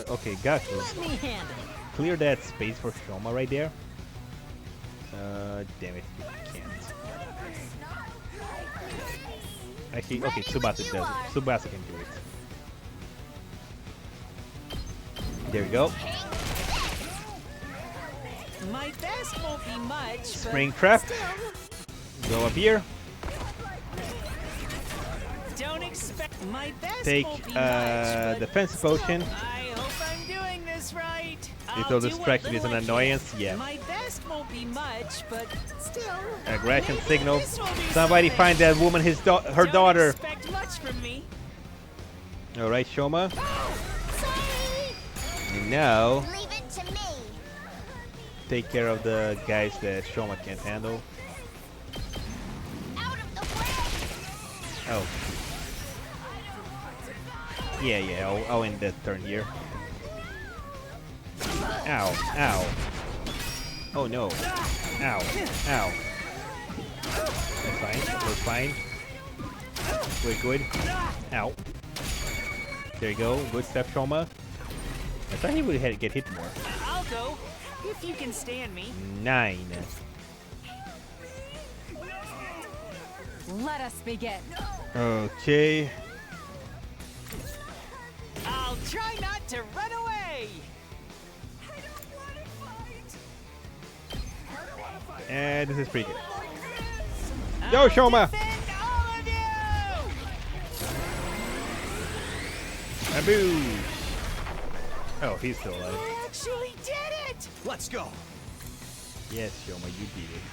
Okay, got you. Let me handle it. Clear that space for Shoma right there. Damn it, you can't. Actually, okay, Tsubasa does it. Tsubasa can do it. There we go. My best won't be much, Spring trap. Go up here. don't expect my best Take won't be much, defense potion. I hope I'm doing this right. Little I'll do what distraction is little an I can. annoyance. Yeah. My best won't be much, but still. Aggression maybe signal. this will be Somebody something. find that woman, her Don't daughter. expect much from me. All right, Shoma. Sorry. And now Leave it to me. take care of the guys that Shoma can't handle. Out of the way. Oh. Yeah, I'll end that turn here. Ow, ow. Oh no. Ow, ow. That's fine, that's fine. We're good. Ow. There you go, good stuff, Shoma. I thought he would get hit more. I'll go if you can stand me. 9. Let us begin. Okay. I'll try not to run away. And this is pretty good. Yo, Shoma! Defend all of you! Aboo! Oh, he's still alive. I actually did it! Let's go. Yes, Shoma, you did it.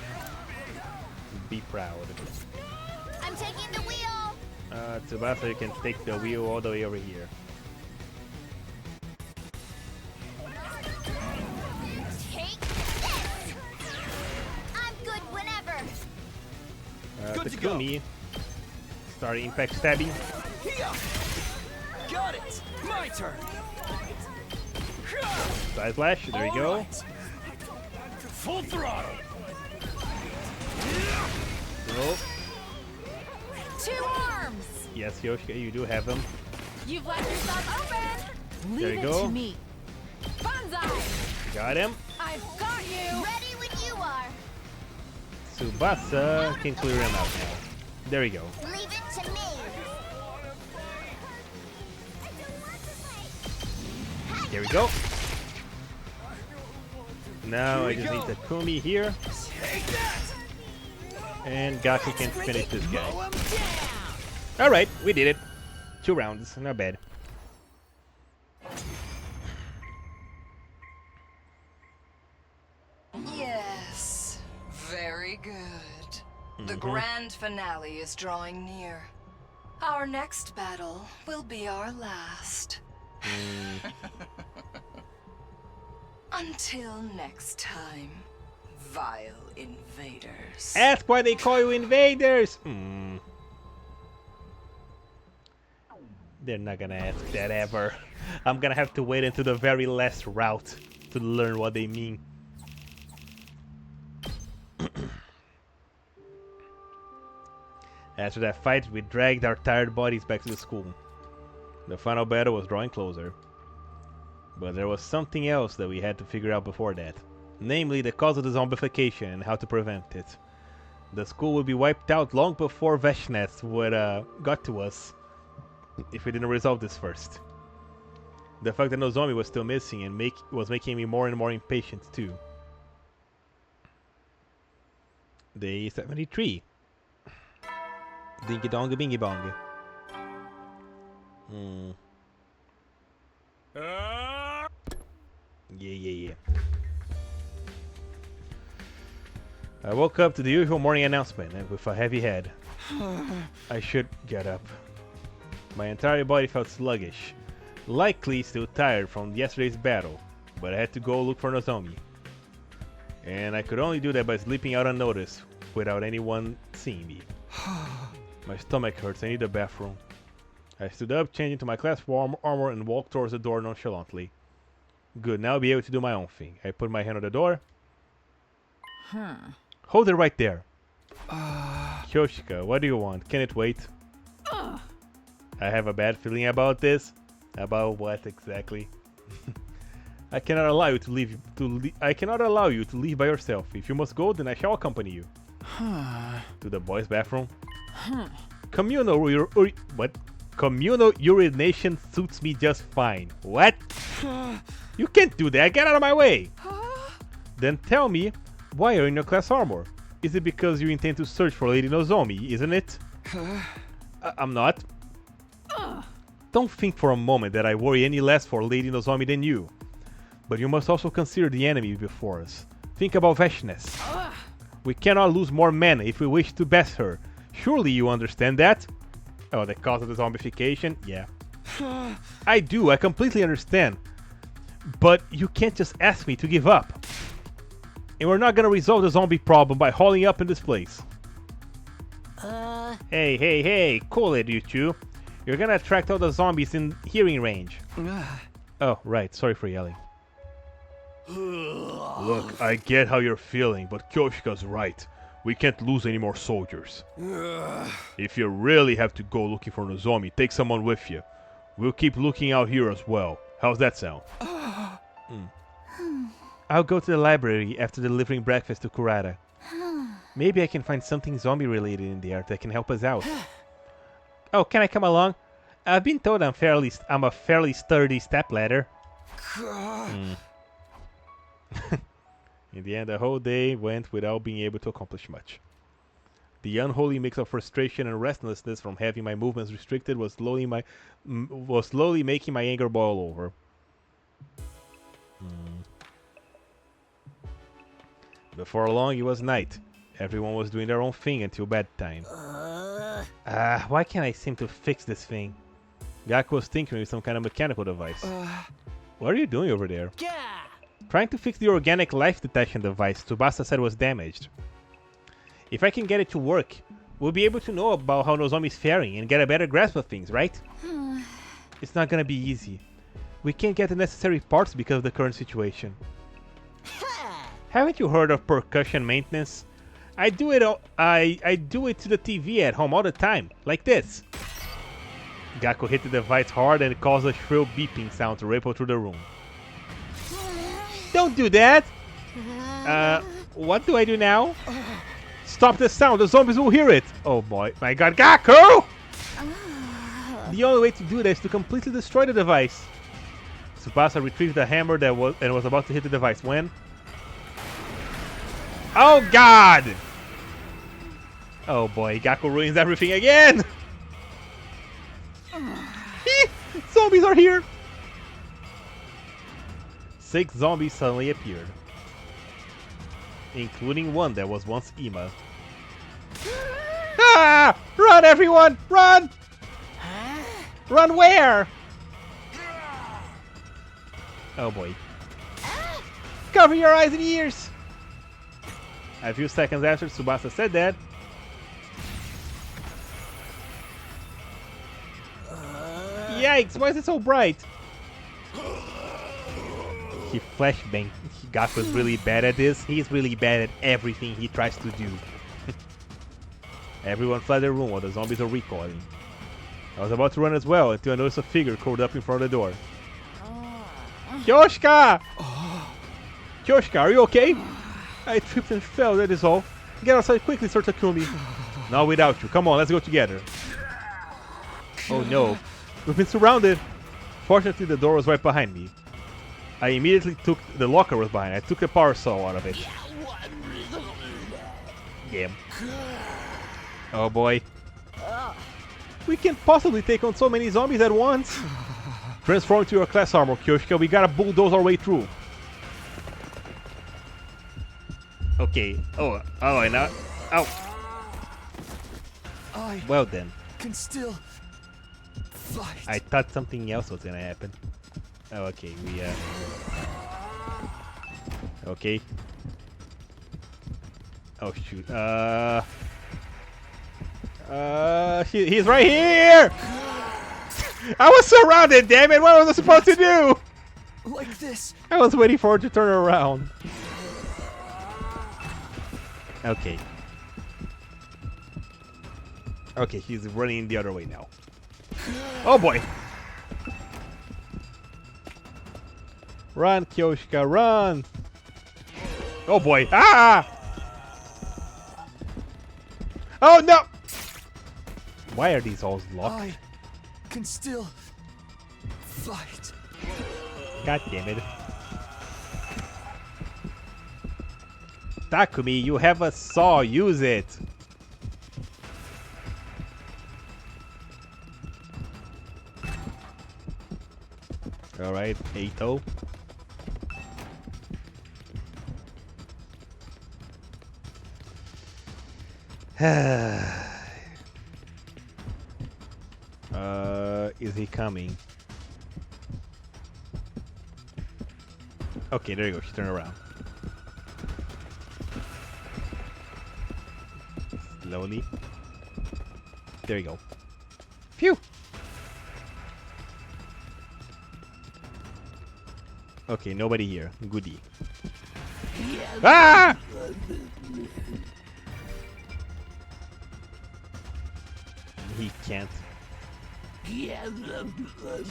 Be proud. I'm taking the wheel. Tsubasa can take the wheel all the way over here. Take this. Kumi. Start impact stabbing. Got it. My turn. Side slash. There you go. Full throttle. Roll. 2 arms. Yes, Yoshika, you do have them. You've left yourself open. There Leave you it go. to me. Banzai. Got him. I've got you. Ready when you are. Tsubasa can clear him out now. There we go. Leave it to me. There we go. Now I just need the Kumi here. And Gaku can finish this guy. Alright, we did it. 2 rounds, not bad. Yes, very good. The grand finale is drawing near. Our next battle will be our last. Until next time, vile invaders. Ask why they call you invaders! They're not gonna ask that ever. I'm gonna have to wait until the very last route to learn what they mean. After that fight, we dragged our tired bodies back to the school. The final battle was drawing closer. But there was something else that we had to figure out before that. Namely, the cause of the zombification and how to prevent it. The school would be wiped out long before Veshness would got to us if we didn't resolve this first. The fact that no zombie was still missing and was making me more and more impatient too. Day 73. Dingy dong bingy bong. Yeah. I woke up to the usual morning announcement and with a heavy head. I should get up. My entire body felt sluggish, likely still tired from yesterday's battle, but I had to go look for Nozomi. And I could only do that by sleeping out unnoticed without anyone seeing me. My stomach hurts, I need a bathroom. I stood up, changed into my class armor and walked towards the door nonchalantly. Good, now I'll be able to do my own thing. I put my hand on the door. Hold it right there. Kyoshika, what do you want? Can it wait? I have a bad feeling about this. About what exactly? I cannot allow you to leave. I cannot allow you to leave by yourself. If you must go, then I shall accompany you. To the boys' bathroom. Communal Communal urination suits me just fine. What? You can't do that. Get out of my way. Then tell me, why are you in your class armor? Is it because you intend to search for Lady Nozomi, isn't it? I'm not. Don't think for a moment that I worry any less for Lady Nozomi than you. But you must also consider the enemy before us. Think about Veshness. We cannot lose more men if we wish to best her. Surely you understand that? Oh, the cause of the zombification? Yeah. I do, I completely understand. But you can't just ask me to give up. And we're not gonna resolve the zombie problem by hauling up in this place. Hey, cool it, you two. You're gonna attract all the zombies in hearing range. Oh, right, sorry for yelling. Look, I get how you're feeling, but Kyoshika's right. We can't lose any more soldiers. If you really have to go looking for Nozomi, take someone with you. We'll keep looking out here as well. How's that sound? I'll go to the library after delivering breakfast to Kurata. Maybe I can find something zombie related in there that can help us out. Oh, can I come along? I've been told I'm a fairly sturdy stepladder. In the end, the whole day went without being able to accomplish much. The unholy mix of frustration and restlessness from having my movements restricted was slowly making my anger boil over. Before long, it was night. Everyone was doing their own thing until bedtime. Why can't I seem to fix this thing? Gaku was tinkering with some kind of mechanical device. What are you doing over there? Trying to fix the organic life detection device Tsubasa said was damaged. If I can get it to work, we'll be able to know about how Nozomi's faring and get a better grasp of things, right? It's not gonna be easy. We can't get the necessary parts because of the current situation. Haven't you heard of percussion maintenance? I do it to the TV at home all the time, like this. Gakko hit the device hard and it caused a shrill beeping sound to ripple through the room. Don't do that! What do I do now? Stop the sound, the zombies will hear it! Oh boy, my god, Gakko! The only way to do that is to completely destroy the device. Tsubasa retrieved the hammer that was about to hit the device when... Oh god! Oh boy, Gakko ruins everything again! Zombies are here! 6 zombies suddenly appeared, including one that was once Ima. Ah! Run, everyone! Run! Run where? Oh boy. Cover your eyes and ears! A few seconds after Tsubasa said that, yikes, why is it so bright? He flashbanged. Gakko's really bad at this. He's really bad at everything he tries to do. Everyone fled their room while the zombies were recoiling. I was about to run as well until I noticed a figure curled up in front of the door. Kyoshika! Kyoshika, are you okay? I tripped and fell, that is all. Get outside quickly, Sir Takumi. Not without you. Come on, let's go together. Oh no. We've been surrounded. Fortunately, the door was right behind me. I immediately took... The locker was behind. I took the power saw out of it. Yeah. Oh boy. We can't possibly take on so many zombies at once. Transform to your class armor, Kyoshika. We gotta bulldoze our way through. Okay. Oh, and now... Ow. Well then. Can still fight. I thought something else was gonna happen. Oh, okay, okay. Oh, shoot. He's right here! I was surrounded, damn it! What was I supposed to do? Like this. I was waiting for her to turn around. Okay. Okay, he's running the other way now. Oh boy! Run, Kyoshika, run! Oh boy! Ah! Oh no! Why are these halls locked? I can still fight. God damn it. Takumi, you have a saw, use it! Alright, Eito. Is he coming? Okay, there you go. She turned around. Slowly. There you go. Phew! Okay, nobody here. Goody. Ah! He can't.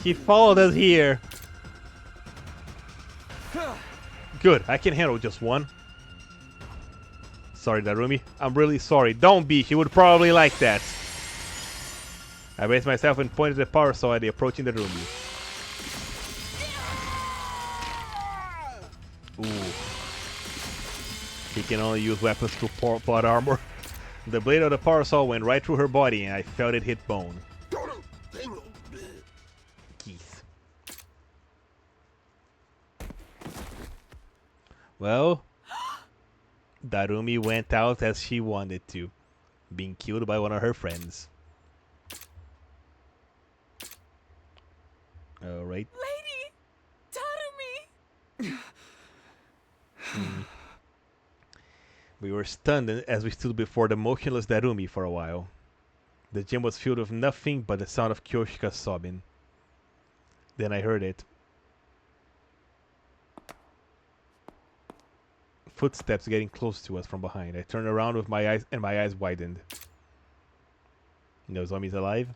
He followed us here. Good, I can handle just one. Sorry, Darumi. I'm really sorry. Don't be. He would probably like that. I raised myself and pointed the power saw at the approaching Darumi. Ooh. He can only use weapons through plot armor. The blade of the power saw went right through her body and I felt it hit bone. Keith. Well, Darumi went out as she wanted to, being killed by one of her friends. Alright. Lady! Tarumi! We were stunned as we stood before the motionless Darumi for a while. The gym was filled with nothing but the sound of Kyoshika sobbing. Then I heard it. Footsteps getting close to us from behind. I turned around with my eyes widened. Nozomi's alive?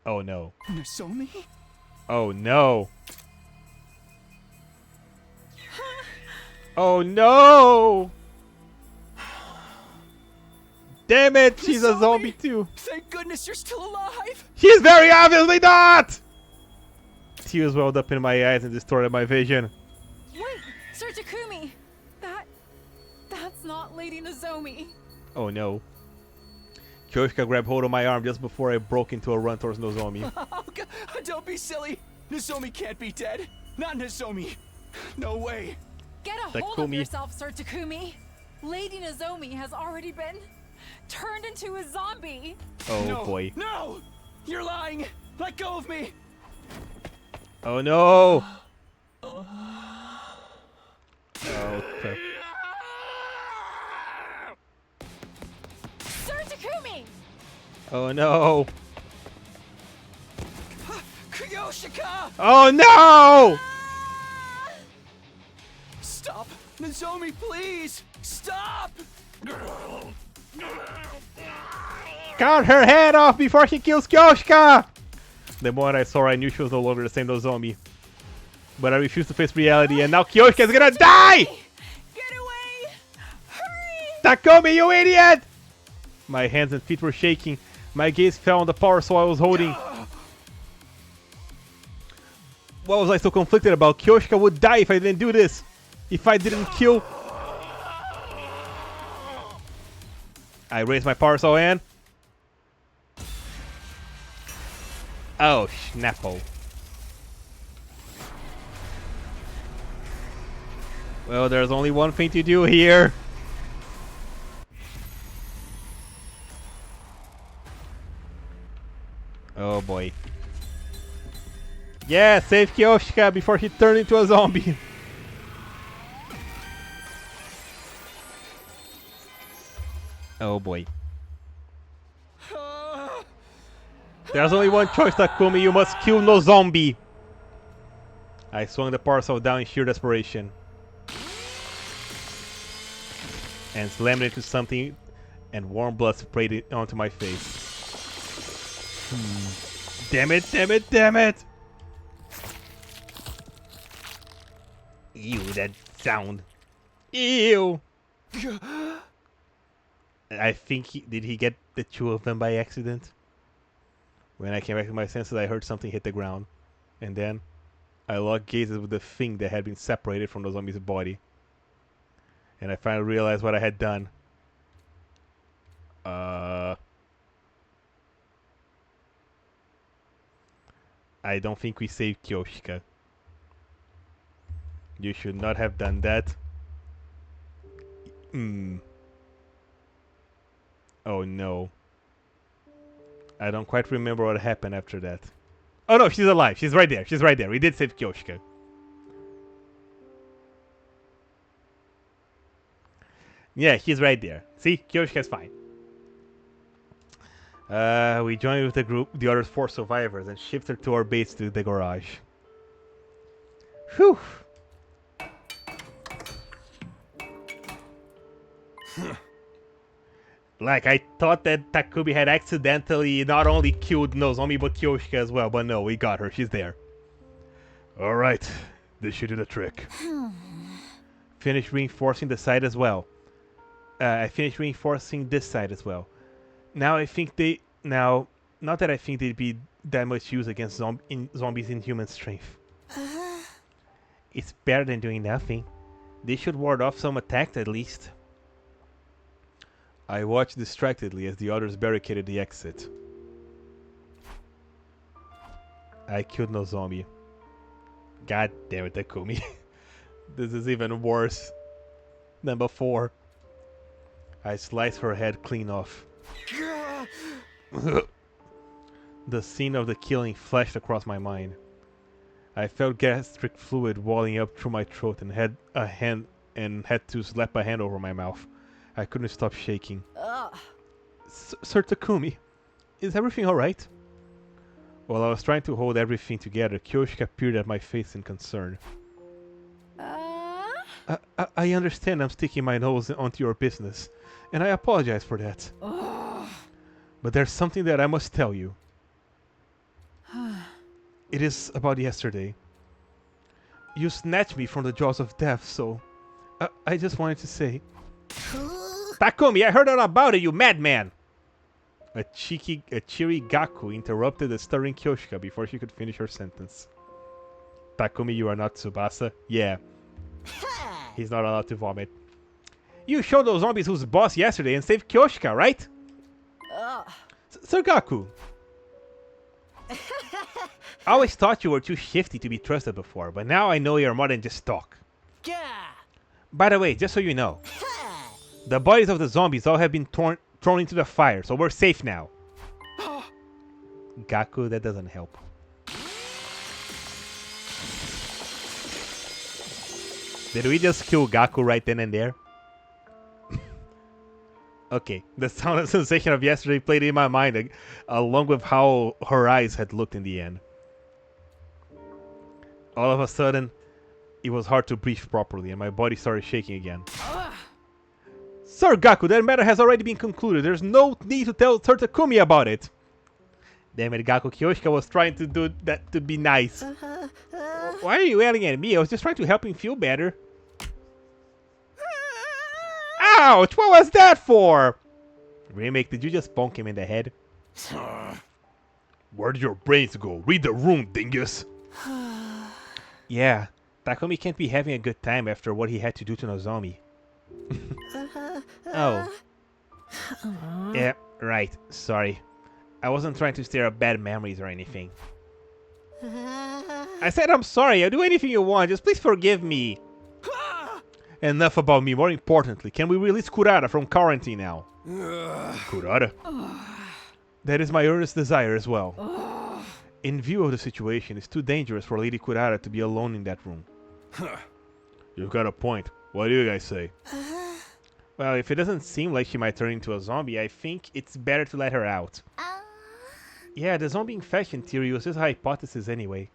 Oh no. Nozomi? Oh no. Oh no! Damn it, she's a zombie too. Thank goodness you're still alive. She's very obviously not! Tears welled up in my eyes and distorted my vision. Wait, Sir Takumi! That's not Lady Nozomi. Oh no. Kyoshika grabbed hold of my arm just before I broke into a run towards Nozomi. Oh, God, don't be silly. Nozomi can't be dead. Not Nozomi. No way. Get a hold of yourself, Sir Takumi. Lady Nozomi has already been turned into a zombie. Oh no, boy. No! You're lying! Let go of me! Oh no! Okay. Sir Takumi! Oh no! Kyoshika! Oh no! Stop! Nozomi, please! Stop! Cut her head off before she kills Kyoshika! The moment I saw her, I knew she was no longer the same Nozomi. But I refused to face reality, and now Kyoshika is gonna die! Get away! Hurry! Takumi, you idiot! My hands and feet were shaking. My gaze fell on the power soul I was holding. What was I so conflicted about? Kyoshika would die if I didn't do this. If I didn't kill... I raised my power soul and... Oh, snappo. Well, there's only one thing to do here. Oh boy. Yeah, save Kyoshika before she turned into a zombie. Oh boy. There's only one choice, Takumi. You must kill no zombie. I swung the parcel down in sheer desperation. And slammed into something, and warm blood sprayed it onto my face. Damn it, damn it, damn it! Ew, that sound. Ew! I think did he get the two of them by accident? When I came back to my senses, I heard something hit the ground. And then, I locked gazes with the thing that had been separated from the zombie's body. And I finally realized what I had done. I don't think we saved Kyoshika. You should not have done that. Oh no. I don't quite remember what happened after that. Oh no, she's alive. She's right there. She's right there. We did save Kyoshika. Yeah, she's right there. See? Kyoshika's fine. We joined with the group, the other 4 survivors, and shifted to our base to the garage. Whew! Like, I thought that Takumi had accidentally not only killed Nozomi, but Kyoshika as well. But no, we got her. She's there. Alright, this should do the trick. Finish reinforcing the side as well. I finished reinforcing this side as well. Now I think they... Now, not that I think they'd be that much use against zombies in human strength. It's better than doing nothing. They should ward off some attacks at least. I watched distractedly as the others barricaded the exit. I killed Nozomi. God damn it, Takumi. This is even worse than before. I sliced her head clean off. The scene of the killing flashed across my mind. I felt gastric fluid welling up through my throat and had and had to slap a hand over my mouth. I couldn't stop shaking. Sir Takumi, is everything alright? While I was trying to hold everything together, Kyoshika peered at my face in concern. I understand I'm sticking my nose onto your business, and I apologize for that. But there's something that I must tell you. It is about yesterday. You snatched me from the jaws of death, so I just wanted to say... Takumi, I heard all about it, you madman! A cheery Gaku interrupted the stirring Kyoshika before she could finish her sentence. Takumi, you are not Tsubasa? Yeah. He's not allowed to vomit. You showed those zombies who's boss yesterday and saved Kyoshika, right? Sir Gaku. I always thought you were too shifty to be trusted before, but now I know you're more than just talk. By the way, just so you know, the bodies of the zombies all have been thrown into the fire, so we're safe now. Gaku, that doesn't help. Did we just kill Gaku right then and there? Okay, the sound and sensation of yesterday played in my mind, along with how her eyes had looked in the end. All of a sudden, it was hard to breathe properly, and my body started shaking again. Sir Gaku, that matter has already been concluded. There's no need to tell Sir Takumi about it. Damn it, Gaku, Kyoshika was trying to do that to be nice. Why are you yelling at me? I was just trying to help him feel better. Ouch! What was that for? Remake, did you just bonk him in the head? Where did your brains go? Read the room, dingus! Yeah, Takumi can't be having a good time after what he had to do to Nozomi. Oh. Yeah, right. Sorry. I wasn't trying to stir up bad memories or anything. I said I'm sorry. I'll do anything you want. Just please forgive me. Enough about me. More importantly, can we release Kurata from quarantine now? Kurata? That is my earnest desire as well. In view of the situation, it's too dangerous for Lady Kurata to be alone in that room. You've got a point. What do you guys say? Well, if it doesn't seem like she might turn into a zombie, I think it's better to let her out. Yeah, the zombie infection theory was just a hypothesis anyway.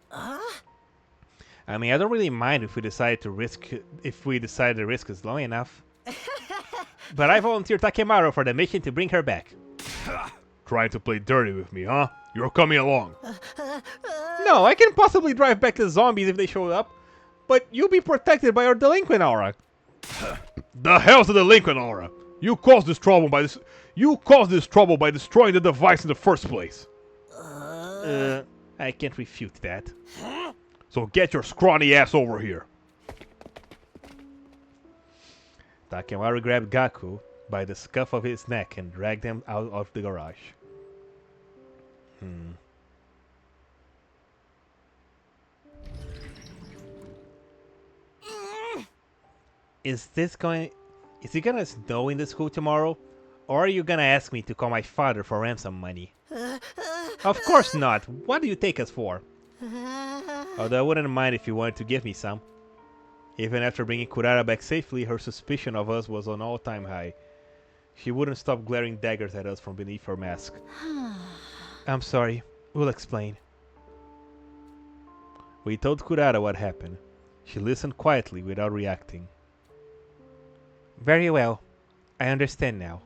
I mean, I don't really mind if we decide the risk is low enough. But I volunteered Takemaru for the mission to bring her back. Trying to play dirty with me, huh? You're coming along. No, I can possibly drive back the zombies if they show up. But you'll be protected by our delinquent aura. The hell's a delinquent aura? You caused this trouble by destroying the device in the first place. I can't refute that. So get your scrawny ass over here. Takemaru grabbed Gaku by the scuff of his neck and dragged him out of the garage. Is it gonna snow in the school tomorrow? Or are you gonna ask me to call my father for ransom money? Of course not! What do you take us for? Although I wouldn't mind if you wanted to give me some. Even after bringing Kurata back safely, her suspicion of us was on all-time high. She wouldn't stop glaring daggers at us from beneath her mask. I'm sorry. We'll explain. We told Kurata what happened. She listened quietly without reacting. Very well. I understand now.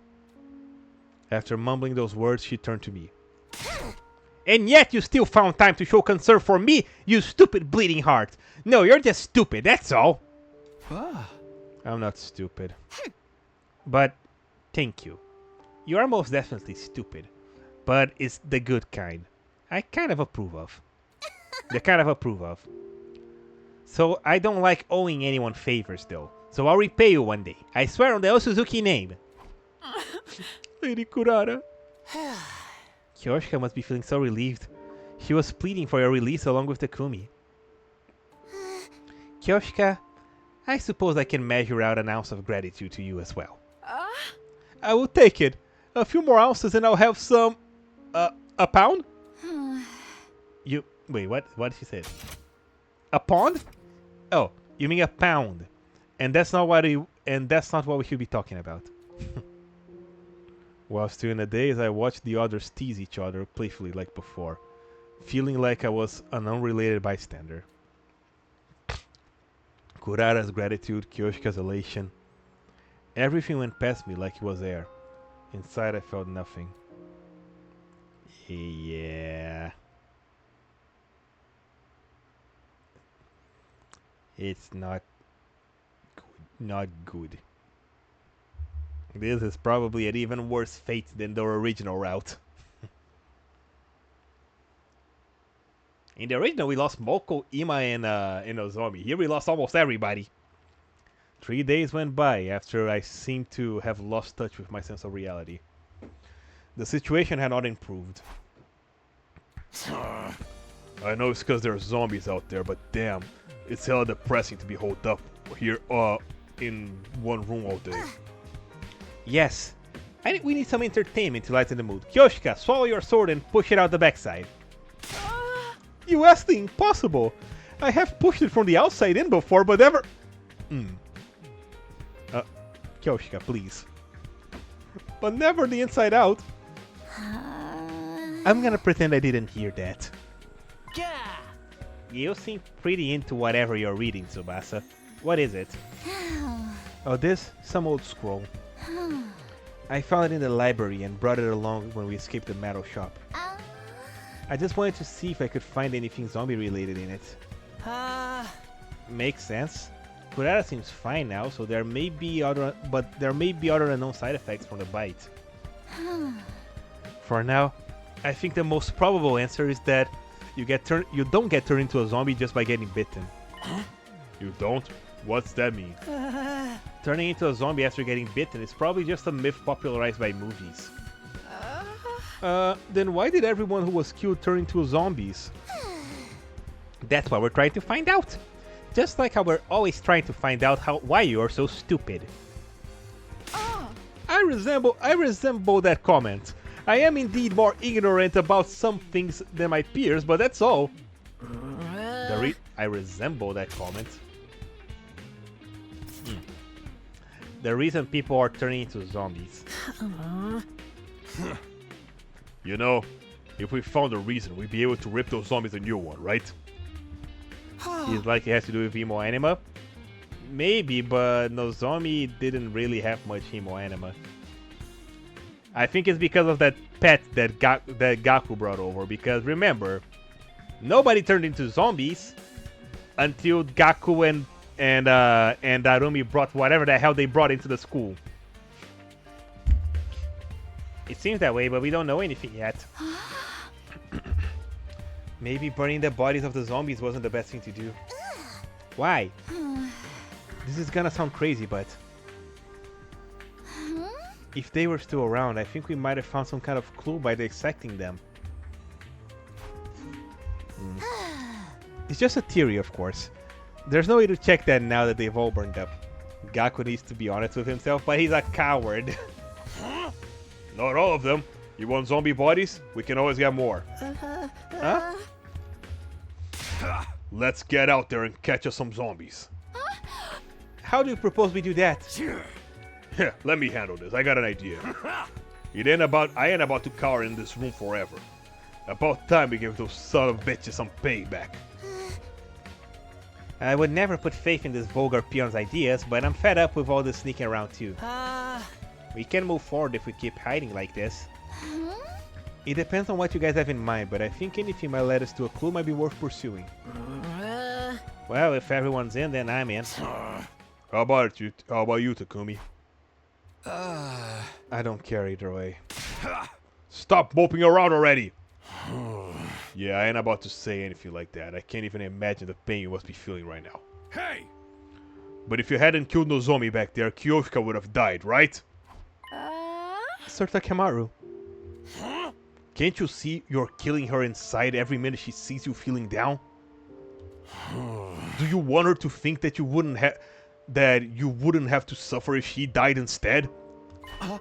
After mumbling those words, she turned to me. And yet you still found time to show concern for me, you stupid bleeding heart. No, you're just stupid, that's all. I'm not stupid. But, thank you. You are most definitely stupid. But it's the good kind. I kind of approve of. So I don't like owing anyone favors though. So I'll repay you one day. I swear on the Osuzuki name. Lady Kurata. Kyoshika must be feeling so relieved. She was pleading for your release along with Takumi. Kyoshika, I suppose I can measure out an ounce of gratitude to you as well. I will take it. A few more ounces and I'll have some... a pound? Wait, what? What did she say? A pond? Oh, you mean a pound. And that's not what we should be talking about. While still in the daze, I watched the others tease each other playfully like before, feeling like I was an unrelated bystander. Kurara's gratitude, Kyoshika's elation. Everything went past me like it was air. Inside I felt nothing. Yeah. It's not good. This is probably an even worse fate than the original route. In the original, we lost Moko, Ima, and Nozomi. Here we lost almost everybody. 3 days went by after I seemed to have lost touch with my sense of reality. The situation had not improved. I know it's because there are zombies out there, but damn, it's hella depressing to be holed up here in one room all day. Yes, we need some entertainment to lighten the mood. Kyoshika, swallow your sword and push it out the backside. You asked the impossible. I have pushed it from the outside in before, but never... Kyoshika, please. But never the inside out. I'm gonna pretend I didn't hear that. Yeah. You seem pretty into whatever you're reading, Tsubasa. What is it? Oh, this? Some old scroll. I found it in the library and brought it along when we escaped the metal shop. I just wanted to see if I could find anything zombie related in it. Makes sense. Kurara seems fine now, so there may be other unknown side effects from the bite. For now, I think the most probable answer is that you don't get turned into a zombie just by getting bitten. You don't? What's that mean? Turning into a zombie after getting bitten is probably just a myth popularized by movies. Then why did everyone who was killed turn into zombies? That's what we're trying to find out. Just like how we're always trying to find out why you are so stupid. I resemble that comment. I am indeed more ignorant about some things than my peers, but that's all. I resemble that comment. The reason people are turning into zombies. You know, if we found a reason, we'd be able to rip those zombies a new one, right? It's like it has to do with Emo Anima? Maybe, but Nozomi didn't really have much Emo Anima. I think it's because of that pet that Gaku brought over, because remember, nobody turned into zombies until Gaku and Arumi brought whatever the hell they brought into the school. It seems that way, but we don't know anything yet. Maybe burning the bodies of the zombies wasn't the best thing to do. Why? This is gonna sound crazy, but... if they were still around, I think we might have found some kind of clue by dissecting them. It's just a theory, of course. There's no way to check that now that they've all burned up. Gaku needs to be honest with himself, but he's a coward. Not all of them. You want zombie bodies? We can always get more. Huh? Let's get out there and catch us some zombies. How do you propose we do that? Yeah, let me handle this. I got an idea. I ain't about to cower in this room forever. About time we give those son of bitches some payback. I would never put faith in this vulgar peon's ideas, but I'm fed up with all this sneaking around too. We can move forward if we keep hiding like this. It depends on what you guys have in mind, but I think anything might lead us to a clue might be worth pursuing. Well, if everyone's in, then I'm in. How about you, Takumi? I don't care either way. Stop moping around already! Yeah, I ain't about to say anything like that. I can't even imagine the pain you must be feeling right now. Hey! But if you hadn't killed Nozomi back there, Kyoshika would have died, right? Sir Takemaru. Can't you see you're killing her inside every minute she sees you feeling down? Do you want her to think that you wouldn't have to suffer if she died instead? I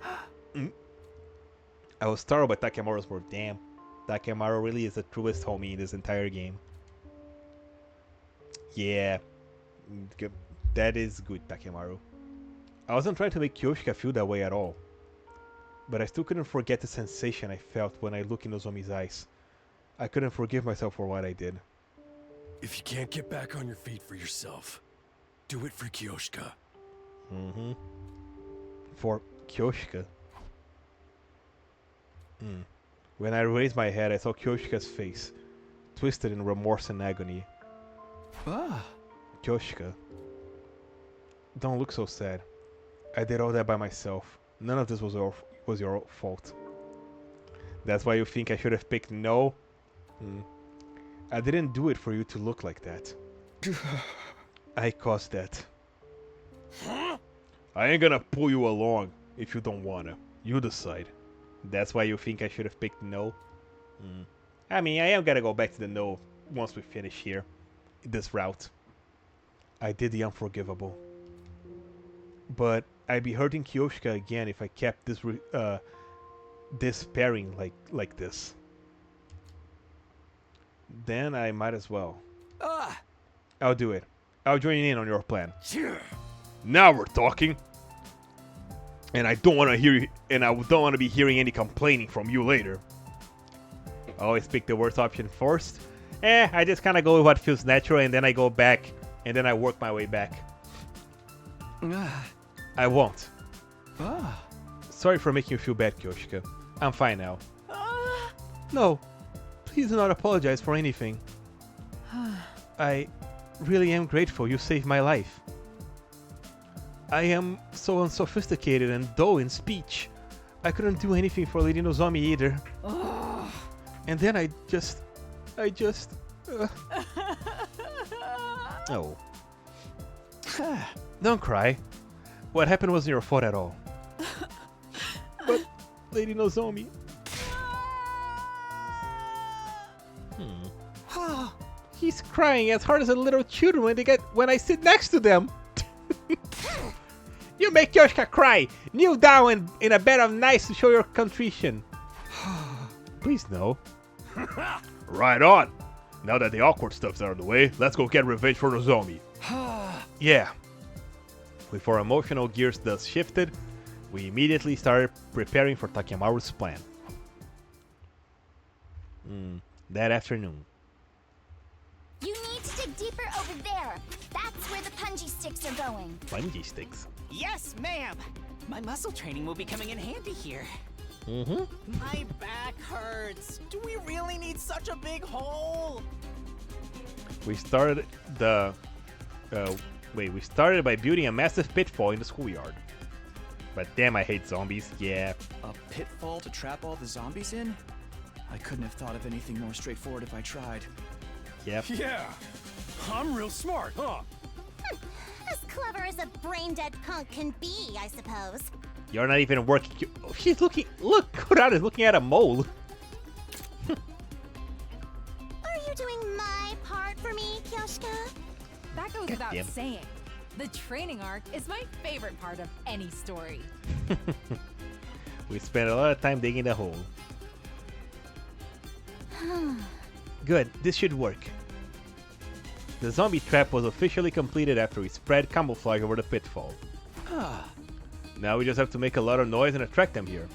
was startled by Takemaru's word. Damn. Takemaru really is the truest homie in this entire game. Yeah. That is good, Takemaru. I wasn't trying to make Kyoshika feel that way at all. But I still couldn't forget the sensation I felt when I looked in Nozomi's eyes. I couldn't forgive myself for what I did. If you can't get back on your feet for yourself, do it for Kyoshika. Mm-hmm. For Kyoshika. When I raised my head, I saw Kyoshika's face, twisted in remorse and agony. Ah. Kyoshika. Don't look so sad. I did all that by myself. None of this was your fault. That's why you think I should have picked no? I didn't do it for you to look like that. I caused that. I ain't gonna pull you along if you don't wanna. You decide. That's why you think I should have picked no? I mean, I am gonna go back to the no once we finish here. This route. I did the unforgivable. But I'd be hurting Kyoshika again if I kept this pairing like this. Then I might as well. I'll do it. I'll join in on your plan. Now we're talking. And I don't want to hear, and I don't want to be hearing any complaining from you later. I always pick the worst option first. I just kind of go with what feels natural, and then I go back, and then I work my way back. I won't. Sorry for making you feel bad, Kyoshika. I'm fine now. No, please do not apologize for anything. I really am grateful you saved my life. I am so unsophisticated and dull in speech. I couldn't do anything for Lady Nozomi either. And then I just... Oh. Don't cry. What happened wasn't your fault at all. But, Lady Nozomi... He's crying as hard as a little children when I sit next to them. You make Kyoshika cry! Kneel down in a bed of nice to show your contrition. Please no. Right on! Now that the awkward stuff's out of the way, let's go get revenge for Nozomi. Yeah. With our emotional gears thus shifted, we immediately started preparing for Takemaru's plan. That afternoon. You need to dig deeper over there. That's where the punji sticks are going. Punji sticks? Yes, ma'am. My muscle training will be coming in handy here. My back hurts. Do we really need such a big hole? We started by building a massive pitfall in the schoolyard. But damn, I hate zombies. Yeah. A pitfall to trap all the zombies in? I couldn't have thought of anything more straightforward if I tried. Yep. Yeah. I'm real smart, huh? As clever as a brain-dead punk can be, I suppose. You're not even working. Oh, she's looking. Look, Kurata is looking at a mole. Are you doing my part for me, Kyoshika? That goes without saying. The training arc is my favorite part of any story. We spent a lot of time digging the hole. Good, this should work. The zombie trap was officially completed after we spread camouflage over the pitfall. Now we just have to make a lot of noise and attract them here.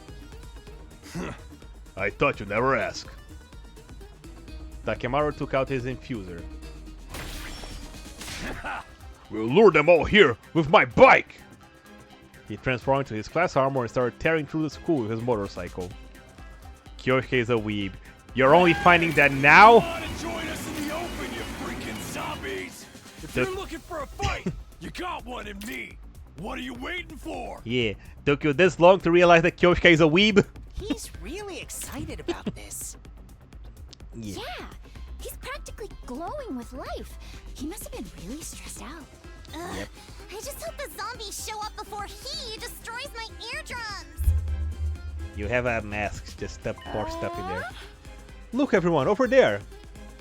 I thought you'd never ask. Takemaru took out his infuser. We'll lure them all here with my bike! He transformed into his class armor and started tearing through the school with his motorcycle. Kyoshika is a weeb. You're only finding that now? Come on and join us in the open, you freaking zombies! If you're looking for a fight, you got one in me. What are you waiting for? Yeah, took you this long to realize that Kyoshika is a weeb? He's really excited about this. Yeah, he's practically glowing with life. He must have been really stressed out. Ugh, I just hope the zombies show up before he destroys my eardrums. You have a mask, just stuff more stuff in there. Look everyone, over there!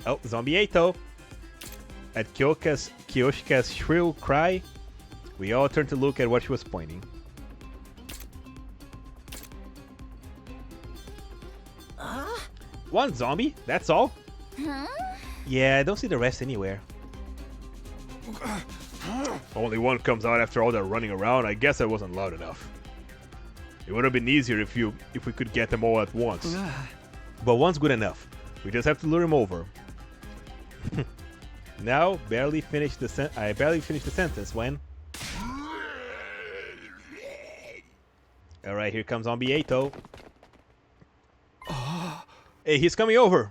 Oh, Zombie Eito! At Kyoshika's shrill cry, we all turned to look at what she was pointing. One zombie, that's all? Huh? Yeah, I don't see the rest anywhere. Only one comes out after all that running around. I guess I wasn't loud enough. It would have been easier if we could get them all at once. But one's good enough. We just have to lure him over. Now, I barely finished the sentence when... Alright, here comes Zombie Ato. Hey, he's coming over.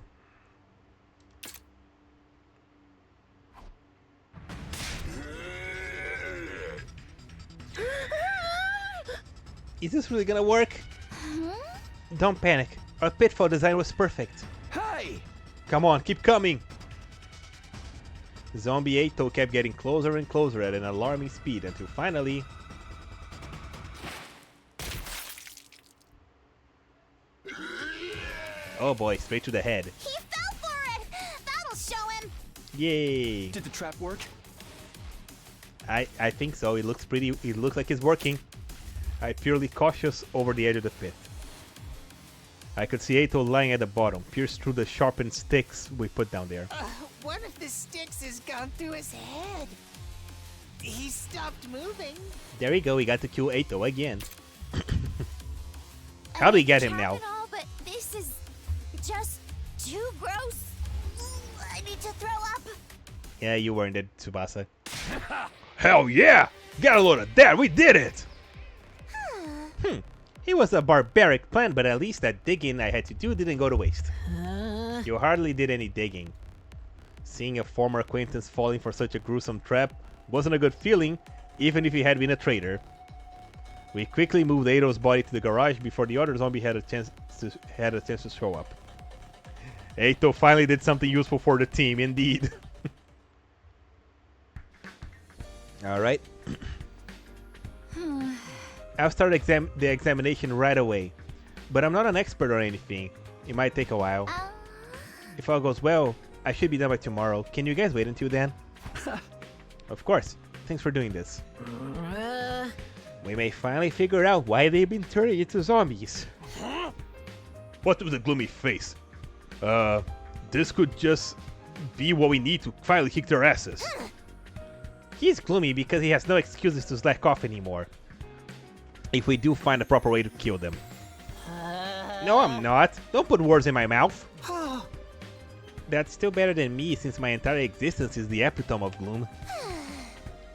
Is this really gonna work? Don't panic. Our pitfall design was perfect. Hey! Come on, keep coming. Zombie Ato kept getting closer and closer at an alarming speed until finally... Oh boy, straight to the head. He fell for it! That'll show him! Yay! Did the trap work? I think so. It looks like it's working. I'm purely cautious over the edge of the pit. I could see Ato lying at the bottom, pierced through the sharpened sticks we put down there. One of the sticks has gone through his head. He stopped moving. There we go, we got to kill Ato again. How do we get him now? All, but this is just too gross. I need to throw up. Yeah, you weren't it, Tsubasa. Hell yeah! Got a load of that. We did it. It was a barbaric plan, but at least that digging I had to do didn't go to waste. You hardly did any digging. Seeing a former acquaintance falling for such a gruesome trap wasn't a good feeling, even if he had been a traitor. We quickly moved Ato's body to the garage before the other zombie had a chance to show up. Ato finally did something useful for the team, indeed. Alright. I'll start the examination right away, but I'm not an expert or anything. It might take a while. If all goes well, I should be done by tomorrow. Can you guys wait until then? Of course. Thanks for doing this. We may finally figure out why they've been turning into zombies. What with the gloomy face? This could just be what we need to finally kick their asses. He's gloomy because he has no excuses to slack off anymore. If we do find a proper way to kill them. No, I'm not. Don't put words in my mouth. That's still better than me, since my entire existence is the epitome of gloom.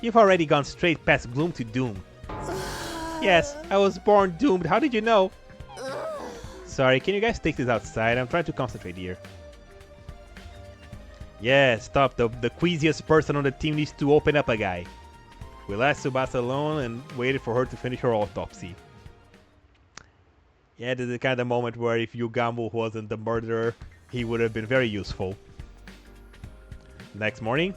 You've already gone straight past gloom to doom. Yes, I was born doomed. How did you know? Sorry, can you guys take this outside? I'm trying to concentrate here. Yeah, stop. The queasiest person on the team needs to open up a guy. We left Tsubasa alone and waited for her to finish her autopsy. Yeah, this is the kind of moment where if Yugamu wasn't the murderer, he would have been very useful. Next morning,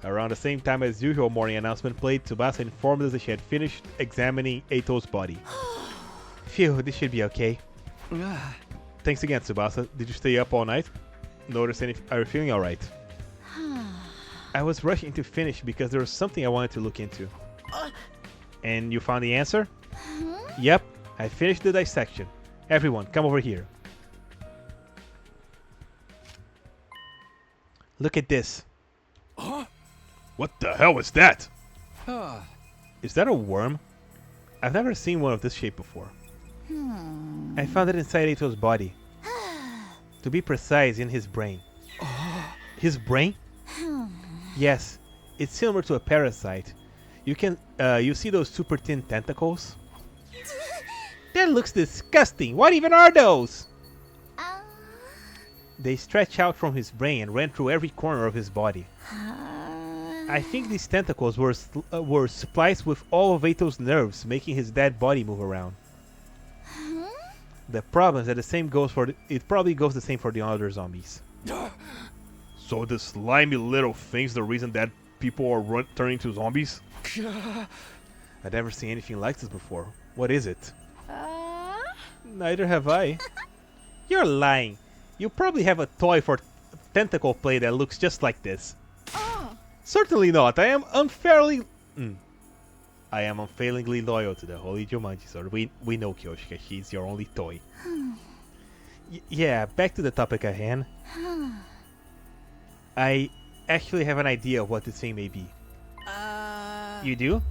around the same time as usual morning announcement played, Tsubasa informed us that she had finished examining Ato's body. Phew, this should be okay. Thanks again, Tsubasa. Did you stay up all night? Notice any? Are you feeling alright? I was rushing to finish because there was something I wanted to look into. And you found the answer? Yep, I finished the dissection. Everyone, come over here. Look at this. What the hell is that? Is that a worm? I've never seen one of this shape before. I found it inside Ato's body. To be precise, in his brain. His brain? Yes, it's similar to a parasite. You see those super thin tentacles? That looks disgusting. What even are those? They stretch out from his brain and ran through every corner of his body. I think these tentacles were spliced with all of Ato's nerves, making his dead body move around. The problem is that it probably goes the same for the other zombies. So the slimy little thing's the reason that people are turning to zombies? I've never seen anything like this before. What is it? Neither have I. You're lying. You probably have a toy for tentacle play that looks just like this. Certainly not. I am unfailingly loyal to the Holy Jumanji sword. We know, Kyoshika. She's your only toy. Yeah, back to the topic at hand. I actually have an idea of what this thing may be. You do?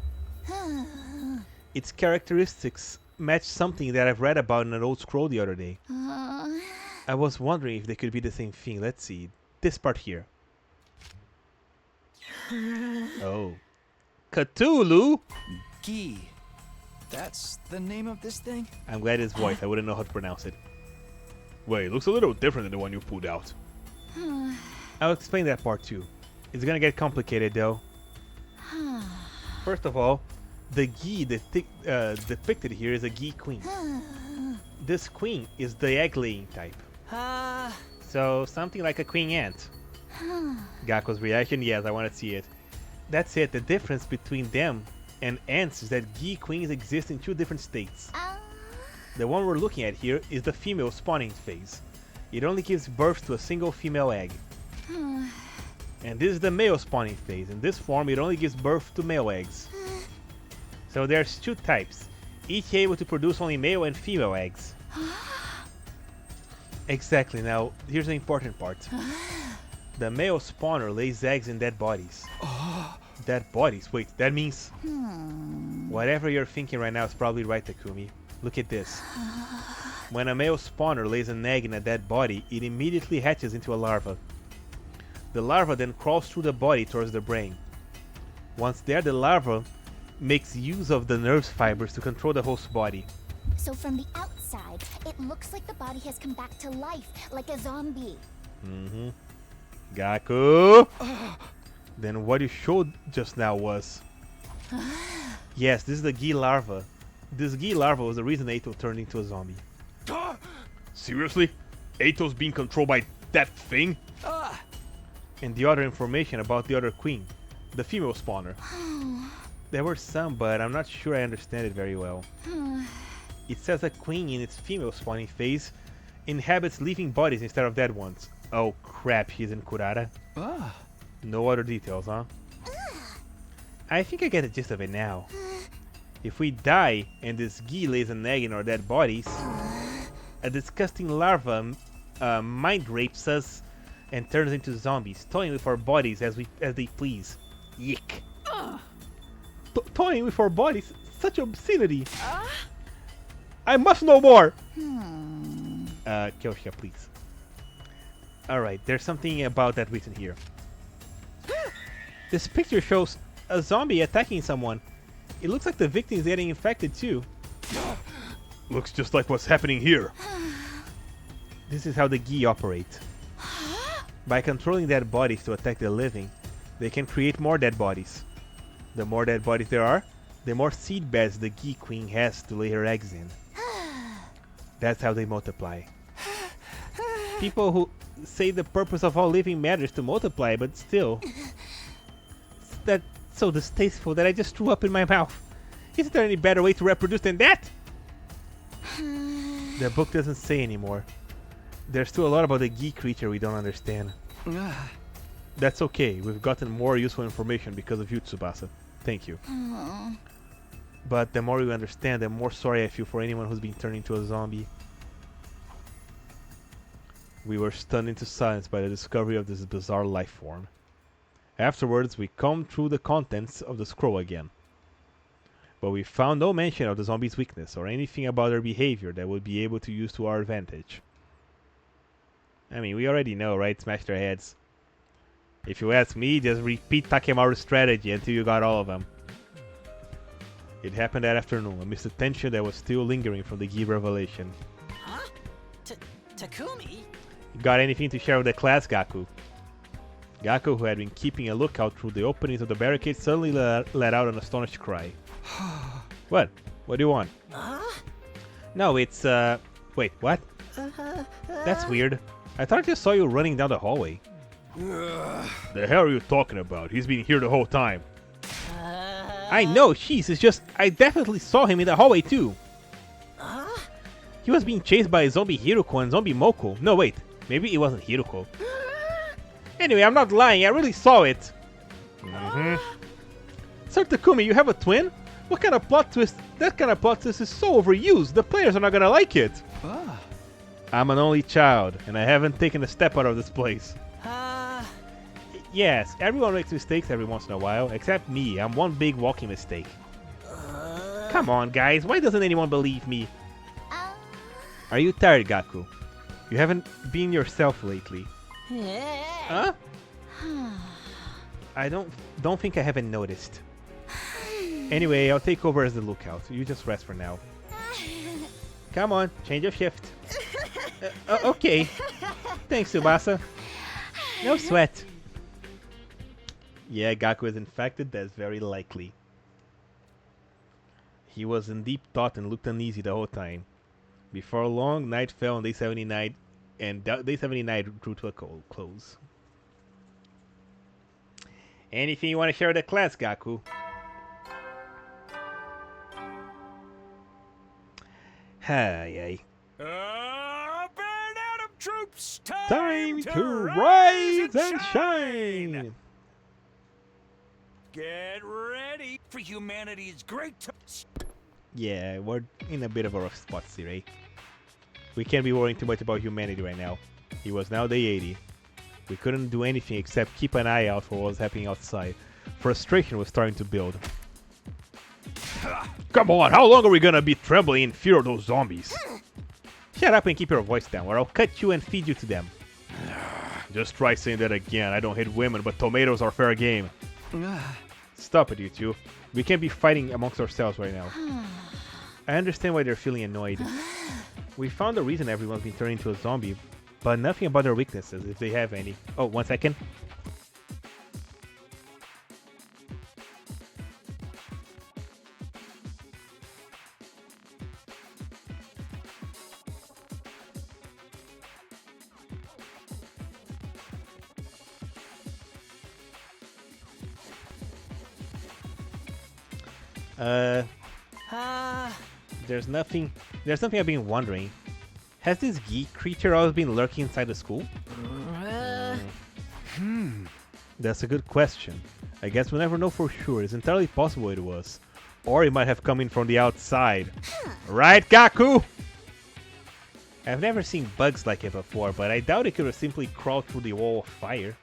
Its characteristics match something that I've read about in an old scroll the other day. I was wondering if they could be the same thing. Let's see. This part here. Oh. Cthulhu? Gi. That's the name of this thing? I'm glad it's voice. I wouldn't know how to pronounce it. Wait, it looks a little different than the one you pulled out. I'll explain that part too. It's gonna get complicated though. First of all, the Gi depicted here is a Gi queen. This queen is the egg-laying type. So something like a queen ant. Gaku's reaction, yes, I want to see it. That's it. The difference between them and ants is that Gi queens exist in two different states. The one we're looking at here is the female spawning phase. It only gives birth to a single female egg. And this is the male spawning phase. In this form, it only gives birth to male eggs. So there's two types, each able to produce only male and female eggs. Exactly. Now, here's the important part. The male spawner lays eggs in dead bodies. Dead bodies? Wait, that means... Whatever you're thinking right now is probably right, Takumi. Look at this. When a male spawner lays an egg in a dead body, it immediately hatches into a larva. The larva then crawls through the body towards the brain. Once there, the larva makes use of the nerve fibers to control the host body. So from the outside, it looks like the body has come back to life, like a zombie. Gaku! Then what you showed just now was... Yes, this is the Gi larva. This Gi larva was the reason Ato turned into a zombie. Seriously? Ato's being controlled by that thing? And the other information about the other queen, the female spawner. There were some, but I'm not sure I understand it very well. It says a queen in its female spawning phase inhabits living bodies instead of dead ones. Oh crap, she's in Kurara. No other details, huh? I think I get the gist of it now. If we die and this Gi lays an egg in our dead bodies, a disgusting larva mind rapes us and turns into zombies, toying with our bodies as they please. Yick. Toying with our bodies? Such obscenity. I must know more! Kyoshia, please. Alright, there's something about that written here. This picture shows a zombie attacking someone. It looks like the victim is getting infected too. Looks just like what's happening here. This is how the Gi operate. By controlling dead bodies to attack the living, they can create more dead bodies. The more dead bodies there are, the more seed beds the Gi queen has to lay her eggs in. That's how they multiply. People who say the purpose of all living matter is to multiply, but still... That's so distasteful that I just threw up in my mouth. Isn't there any better way to reproduce than that? The book doesn't say anymore. There's still a lot about the Gi creature we don't understand. That's okay, we've gotten more useful information because of you, Tsubasa. Thank you. But the more we understand, the more sorry I feel for anyone who's been turned into a zombie. We were stunned into silence by the discovery of this bizarre life form. Afterwards, we combed through the contents of the scroll again. But we found no mention of the zombie's weakness or anything about their behavior that would be able to use to our advantage. I mean, we already know, right? Smash their heads. If you ask me, just repeat Takemaru's strategy until you got all of them. It happened that afternoon, amidst the tension that was still lingering from the Gi revelation. Huh? Takumi? Got anything to share with the class, Gaku? Gaku, who had been keeping a lookout through the openings of the barricade, suddenly let out an astonished cry. What? What do you want? No, it's, wait, what? That's weird. I thought I just saw you running down the hallway. The hell are you talking about? He's been here the whole time. I know, jeez, it's just, I definitely saw him in the hallway too. He was being chased by zombie Hiruko and zombie Moko. No, wait, maybe it wasn't Hiruko. Anyway, I'm not lying, I really saw it. Sir Takumi, you have a twin? What kind of plot twist? That kind of plot twist is so overused, the players are not gonna like it. I'm an only child, and I haven't taken a step out of this place. Yes, everyone makes mistakes every once in a while, except me. I'm one big walking mistake. Come on, guys. Why doesn't anyone believe me? Are you tired, Gaku? You haven't been yourself lately. Huh? I don't think I haven't noticed. Anyway, I'll take over as the lookout. You just rest for now. Come on, change of shift. Okay. Thanks, Tsubasa. No sweat. Yeah, Gaku is infected. That's very likely. He was in deep thought and looked uneasy the whole time. Before long, night fell on day 79, and day 79 drew to a close. Anything you want to share with the class, Gaku? Hi. Band Atom troops, Time to rise and shine! Get ready for humanity's great. Yeah, we're in a bit of a rough spot, Sirei. We can't be worrying too much about humanity right now. It was now day 80. We couldn't do anything except keep an eye out for what was happening outside. Frustration was starting to build. Come on, how long are we gonna be trembling in fear of those zombies? Shut up and keep your voice down, or I'll cut you and feed you to them. Just try saying that again. I don't hate women, but tomatoes are fair game. Stop it, you two. We can't be fighting amongst ourselves right now. I understand why they're feeling annoyed. We found the reason everyone's been turned into a zombie, but nothing about their weaknesses, if they have any. Oh, 1 second. There's something I've been wondering. Has this geek creature always been lurking inside the school? That's a good question. I guess we'll never know for sure. It's entirely possible it was. Or it might have come in from the outside. Right, Gaku? I've never seen bugs like it before, but I doubt it could have simply crawled through the wall of fire.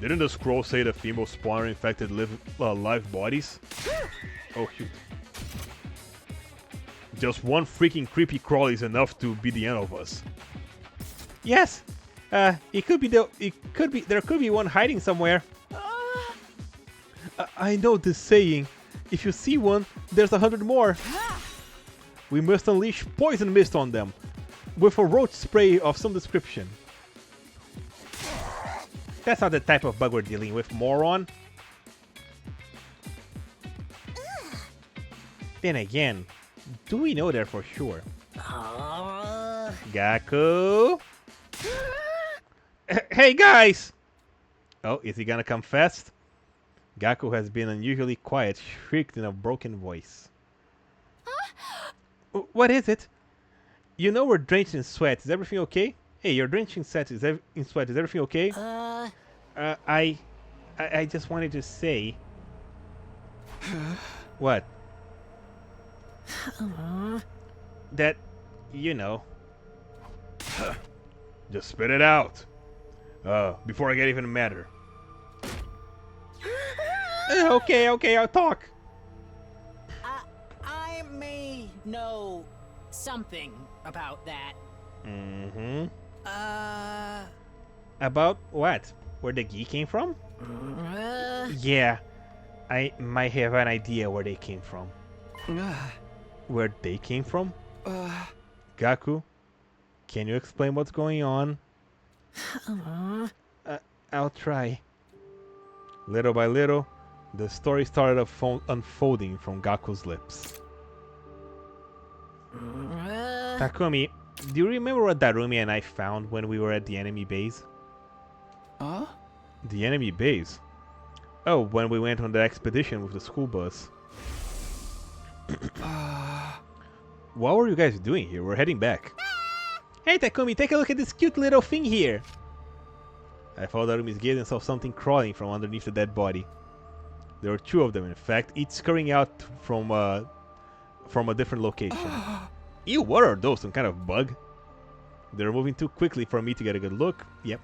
Didn't the scroll say the female spawner infected live bodies? Oh shoot. Just one freaking creepy crawl is enough to be the end of us. Yes. There could be one hiding somewhere. I know this saying. If you see one, there's 100 more. We must unleash poison mist on them with a roach spray of some description. That's not the type of bug we're dealing with, moron. Then again, do we know that for sure? Gaku? Hey guys! Oh, is he gonna come fast? Gaku has been unusually quiet, shrieked in a broken voice. What is it? You know we're drenched in sweat. Is everything okay? Hey, you're drenched in sweat. Is everything okay? I just wanted to say. What? That, you know. Just spit it out. Before I get even madder. Okay, I'll talk. I may know something about that. Mm-hmm. About what? Where the geek came from? Yeah, I might have an idea where they came from. Where they came from? Gaku, can you explain what's going on? I'll try. Little by little, the story started unfolding from Gaku's lips. Takumi, do you remember what Darumi and I found when we were at the enemy base? Huh? The enemy base? Oh, when we went on the expedition with the school bus. What were you guys doing here? We're heading back. Hey Takumi, take a look at this cute little thing here. I followed Darumi's gaze and saw something crawling from underneath the dead body. There were 2 of them, in fact, each scurrying out from a different location. Ew, what are those? Some kind of bug? They were moving too quickly for me to get a good look. Yep.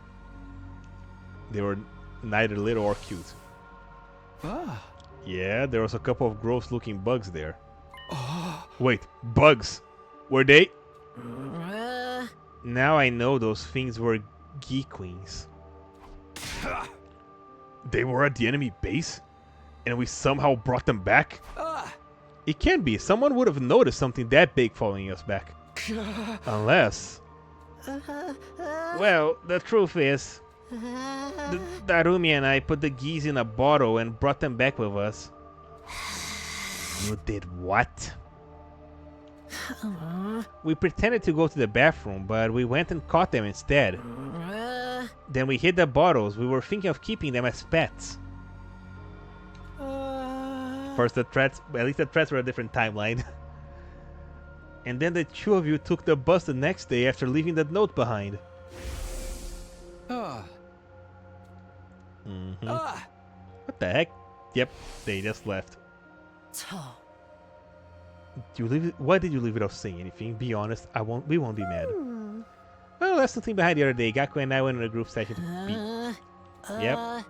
They were neither little or cute. Ah. Yeah, there was a couple of gross-looking bugs there. Wait, bugs? Were they? Now I know those things were Geek Queens. They were at the enemy base? And we somehow brought them back? It can't be. Someone would have noticed something that big following us back. Unless... Well, the truth is... Darumi and I put the geese in a bottle and brought them back with us. You did what? We pretended to go to the bathroom, but we went and caught them instead. Then we hid the bottles. We were thinking of keeping them as pets. First the threats, at least the threats were a different timeline. And then the two of you took the bus the next day after leaving that note behind. What the heck? Yep, they just left. You leave it, why did you leave without saying anything? Be honest, we won't be mad. Well, that's the thing behind the other day. Gaku and I went on a group session to beat. Yep.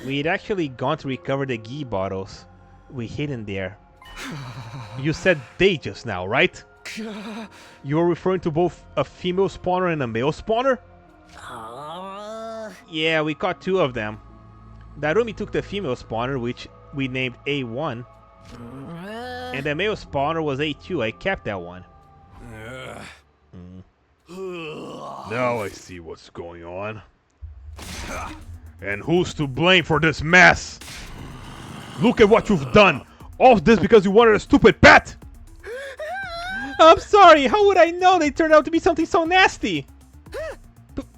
We'd actually gone to recover the ghee bottles we hid in there. You said they just now, right? You were referring to both a female spawner and a male spawner? Yeah, we caught two of them. Darumi took the female spawner, which we named A1. And the male spawner was A2. I kept that one. Now I see what's going on. And who's to blame for this mess? Look at what you've done! All this because you wanted a stupid pet! I'm sorry, how would I know they turned out to be something so nasty?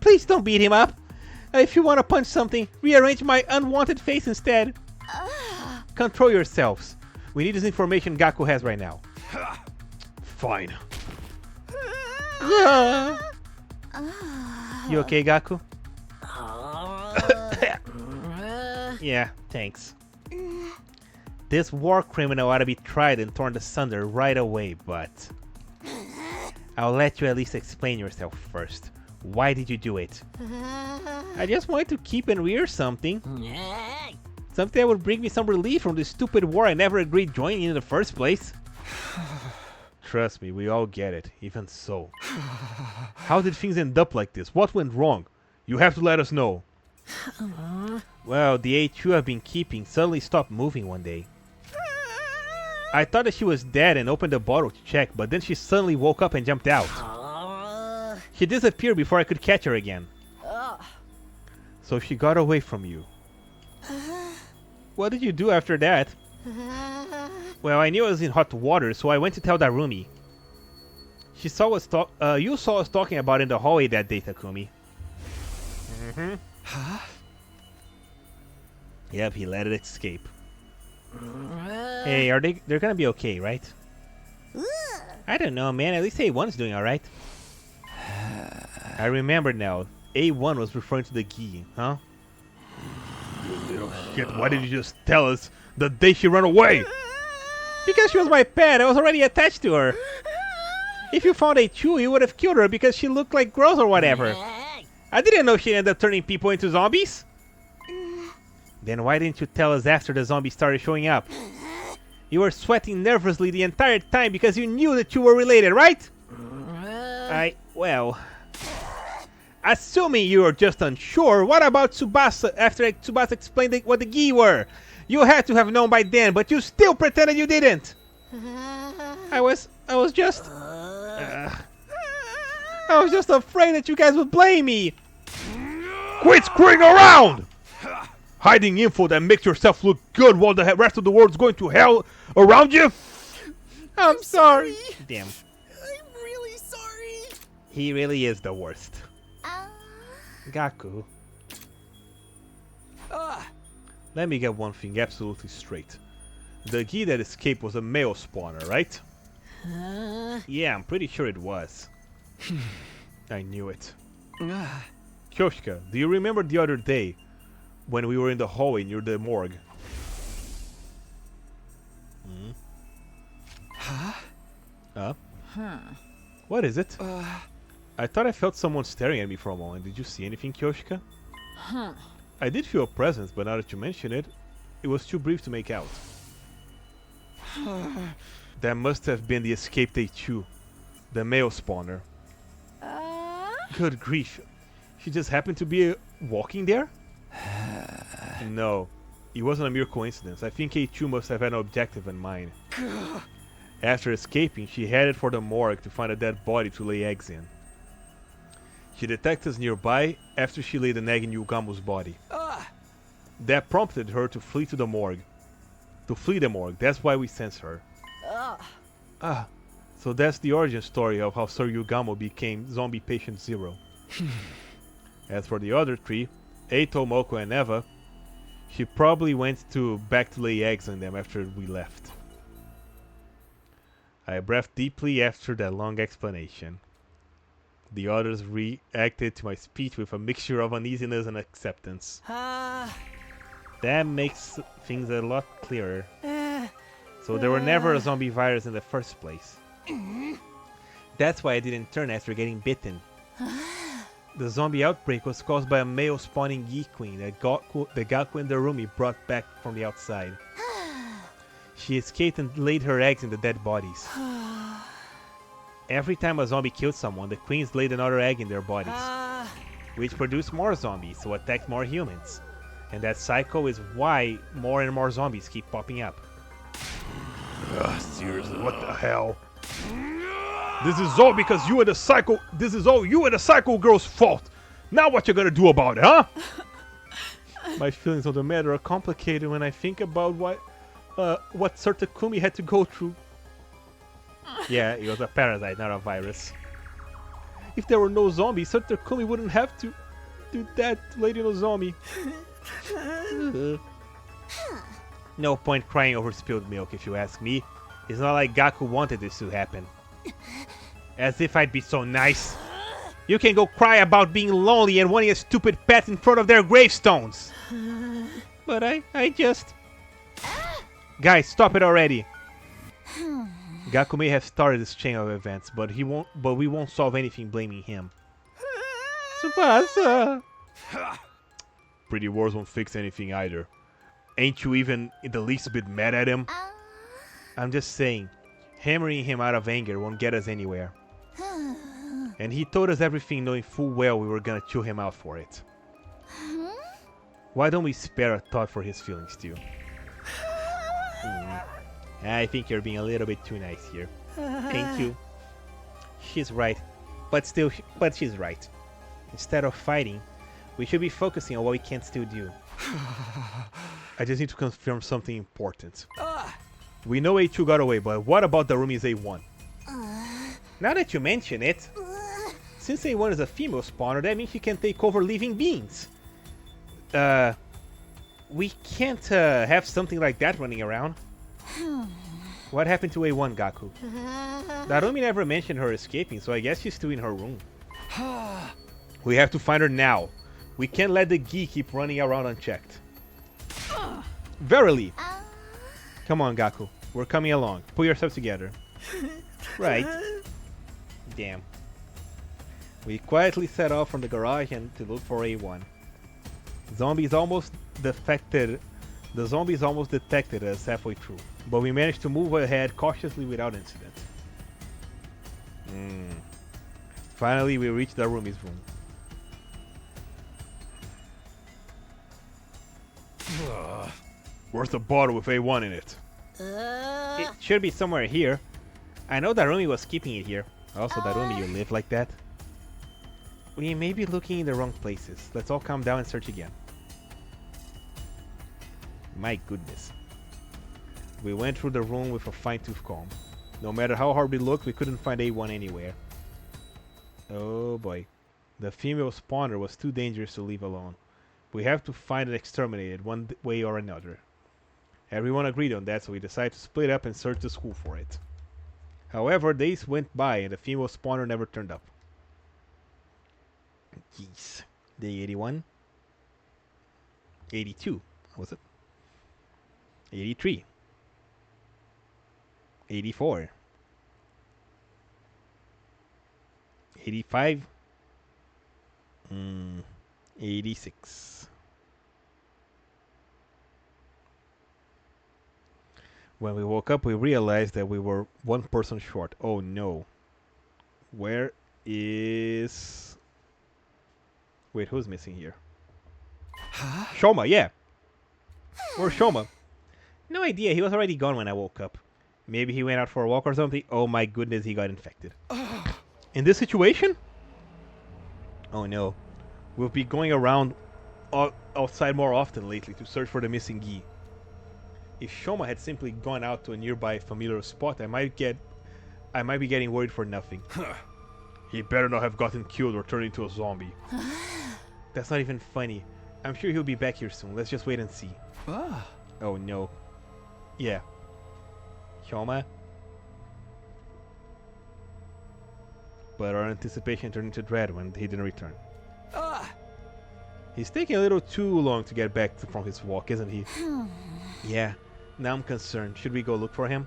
Please don't beat him up. If you want to punch something, rearrange my unwanted face instead. Control yourselves. We need this information Gaku has right now. Fine. You okay, Gaku? Yeah, thanks. This war criminal ought to be tried and torn asunder right away, but... I'll let you at least explain yourself first. Why did you do it? I just wanted to keep and rear something. Something that would bring me some relief from this stupid war I never agreed joining in the first place. Trust me, we all get it, even so. How did things end up like this? What went wrong? You have to let us know. Well, the A2 I've been keeping suddenly stopped moving one day. I thought that she was dead and opened the bottle to check, but then she suddenly woke up and jumped out. She disappeared before I could catch her again. So she got away from you. What did you do after that? Well, I knew I was in hot water, so I went to tell Darumi. She saw us you saw us talking about it in the hallway that day, Takumi. Yep, he let it escape. Hey, they're gonna be okay, right? I don't know, man. At least A1's doing alright. I remember now. A1 was referring to the ghee, huh? You little shit, why did you just tell us the day she ran away? Because she was my pet. I was already attached to her. If you found A2, you would have killed her because she looked like girls or whatever. I didn't know she ended up turning people into zombies. Then why didn't you tell us after the zombies started showing up? You were sweating nervously the entire time because you knew that you were related, right? Well... Assuming you were just unsure, what about Tsubasa after Tsubasa explained what the ghee were? You had to have known by then, but you still pretended you didn't. I was just afraid that you guys would blame me. Quit screwing around! Hiding info that makes yourself look good while the rest of the world's going to hell around you? I'm sorry. Damn. I'm really sorry. He really is the worst. Gaku. Let me get one thing absolutely straight. The ghee that escaped was a male spawner, right? Yeah, I'm pretty sure it was. I knew it. Kyoshika, do you remember the other day when we were in the hallway near the morgue? Huh? What is it? I thought I felt someone staring at me for a moment. Did you see anything, Kyoshika? Huh. I did feel a presence, but now that you mention it, it was too brief to make out. That must have been the escaped A2, the male spawner. Good grief. She just happened to be walking there? No, it wasn't a mere coincidence. I think A2 must have had an objective in mind. After escaping, she headed for the morgue to find a dead body to lay eggs in. She detected us nearby after she laid an egg in Yugamo's body. That prompted her to flee to the morgue. To flee the morgue, that's why we sense her. So that's the origin story of how Sir Yugamo became zombie patient 0. As for the other three, Eito, Moko and Eva, she probably went back to lay eggs on them after we left. I breathed deeply after that long explanation. The others reacted to my speech with a mixture of uneasiness and acceptance. That makes things a lot clearer. So there were never a zombie virus in the first place. That's why I didn't turn after getting bitten. The zombie outbreak was caused by a male spawning geek queen that Gaku and Darumi brought back from the outside. She escaped and laid her eggs in the dead bodies. Every time a zombie killed someone, the queens laid another egg in their bodies, which produced more zombies, so attacked more humans. And that cycle is why more and more zombies keep popping up. Seriously, what the hell? This is all because you and the psycho. This is all you and the psycho girl's fault. Now what you gonna do about it, huh? My feelings on the matter are complicated when I think about what Sir Takumi had to go through. Yeah, it was a parasite, not a virus. If there were no zombies, Sir Takumi wouldn't have to do that to Lady Nozomi. No point crying over spilled milk, if you ask me. It's not like Gaku wanted this to happen. As if I'd be so nice. You can go cry about being lonely and wanting a stupid pet in front of their gravestones. But I just... Guys, stop it already. Gaku may have started this chain of events, but we won't solve anything blaming him. Tsubasa! Pretty words won't fix anything either. Ain't you even in the least bit mad at him? I'm just saying, hammering him out of anger won't get us anywhere. And he told us everything knowing full well we were gonna chew him out for it. Why don't we spare a thought for his feelings too? I think you're being a little bit too nice here. Thank you. She's right. But she's right. Instead of fighting, we should be focusing on what we can still do. I just need to confirm something important. We know A2 got away, but what about Darumi's A1? Now that you mention it, since A1 is a female spawner, that means she can take over living beings. We can't have something like that running around. What happened to A1, Gaku? Darumi never mentioned her escaping, so I guess she's still in her room. We have to find her now. We can't let the Gi keep running around unchecked. Verily! Come on, Gaku. We're coming along. Pull yourself together. Right. Damn. We quietly set off from the garage and to look for A1. The zombies almost detected us halfway through, but we managed to move ahead cautiously without incident. Finally, we reached Darumi's room. Where's the bottle with A1 in it? It should be somewhere here. I know Darumi was keeping it here. Also, Darumi, you live like that? We may be looking in the wrong places. Let's all calm down and search again. My goodness. We went through the room with a fine-tooth comb. No matter how hard we looked, we couldn't find A1 anywhere. Oh boy. The female spawner was too dangerous to leave alone. We have to find and exterminate it one way or another. Everyone agreed on that, so we decided to split up and search the school for it. However, days went by and the female spawner never turned up. Jeez. Day 81? 82, was it? 83. 84. 85. 86. When we woke up, we realized that we were one person short. Oh no. Where is... Wait, who's missing here? Shoma, yeah. Where's Shoma? No idea, he was already gone when I woke up. Maybe he went out for a walk or something. Oh my goodness, he got infected. In this situation? Oh no. We'll be going around outside more often lately to search for the missing Gi. If Shoma had simply gone out to a nearby familiar spot, I might be getting worried for nothing. He better not have gotten killed or turned into a zombie. That's not even funny. I'm sure he'll be back here soon. Let's just wait and see. Oh no. Yeah. Shoma. But our anticipation turned into dread when he didn't return. He's taking a little too long to get back from his walk, isn't he? Yeah. Now I'm concerned. Should we go look for him?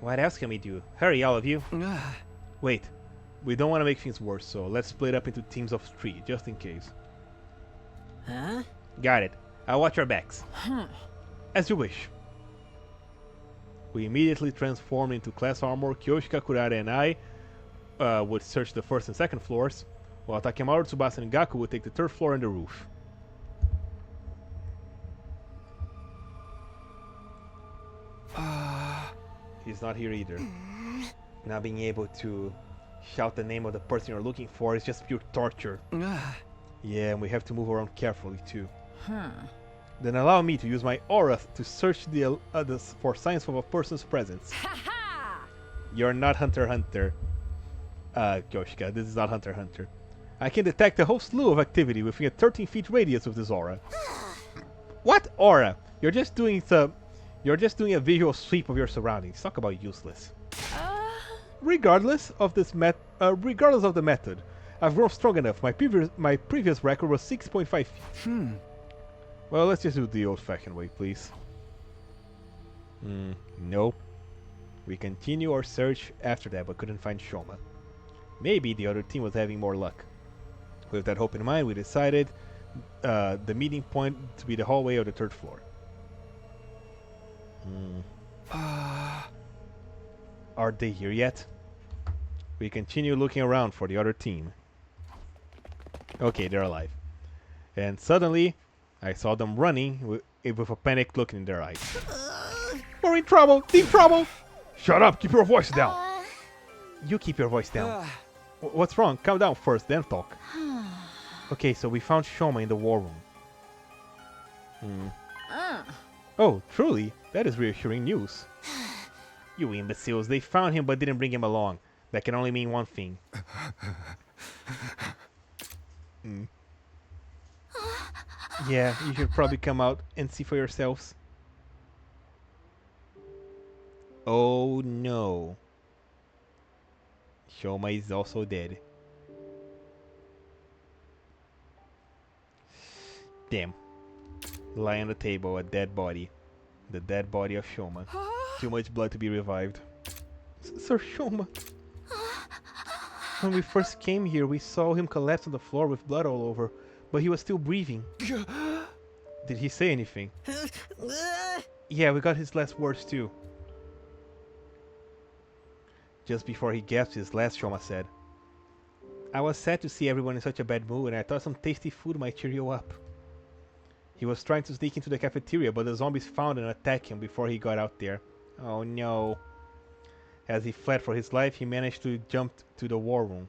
What else can we do? Hurry, all of you. Wait. We don't want to make things worse, so let's split up into teams of 3, just in case. Huh? Got it. I'll watch our backs. As you wish. We immediately transformed into class armor. Kyoshika, Kurara, and I would search the first and second floors, while Takemaru, Tsubasa, and Gaku would take the third floor and the roof. He's not here either. Not being able to shout the name of the person you're looking for is just pure torture. Yeah, and we have to move around carefully too. Then allow me to use my aura to search for signs of a person's presence. You're not Hunter x Hunter. Kyoshika, this is not Hunter x Hunter. I can detect a whole slew of activity within a 13 feet radius of this aura. What aura? You're just doing a visual sweep of your surroundings. Talk about useless. Regardless of the method, I've grown strong enough. My previous record was 6.5 feet. Well, let's just do it the old-fashioned way, please. No. We continue our search after that, but couldn't find Shoma. Maybe the other team was having more luck. With that hope in mind, we decided the meeting point to be the hallway of the third floor. Are they here yet? We continue looking around for the other team. Okay, they're alive. And suddenly, I saw them running with a panicked look in their eyes. We're in trouble! Deep trouble! Shut up! Keep your voice down! You keep your voice down. What's wrong? Calm down first, then talk. Okay, so we found Shoma in the war room. Oh, truly? That is reassuring news. You imbeciles, they found him but didn't bring him along. That can only mean one thing. Yeah, you should probably come out and see for yourselves. Oh no. Shoma is also dead. Damn. Lying on the table, a dead body. The dead body of Shoma. Too much blood to be revived. Sir Shoma. When we first came here, we saw him collapse on the floor with blood all over, but he was still breathing. Did he say anything? Yeah, we got his last words too. Just before he gasped his last, Shoma said, I was sad to see everyone in such a bad mood, and I thought some tasty food might cheer you up. He was trying to sneak into the cafeteria, but the zombies found and attacked him before he got out there. Oh no. As he fled for his life, he managed to jump to the war room,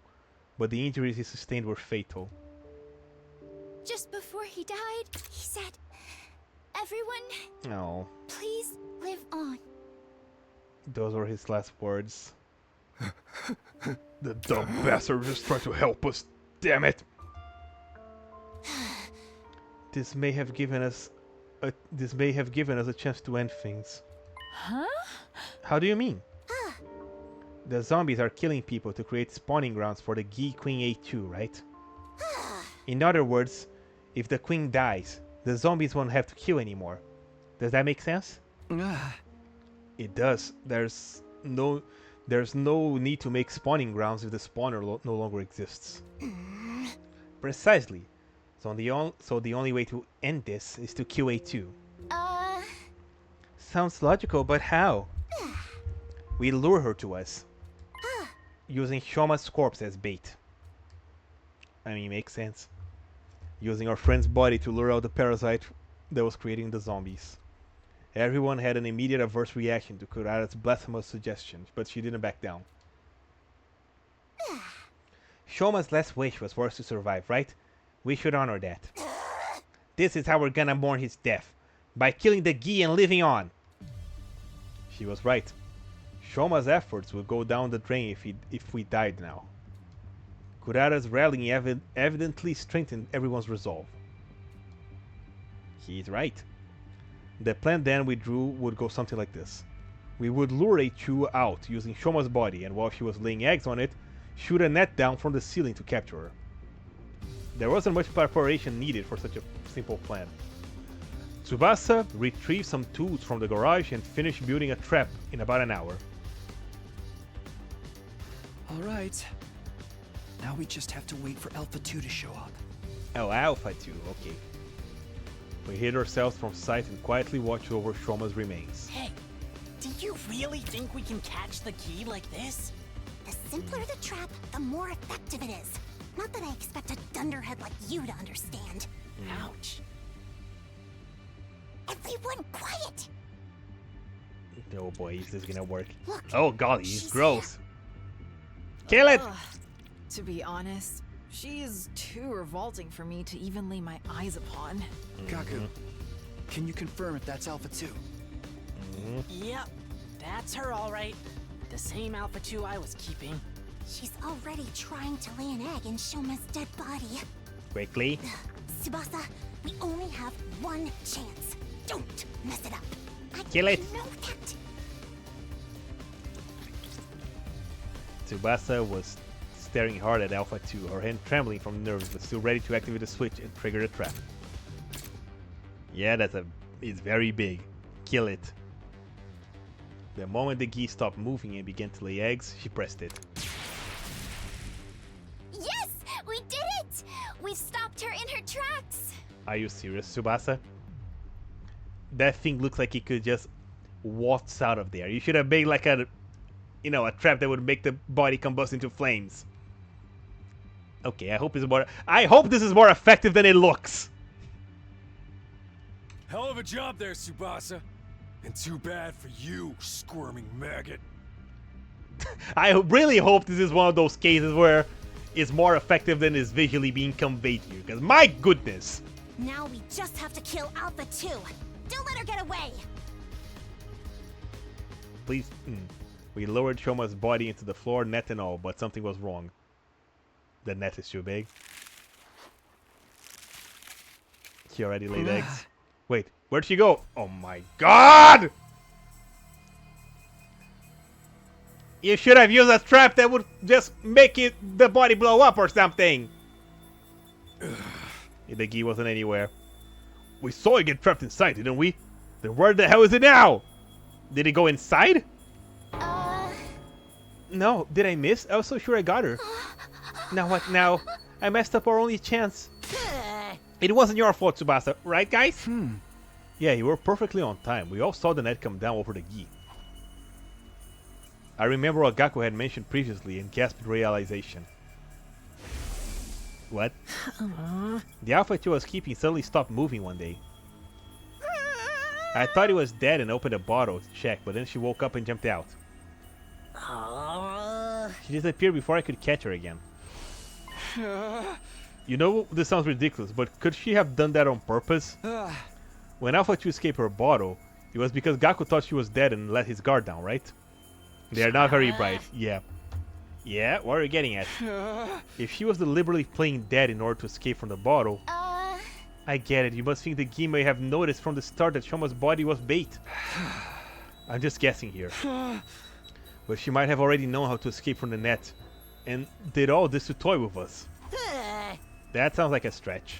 but the injuries he sustained were fatal. Just before he died, he said, everyone, Oh. please live on. Those were his last words. The dumb bastard just tried to help us. Damn it! This may have given us a chance to end things. Huh? How do you mean? The zombies are killing people to create spawning grounds for the Gi Queen A2, right? In other words, if the queen dies, the zombies won't have to kill anymore. Does that make sense? It does. There's no need to make spawning grounds if the spawner no longer exists. Precisely. So the only way to end this is to kill A2. Sounds logical, but how? We lure her to us, using Shoma's corpse as bait. I mean, makes sense. Using our friend's body to lure out the parasite that was creating the zombies. Everyone had an immediate adverse reaction to Kurara's blasphemous suggestion, but she didn't back down. Shoma's last wish was for us to survive, right? We should honor that. This is how we're gonna mourn his death. By killing the Gi and living on. She was right. Shoma's efforts would go down the drain if we died now. Kurara's rallying evidently strengthened everyone's resolve. He's right. The plan then we drew would go something like this. We would lure A2 out using Shoma's body, and while she was laying eggs on it, shoot a net down from the ceiling to capture her. There wasn't much preparation needed for such a simple plan. Tsubasa retrieved some tools from the garage and finished building a trap in about an hour. Alright. Now we just have to wait for Alpha 2 to show up. Oh, Alpha 2, okay. We hid ourselves from sight and quietly watched over Shoma's remains. Hey, do you really think we can catch the key like this? The simpler the trap, the more effective it is. Not that I expect a dunderhead like you to understand. Ouch. Everyone quiet! Oh boy, is this gonna work? Look, oh golly, he's she's gross. Kill it! To be honest, she is too revolting for me to even lay my eyes upon. Kaku, can you confirm if that's Alpha 2? Yep, that's her all right. The same Alpha 2 I was keeping. She's already trying to lay an egg in Shoma's dead body. Quickly. Tsubasa, we only have one chance. Don't mess it up. Kill it. Know that. Tsubasa was staring hard at Alpha 2, her hand trembling from nerves, but still ready to activate the switch and trigger the trap. Yeah, it's very big. Kill it. The moment the Gi stopped moving and began to lay eggs, she pressed it. Yes! We did it! We stopped her in her tracks! Are you serious, Tsubasa? That thing looks like it could just waltz out of there. You should have made like a trap that would make the body combust into flames. Okay, I hope this is more effective than it looks. Hell of a job there, Tsubasa. And too bad for you, squirming maggot. I really hope this is one of those cases where it's more effective than is visually being conveyed here, because my goodness! Now we just have to kill Alpha 2. Don't let her get away! Please. We lowered Shoma's body into the floor, net and all, but something was wrong. The net is too big. She already laid eggs. Wait, where'd she go? Oh my god! You should have used a trap that would just make the body blow up or something. The Gi wasn't anywhere. We saw it get trapped inside, didn't we? Then where the hell is it now? Did it go inside? No, did I miss? I was so sure I got her. Now what now? I messed up our only chance. It wasn't your fault, Tsubasa, right guys? Yeah, you were perfectly on time. We all saw the net come down over the Gi. I remember what Gaku had mentioned previously and gasped in realization. What? The Alpha 2 I was keeping suddenly stopped moving one day. I thought he was dead and opened a bottle to check, but then she woke up and jumped out. She disappeared before I could catch her again. You know, this sounds ridiculous, but could she have done that on purpose? When Alpha 2 escaped her bottle, it was because Gaku thought she was dead and let his guard down, right? They are not very bright. Yeah. Yeah, what are you getting at? If she was deliberately playing dead in order to escape from the bottle... I get it. You must think the Gi may have noticed from the start that Shoma's body was bait. I'm just guessing here. But she might have already known how to escape from the net. And did all this to toy with us. That sounds like a stretch.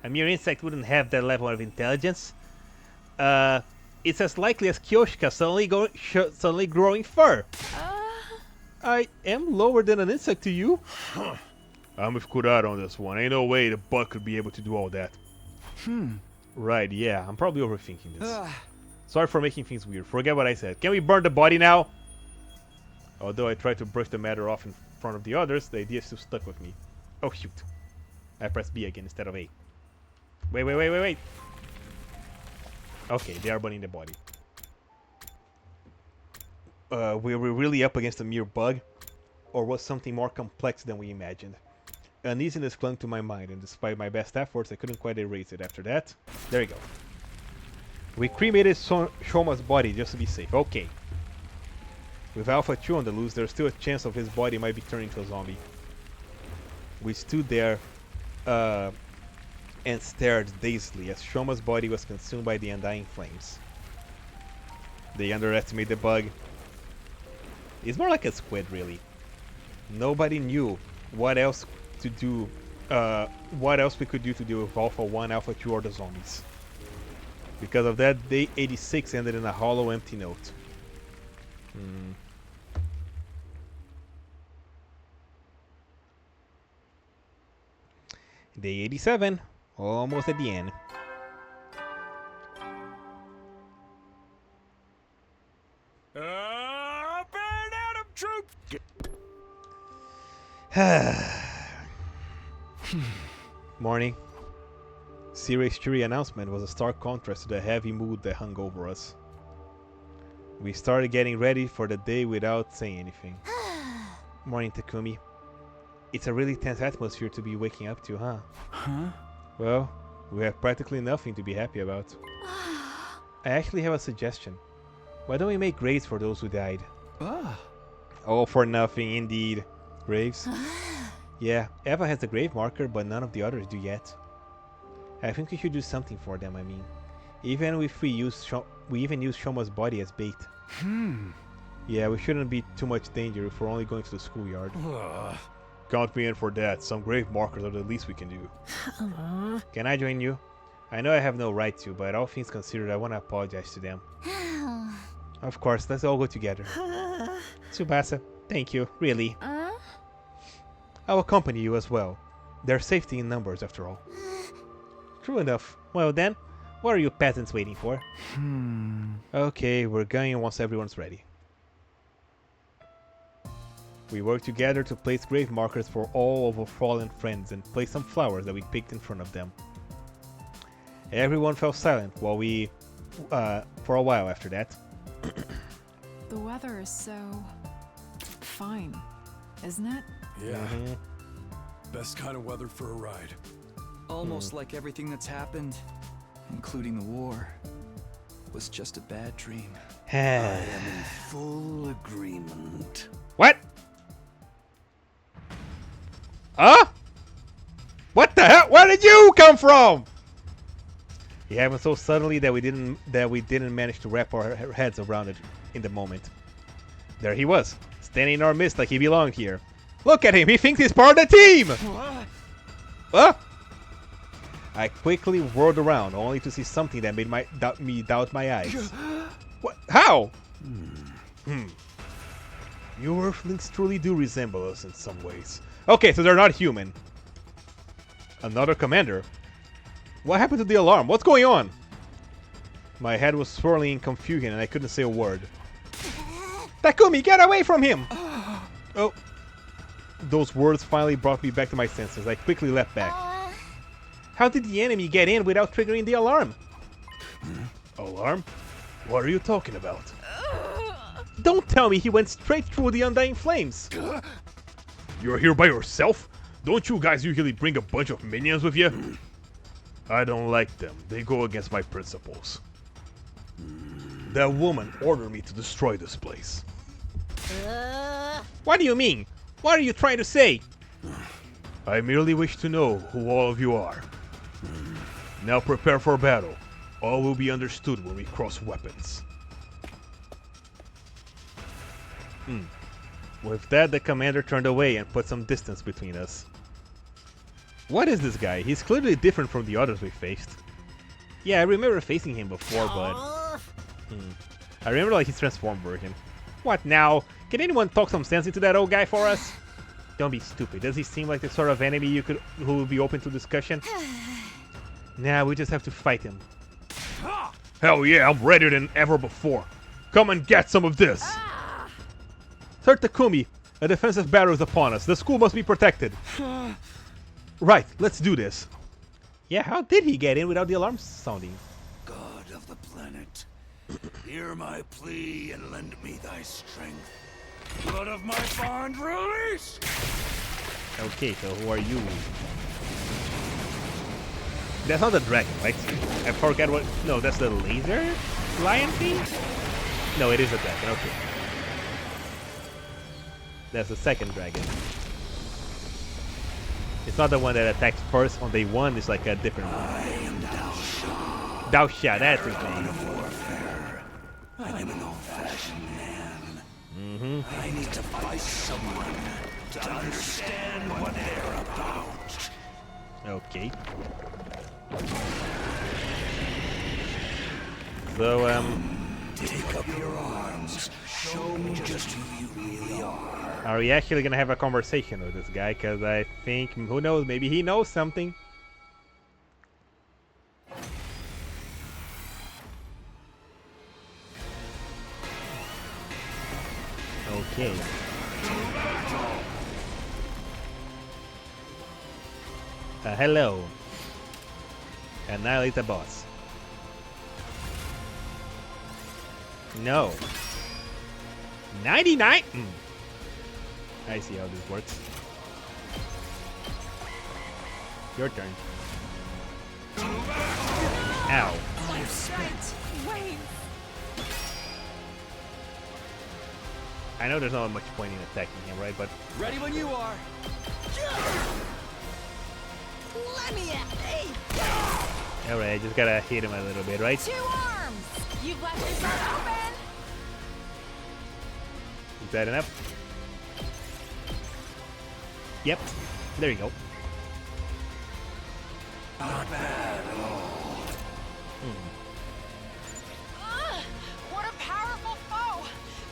A mere insect wouldn't have that level of intelligence. It's as likely as Kyoshika suddenly growing fur. I am lower than an insect to you. I'm with Kurata on this one. Ain't no way the bug could be able to do all that. Right, yeah. I'm probably overthinking this. Sorry for making things weird. Forget what I said. Can we burn the body now? Although I tried to brush the matter off in front of the others, the idea still stuck with me. Oh, shoot. I pressed B again instead of A. Wait. Okay, they are burning the body. Were we really up against a mere bug? Or was something more complex than we imagined? Uneasiness clung to my mind, and despite my best efforts, I couldn't quite erase it. After that, there you go. We cremated Shoma's body just to be safe. Okay. With Alpha 2 on the loose, there's still a chance of his body might be turned into a zombie. We stood there and stared dazedly as Shoma's body was consumed by the undying flames. They underestimate the bug. It's more like a squid, really. Nobody knew what else to do. What else we could do to deal with Alpha 1, Alpha 2, or the zombies. Because of that, Day 86 ended in a hollow, empty note. Day 87, almost at the end. Burn out of troops! Morning. Siray's cheery announcement was a stark contrast to the heavy mood that hung over us. We started getting ready for the day without saying anything. Morning, Takumi. It's a really tense atmosphere to be waking up to, huh? Well, we have practically nothing to be happy about. I actually have a suggestion. Why don't we make graves for those who died? All for nothing, indeed. Graves? Yeah, Eva has the grave marker, but none of the others do yet. I think we should do something for them, I mean. Even if we use Shoma's body as bait. Yeah, we shouldn't be too much danger if we're only going to the schoolyard. Count me in for that. Some grave markers are the least we can do. Can I join you? I know I have no right to, but all things considered, I want to apologize to them. Of course, let's all go together. Tsubasa, thank you, really. I'll accompany you as well. There's safety in numbers, after all. True enough. Well then, what are you peasants waiting for? Okay, we're going once everyone's ready. We worked together to place grave markers for all of our fallen friends and place some flowers that we picked in front of them. Everyone fell silent while for a while after that. The weather is so fine, isn't it? Yeah. Best kind of weather for a ride. Almost like everything that's happened, including the war, was just a bad dream. I am in full agreement. What? Huh? What the hell? Where did you come from? It happened so suddenly that we didn't manage to wrap our heads around it in the moment. There he was, standing in our midst like he belonged here. Look at him, he thinks he's part of the team! Huh? I quickly whirled around, only to see something that made me doubt my eyes. What? How? You Earthlings truly do resemble us in some ways. Okay, so they're not human. Another commander? What happened to the alarm? What's going on? My head was swirling in confusion and I couldn't say a word. Takumi, get away from him! Oh. Those words finally brought me back to my senses. I quickly leapt back. How did the enemy get in without triggering the alarm? Alarm? What are you talking about? Don't tell me he went straight through the undying flames. You're here by yourself? Don't you guys usually bring a bunch of minions with you? I don't like them. They go against my principles. That woman ordered me to destroy this place. What do you mean? What are you trying to say? I merely wish to know who all of you are. Now prepare for battle. All will be understood when we cross weapons. With that, the commander turned away and put some distance between us. What is this guy? He's clearly different from the others we faced. Yeah, I remember facing him before, but... I remember like his transformed version. What now? Can anyone talk some sense into that old guy for us? Don't be stupid. Does he seem like the sort of enemy who will be open to discussion? Nah, we just have to fight him. Hell yeah, I'm readier than ever before. Come and get some of this. Sir Takumi, a defensive battle is upon us. The school must be protected. Right, let's do this. Yeah, how did he get in without the alarm sounding? God of the planet, hear my plea and lend me thy strength. Blood of my bond, release! Okay, so who are you? That's not the dragon, right? I forgot what... No, that's the laser lion thing? No, it is a dragon, okay. That's the second dragon. It's not the one that attacks first on day one, it's like a different one. I am Daosha. Daosha, that's his name. Warfare. I'm an old-fashioned man. I need to fight someone to understand what they're about. Okay. So, Take up your arms. Show me just who you really are we actually gonna have a conversation with this guy? Because I think, who knows, maybe he knows something. Okay. Hello. Annihilate the boss. No. 99? I see how this works. Your turn. Ow. Wait. I know there's not much point in attacking him, right? But Ready when you are. Let me at. Hey. alright, I just gotta hit him a little bit, right? 2 arms. You've left yourself open. Is that enough? Yep. There you go. Not bad at all. What a powerful foe.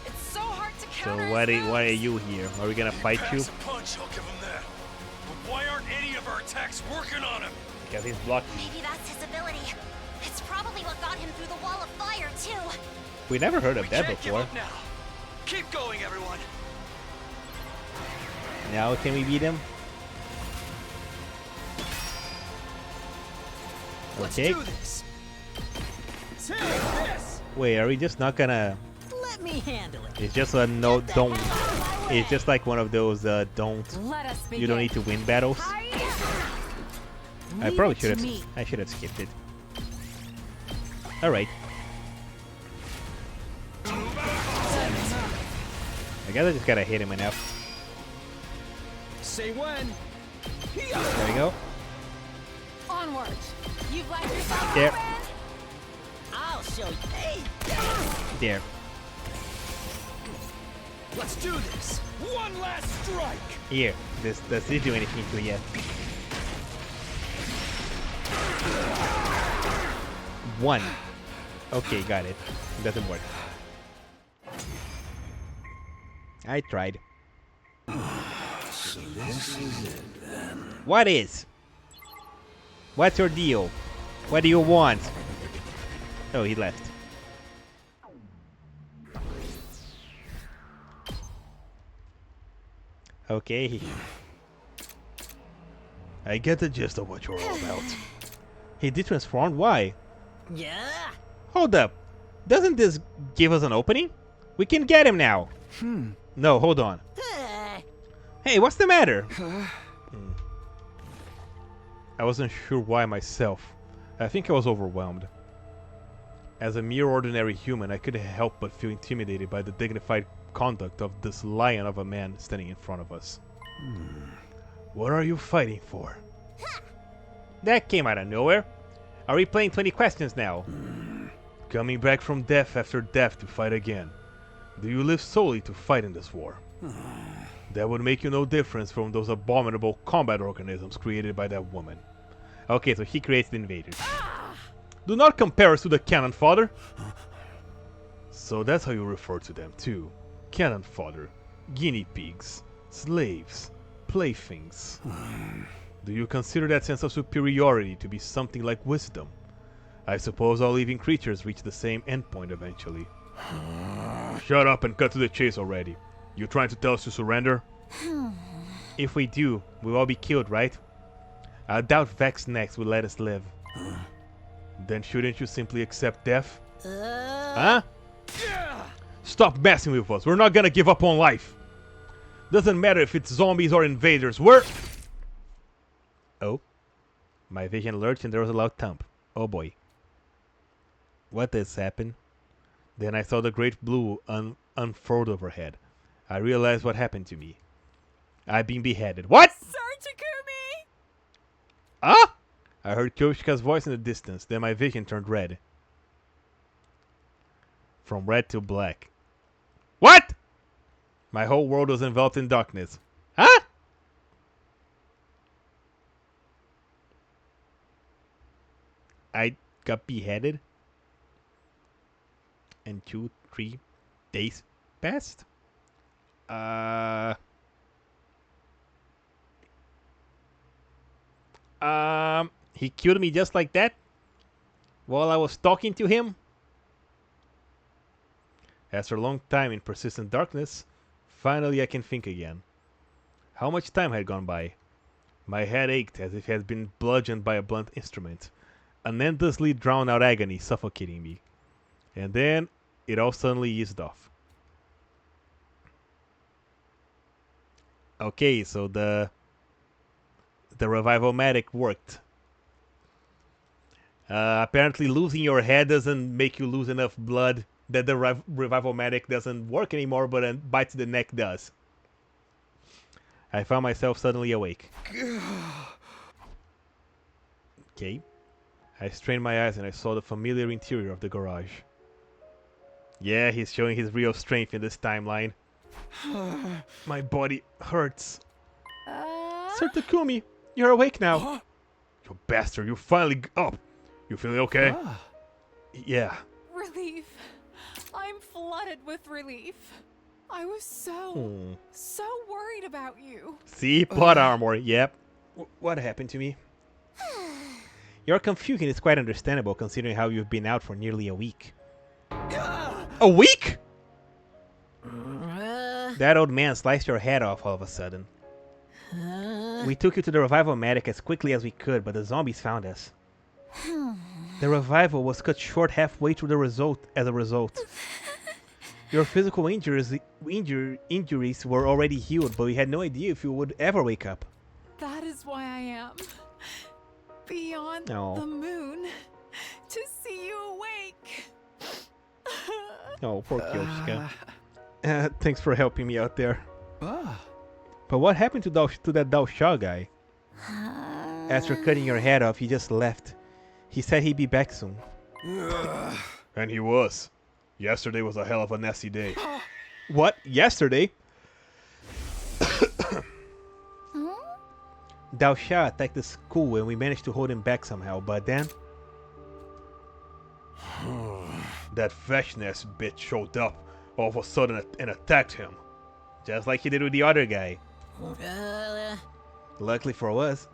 It's so hard to So counter. why are you here? Are we gonna fight you? Packs a punch, I'll give him that. But why aren't any of our attacks working on him? Because he's blocked. Maybe that's his ability. It's probably what got him through the wall of fire, too. We never heard of We that can't give before. up now. Keep going, everyone. Now can we beat him? Let's Okay. do this. Take this. Wait, are we just not gonna... Let me handle it. It's just a no, don't... It's just like one of those don't... Let us begin. You don't need to win battles. I Leave probably it should to have... me. I should have skipped it. Alright. I guess I just gotta hit him enough. Say when. There we go. Onward. You've left yourself There. open. I'll show you. Hey. There. Let's do this. One last strike. Here. Does this do anything to you yet? One. Okay, got it. Doesn't work. I tried. So this is it then. What is? What's your deal? What do you want? Oh, he left. Okay. I get the gist of what you're all about. He did transform? Why? Yeah. Hold up. Doesn't this give us an opening? We can get him now. No, hold on. Hey, what's the matter? I wasn't sure why myself. I think I was overwhelmed. As a mere ordinary human, I couldn't help but feel intimidated by the dignified conduct of this lion of a man standing in front of us. What are you fighting for? That came out of nowhere. Are we playing 20 questions now? Coming back from death after death to fight again. Do you live solely to fight in this war? That would make you no difference from those abominable combat organisms created by that woman. Okay, so he creates the invaders. Do not compare us to the cannon fodder! So that's how you refer to them too. cannon fodder, guinea pigs, slaves, playthings. Do you consider that sense of superiority to be something like wisdom? I suppose all living creatures reach the same endpoint eventually. Shut up and cut to the chase already. You trying to tell us to surrender? If we do, we'll all be killed, right? I doubt Vex next will let us live. Then shouldn't you simply accept death? Huh? Stop messing with us. We're not gonna give up on life. Doesn't matter if it's zombies or invaders. Oh. My vision lurched and there was a loud thump. Oh boy. What has happened? Then I saw the great blue unfurled overhead. I realized what happened to me. I've been beheaded. What? Sir Takumi! Ah! I heard Kyoshika's voice in the distance. Then my vision turned red. From red to black. What? My whole world was enveloped in darkness. Huh? I got beheaded? And 2-3 days passed? He killed me just like that? While I was talking to him? After a long time in persistent darkness, finally I can think again. How much time had gone by? My head ached as if it had been bludgeoned by a blunt instrument. An endlessly drawn-out agony suffocating me. And then, it all suddenly eased off. Okay, so the revival-matic worked. Apparently losing your head doesn't make you lose enough blood that the revival-matic doesn't work anymore, but then bites the neck does. I found myself suddenly awake. Okay. I strained my eyes and I saw the familiar interior of the garage. Yeah, he's showing his real strength in this timeline. My body hurts. Sir Takumi, you're awake now. You bastard, you finally up. You feeling okay? Yeah. Relief. I'm flooded with relief. I was so worried about you. See? Plot armor, yep. What happened to me? Your confusion is quite understandable considering how you've been out for nearly a week. A week?! That old man sliced your head off all of a sudden. We took you to the revival-matic as quickly as we could, but the zombies found us. The revival was cut short halfway through as a result. Your physical injuries were already healed, but we had no idea if you would ever wake up. That is why I am beyond Oh. the moon to see you awake. Oh, poor Kyoshika. Thanks for helping me out there. But what happened to that Dao Sha guy? After cutting your head off, he just left. He said he'd be back soon. And he was. Yesterday was a hell of a nasty day. What? Yesterday? Dao Sha attacked the school and we managed to hold him back somehow, but then... That Veshness bitch showed up all of a sudden and attacked him. Just like he did with the other guy. Luckily for us,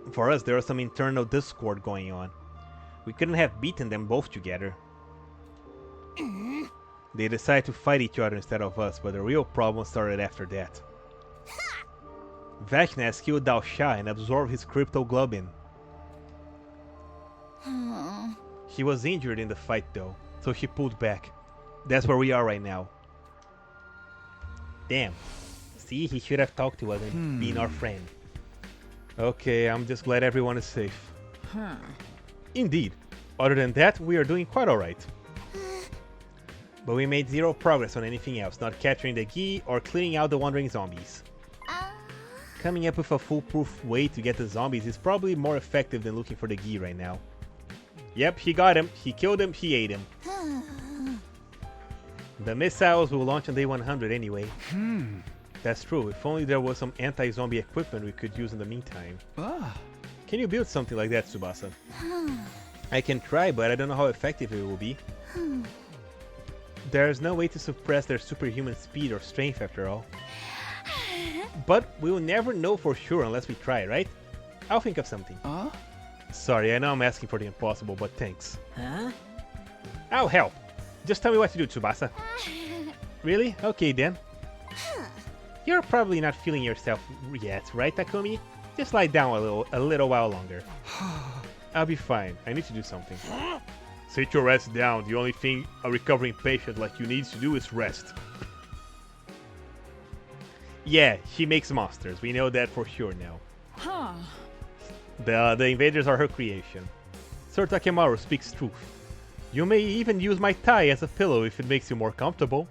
there was some internal discord going on. We couldn't have beaten them both together. They decided to fight each other instead of us, but the real problem started after that. Vashnas killed Dao Sha and absorbed his cryptoglobin. He was injured in the fight though, so he pulled back. That's where we are right now. Damn. See, he should have talked to us and been our friend. Okay, I'm just glad everyone is safe. Indeed. Other than that, we are doing quite alright. But we made zero progress on anything else, not capturing the Gi or clearing out the wandering zombies. Coming up with a foolproof way to get the zombies is probably more effective than looking for the Gi right now. Yep, he got him, he killed him, he ate him. The missiles will launch on day 100 anyway. That's true, if only there was some anti-zombie equipment we could use in the meantime. Can you build something like that, Tsubasa? I can try, but I don't know how effective it will be. There's no way to suppress their superhuman speed or strength after all. But we'll never know for sure unless we try, right? I'll think of something. Sorry, I know I'm asking for the impossible, but thanks. Huh? I'll help. Just tell me what to do, Tsubasa. Really? Okay then. You're probably not feeling yourself yet, right, Takumi? Just lie down a little while longer. I'll be fine. I need to do something. Sit your ass down. The only thing a recovering patient like you needs to do is rest. Yeah, she makes monsters. We know that for sure now. Huh. The invaders are her creation. Sir Takemaru speaks truth. You may even use my tie as a pillow if it makes you more comfortable.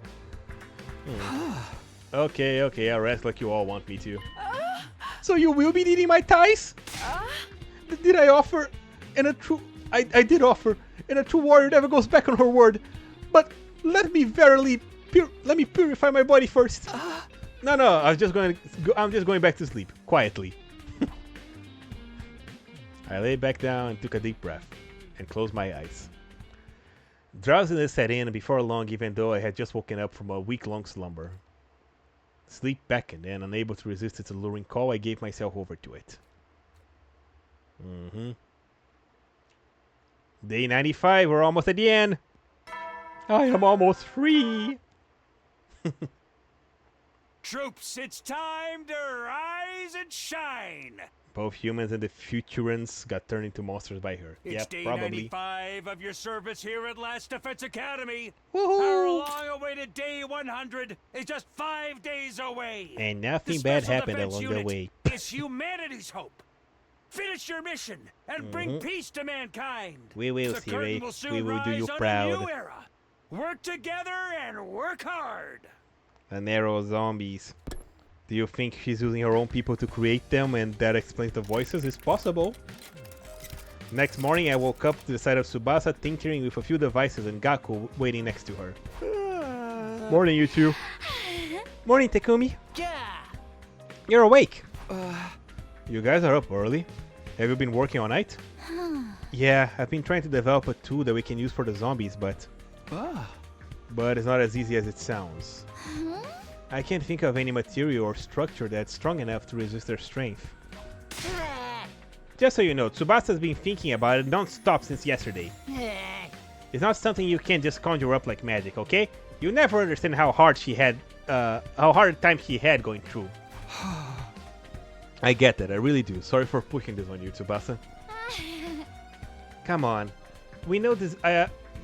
Okay, I'll rest like you all want me to. So you will be needing my ties? Did I offer? And a true... I did offer, and a true warrior never goes back on her word. But let me purify my body first. No, I'm just going back to sleep quietly. I lay back down and took a deep breath and closed my eyes. Drowsiness set in before long, even though I had just woken up from a week-long slumber. Sleep beckoned, and unable to resist its alluring call, I gave myself over to it. Day 95, we're almost at the end. I am almost free. Troops, it's time to rise and shine. Both humans and the Futurans got turned into monsters by her. It's Yep, day probably. 95 of your service here at Last Defense Academy. Woohoo! Our long-awaited day 100 is just 5 days away. And nothing The bad Special happened Defense along the Unit way. is humanity's hope. Finish your mission and bring peace to mankind. We will, The Siri. curtain will soon We will do you rise on a proud. new era. Work together and work hard. The narrow zombies. Do you think she's using her own people to create them and that explains the voices? It's possible. Next morning I woke up to the sight of Tsubasa tinkering with a few devices and Gaku waiting next to her. Morning, you two. Morning, Takumi. Yeah. You're awake. You guys are up early. Have you been working all night? Yeah, I've been trying to develop a tool that we can use for the zombies, but it's not as easy as it sounds. I can't think of any material or structure that's strong enough to resist their strength. Just so you know, Tsubasa's been thinking about it non-stop since yesterday. It's not something you can just conjure up like magic, okay? You never understand how hard a time she had going through. I get that, I really do. Sorry for pushing this on you, Tsubasa. Come on. We know this,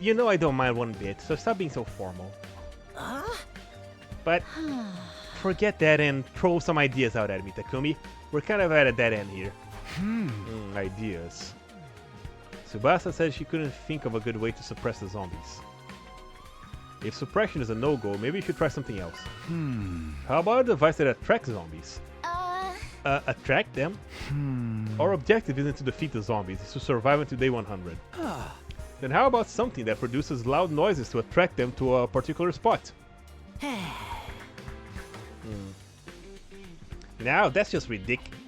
you know I don't mind one bit, so stop being so formal. But forget that and throw some ideas out at me, Takumi. We're kind of at a dead end here. Ideas. Tsubasa said she couldn't think of a good way to suppress the zombies. If suppression is a no-go, maybe you should try something else. How about a device that attracts zombies? Attract them? Our objective isn't to defeat the zombies, it's to survive until day 100. Then how about something that produces loud noises to attract them to a particular spot? Now, that's just ridiculous.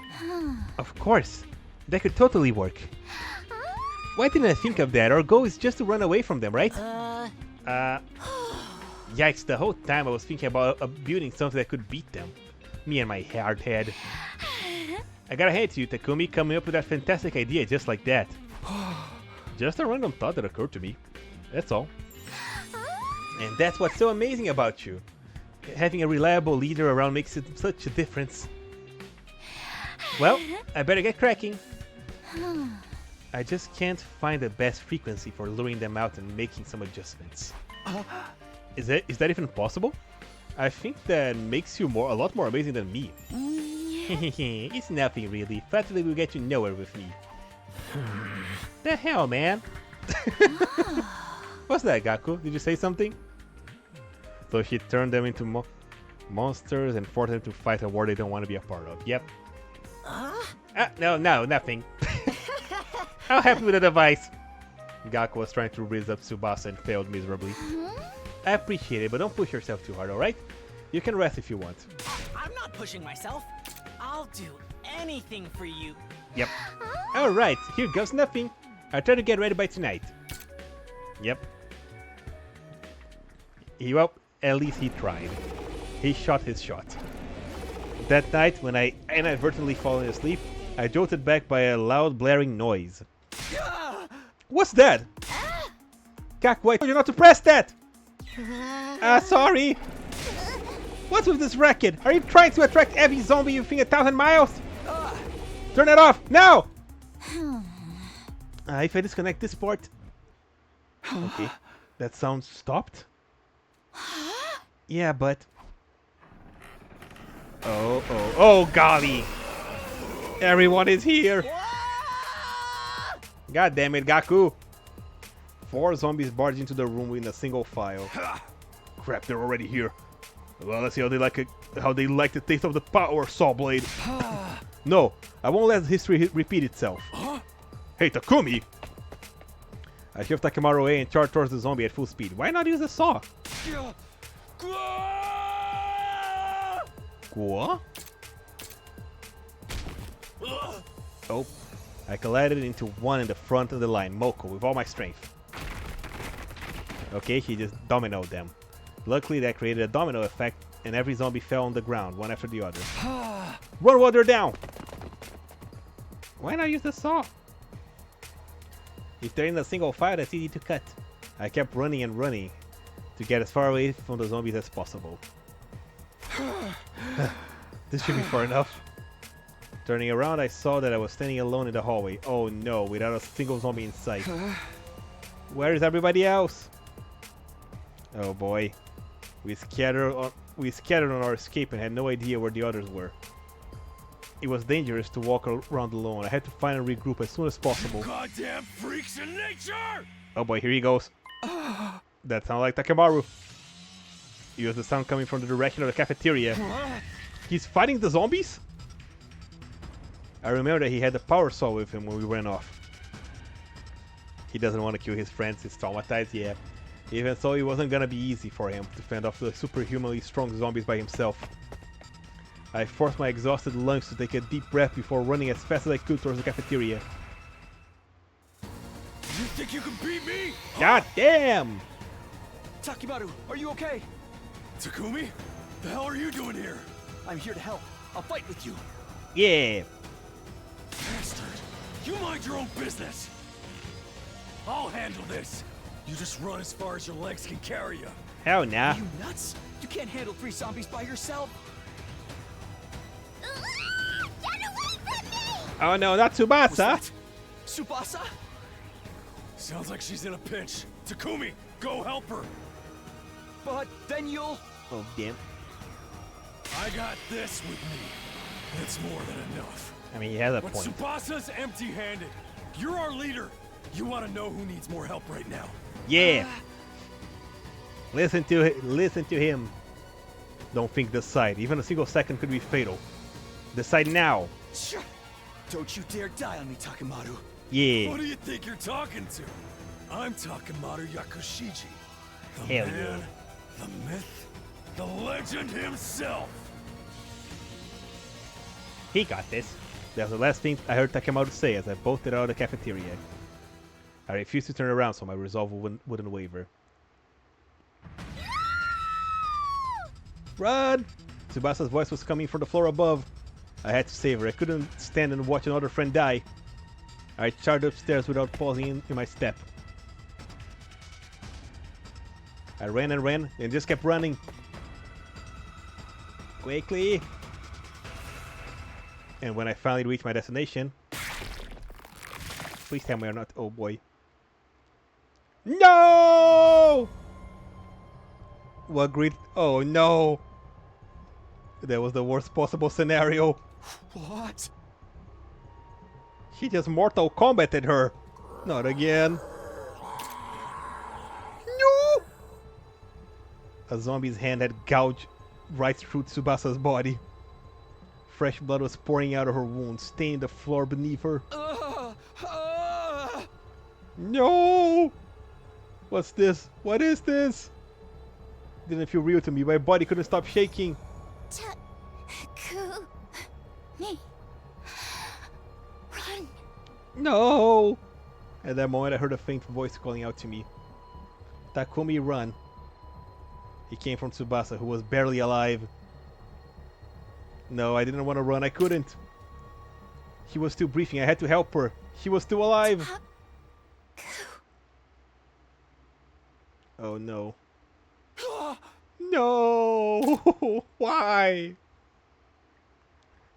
Of course, that could totally work. Why didn't I think of that? Our goal is just to run away from them, right? Yikes, the whole time I was thinking about building something that could beat them. Me and my hard head. I gotta hand it to you, Takumi, coming up with that fantastic idea just like that. Just a random thought that occurred to me. That's all. And that's what's so amazing about you. Having a reliable leader around makes it such a difference. Well, I better get cracking. I just can't find the best frequency for luring them out and making some adjustments. Is that even possible? I think that makes you a lot more amazing than me. It's nothing really. Practically will get you nowhere with me. The hell, man? What's that, Gaku? Did you say something? So she turned them into monsters and forced them to fight a war they don't want to be a part of. Yep. No, nothing. I'll help you with the device. Gaku was trying to raise up Tsubasa and failed miserably. I appreciate it, but don't push yourself too hard, alright? You can rest if you want. I'm not pushing myself. I'll do anything for you. Yep. Alright, here goes nothing. I'll try to get ready by tonight. Yep. Well, at least he tried. He shot his shot. That night, when I inadvertently fallen asleep, I jolted back by a loud blaring noise. What's that? Caco, I told you not to press that! Sorry! What's with this racket? Are you trying to attract every zombie you think 1,000 miles? Turn it off, now! If I disconnect this port... Okay, that sound stopped? Yeah, but... Oh, golly! Everyone is here! God damn it, Gaku! 4 zombies barged into the room in a single file. Crap, they're already here. Well, let's see how they like the taste of the power saw blade. No, I won't let history repeat itself. Hey, Takumi! I shift Takimaru away and charge towards the zombie at full speed. Why not use a saw? What? Oh, I collided into one in the front of the line, Moko, with all my strength. Okay, he just dominoed them. Luckily, that created a domino effect, and every zombie fell on the ground, one after the other. Run while they're down! Why not use the saw? If they're in a single file, that's easy to cut. I kept running and running to get as far away from the zombies as possible. This should be far enough. Turning around, I saw that I was standing alone in the hallway. Oh no, without a single zombie in sight. Where is everybody else? Oh boy. We scattered on our escape and had no idea where the others were. It was dangerous to walk around alone. I had to find and regroup as soon as possible. Goddamn freaks in nature! Oh boy, here he goes. That sounded like Takimaru. It was the sound coming from the direction of the cafeteria. He's fighting the zombies? I remember that he had the power saw with him when we ran off. He doesn't want to kill his friends, he's traumatized, yeah. Even so, it wasn't gonna be easy for him to fend off the superhumanly strong zombies by himself. I forced my exhausted lungs to take a deep breath before running as fast as I could towards the cafeteria. You think you can beat me? God damn! Takimaru, are you okay? Takumi? The hell are you doing here? I'm here to help. I'll fight with you. Yeah! Bastard! You mind your own business! I'll handle this! You just run as far as your legs can carry you. Hell nah. Are you nuts? You can't handle 3 zombies by yourself. Get away from me! Oh no, not Tsubasa! Tsubasa? Sounds like she's in a pinch. Takumi, go help her! But then you'll... Oh damn. I got this with me. That's more than enough. I mean, he has a But point. Tsubasa's empty-handed. You're our leader. You want to know who needs more help right now? Yeah! Listen to him. Don't think decide. Even a single second could be fatal. Decide now. Don't you dare die on me, Takimaru. Yeah. Who do you think you're talking to? I'm Takimaru Yakushiji. The Hell man, the myth, the legend himself. He got this. That was the last thing I heard Takimaru say as I bolted out of the cafeteria. I refused to turn around so my resolve wouldn't waver. Run! Tsubasa's voice was coming from the floor above. I had to save her. I couldn't stand and watch another friend die. I charged upstairs without pausing in my step. I ran and ran and just kept running. Quickly! And when I finally reached my destination... Please tell me I'm not... Oh boy. No! What great... Oh no! That was the worst possible scenario. What? He just Mortal Kombated her. Not again. No! A zombie's hand had gouged right through Tsubasa's body. Fresh blood was pouring out of her wound, staining the floor beneath her. No! What's this? What is this? Didn't feel real to me. My body couldn't stop shaking. Me. Run. No! At that moment, I heard a faint voice calling out to me. Takumi, run. He came from Tsubasa, who was barely alive. No, I didn't want to run. I couldn't. He was still breathing. I had to help her. He was still alive. Oh no. No! Why?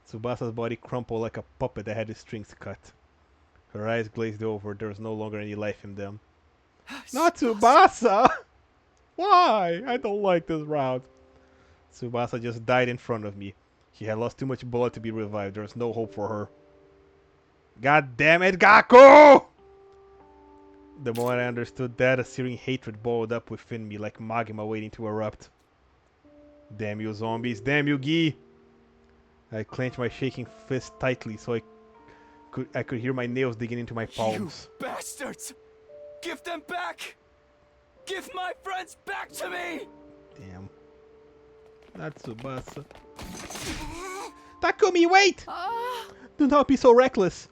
Tsubasa's body crumpled like a puppet that had his strings cut. Her eyes glazed over. There was no longer any life in them. Not Tsubasa! Why? I don't like this route. Tsubasa just died in front of me. He had lost too much blood to be revived. There was no hope for her. God damn it, Gaku! The moment I understood that, a searing hatred boiled up within me like magma waiting to erupt. Damn you zombies, damn you Gi! I clenched my shaking fist tightly so I could hear my nails digging into my palms. You bastards! Give them back! Give my friends back to me! Damn. Not Tsubasa. Takumi, wait! Do not be so reckless!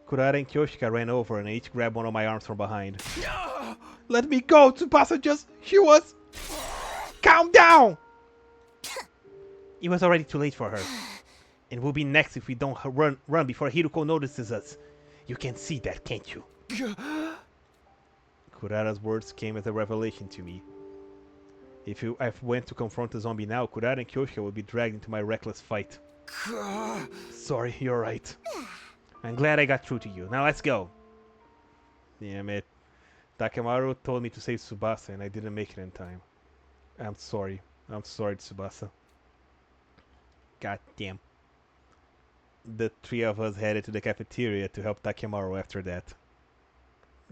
Kurara and Kyoshika ran over and each grabbed one of my arms from behind. Let me go! Tsubasa she was... Calm down! It was already too late for her. And we'll be next if we don't run before Hiruko notices us. You can see that, can't you? Kurara's words came as a revelation to me. If I went to confront the zombie now, Kurara and Kyoshika would be dragged into my reckless fight. Sorry, you're right. I'm glad I got through to you. Now let's go. Damn it. Takemaru told me to save Tsubasa and I didn't make it in time. I'm sorry. I'm sorry, Tsubasa. God damn. The three of us headed to the cafeteria to help Takemaru after that.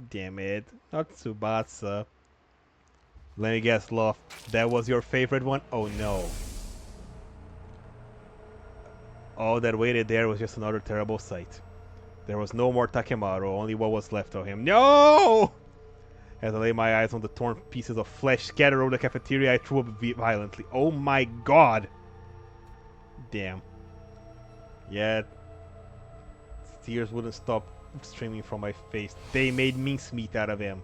Damn it. Not Tsubasa. Let me guess, Love. That was your favorite one? Oh no. All that waited there was just another terrible sight. There was no more Takemaru, only what was left of him. No! As I lay my eyes on the torn pieces of flesh scattered over the cafeteria, I threw up violently. Oh my god! Damn. Yet, tears wouldn't stop streaming from my face. They made mincemeat out of him.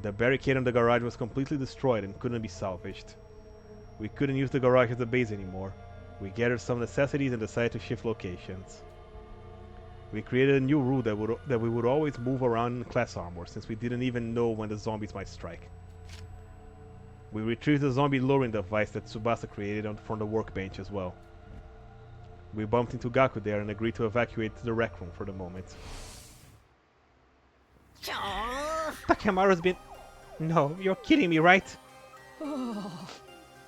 The barricade in the garage was completely destroyed and couldn't be salvaged. We couldn't use the garage as a base anymore. We gathered some necessities and decided to shift locations. We created a new rule that we would always move around in class armor, since we didn't even know when the zombies might strike. We retrieved the zombie luring device that Tsubasa created from the workbench as well. We bumped into Gaku there and agreed to evacuate the rec room for the moment. Takemaru's been... No, you're kidding me, right?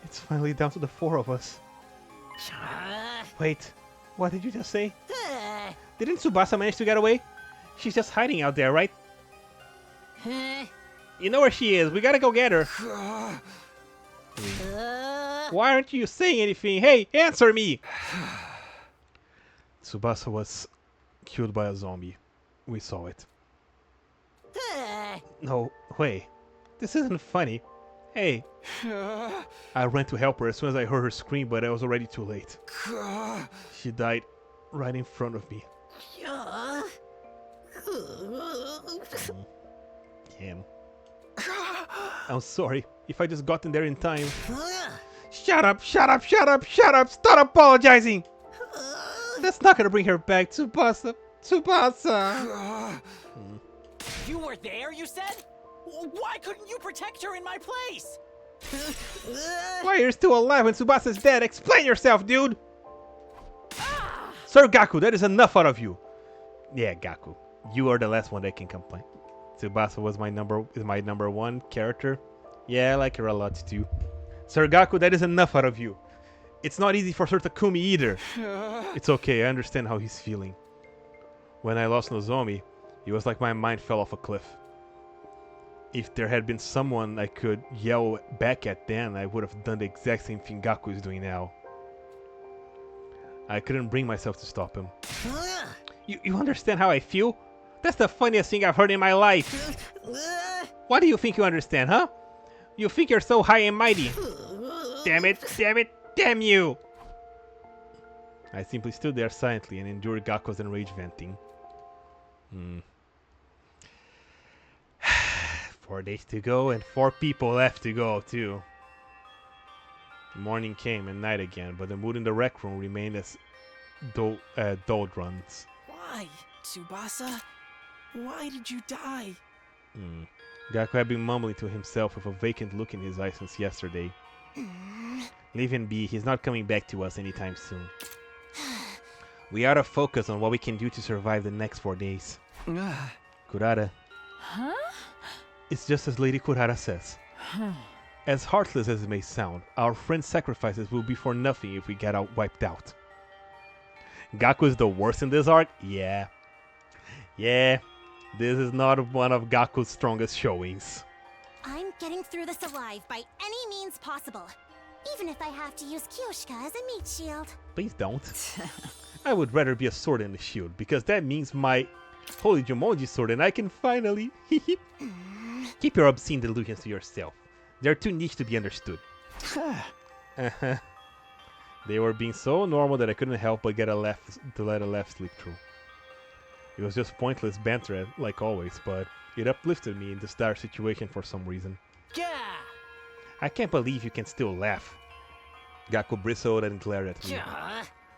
It's finally down to the four of us. Wait, what did you just say? Didn't Tsubasa manage to get away? She's just hiding out there, right? You know where she is. We gotta go get her. Why aren't you saying anything? Hey, answer me! Tsubasa was killed by a zombie. We saw it. No, wait. This isn't funny. Hey. I ran to help her as soon as I heard her scream, but I was already too late. She died right in front of me. Damn. I'm sorry. If I just gotten there in time. Shut up, shut up, shut up, shut up! Stop apologizing! That's not gonna bring her back, Tsubasa. Tsubasa! You were there, you said? Why couldn't you protect her in my place? Why are you still alive when Tsubasa's dead? Explain yourself, dude! Sir Gaku, that is enough out of you. Yeah, Gaku. You are the last one that can complain. Tsubasa was my number one character. Yeah, I like her a lot too. Sir Gaku, that is enough out of you. It's not easy for Sir Takumi either. It's okay, I understand how he's feeling. When I lost Nozomi, it was like my mind fell off a cliff. If there had been someone I could yell back at then, I would have done the exact same thing Gaku is doing now. I couldn't bring myself to stop him. You understand how I feel? That's the funniest thing I've heard in my life. What do you think you understand, huh? You think you're so high and mighty. Damn it, damn it, damn you! I simply stood there silently and endured Gaku's enraged venting. 4 days to go and 4 people left to go too. Morning came and night again, but the mood in the rec room remained as doldrums. Why, Tsubasa? Why did you die? Gaku had been mumbling to himself with a vacant look in his eyes since yesterday. Leave him be, he's not coming back to us anytime soon. We ought to focus on what we can do to survive the next 4 days. Kurata. Huh? It's just as Lady Kurata says. As heartless as it may sound, our friend's sacrifices will be for nothing if we get wiped out. Gaku is the worst in this arc? Yeah. Yeah. This is not one of Gaku's strongest showings. I'm getting through this alive by any means possible. Even if I have to use Kyoshika as a meat shield. Please don't. I would rather be a sword than a shield, because that means my Holy Jumonji sword and I can finally... Keep your obscene delusions to yourself. They're too niche to be understood. They were being so normal that I couldn't help but let a laugh slip through. It was just pointless banter, like always, but it uplifted me in this dire situation for some reason. Yeah. I can't believe you can still laugh. Gaku bristled and glared at me.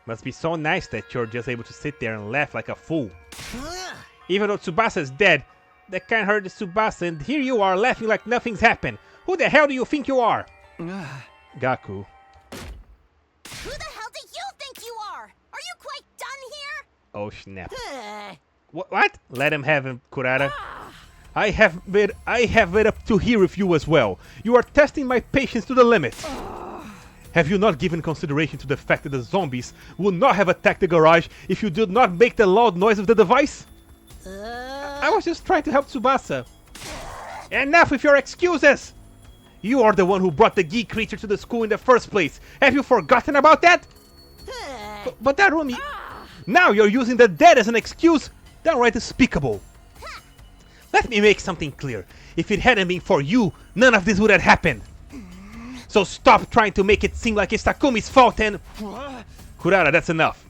Must be so nice that you're just able to sit there and laugh like a fool. Even though Tsubasa is dead, that can't hurt the Tsubasa, and here you are laughing like nothing's happened. Who the hell do you think you are? Gaku. Who the hell do you think you are? Are you quite done here? Oh snap. What? Let him have him, Kurata. I have been up to here with you as well. You are testing my patience to the limit. Have you not given consideration to the fact that the zombies would not have attacked the garage if you did not make the loud noise of the device? I was just trying to help Tsubasa. Enough with your excuses! You are the one who brought the geek creature to the school in the first place. Have you forgotten about that? But that Rumi... Now you're using the dead as an excuse? Downright despicable. Let me make something clear. If it hadn't been for you, none of this would have happened. So stop trying to make it seem like it's Takumi's fault and... Kurata, that's enough.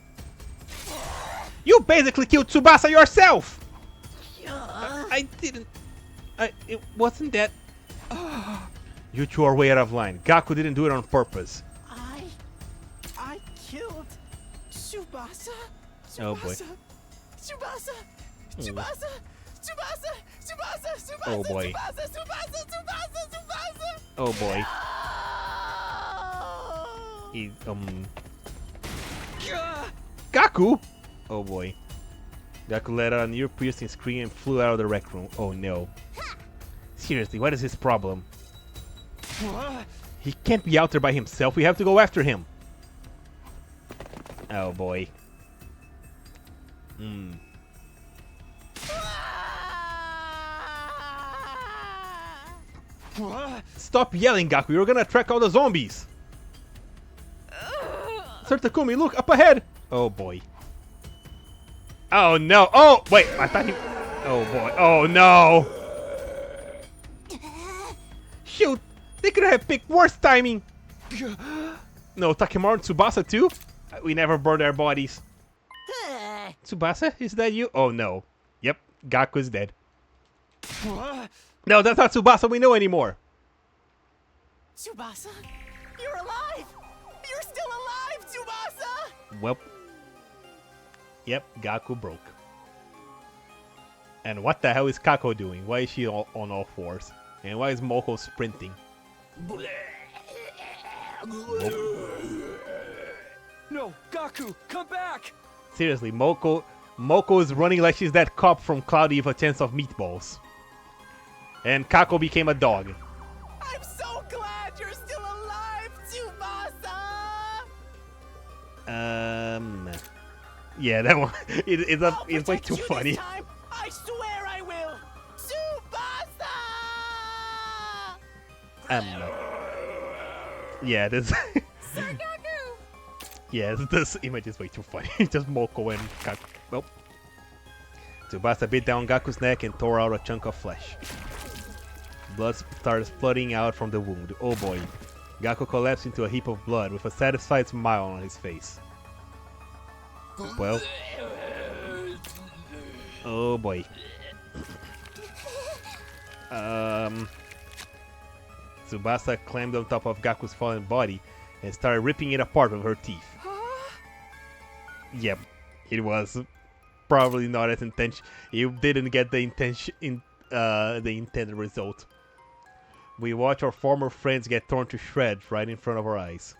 You basically killed Tsubasa yourself! I didn't... It wasn't that... You two are way out of line. Gaku didn't do it on purpose. I killed Tsubasa? Oh boy. Tsubasa! Tsubasa! Tsubasa! Tsubasa! Tsubasa! Oh boy. Tsubasa! Tsubasa! Tsubasa! Tsubasa! Oh boy. Gaku! Oh boy. Gaku let out an ear-piercing scream and flew out of the rec room. Oh no. Seriously, what is his problem? He can't be out there by himself. We have to go after him. Oh boy. Stop yelling, Gaku. You're gonna attract all the zombies. Sir Takumi, look up ahead. Oh boy. Oh no. Oh wait. I thought he. Oh boy. Oh no. Shoot. They could have picked worse timing. No, Takimaru and Tsubasa too? We never burned our bodies. Tsubasa, is that you? Oh no. Yep, Gaku's dead. No, that's not Tsubasa we know anymore. Tsubasa? You're alive! You're still alive, Tsubasa! Well. Yep, Gaku broke. And what the hell is Kako doing? Why is she on all fours? And why is Moko sprinting? No, Gaku, come back! Seriously, Moko is running like she's that cop from Cloudy with a Chance of Meatballs. And Kako became a dog. I'm so glad you're still alive, Tsubasa! Yeah, that one. It's like too funny. Time. I swear I will! Tsubasa! Yeah, this. Sir Gaku! Yeah, this image is way too funny. Just Moko and Gaku. Well, Tsubasa bit down Gaku's neck and tore out a chunk of flesh. Blood started flooding out from the wound. Oh boy. Gaku collapsed into a heap of blood with a satisfied smile on his face. Well. Oh boy. Tsubasa climbed on top of Gaku's fallen body and started ripping it apart with her teeth. Yep, it was probably not as intention. You didn't get the intended result. We watch our former friends get torn to shreds right in front of our eyes.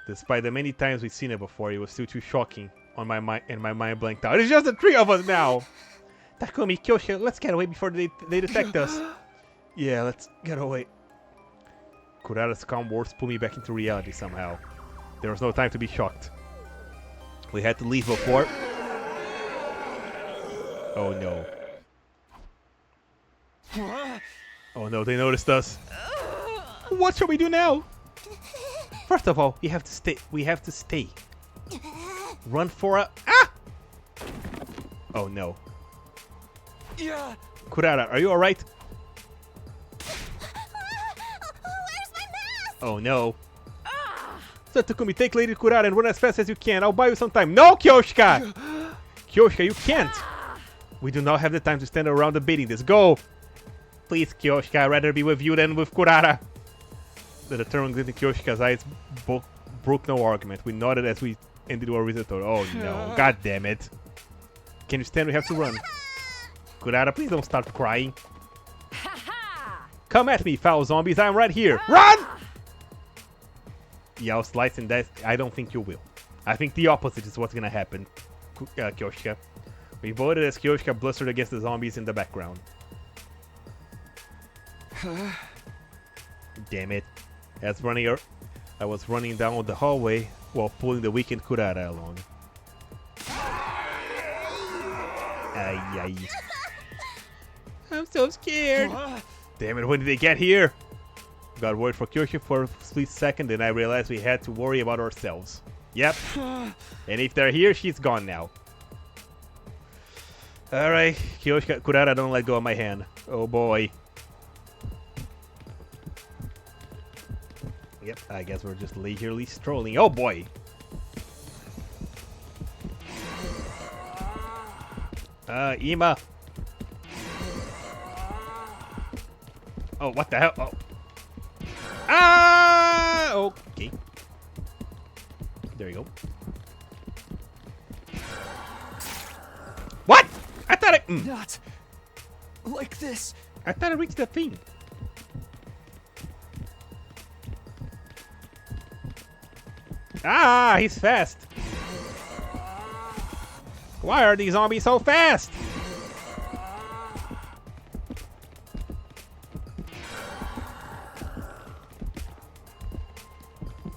Despite the many times we've seen it before, it was still too shocking on my mind, and my mind blanked out. It's just the three of us now! Takumi, Kyoshi, let's get away before they detect us. Yeah, let's get away. Kurata's calm words pulled me back into reality somehow. There was no time to be shocked. We had to leave before... Oh no. Oh no, they noticed us. What shall we do now? First of all, you have to stay. We have to stay. Run for a... Ah! Oh no. Yeah. Kurata, are you alright? Where's my mask? Oh no. So Takumi, take Lady Kurata and run as fast as you can. I'll buy you some time. No, Kyoshika! Kyoshika, you can't. We do not have the time to stand around debating this. Go! Please, Kyoshika, I'd rather be with you than with Kurata. The determined glint in Kyoshika's eyes broke no argument. We nodded as we ended our risotto. Oh no, god damn it. Can you stand? We have to run. Kurata, please don't start crying. Come at me, foul zombies. I'm right here. Run! Yeah, I'll slice and dice. I don't think you will. I think the opposite is what's gonna happen, Kyoshika. We voted as Kyoshika blustered against the zombies in the background. Damn it. I was running down the hallway while pulling the weakened Kurata along. Ay. I'm so scared. Damn it, when did they get here? Got worried for Kyoshi for a split second, and I realized we had to worry about ourselves. Yep. And if they're here, she's gone now. Alright, Kyoshi, Kurata, don't let go of my hand. Oh boy. Yep, I guess we're just leisurely strolling. Oh boy! Ima! Oh, what the hell? Oh. Ah! Okay. There you go. What? I thought it... Not like this. I thought I reached the thing. Ah, he's fast. Why are these zombies so fast?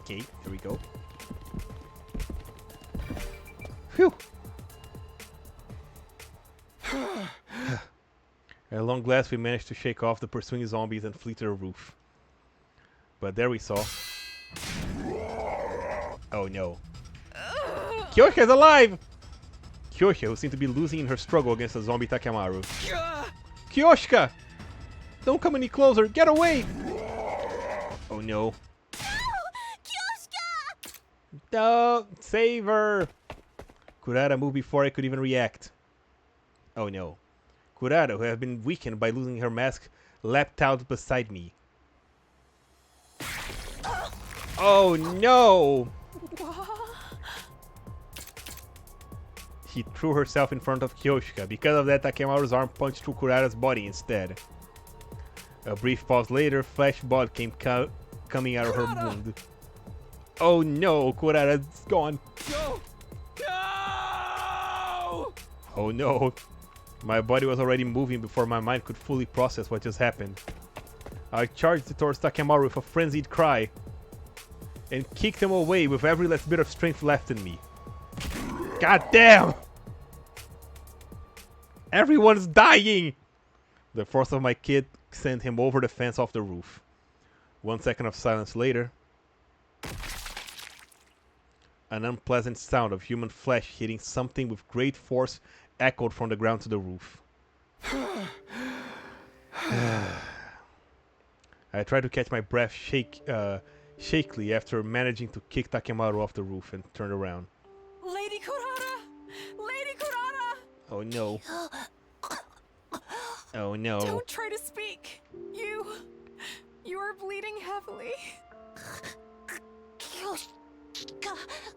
Okay, here we go. Phew. At long last, we managed to shake off the pursuing zombies and flee to the roof. But there we saw. Oh no. Kyoshika's alive! Kyoshika, who seemed to be losing in her struggle against the zombie Takemaru. Kyoshika! Don't come any closer! Get away! Oh no. Kyoshika! No! Save her! Kurata moved before I could even react. Oh no. Kurata, who had been weakened by losing her mask, leapt out beside me. Oh no! She threw herself in front of Kyoshika. Because of that, Takemaru's arm punched through Kurata's body instead. A brief pause later, flesh blood came coming out of her wound. Oh no, Kurata's gone. No! No! Oh no. My body was already moving before my mind could fully process what just happened. I charged towards Takemaru with a frenzied cry and kicked him away with every last bit of strength left in me. God damn! Everyone's dying! The force of my kid sent him over the fence off the roof. 1 second of silence later, an unpleasant sound of human flesh hitting something with great force echoed from the ground to the roof. I tried to catch my breath shakily after managing to kick Takemaru off the roof and turned around. Lady Kurata! Lady Kurata! Oh no. Oh no. Don't try to speak. You are bleeding heavily.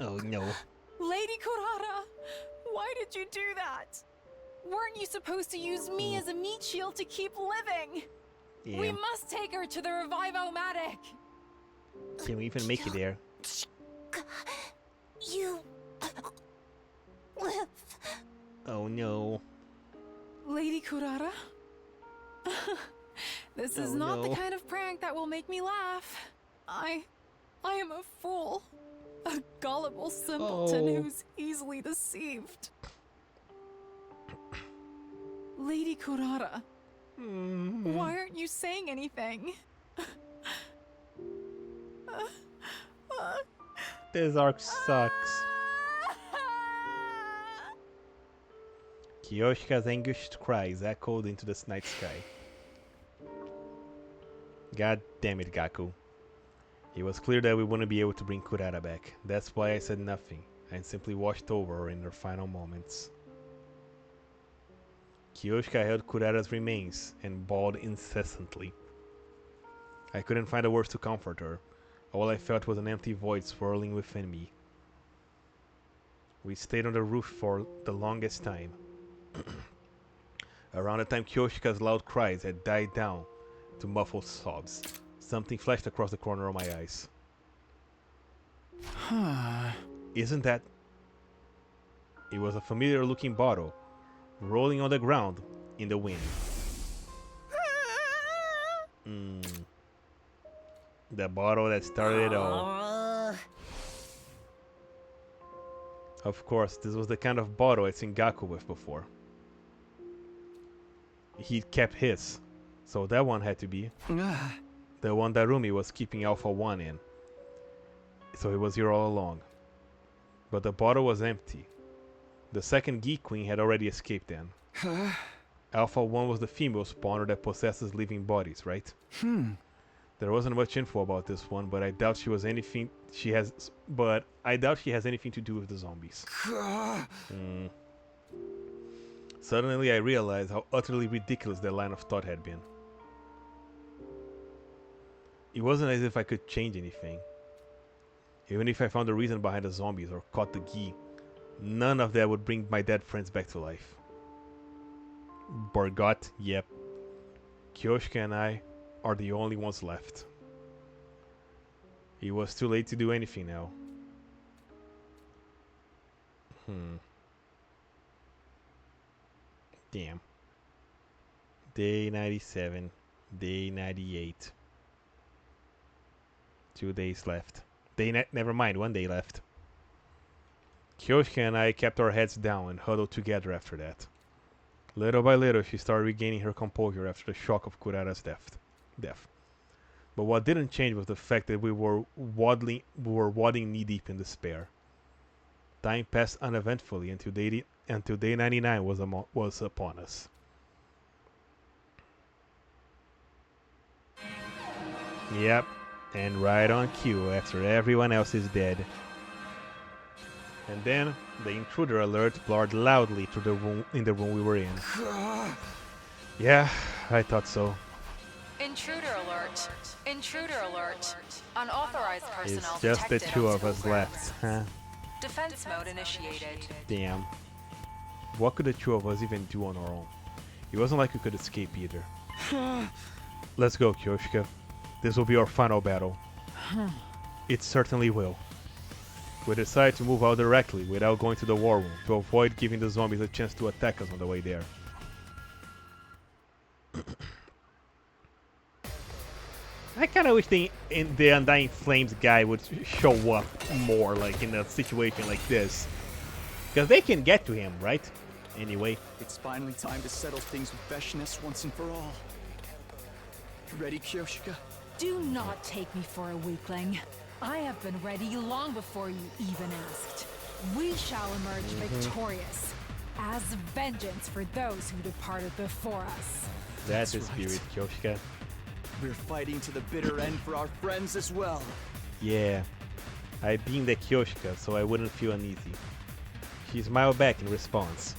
Oh no. Lady Kurara, why did you do that? Weren't you supposed to use me as a meat shield to keep living? Yeah. We must take her to the Revive-O-Matic. Can we even make it there? You live. Oh no. Lady Kurara? This is Oh, not no. the kind of prank that will make me laugh. I am a fool. A gullible simpleton Oh. who's easily deceived. Lady Kurara, why aren't you saying anything? This arc sucks. Kyoshika's anguished cries echoed into the night sky. God damn it, Gaku. It was clear that we wouldn't be able to bring Kurara back. That's why I said nothing. I simply watched over her in her final moments. Kyoshika held Kurara's remains and bawled incessantly. I couldn't find the words to comfort her. All I felt was an empty void swirling within me. We stayed on the roof for the longest time. Around the time Kyoshika's loud cries had died down to muffled sobs, something flashed across the corner of my eyes. Isn't that... It was a familiar-looking bottle, rolling on the ground in the wind. The bottle that started it all. Of course, this was the kind of bottle I'd seen Gaku with before. He kept his, so that one had to be the one that Rumi was keeping Alpha 1 in. So it was here all along. But the bottle was empty. The second Geek Queen had already escaped then. Alpha 1 was the female spawner that possesses living bodies, right? There wasn't much info about this one, but I doubt she has anything to do with the zombies. Suddenly I realized how utterly ridiculous their line of thought had been. It wasn't as if I could change anything. Even if I found the reason behind the zombies or caught the Gi, none of that would bring my dead friends back to life. Borgot, yep. Kyoshika and I are the only ones left. It was too late to do anything now. Damn. Day 97. Day 98. 2 days left. Never mind, 1 day left. Kyoshika and I kept our heads down and huddled together after that. Little by little, she started regaining her composure after the shock of Kurara's death. But what didn't change was the fact that we were waddling knee-deep in despair. Time passed uneventfully until day 99 was upon us. Yep, and right on cue after everyone else is dead. And then the intruder alert blared loudly through the room we were in. Yeah, I thought so. Intruder alert. Intruder alert. Unauthorized personnel It's just the detected two on of us school left, huh? Defense mode initiated. Damn. What could the two of us even do on our own? It wasn't like we could escape either. Let's go, Kyoshika. This will be our final battle. It certainly will. We decided to move out directly without going to the war room to avoid giving the zombies a chance to attack us on the way there. I kind of wish the Undying Flames guy would show up more, like in a situation like this, because they can get to him, right? Anyway, It's finally time to settle things with Veshness once and for all. You ready, Kyoshika? Do not take me for a weakling. I have been ready long before you even asked. We shall emerge victorious, as vengeance for those who departed before us. that's the spirit, Kyoshika. We're fighting to the bitter end for our friends as well. Yeah, I beamed at Kyoshika so I wouldn't feel uneasy. She smiled back in response.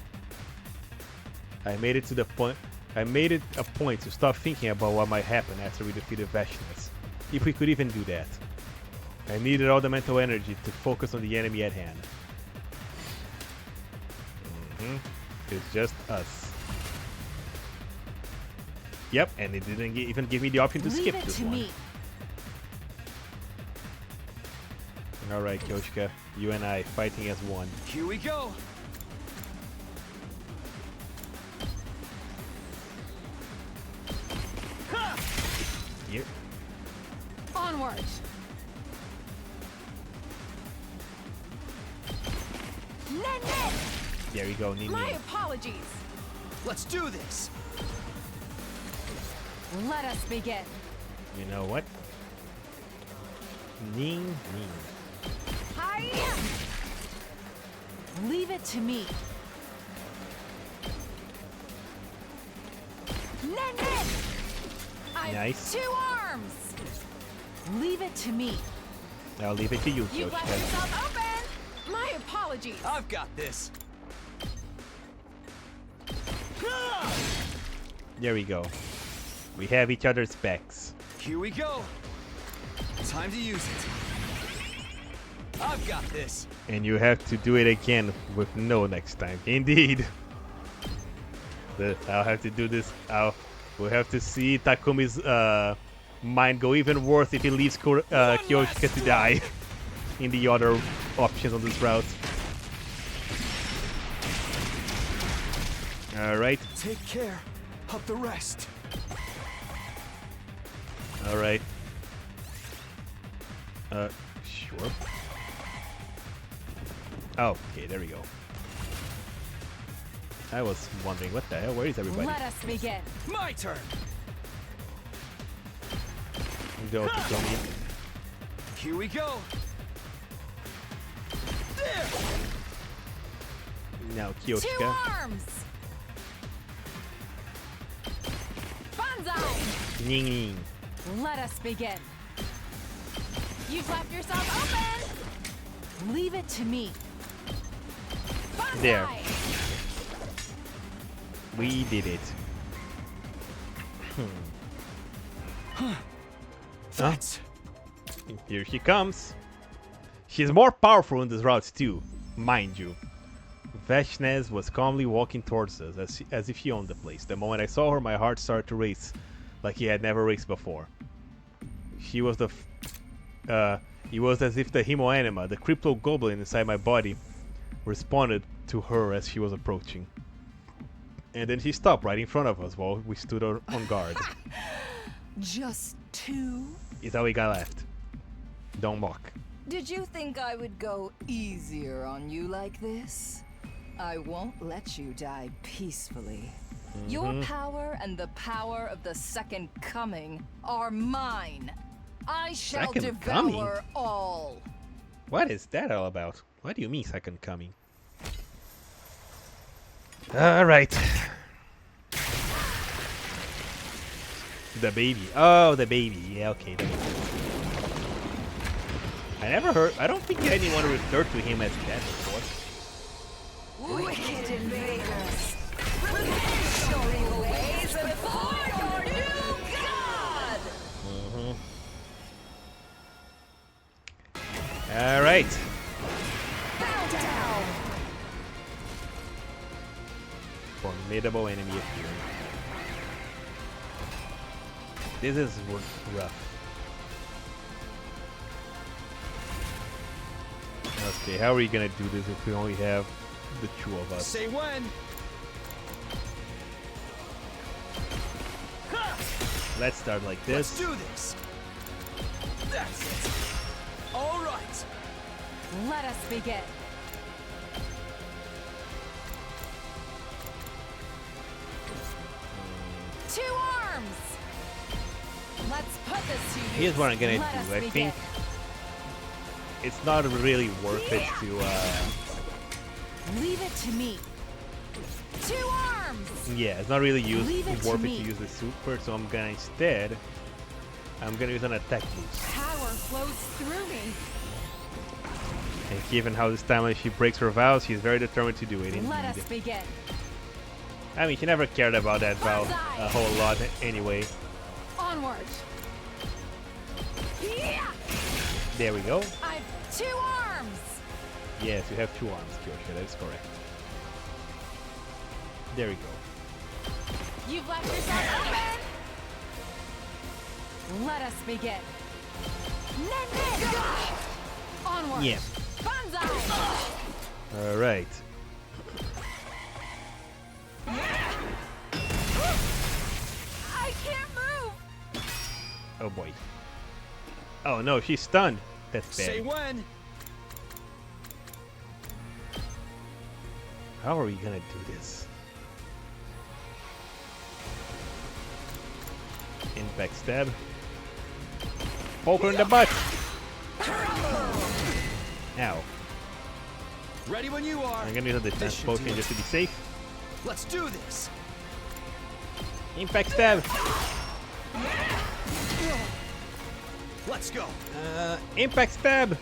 I made it a point to stop thinking about what might happen after we defeated Veshness, if we could even do that. I needed all the mental energy to focus on the enemy at hand. It's just us. Yep, and it didn't even give me the option to skip this one. Alright, Kyoshika, you and I fighting as one. Here we go. Yep. Onward. There you go, Nini. My apologies. Let's do this. Let us begin. You know what? Ning. Hiya! Leave it to me. I've Nice. 2 arms. Leave it to me. I'll leave it to you, You left Kyoshika. yourself open. My apologies. I've got this. There we go. We have each other's backs. Here we go. Time to use it. I've got this. And you have to do it again with no next time. Indeed. I'll have to do this. We'll have to see Takumi's mind go even worse if he leaves Kyoshika to die in the other options on this route. Alright. Take care of the rest. Alright. Sure. Oh, okay, there we go. I was wondering, what the hell? Where is everybody? Let us begin. My turn. Go, Takumi. Here we go. There. Now, 2 Kyoshika. arms. Banzai. Ning. Let us begin. You've left yourself open. Leave it to me. Banzai. There. We did it. That's Here she comes. She's more powerful in this route too, mind you. Veshnez was calmly walking towards us as if she owned the place. The moment I saw her, my heart started to race like he had never raced before. She was it was as if the Himoanima, the crypto goblin inside my body, responded to her as she was approaching. And then she stopped right in front of us while we stood on guard. Just 2? Is all we got left. Don't mock. Did you think I would go easier on you like this? I won't let you die peacefully. Your power and the power of the Second Coming are mine. I shall Second devour Coming? all. What is that all about? What do you mean second coming? Alright. The baby. Oh, the baby. Yeah, okay. I never heard. I don't think anyone referred to him as that before. Wicked invaders! Revenge your evil ways before your new god! Alright. Bow down! Formidable enemy appearing. This is rough. Okay, how are we gonna do this if we only have the 2 of us? Say when. Let's start like this. Let's do this. That's it. All right. Let us begin. Two arms. Let's put this to use. Here's what I'm gonna Let us do. I begin. think it's not really worth it to Leave it to me. Two arms. yeah, it's not really Leave it to worth it me. to use the super, so I'm gonna instead use an attack boost. Power flows through me. And given how this time she breaks her vows, she's very determined to do it indeed. Let us begin. I mean, she never cared about that vow a whole lot anyway. Onward. Yeah. There we go. I've 2 arms. Yes, you have 2 arms, Kyoshi. That is correct. There we go. You've left yourself open. Let us begin. Onward. Yeah. Banzai. All right. I can't move. Oh boy. Oh no, she's stunned. That's bad. Say when. How are we gonna do this? Impact stab. Poke her in the butt. Ow. Ready when you are. I'm gonna use a defense potion just to be safe. Let's do this. Impact stab. Let's go. Impact stab.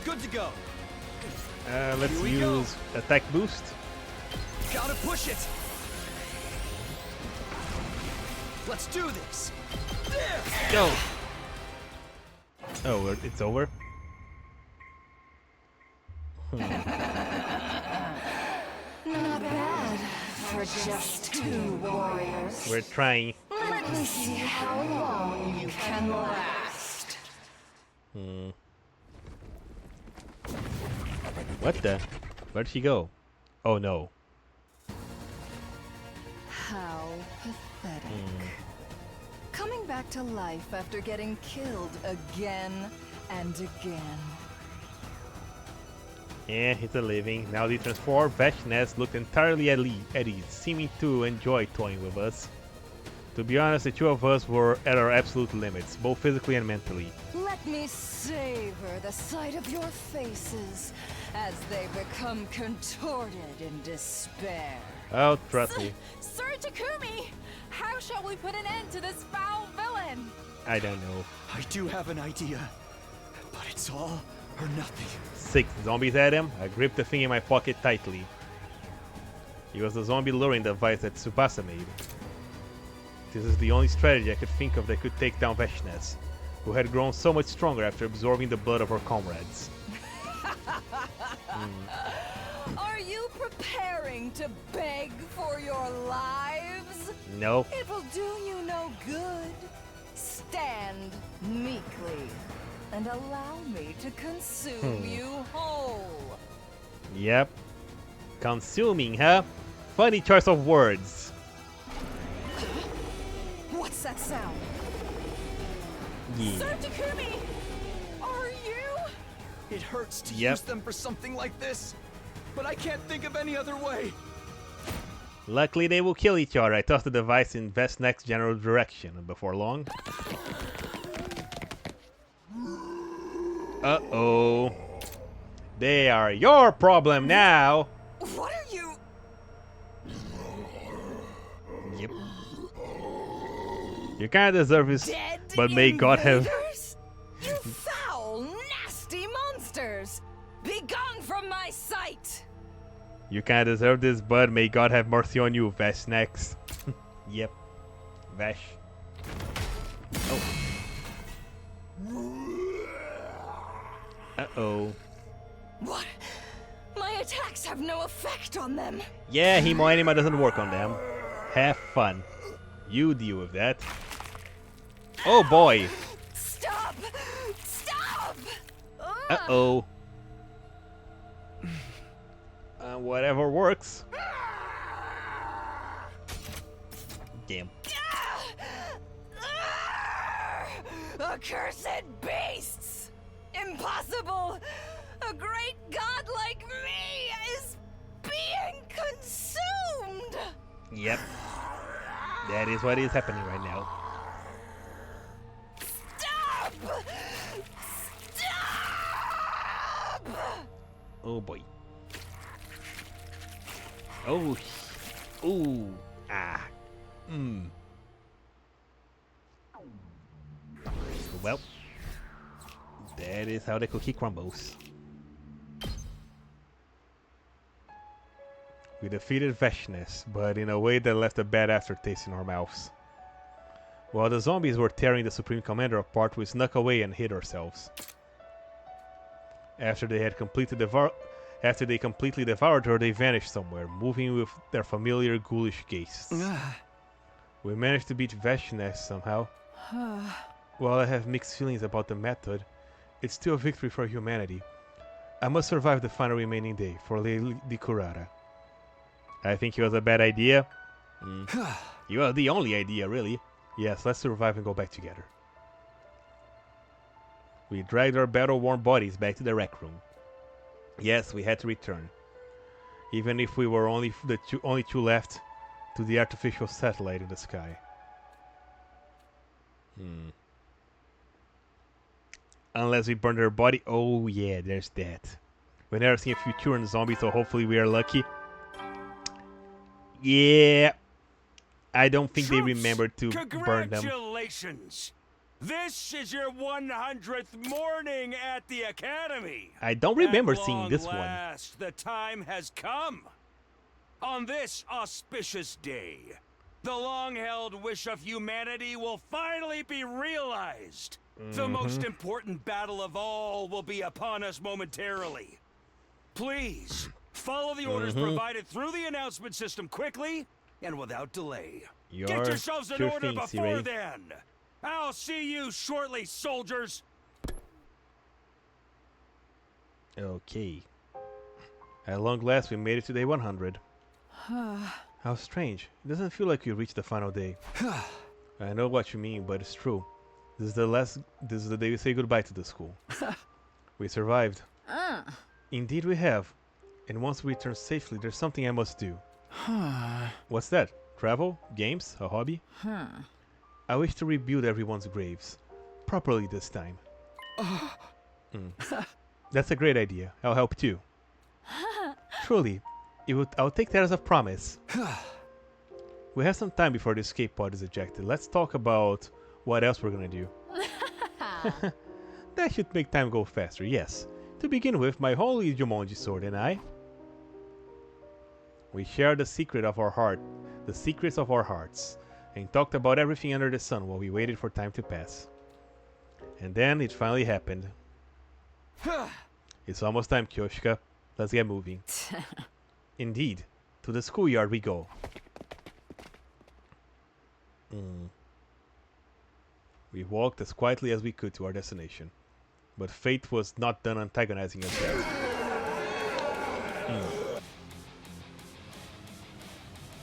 Good to go. Let's use attack boost. Gotta push it. Let's do this. Go. Oh, it's over. Not bad for just 2 warriors. We're trying. Let me see how long you can last. What the? Where'd she go? Oh no. How pathetic. Coming back to life after getting killed again and again. Yeah, he's a living. Now the transformed Vashnes looked entirely at ease, seeming to enjoy toying with us. To be honest, the 2 of us were at our absolute limits, both physically and mentally. Let me savor the sight of your faces as they become contorted in despair. Oh, trust me. Sir Takumi, how shall we put an end to this foul villain? I don't know. I do have an idea, but it's all or nothing. 6 zombies at him. I gripped the thing in my pocket tightly. He was the zombie luring device that Tsubasa made. This is the only strategy I could think of that could take down Vashnes, who had grown so much stronger after absorbing the blood of her comrades. Are you preparing to beg for your lives? No. It will do you no good. Stand meekly and allow me to consume you whole. Yep. Consuming, huh? Funny choice of words. What's that sound? Yeah. Sir Takumi, are you? It hurts to Yep. use them for something like this, but I can't think of any other way. Luckily, they will kill each other. I tossed the device in Vestnek's general direction, and before long... Uh-oh. They are your problem now! What are you? Yep. You kinda deserve this, Dead but may God have... invaders? You foul, nasty monsters! Be gone from my sight! You kinda deserve this, but may God have mercy on you, Vestnex. Yep. Vash. Oh. Uh-oh. What? My attacks have no effect on them. Yeah, Hemo Anima doesn't work on them. Have fun. You deal with that. Oh boy. Stop! Stop! Uh-oh. Whatever works. Damn. Accursed beasts! Impossible! A great god like me is being consumed! Yep. That is what is happening right now. Stop! Stop! Oh boy. Oh. Ooh. Ah. Well. That is how the cookie crumbles. We defeated Vashnes, but in a way that left a bad aftertaste in our mouths. While the zombies were tearing the Supreme Commander apart, we snuck away and hid ourselves. After they completely devoured her, they vanished somewhere, moving with their familiar ghoulish gaists. We managed to beat Vashnesh somehow. While I have mixed feelings about the method, it's still a victory for humanity. I must survive the final remaining day for Lady Curara. I think it was a bad idea. It was the only idea, really. Yes, let's survive and go back together. We dragged our battle-worn bodies back to the rec room. Yes, we had to return. Even if we were only two left to the artificial satellite in the sky. Unless we burn their body. Oh yeah, there's that. We've never seen a Futuran zombie, so hopefully we are lucky. Yeah. I don't think they remembered to burn them. Congratulations! This is your 100th morning at the Academy. I don't remember seeing this one. The time has come. On this auspicious day, the long-held wish of humanity will finally be realized. The most important battle of all will be upon us momentarily. Please, follow the orders provided through the announcement system quickly and without delay. Get yourselves in order before then. I'll see you shortly, soldiers. Okay. At long last, we made it to day 100. How strange. It doesn't feel like we reached the final day. I know what you mean, but it's true. This is the day we say goodbye to the school. We survived. Indeed we have. And once we return safely, there's something I must do. What's that? Travel? Games? A hobby? I wish to rebuild everyone's graves. Properly this time. That's a great idea. I'll help too. Truly, I'll take that as a promise. We have some time before the escape pod is ejected. Let's talk about what else we're gonna do. That should make time go faster, yes. To begin with, my holy Jumonji sword and I. We shared the secrets of our hearts, and talked about everything under the sun while we waited for time to pass. And then it finally happened. It's almost time, Kyoshika. Let's get moving. Indeed, to the schoolyard we go. We walked as quietly as we could to our destination, but fate was not done antagonizing us yet.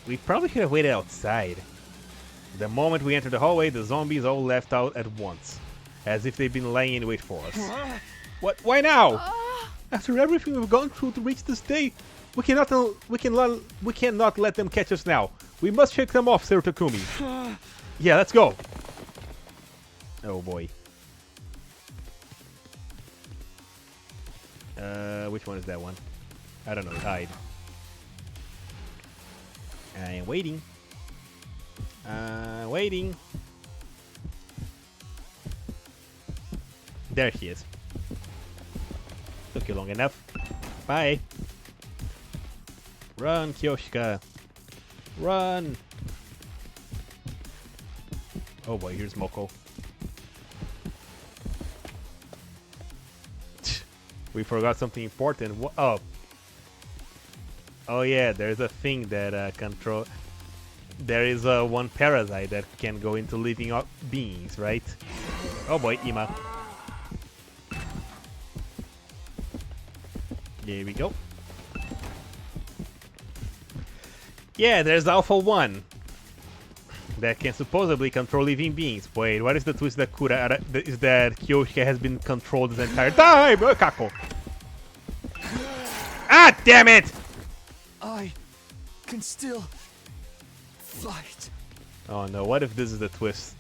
We probably should have waited outside. The moment we entered the hallway, the zombies all left out at once, as if they'd been lying in wait for us. What? Why now? After everything we've gone through to reach this day, we cannot let them catch us now. We must shake them off, Sir Takumi. Yeah, let's go. Oh boy. Which one is that one? I don't know. Hide. I am waiting. Waiting. There she is. Took you long enough. Bye. Run, Kyoshika. Run. Oh boy, here's Moko. We forgot something important. Oh. Oh yeah, there's a thing that there is one parasite that can go into living beings, right? Oh boy, Ima. There we go. Yeah, there's Alpha 1 that can supposedly control living beings. Wait, what is the twist that is that Kyoshika has been controlled this entire time? Oh, Kako. Ah, damn it! I can still fight. Oh no, what if this is the twist?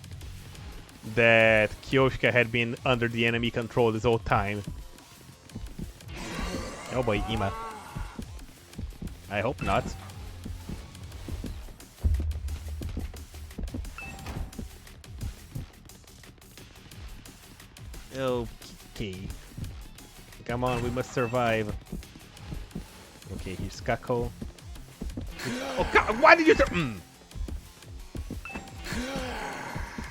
That Kyoshika had been under the enemy control this whole time. Oh boy, Ima. I hope not. Okay. Come on, we must survive. Okay, here's Kako. Oh God, why did you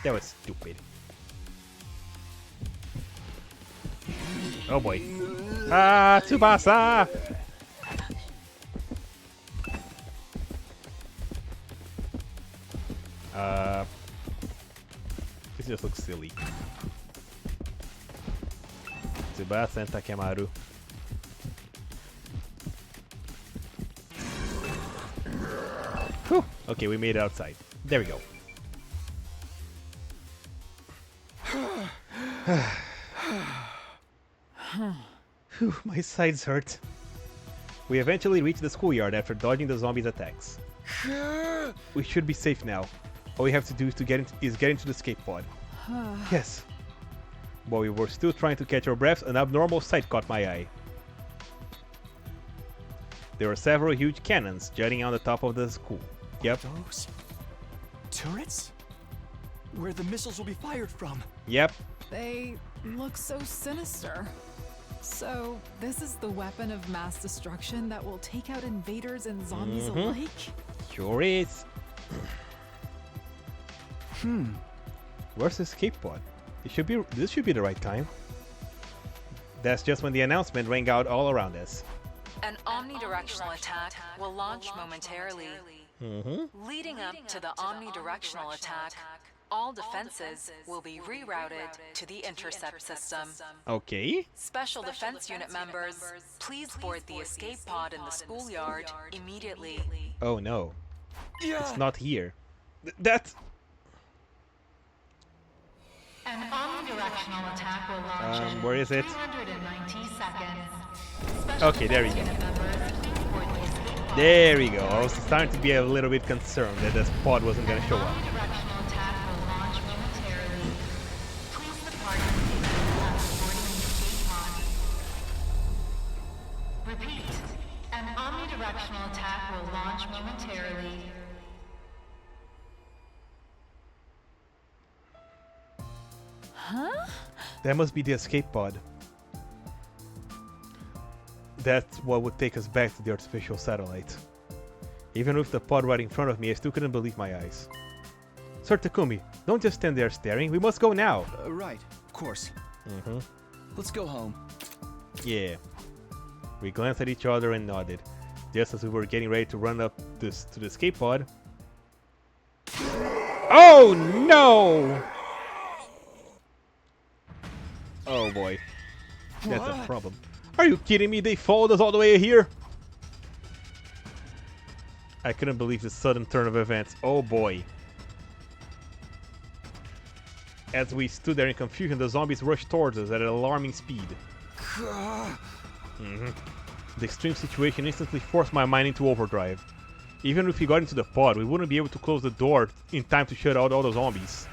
That was stupid. Oh boy. Ah, Tsubasa! This just looks silly. Tsubasa and Takemaru. Whew. Okay, we made it outside. There we go. Whew, my sides hurt. We eventually reached the schoolyard after dodging the zombies' attacks. We should be safe now. All we have to do is get into the escape pod. Yes. While we were still trying to catch our breaths, an abnormal sight caught my eye. There were several huge cannons jutting on the top of the school. Yep. Those turrets? Where the missiles will be fired from. Yep. They look so sinister. So, this is the weapon of mass destruction that will take out invaders and zombies alike? Sure is. Where's the escape pod? This should be the right time. That's just when the announcement rang out all around us. An omnidirectional attack will launch momentarily. Leading up to the omnidirectional attack, all defenses will be rerouted to the intercept system. Okay. Special defense unit members, please board the escape pod in the schoolyard immediately. Oh no. It's not here. That's... An omnidirectional attack will launch in where is it? 390 seconds. Okay, there we go. There we go. I was starting to be a little bit concerned that this pod wasn't going to show up. Omnidirectional attack will launch momentarily. Please depart boarding the escape pod. Repeat. An omnidirectional attack will launch momentarily. Huh? That must be the escape pod. That's what would take us back to the artificial satellite. Even with the pod right in front of me, I still couldn't believe my eyes. Sir Takumi, don't just stand there staring. We must go now. Right, of course. Let's go home. Yeah. We glanced at each other and nodded. Just as we were getting ready to run up to the escape pod. Oh no! Oh boy. That's a problem. Are you kidding me? They followed us all the way here? I couldn't believe the sudden turn of events. Oh boy. As we stood there in confusion, the zombies rushed towards us at an alarming speed. The extreme situation instantly forced my mind into overdrive. Even if we got into the pod, we wouldn't be able to close the door in time to shut out all the zombies.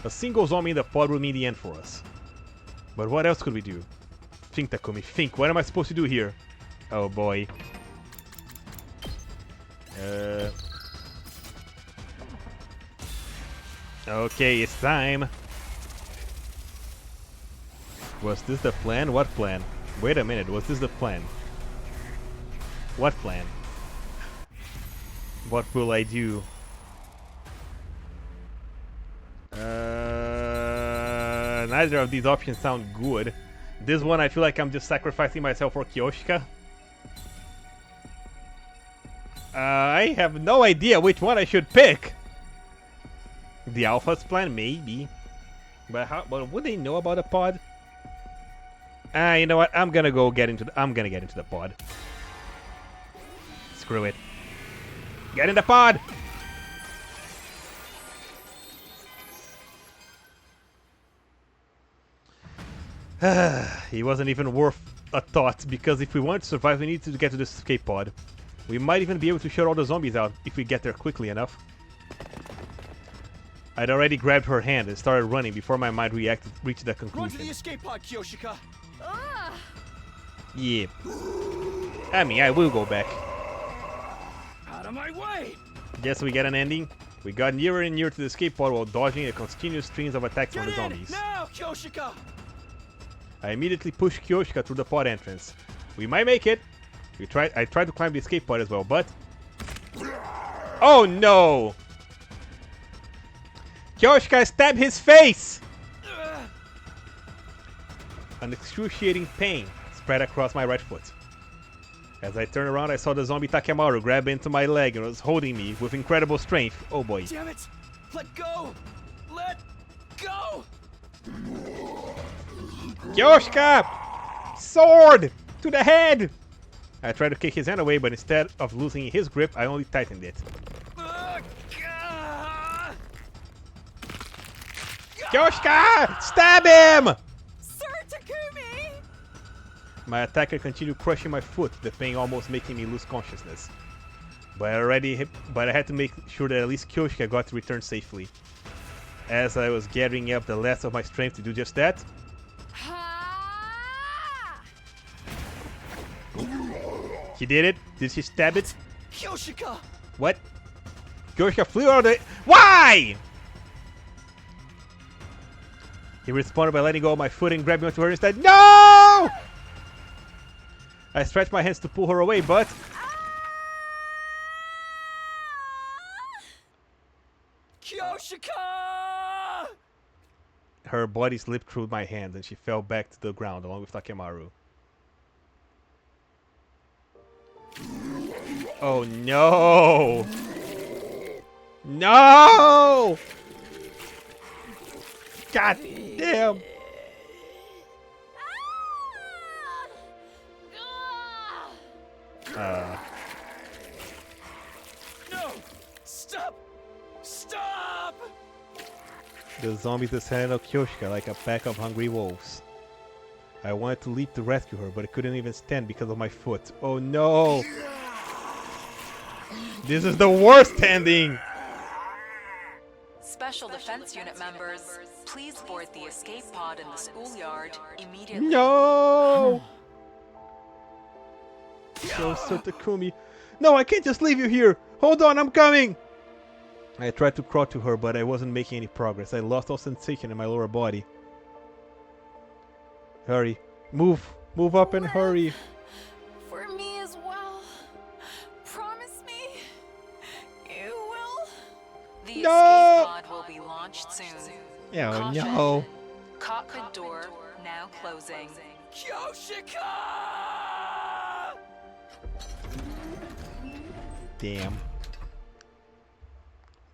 A single zombie in the pod would mean the end for us. But what else could we do? Think, Takumi, think. What am I supposed to do here? Oh boy. Okay, it's time. Was this the plan? What plan? Wait a minute, was this the plan? What plan? What will I do? Neither of these options sound good. This one, I feel like I'm just sacrificing myself for Kyoshika. I have no idea which one I should pick. The Alpha's plan, maybe. But how? But would they know about a pod? You know what? I'm gonna get into the pod. Screw it. Get in the pod. He wasn't even worth a thought, because if we want to survive, we need to get to this escape pod. We might even be able to shut all the zombies out if we get there quickly enough. I'd already grabbed her hand and started running before my mind reached that conclusion. Run to the escape pod, Kyoshika! Yeah. I mean, I will go back. Out of my way! Guess we get an ending. We got nearer and nearer to the escape pod while dodging a continuous streams of attacks from the zombies. Now, Kyoshika! I immediately pushed Kyoshika through the pod entrance. We might make it. I tried to climb the escape pod as well, but... Oh no! Kyoshika, stab his face! An excruciating pain spread across my right foot. As I turned around, I saw the zombie Takemaru grab into my leg and was holding me with incredible strength. Oh boy. Damn it! Let go! Let go! Kyoshika! Sword! To the head! I tried to kick his hand away, but instead of losing his grip, I only tightened it. Kyoshika! Stab him! Sir Takumi! My attacker continued crushing my foot, the pain almost making me lose consciousness. But I had to make sure that at least Kyoshika got to return safely. As I was gathering up the last of my strength to do just that, he did it. Did she stab it? Kyoshika! What? Kyoshika flew out of the... Why? He responded by letting go of my foot and grabbing onto her instead. No! I stretched my hands to pull her away, but... Kyoshika! Her body slipped through my hands and she fell back to the ground along with Takemaru. Oh no! No! God damn! No! Stop! Stop! The zombies descended on Kyoshika like a pack of hungry wolves. I wanted to leap to rescue her, but I couldn't even stand because of my foot. Oh no! This is the worst ending! Special Defense Unit members, please board the escape pod in the schoolyard immediately. No! So, Sir Takumi. No, I can't just leave you here! Hold on, I'm coming! I tried to crawl to her, but I wasn't making any progress. I lost all sensation in my lower body. Hurry. Move. Move up and hurry. For me as well. Promise me you will. The escape pod will be launched soon. Oh Caution. no. Cockpit door now closing. Kyoshika! Damn.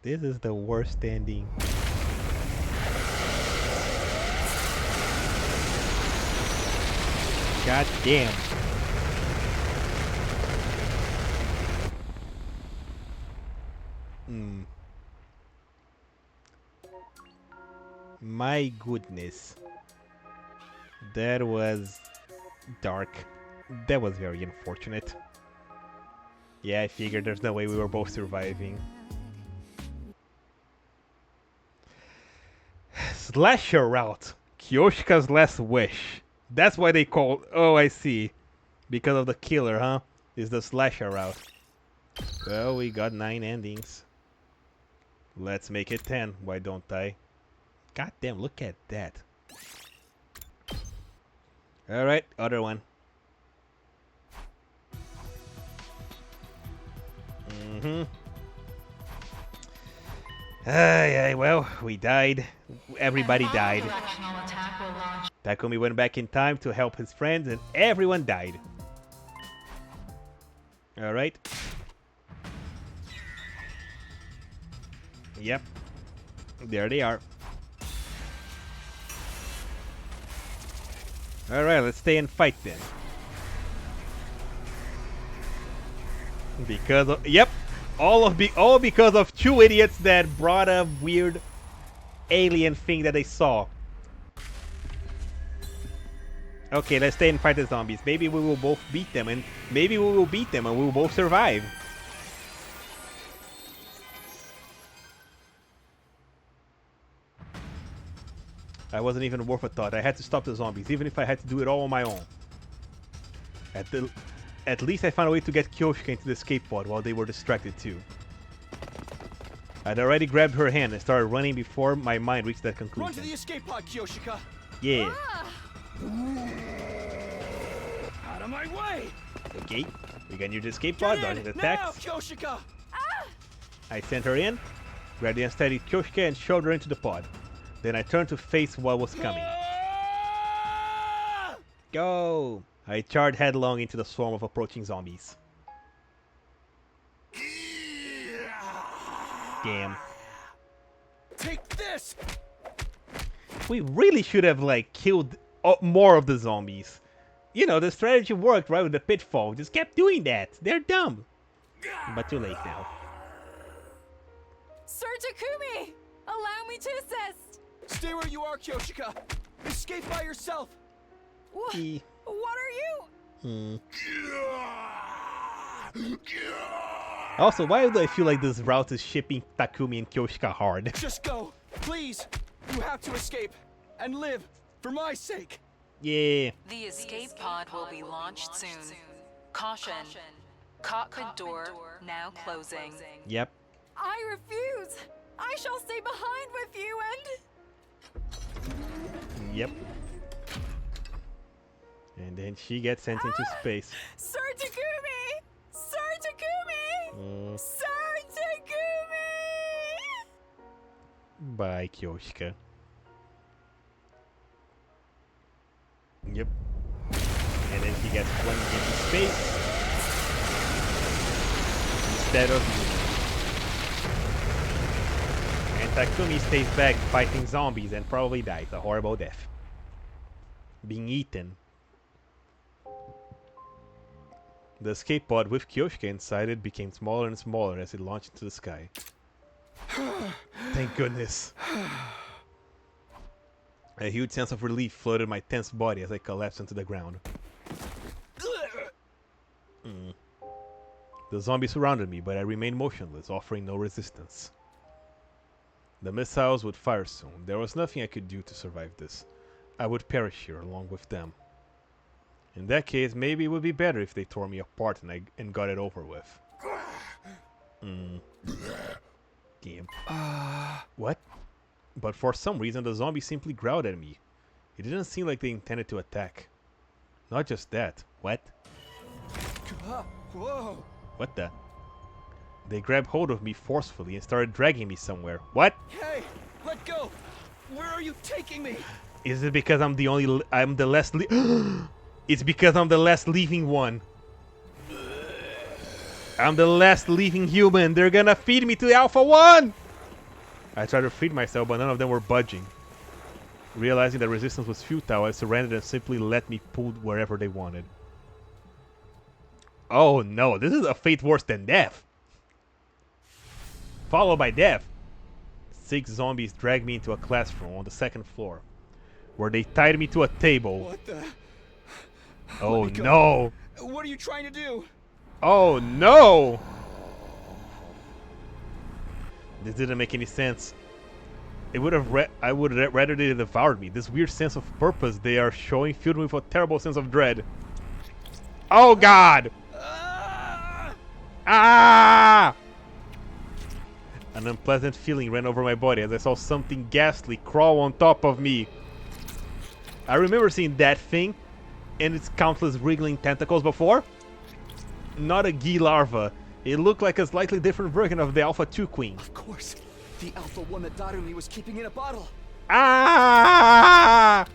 This is the worst ending. God damn. My goodness. That was dark. That was very unfortunate. Yeah, I figured there's no way we were both surviving. Slasher route. Kyoshika's last wish. That's why they call... Oh, I see. Because of the killer, huh? Is the slasher route. Well, we got 9 endings. Let's make it 10. Why don't I? God damn, look at that. Alright, other one. Well, we died. Everybody died. Takumi went back in time to help his friends and everyone died. Alright. Yep. There they are. Alright, let's stay and fight then. Because of... Yep! All because of 2 idiots that brought a weird alien thing that they saw. Okay, let's stay and fight the zombies. Maybe we will both beat them, and maybe we will beat them and we will both survive. I wasn't even worth a thought. I had to stop the zombies, even if I had to do it all on my own. At least I found a way to get Kyoshika into the escape pod while they were distracted too. I'd already grabbed her hand and started running before my mind reached that conclusion. Run to the escape pod, Kyoshika! Yeah. Out of my way! Okay. We got near the escape pod, dodging the attacks. Now, Kyoshika! I sent her in. Grabbed the unsteady Kyoshka and shoved her into the pod. Then I turned to face what was coming. Go! I charged headlong into the swarm of approaching zombies. Damn. Take this! We really should have, like, killed more of the zombies. You know, the strategy worked, right, with the pitfall. Just kept doing that. They're dumb. But too late now. Sir Takumi! Allow me to assist! Stay where you are, Kyoshika! Escape by yourself! What are you? Also, why do I feel like this route is shipping Takumi and Kyoshika hard? Just go! Please! You have to escape! And live! For my sake! Yeah. The escape pod will be launched soon. Caution. Cockpit door now closing. Yep. I refuse! I shall stay behind with you and... Yep. And then she gets sent into space. Sir Takumi! Sir Takumi! Sir Takumi! Bye, Kyoshika. Yep. And then she gets plunged into space. Instead of me. And Takumi stays back fighting zombies and probably dies a horrible death. Being eaten. The escape pod with Kyoshika inside it became smaller and smaller as it launched into the sky. Thank goodness. A huge sense of relief flooded my tense body as I collapsed into the ground. The zombies surrounded me, but I remained motionless, offering no resistance. The missiles would fire soon. There was nothing I could do to survive this. I would perish here along with them. In that case, maybe it would be better if they tore me apart and got it over with. Damn. What? But for some reason, the zombies simply growled at me. It didn't seem like they intended to attack. Not just that. What? Whoa! What the? They grabbed hold of me forcefully and started dragging me somewhere. What? Hey! Let go! Where are you taking me? Is it because I'm the less It's because I'm the last living one. I'm the last living human. They're gonna feed me to the Alpha One! I tried to feed myself, but none of them were budging. Realizing that resistance was futile, I surrendered and simply let me pull wherever they wanted. Oh no, this is a fate worse than death. Followed by death. 6 zombies dragged me into a classroom on the 2nd floor, where they tied me to a table. What the? Oh no! What are you trying to do? Oh no! This didn't make any sense. I would have rather they devoured me. This weird sense of purpose they are showing filled me with a terrible sense of dread. Oh god! Ah! An unpleasant feeling ran over my body as I saw something ghastly crawl on top of me. I remember seeing that thing and its countless wriggling tentacles before. Not a Gi larva. It looked like a slightly different version of the Alpha 2 Queen. Of course. The Alpha 1 that Darumi was keeping in a bottle. Ah!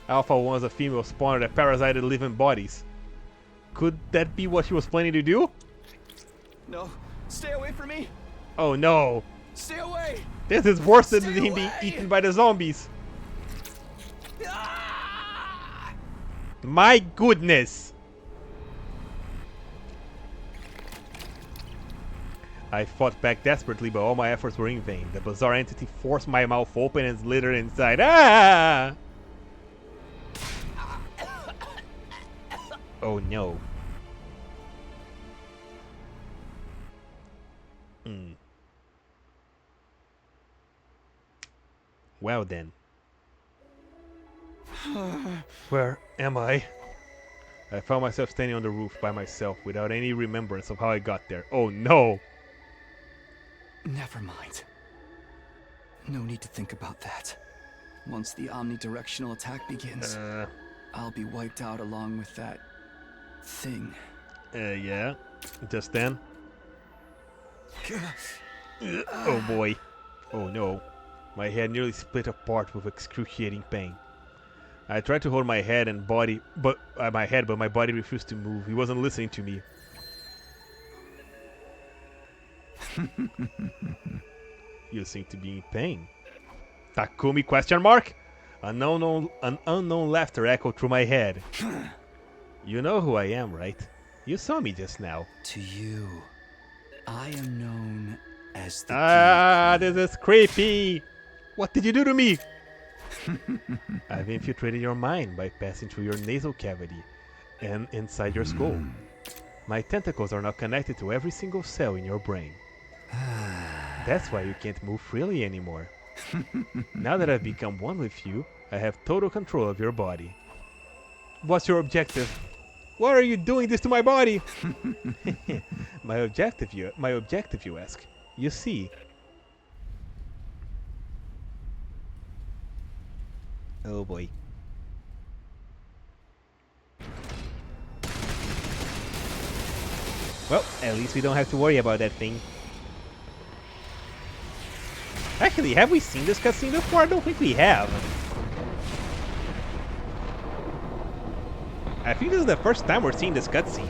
Alpha 1 is a female spawner that parasited living bodies. Could that be what she was planning to do? No. Stay away from me. Oh no. Stay away. This is worse than him being eaten by the zombies. My goodness. I fought back desperately, but all my efforts were in vain. The bizarre entity forced my mouth open and slithered inside. Ah! Oh no. Well then. Where am I? I found myself standing on the roof by myself without any remembrance of how I got there. Oh no! Never mind. No need to think about that. Once the omnidirectional attack begins, I'll be wiped out along with that thing. Yeah. Just then. Oh boy. Oh no. My head nearly split apart with excruciating pain. I tried to hold my head and body, but my body refused to move. He wasn't listening to me. You seem to be in pain. Takumi question mark? An unknown laughter echoed through my head. You know who I am, right? You saw me just now. To you, I am known as the This is creepy! What did you do to me? I've infiltrated your mind by passing through your nasal cavity and inside your skull. My tentacles are now connected to every single cell in your brain. That's why you can't move freely anymore. Now that I've become one with you, I have total control of your body. What's your objective? Why are you doing this to my body? My objective, you ask. You see. Oh boy. Well, at least we don't have to worry about that thing. Actually, have we seen this cutscene before? I don't think we have. I think this is the first time we're seeing this cutscene.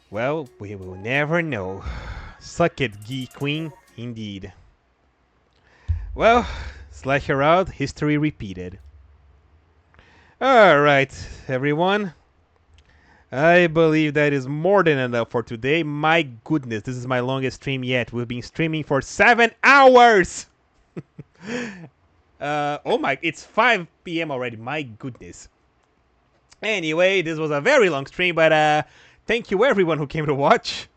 Well, we will never know. Suck it, Geek Queen. Indeed. Well, slasher out, history repeated. Alright, everyone. I believe that is more than enough for today. My goodness, this is my longest stream yet. We've been streaming for 7 hours! Oh my, it's 5 p.m. already. My goodness. Anyway, this was a very long stream, but thank you everyone who came to watch.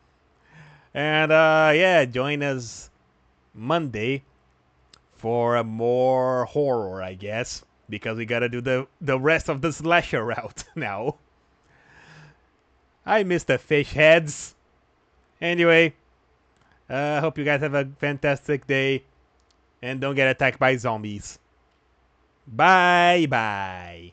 And yeah, join us Monday for a more horror, I guess. Because we gotta do the rest of the slasher route now. I miss the fish heads. Anyway, hope you guys have a fantastic day. And don't get attacked by zombies. Bye bye.